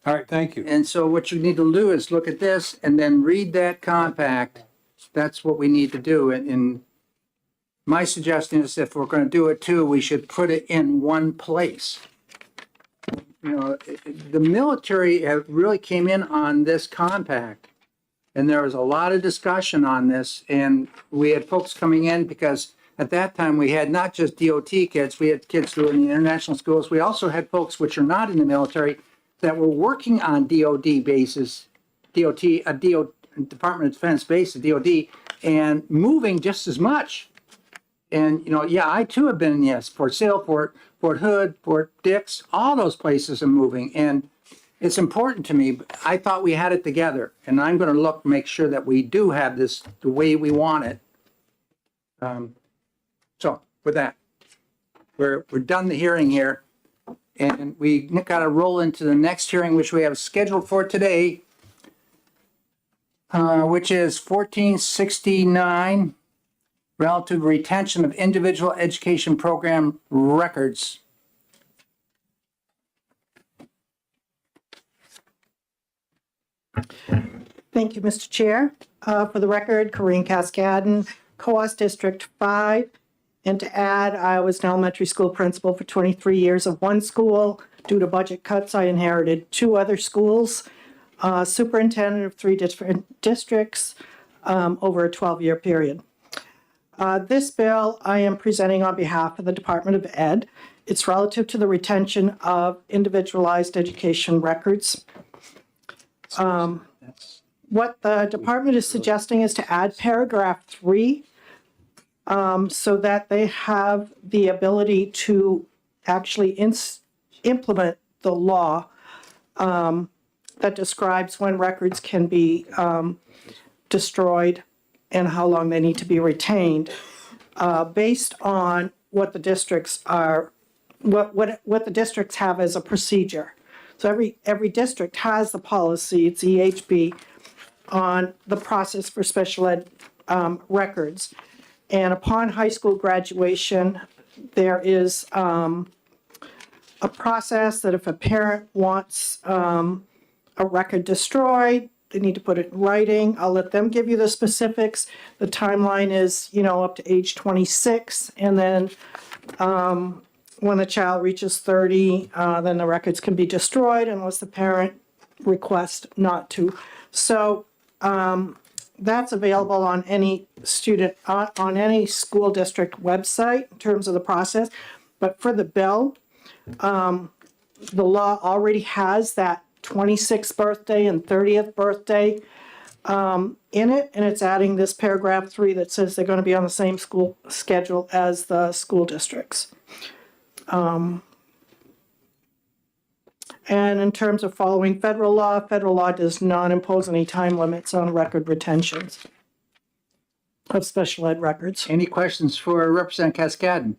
All right, thank you. And so what you need to do is look at this and then read that compact. That's what we need to do. And my suggestion is if we're going to do it too, we should put it in one place. You know, the military have really came in on this compact, and there was a lot of discussion on this, and we had folks coming in because at that time we had not just DOT kids, we had kids who were in the international schools. We also had folks which are not in the military that were working on DOD bases, Department of Defense bases, DOD, and moving just as much. And, you know, yeah, I too have been in, yes, Fort Sale, Fort Hood, Fort Dix, all those places are moving. And it's important to me. But I thought we had it together, and I'm going to make sure that we do have this the way we want it. So with that, we're done the hearing here, and we got to roll into the next hearing, which we have scheduled for today, which is 1469. Relative retention of individual education program records. Thank you, Mr. Chair. For the record, Corinne Cascadden, COAS District 5. And to add, I was an elementary school principal for 23 years of one school. Due to budget cuts, I inherited 2 other schools. Superintendent of 3 different districts over a 12-year period. This bill I am presenting on behalf of the Department of Ed. It's relative to the retention of individualized education records. What the department is suggesting is to add paragraph 3 so that they have the ability to actually implement the law that describes when records can be destroyed and how long they need to be retained, based on what the districts are, what the districts have as a procedure. So every district has the policy, it's EHB, on the process for special ed records. And upon high school graduation, there is a process that if a parent wants a record destroyed, they need to put it in writing. I'll let them give you the specifics. The timeline is, up to age 26. And then when the child reaches 30, then the records can be destroyed unless the parent requests not to. So that's available on any student, on any school district website in terms of the process. But for the bill, the law already has that 26th birthday and 30th birthday in it, and it's adding this paragraph 3 that says they're going to be on the same school schedule as the school districts. And in terms of following federal law does not impose any time limits on record retentions of special ed records. Any questions for Representative Cascadden?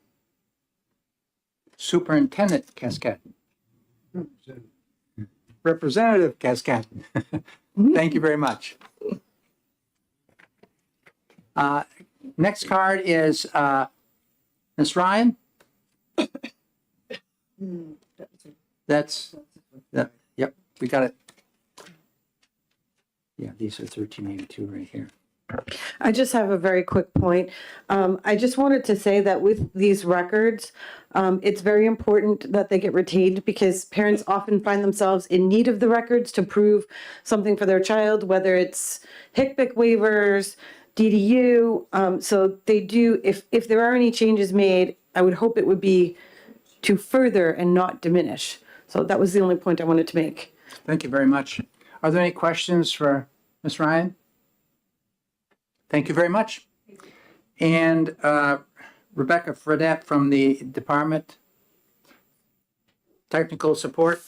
Superintendent Cascadden? Representative Cascadden. Thank you very much. Next card is Ms. Ryan. Yep, we got it. Yeah, these are 1382 right here. I just have a very quick point. I just wanted to say that with these records, it's very important that they get retained because parents often find themselves in need of the records to prove something for their child, whether it's HCPC waivers, DDU. So they do, if there are any changes made, I would hope it would be to further and not diminish. So that was the only point I wanted to make. Thank you very much. Are there any questions for Ms. Ryan? Thank you very much. And Rebecca Fredette from the Department, Technical Support.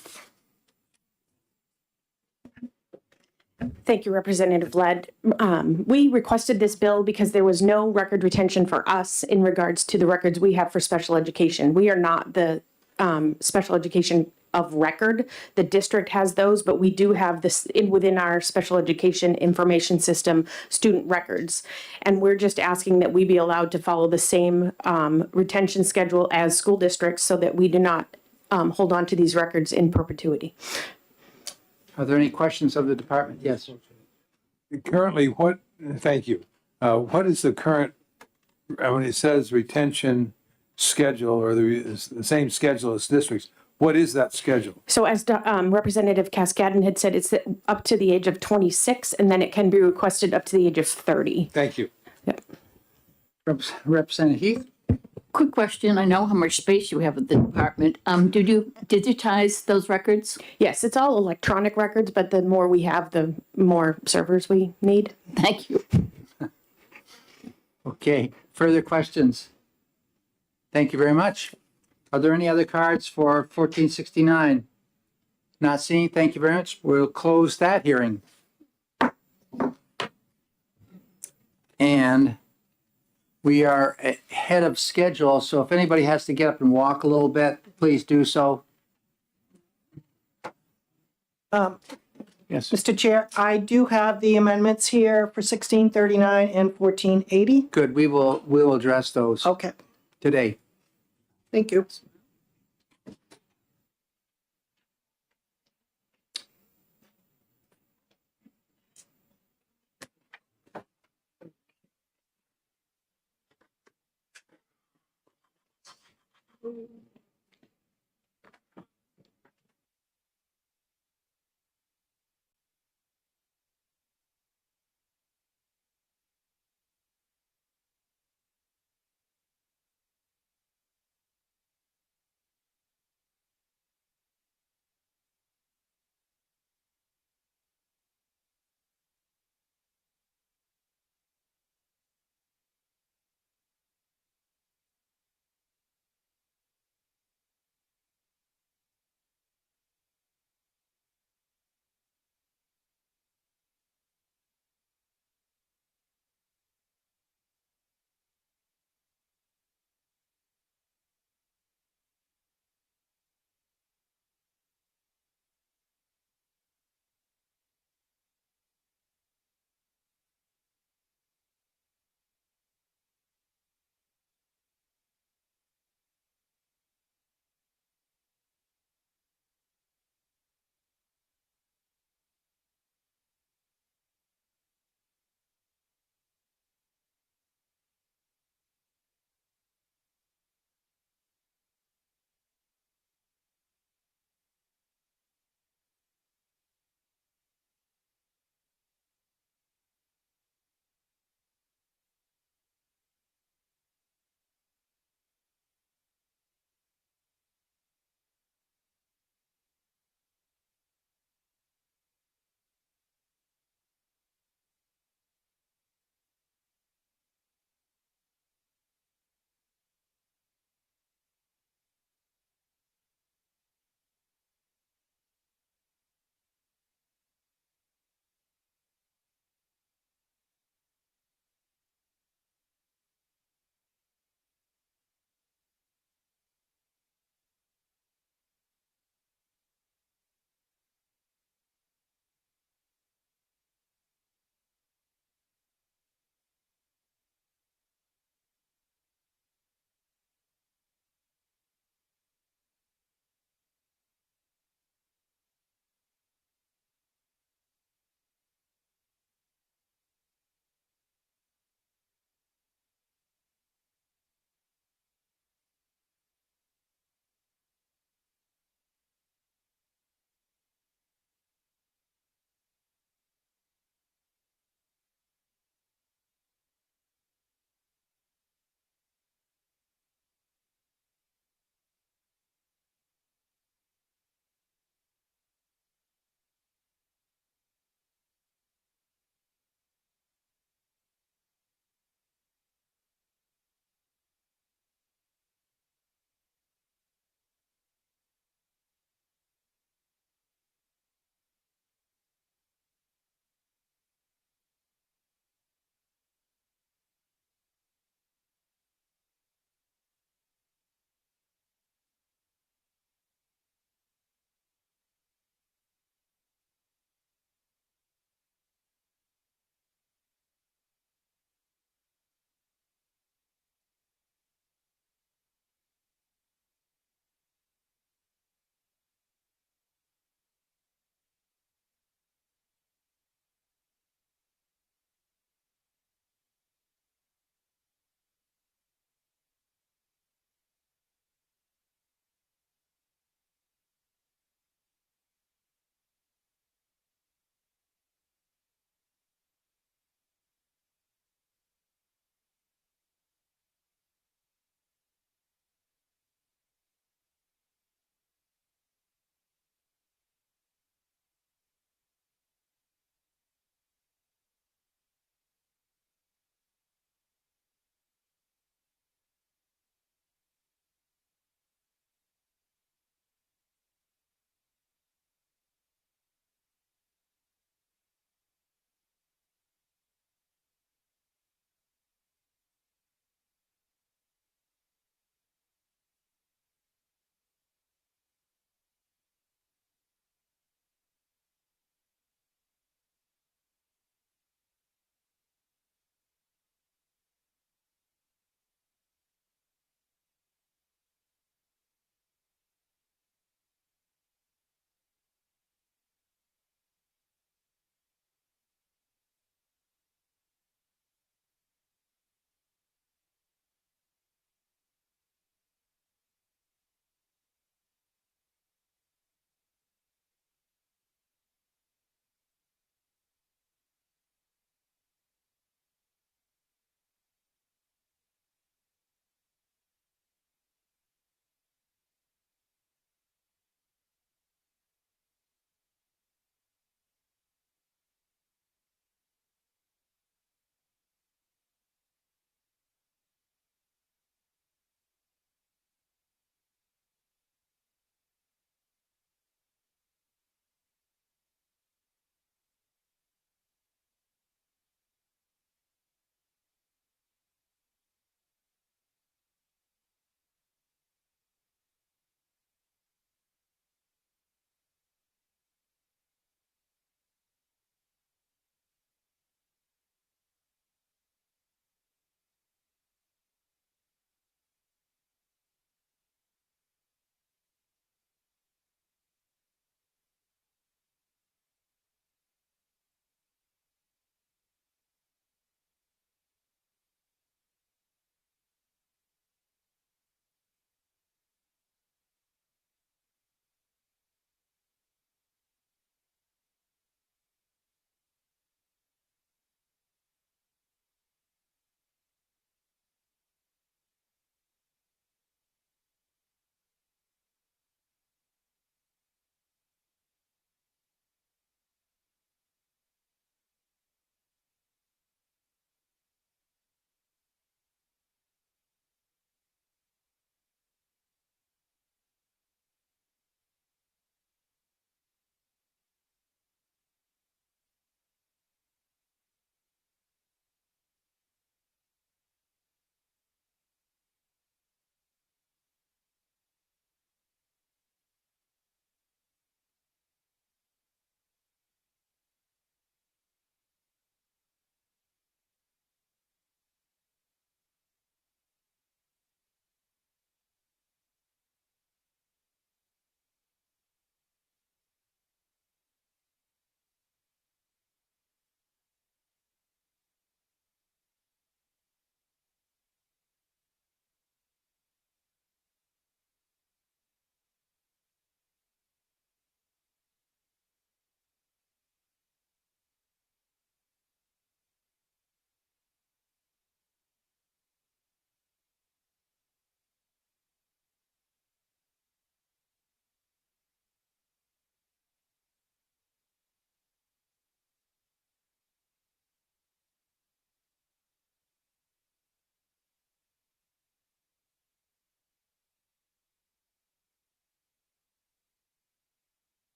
Thank you, Representative Led. We requested this bill because there was no record retention for us in regards to the records we have for special education. We are not the special education of record. The district has those, but we do have this within our special education information system, student records. And we're just asking that we be allowed to follow the same retention schedule as school districts so that we do not hold on to these records in perpetuity. Are there any questions of the department? Yes. Currently, thank you. What is the current when it says retention schedule or the same schedule as districts, what is that schedule? So as Representative Cascadden had said, it's up to the age of 26, and then it can be requested up to the age of 30. Thank you. Yep. Representative Heath? Quick question. I know how much space you have at the department. Did you digitize those records? Yes, it's all electronic records, but the more we have, the more servers we need. Thank you. Okay, further questions? Thank you very much. Are there any other cards for 1469? Not seeing, thank you very much. We'll close that hearing. And we are ahead of schedule, so if anybody has to get up and walk a little bit, please do so. Yes. Mr. Chair, I do have the amendments here for 1639 and 1480. Good, we will address those Okay, today. thank you.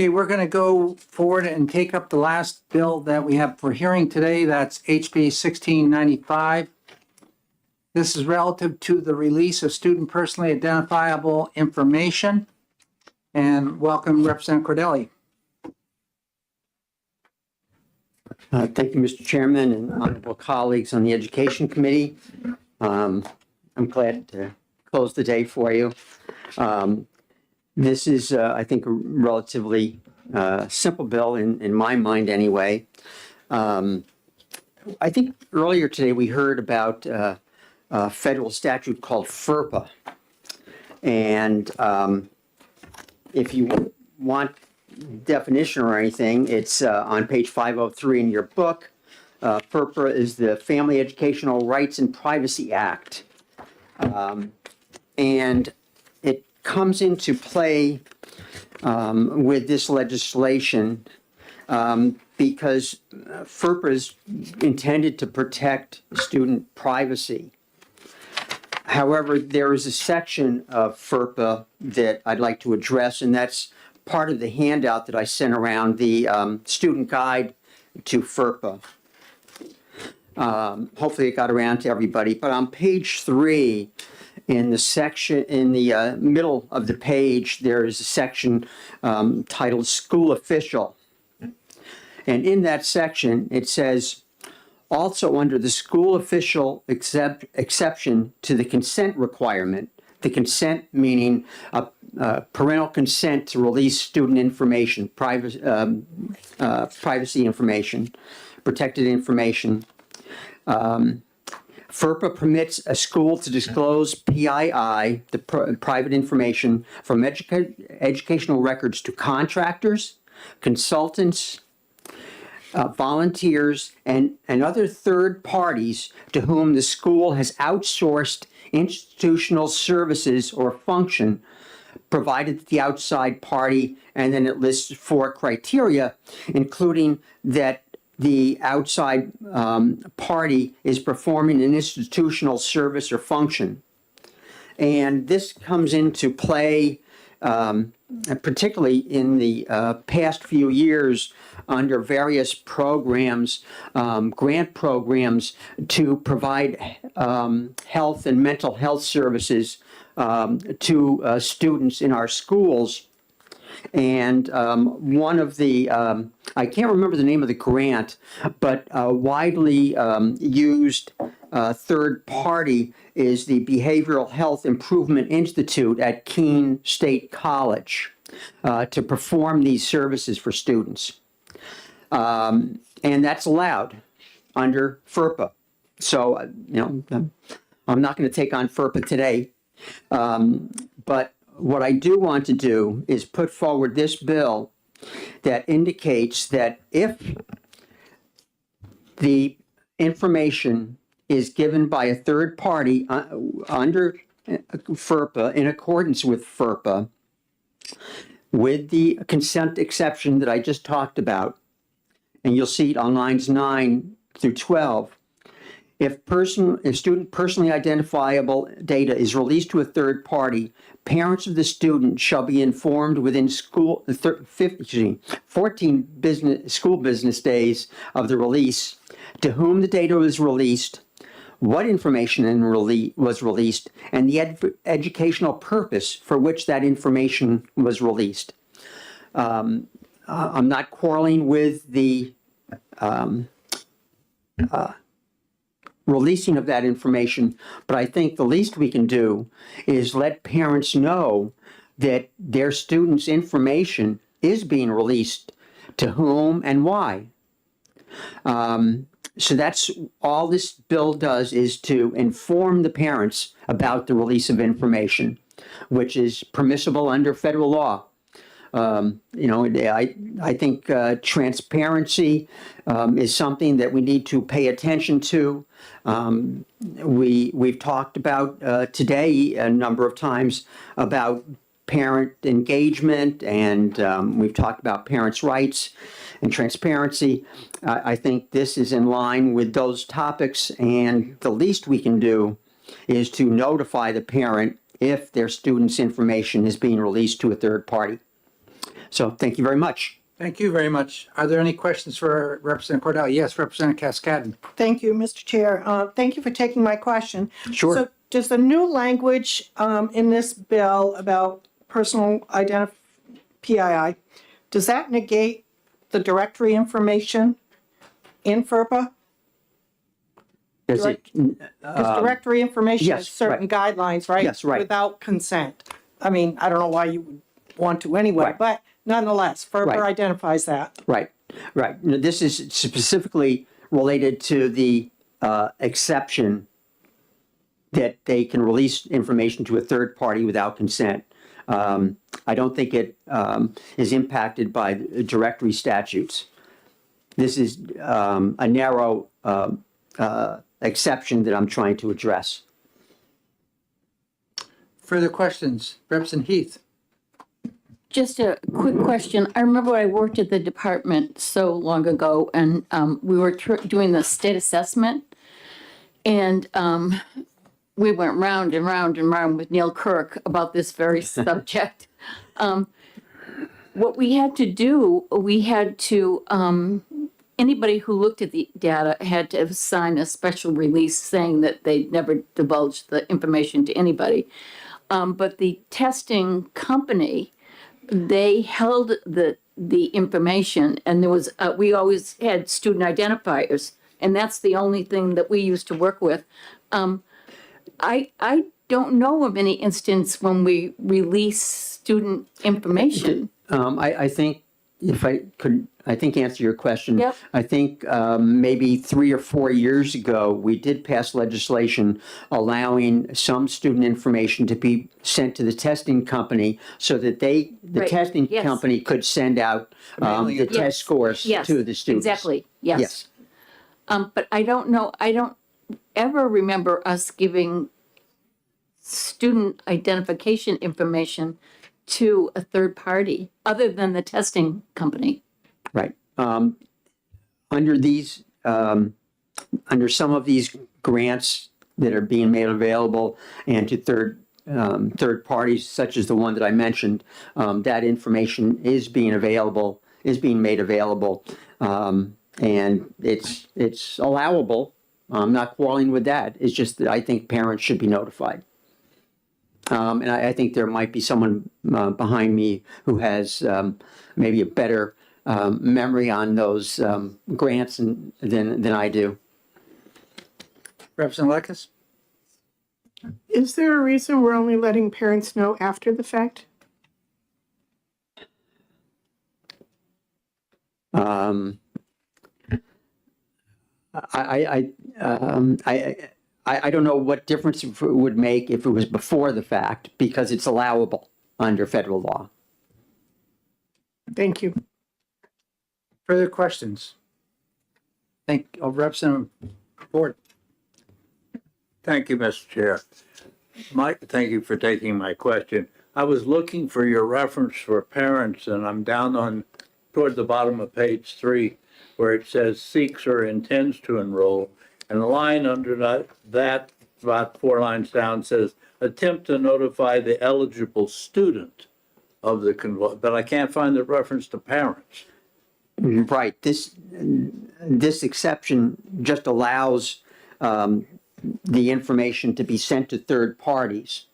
Okay, we're going to go forward and take up the last bill that we have for hearing today. That's HB 1695. This is relative to the release of student personally identifiable information. And welcome Representative Cordelli. Thank you, Mr. Chairman and honorable colleagues on the Education Committee. I'm glad to close the day for you. This is, I think, a relatively simple bill in my mind anyway. I think earlier today we heard about a federal statute called FERPA. And if you want definition or anything, it's on page 503 in your book. FERPA is the Family Educational Rights and Privacy Act. And it comes into play with this legislation because FERPA is intended to protect student privacy. However, there is a section of FERPA that I'd like to address, and that's part of the handout that I sent around, the student guide to FERPA. Hopefully it got around to everybody, but on page 3, in the section, in the middle of the page, there is a section titled School Official. And in that section, it says, also under the school official exception to the consent requirement, the consent meaning parental consent to release student information, privacy information, protected information. FERPA permits a school to disclose PII, the private information, from educational records to contractors, consultants, volunteers, and other third parties to whom the school has outsourced institutional services or function, provided the outside party, and then it lists 4 criteria, including that the outside party is performing an institutional service or function. And this comes into play particularly in the past few years under various programs, grant programs to provide health and mental health services to students in our schools. And one of the, I can't remember the name of the grant, but widely used third party is the Behavioral Health Improvement Institute at Keene State College to perform these services for students. And that's allowed under FERPA. So, you know, I'm not going to take on FERPA today, but what I do want to do is put forward this bill that indicates that if the information is given by a third party under FERPA, in accordance with FERPA, with the consent exception that I just talked about, and you'll see it on lines 9 through 12, if student personally identifiable data is released to a third party, parents of the student shall be informed within 14 school business days of the release to whom the data was released, what information was released, and the educational purpose for which that information was released. I'm not quarreling with the releasing of that information, but I think the least we can do is let parents know that their students' information is being released, to whom and why. So that's all this bill does, is to inform the parents about the release of information, which is permissible under federal law. You know, I think transparency is something that we need to pay attention to. We've talked about today a number of times about parent engagement, and we've talked about parents' rights and transparency. I think this is in line with those topics, and the least we can do is to notify the parent if their student's information is being released to a third party. So thank you very much. Thank you very much. Are there any questions for Representative Cordell? Yes, Representative Cascadden. Thank you, Mr. Chair. Thank you for taking my question. Sure. So does the new language in this bill about personal PII, does that negate the directory information in FERPA? Does it, Because directory information yes, has certain guidelines, right? Yes, right. Without consent. I mean, I don't know why you would want to anyway, Right. but nonetheless, FERPA Right. identifies that. right, right. Now, this is specifically related to the exception that they can release information to a third party without consent. I don't think it is impacted by directory statutes. This is a narrow exception that I'm trying to address. Further questions? Representative Heath. Just a quick question. I remember I worked at the department so long ago, and we were doing the state assessment, and we went round and round and round with Neil Kirk about this very subject. What we had to do, anybody who looked at the data had to sign a special release saying that they'd never divulged the information to anybody. But the testing company, they held the information, and there was we always had student identifiers, and that's the only thing that we used to work with. I don't know of any instance when we release student information. I think if I could, answer your question. Yep. I think maybe 3 or 4 years ago, we did pass legislation allowing some student information to be sent to the testing company so that the Right. testing Yes. company could send out the Yes. test scores Yes, to the students. exactly, yes. But I don't know, I don't ever remember us giving student identification information to a third party other than the testing company. Right. Under these, under some of these grants that are being made available and to third parties, such as the one that I mentioned, that information is being made available, and it's allowable. I'm not quarreling with that. It's just that I think parents should be notified. And I think there might be someone behind me who has maybe a better memory on those grants than I do. Representative Lekes. Is there a reason we're only letting parents know after the fact? I don't know what difference it would make if it was before the fact, because it's allowable under federal law. Thank you. Further questions? Representative Ford. Thank you, Mr. Chair. Mike, thank you for taking my question. I was looking for your reference for parents, and I'm down toward the bottom of page 3, where it says seeks or intends to enroll. And the line under that, about 4 lines down, says attempt to notify the eligible student of the but I can't find the reference to parents. Right. This exception just allows the information to be sent to third parties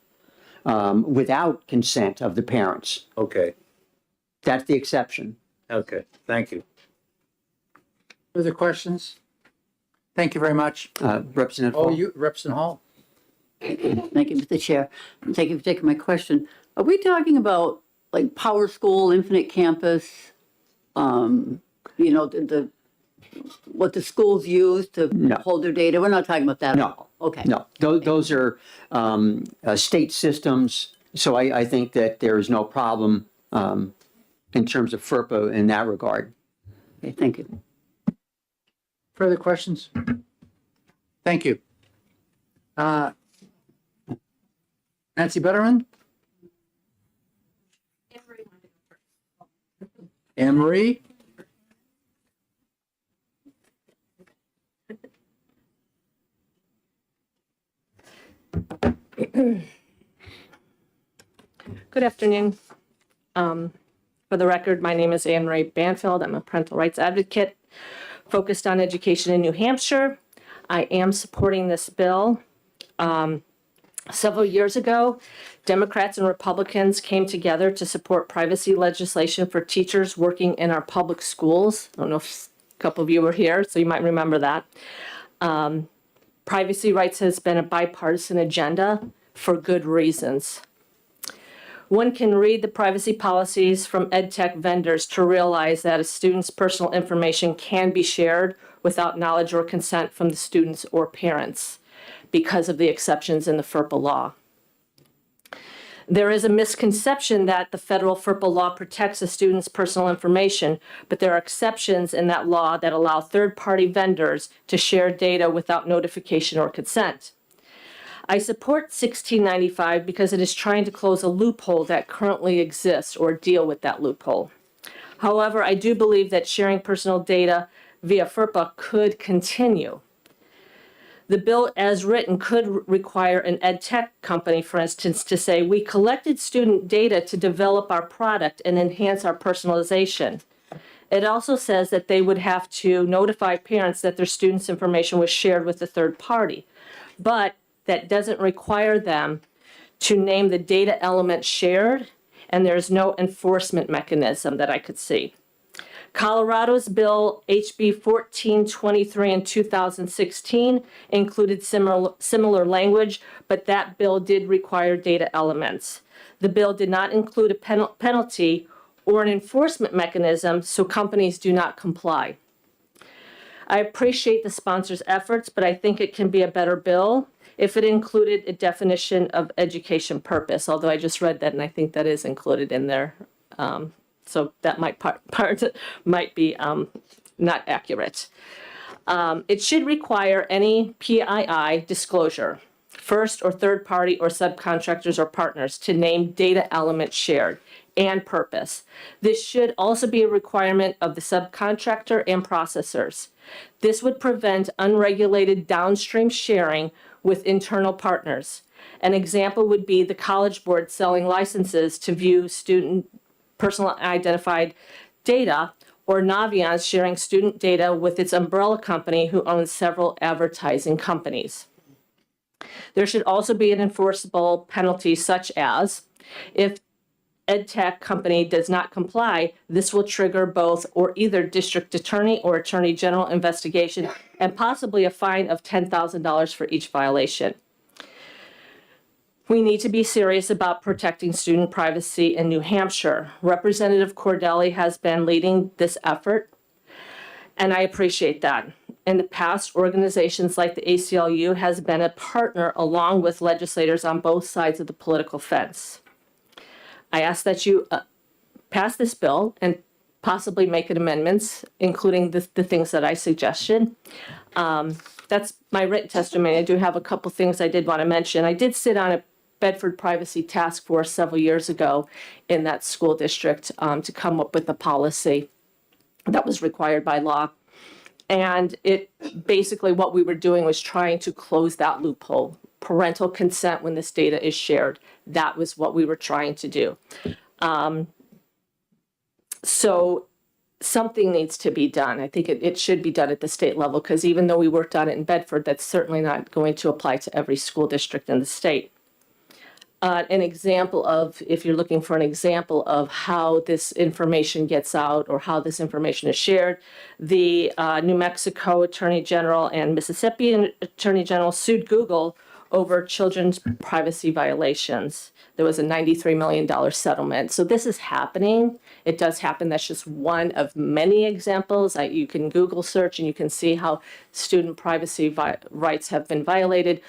without consent of the parents. Okay. That's the exception. Okay. Thank you. Further questions? Thank you very much. Representative Oh, Hall. Representative Hall. Thank you, Mr. Chair. Thank you for taking my question. Are we talking about like Power School, Infinite Campus? What the schools use to hold their data? We're not talking about that at all. Okay. No, those are state systems. So I think that there is no problem in terms of FERPA in that regard. Okay, thank you. Further questions? Thank you. Nancy Betterman? Anne Marie? Good afternoon. For the record, my name is Anne Marie Banfield. I'm a parental rights advocate focused on education in New Hampshire. I am supporting this bill. Several years ago, Democrats and Republicans came together to support privacy legislation for teachers working in our public schools. I don't know if a couple of you were here, so you might remember that. Privacy rights has been a bipartisan agenda for good reasons. One can read the privacy policies from ed tech vendors to realize that a student's personal information can be shared without knowledge or consent from the students or parents because of the exceptions in the FERPA law. There is a misconception that the federal FERPA law protects a student's personal information, but there are exceptions in that law that allow third-party vendors to share data without notification or consent. I support 1695 because it is trying to close a loophole that currently exists or deal with that loophole. However, I do believe that sharing personal data via FERPA could continue. The bill as written could require an ed tech company, for instance, to say, we collected student data to develop our product and enhance our personalization. It also says that they would have to notify parents that their students' information was shared with a third party. But that doesn't require them to name the data element shared, and there's no enforcement mechanism that I could see. Colorado's bill HB 1423 in 2016 included similar language, but that bill did require data elements. The bill did not include a penalty or an enforcement mechanism, so companies do not comply. I appreciate the sponsor's efforts, but I think it can be a better bill if it included a definition of education purpose, although I just read that and I think that is included in there. So that might might be not accurate. It should require any PII disclosure, first or third party or subcontractors or partners, to name data element shared and purpose. This should also be a requirement of the subcontractor and processors. This would prevent unregulated downstream sharing with internal partners. An example would be the College Board selling licenses to view student personal identified data, or Naviance sharing student data with its umbrella company who owns several advertising companies. There should also be an enforceable penalty, such as if EdTech company does not comply, this will trigger both or either district attorney or attorney general investigation and possibly a fine of $10,000 for each violation. We need to be serious about protecting student privacy in New Hampshire. Representative Cordelli has been leading this effort, and I appreciate that. In the past, organizations like the ACLU has been a partner along with legislators on both sides of the political fence. I ask that you pass this bill and possibly make it amendments, including the things that I suggested. That's my written testimony. I do have a couple things I did want to mention. I did sit on a Bedford Privacy Task Force several years ago in that school district to come up with a policy that was required by law. And it basically what we were doing was trying to close that loophole. Parental consent when this data is shared. That was what we were trying to do. So something needs to be done. I think it should be done at the state level, because even though we worked on it in Bedford, that's certainly not going to apply to every school district in the state. An example of, if you're looking for an example of how this information gets out or how this information is shared, the New Mexico Attorney General and Mississippi Attorney General sued Google over children's privacy violations. There was a $93 million settlement. So this is happening. It does happen. That's just one of many examples. You can Google search and you can see how student privacy rights have been violated.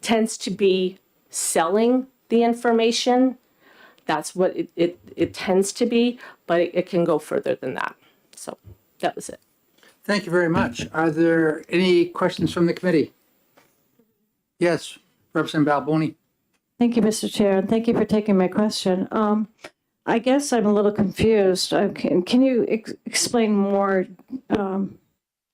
Tends to be selling the information. That's what it tends to be, but it can go further than that. So that was it. Thank you very much. Are there any questions from the committee? Yes, Representative Balboni. Thank you, Mr. Chair, and thank you for taking my question. I guess I'm a little confused. Can you explain more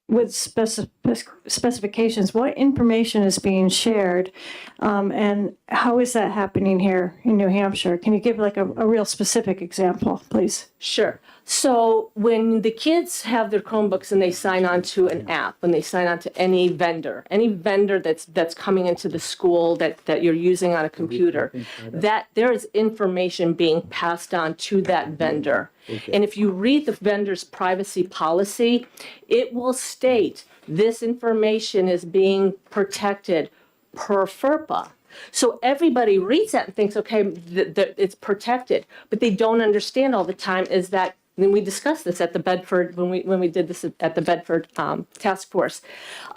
with specificity specifications, what information is being shared? And how is that happening here in New Hampshire? Can you give like a real specific example, please? Sure. So when the kids have their Chromebooks and they sign on to an app, when they sign on to any vendor that's coming into the school that you're using on a computer, that there is information being passed on to that vendor. And if you read the vendor's privacy policy, it will state this information is being protected per FERPA. So everybody reads that and thinks, okay, it's protected, but they don't understand all the time is that, and we discussed this at the Bedford, when we did this at the Bedford task force.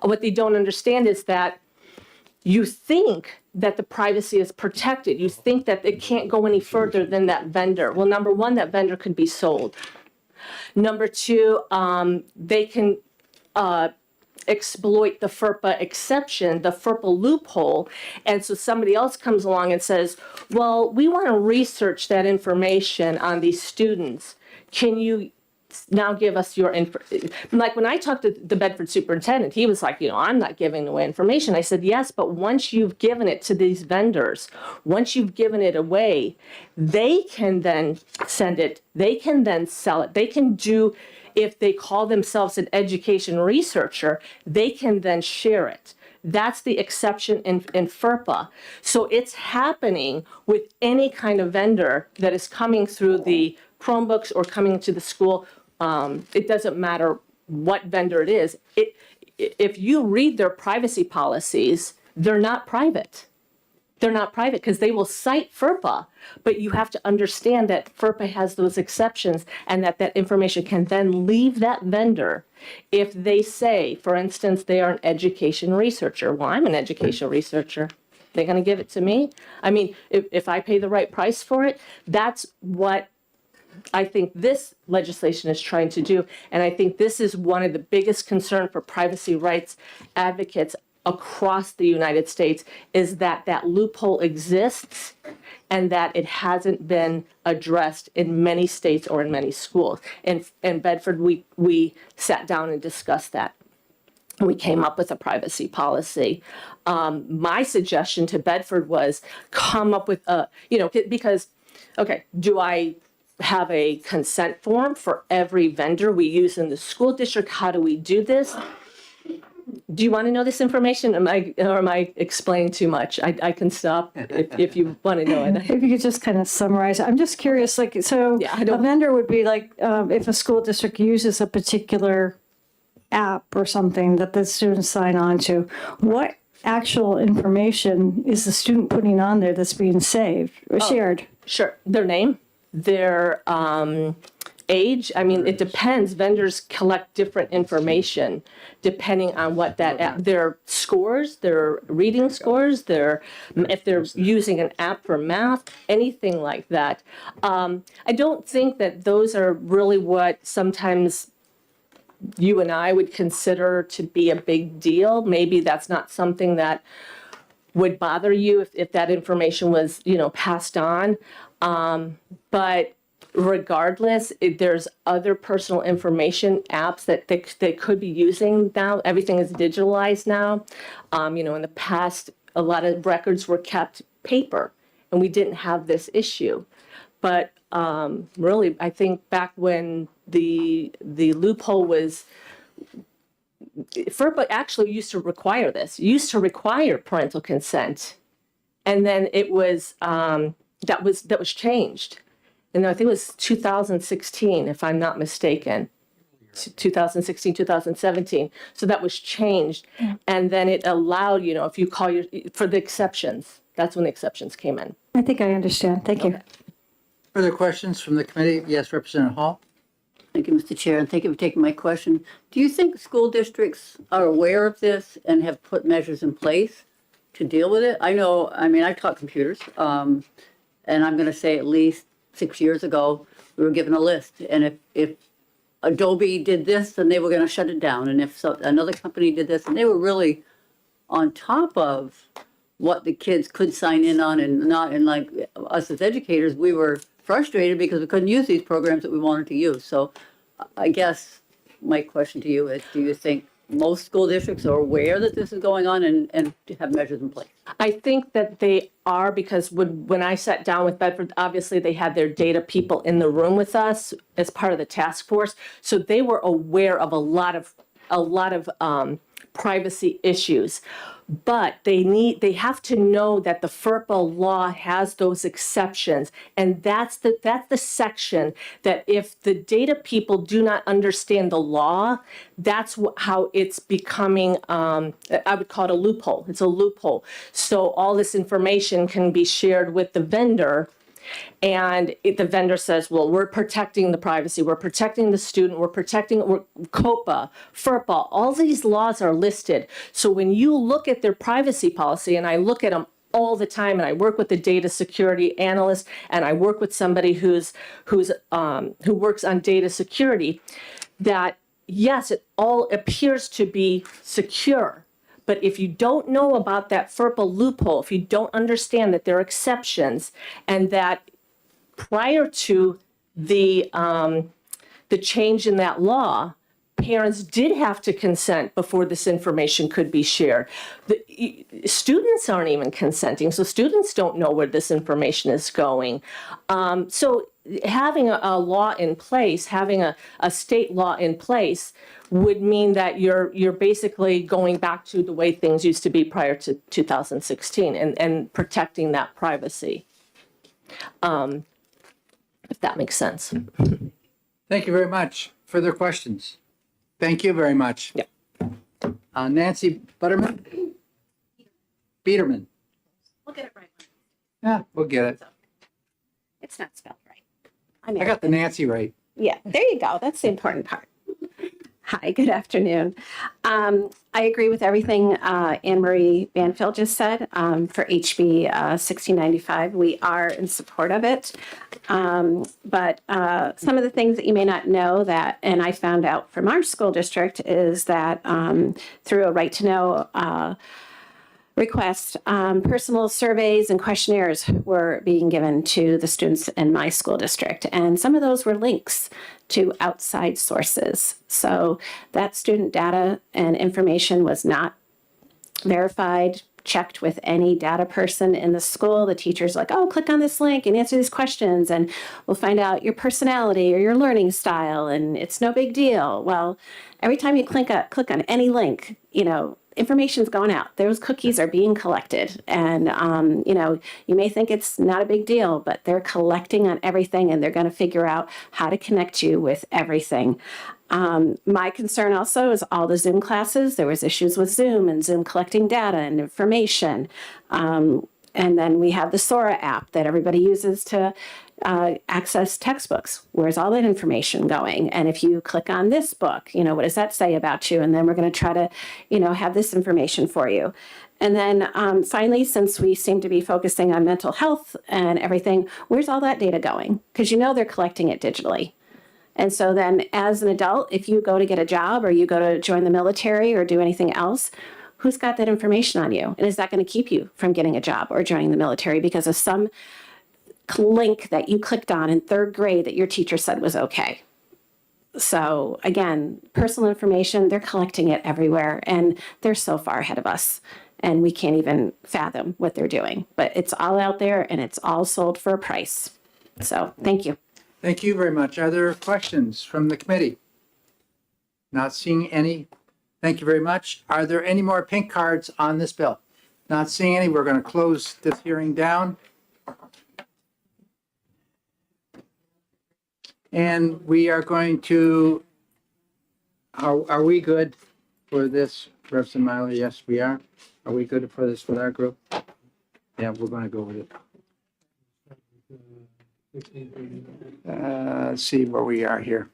What they don't understand is that you think that the privacy is protected. You think that it can't go any further than that vendor. Well, number one, that vendor could be sold. Number two, they can exploit the FERPA exception, the FERPA loophole. And so somebody else comes along and says, well, we want to research that information on these students. Can you now give us your info? Like when I talked to the Bedford superintendent, he was like, I'm not giving away information. I said, yes, but once you've given it to these vendors, once you've given it away, they can then send it, they can then sell it, they can do, if they call themselves an education researcher, they can then share it. That's the exception in FERPA. So it's happening with any kind of vendor that is coming through the Chromebooks or coming to the school. It doesn't matter what vendor it is. If you read their privacy policies, they're not private. They're not private because they will cite FERPA, but you have to understand that FERPA has those exceptions and that information can then leave that vendor if they say, for instance, they are an education researcher. Well, I'm an education researcher. They're going to give it to me? I mean, if I pay the right price for it, that's what I think this legislation is trying to do. And I think this is one of the biggest concerns for privacy rights advocates across the United States is that loophole exists and that it hasn't been addressed in many states or in many schools. In Bedford, we sat down and discussed that. We came up with a privacy policy. My suggestion to Bedford was come up with because, okay, do I have a consent form for every vendor we use in the school district? How do we do this? Do you want to know this information? Am I explaining too much? I can stop if you want to know it. If you could just kind of summarize, I'm just curious, a vendor would be like, if a school district uses a particular app or something that the students sign on to, what actual information is the student putting on there that's being saved or shared? Sure. Their name, their age. I mean, it depends. Vendors collect different information depending on what that app, their scores, their reading scores, if they're using an app for math, anything like that. I don't think that those are really what sometimes you and I would consider to be a big deal. Maybe that's not something that would bother you if that information was, passed on. But regardless, there's other personal information apps that they could be using now. Everything is digitalized now. In the past, a lot of records were kept paper, and we didn't have this issue. But really, I think back when the loophole was, FERPA actually used to require this, used to require parental consent. And then it was, that was changed. And I think it was 2016, if I'm not mistaken, 2016, 2017. So that was changed. And then it allowed, if you call for the exceptions, that's when the exceptions came in. I think I understand. Thank you. Further questions from the committee? Yes, Representative Hall. Thank you, Mr. Chair, and thank you for taking my question. Do you think school districts are aware of this and have put measures in place to deal with it? I taught computers, and I'm going to say at least 6 years ago, we were given a list. And if Adobe did this, then they were going to shut it down. And if another company did this, and they were really on top of what the kids could sign in on and not. And like us as educators, we were frustrated because we couldn't use these programs that we wanted to use. So I guess my question to you is, do you think most school districts are aware that this is going on and have measures in place? I think that they are, because when I sat down with Bedford, obviously they had their data people in the room with us as part of the task force. So they were aware of a lot of privacy issues. But they have to know that the FERPA law has those exceptions. And that's the section that if the data people do not understand the law, that's how it's becoming, I would call it a loophole. It's a loophole. So all this information can be shared with the vendor. And the vendor says, well, we're protecting the privacy, we're protecting the student, we're COPA, FERPA, all these laws are listed. So when you look at their privacy policy, and I look at them all the time, and I work with the data security analyst, and I work with somebody who works on data security, that yes, it all appears to be secure. But if you don't know about that FERPA loophole, if you don't understand that there are exceptions, and that prior to the change in that law, parents did have to consent before this information could be shared. The students aren't even consenting, so students don't know where this information is going. So having a law in place, having a state law in place, would mean that you're basically going back to the way things used to be prior to 2016 and protecting that privacy. If that makes sense. Thank you very much. Further questions? Thank you very much. Yeah. Nancy Butterman? Biederman. We'll get it right. Yeah, we'll get it. It's not spelled right. I got the Nancy right. Yeah, there you go. That's the important part. Hi, good afternoon. I agree with everything Anne Marie Banfield just said for HB 1695. We are in support of it. But some of the things that you may not know that, and I found out from our school district, is that through a right to know request, personal surveys and questionnaires were being given to the students in my school district. And some of those were links to outside sources. So that student data and information was not verified, checked with any data person in the school. The teacher's like, oh, click on this link and answer these questions, and we'll find out your personality or your learning style, and it's no big deal. Well, every time you click on any link, information's going out. Those cookies are being collected. And, you may think it's not a big deal, but they're collecting on everything, and they're going to figure out how to connect you with everything. My concern also is all the Zoom classes. There was issues with Zoom and Zoom collecting data and information. And then we have the Sora app that everybody uses to access textbooks. Where's all that information going? And if you click on this book, what does that say about you? And then we're going to try to, have this information for you. And then finally, since we seem to be focusing on mental health and everything, where's all that data going? Because they're collecting it digitally. And so then as an adult, if you go to get a job or you go to join the military or do anything else, who's got that information on you? And is that going to keep you from getting a job or joining the military because of some link that you clicked on in third grade that your teacher said was okay? So again, personal information, they're collecting it everywhere, and they're so far ahead of us, and we can't even fathom what they're doing. But it's all out there, and it's all sold for a price. So thank you. Thank you very much. Are there questions from the committee? Not seeing any. Thank you very much. Are there any more pink cards on this bill? Not seeing any. We're going to close this hearing down. And we are going to, are we good for this, Representative Miley? Yes, we are. Are we good for this with our group? Yeah, we're going to go with it. Let's see where we are here.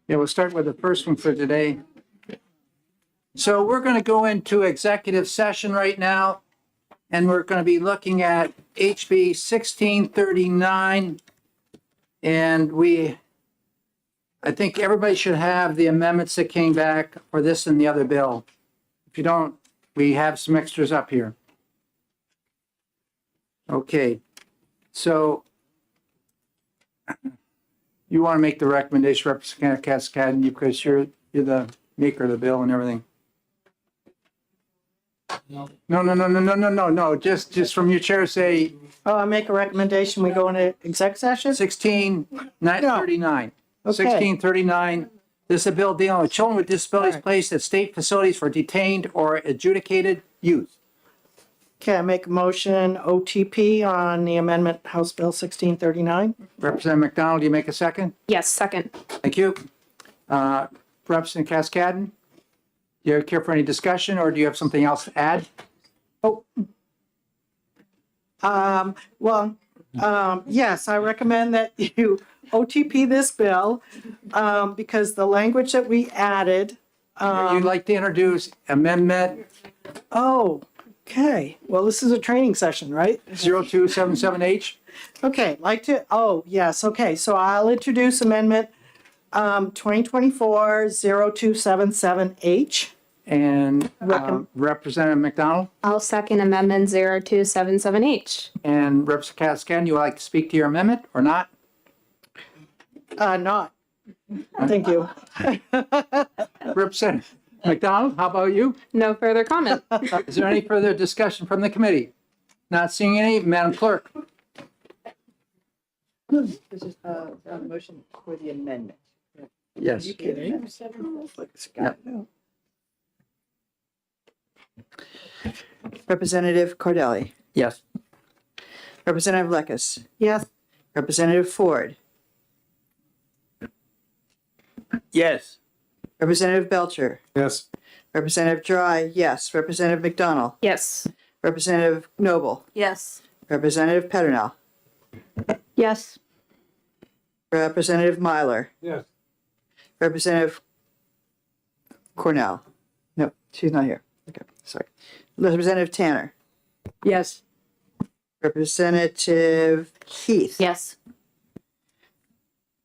Yeah, we'll start with the first one for today. So we're going to go into executive session right now, and we're going to be looking at HB 1639. And I think everybody should have the amendments that came back for this and the other bill. If you don't, we have some extras up here. Okay. So you want to make the recommendation, Representative Cascaden, because you're the maker of the bill and everything. No. Just from your chair, say Oh, I make a recommendation, we go into exec session? 1639. Okay. 1639. This is a bill dealing with children with disabilities placed at state facilities for detained or adjudicated youth. Okay, I make a motion OTP on the amendment House Bill 1639. Representative McDonald, do you make a second? Yes, second. Thank you. Representative Cascaden, do you care for any discussion or do you have something else to add? Yes, I recommend that you OTP this bill, because the language that we added. You'd like to introduce amendment Oh, okay. Well, this is a training session, right? 0277H? Okay, yes, okay. So I'll introduce amendment 2024-0277H. And Representative McDonald I'll second amendment 0277H. and Representative Cascaden, you would like to speak to your amendment or not? Not. Thank you. Representative McDonald, how about you? No further comment. Is there any further discussion from the committee? Not seeing any, Madam Clerk? This is a motion for the amendment. Yes. You kidding? Representative Cordelli. Yes. Representative Lekis. Yes. Representative Ford. Yes. Representative Belcher. Yes. Representative Dry, yes. Representative McDonald. Yes. Representative Noble. Yes. Representative Peternell. Yes. Representative Myler. Yes. Representative Cornell. No, she's not here. Okay, sorry. Representative Tanner. Yes. Representative Heath. Yes.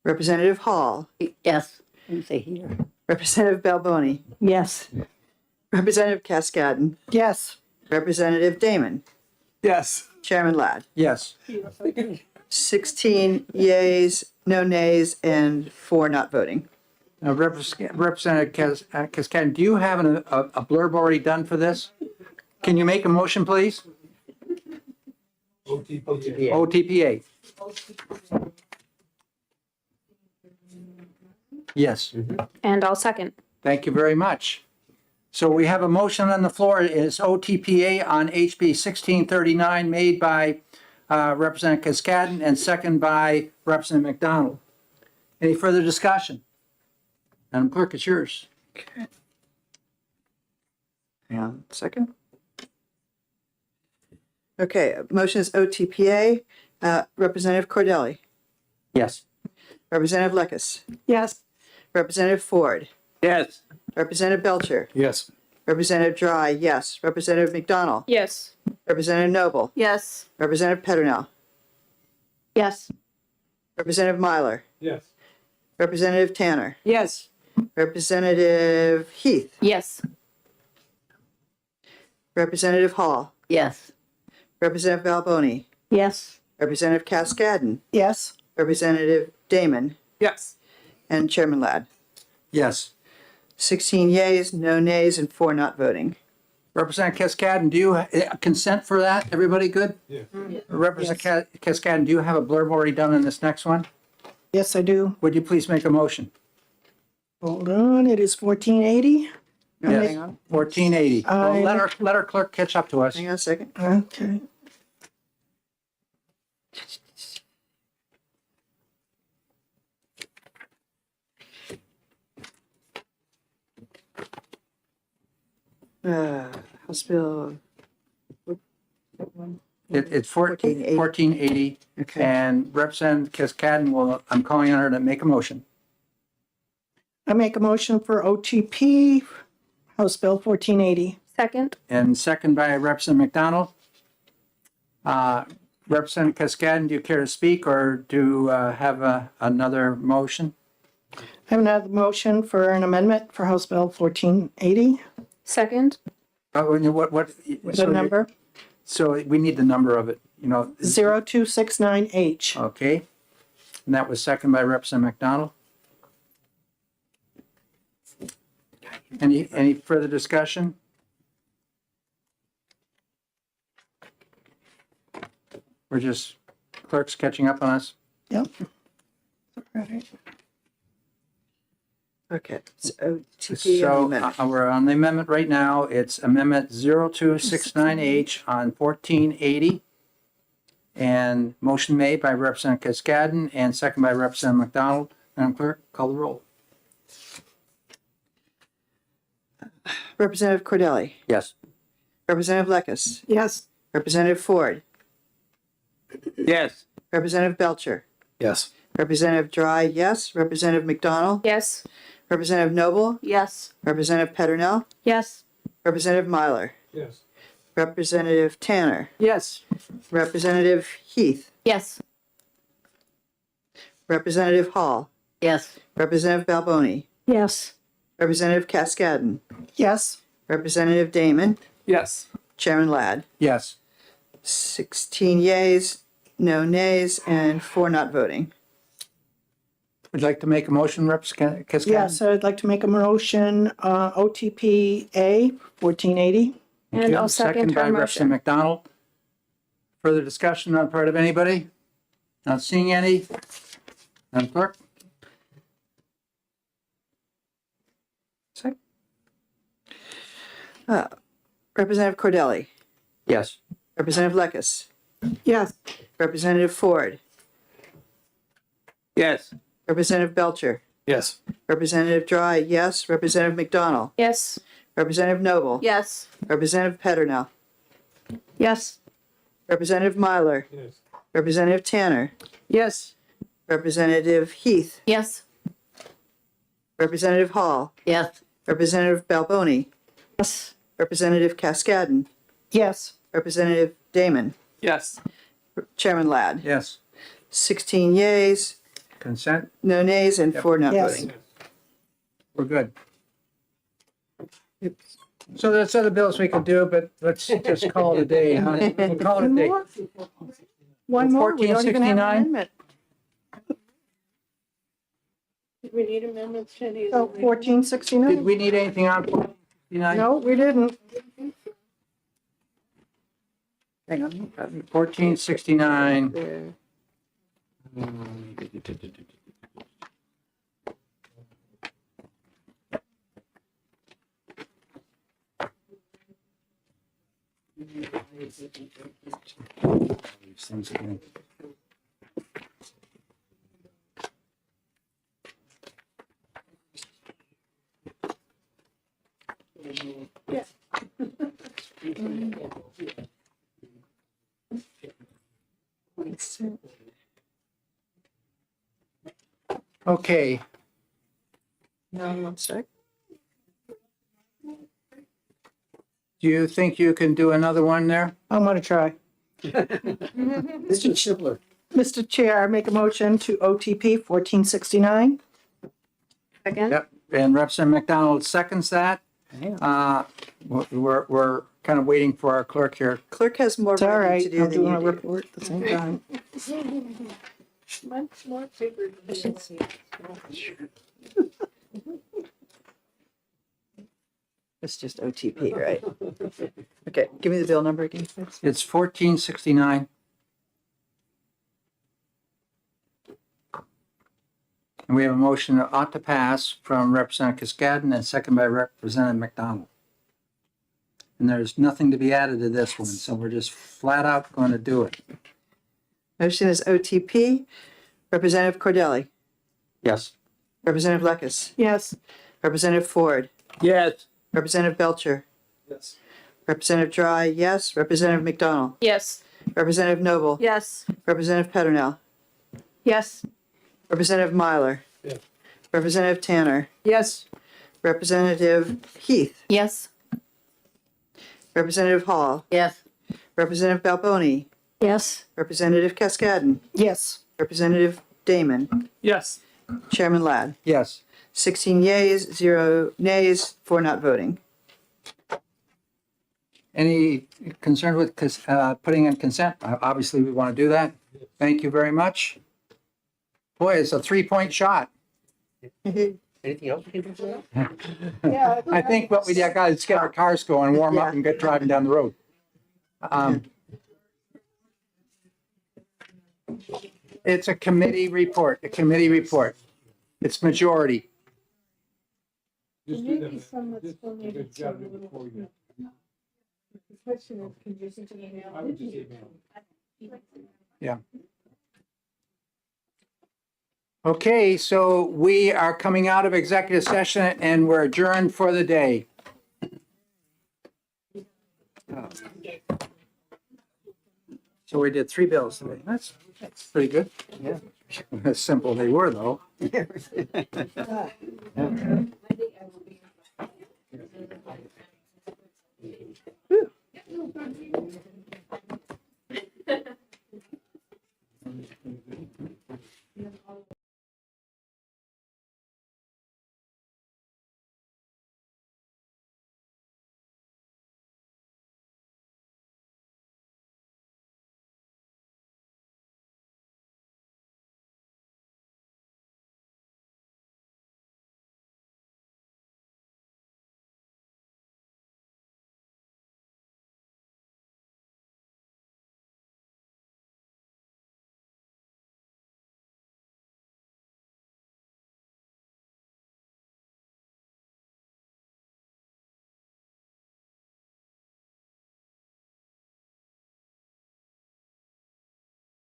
Representative Hall. Yes. I didn't say here. Representative Balboni. Yes. Representative Cascaden. Yes. Representative Damon. Yes. Chairman Ladd. Yes. 16 yeas, no nays, and 4 not voting. Now, Representative Cascaden, do you have a blurb already done for this? Can you make a motion, please? OTPA. Yes. And I'll second. Thank you very much. So we have a motion on the floor. It is OTPA on HB 1639 made by Representative Cascaden and second by Representative McDonald. Any further discussion? Madam Clerk, it's yours. Okay. Hang on a second. Okay, motion is OTPA. Representative Cordelli. Yes. Representative Lekis. Yes. Representative Ford. Yes. Representative Belcher. Yes. Representative Dry, yes. Representative McDonald. Yes. Representative Noble. Yes. Representative Peternell. Yes. Representative Myler. Yes. Representative Tanner. Yes. Representative Heath. Yes. Representative Hall. Yes. Representative Balboni. Yes. Representative Cascaden. Yes. Representative Damon. Yes. And Chairman Ladd. Yes. 16 yeas, no nays, and 4 not voting. Representative Cascaden, do you consent for that? Everybody good? Yeah. Representative Cascaden, do you have a blurb already done on this next one? Yes, I do. Would you please make a motion? Hold on, it is 1480. No, Yes. hang on. 1480. Well, I- let our clerk catch up to us. Hang on a second. Okay. House Bill. It's 1480. 1480. Okay. And Representative Cascaden I'm calling on her to make a motion. I make a motion for OTP, House Bill 1480. Second. And second by Representative McDonald. Representative Cascaden, do you care to speak or do have another motion? I have another motion for an amendment for House Bill 1480. Second. What? The number? So we need the number of it. you know. 0269H. Okay. And that was second by Representative McDonald. Any further discussion? We're just clerks catching up on us. Yep. Okay, so OTP on the amendment. We're on the amendment right now. It's Amendment 0269H on 1480. And motion made by Representative Cascadden and second by Representative McDonald. Madam Clerk, call the roll. Representative Cordelli. Yes. Representative Lekis. Yes. Representative Ford. Yes. Representative Belcher. Yes. Representative Dry, yes. Representative McDonald. Yes. Representative Noble. Yes. Representative Petronell. Yes. Representative Myler. Yes. Representative Tanner. Yes. Representative Heath. Yes. Representative Hall. Yes. Representative Balboni. Yes. Representative Cascadden. Yes. Representative Damon. Yes. Chairman Ladd. Yes. 16 yeas, no nays, and 4 not voting. Would you like to make a motion, Representative Cascadden? Yes, I'd like to make a motion, OTP A 1480. Thank And you. I'll second by her motion. Representative McDonald. Further discussion on the part of anybody? Not seeing any. Madam Clerk? Representative Cordelli. Yes. Representative Lekis. Yes. Representative Ford. Yes. Representative Belcher. Yes. Representative Dry, yes. Representative McDonald. Yes. Representative Noble. Yes. Representative Petronell. Yes. Representative Myler. Yes. Representative Tanner. Yes. Representative Heath. Yes. Representative Hall. Yes. Representative Balboni. Yes. Representative Cascadden. Yes. Representative Damon. Yes. Chairman Ladd. Yes. 16 yeas, Consent? no nays, and 4 not Yes. voting. We're good. So there's other bills we could do, but let's just call it a day, huh? We'll call it a day. One more, we don't even have an 1469. amendment. We need amendments to these. So Did 1469? we need anything on 1469? No, we didn't. Hang on. 1469. These things again. Okay, No, 1 sec. do you think you can do another one there? I'm gonna try. Mr. Chibler. Mr. Chair, I make a motion to OTP 1469. Again? Yep, and Representative McDonald seconds that. We're kind of waiting for our clerk here. Clerk has more It's all writing right, to do I'm than doing you a do. report at the same time. Much more paper. It's just OTP, right? Okay, give me the bill number again, please. It's 1469. And we have a motion that ought to pass from Representative Cascadden and second by Representative McDonald. And there's nothing to be added to this one, so we're just flat out going to do it. Motion is OTP. Representative Cordelli. Yes. Representative Lekis. Yes. Representative Ford. Yes. Representative Belcher. Yes. Representative Dry, yes. Representative McDonald. Yes. Representative Noble. Yes. Representative Petronell. Yes. Representative Myler. Yes. Representative Tanner. Yes. Representative Heath. Yes. Representative Hall. Yes. Representative Balboni. Yes. Representative Cascadden. Yes. Representative Damon. Yes. Chairman Ladd. Yes. 16 yeas, 0 nays, 4 not voting. Any concern with putting in consent? Obviously, we want to do that. Thank you very much. Boy, it's a 3-point shot. Anything else we can do for that? Yeah. I think what we got is get our cars going, warm up, and get driving down the road. It's a committee report, It's majority. Yeah. Okay, so we are coming out of executive session and we're adjourned for the day. So we did 3 bills today. That's pretty good. Yeah. How simple they were, though.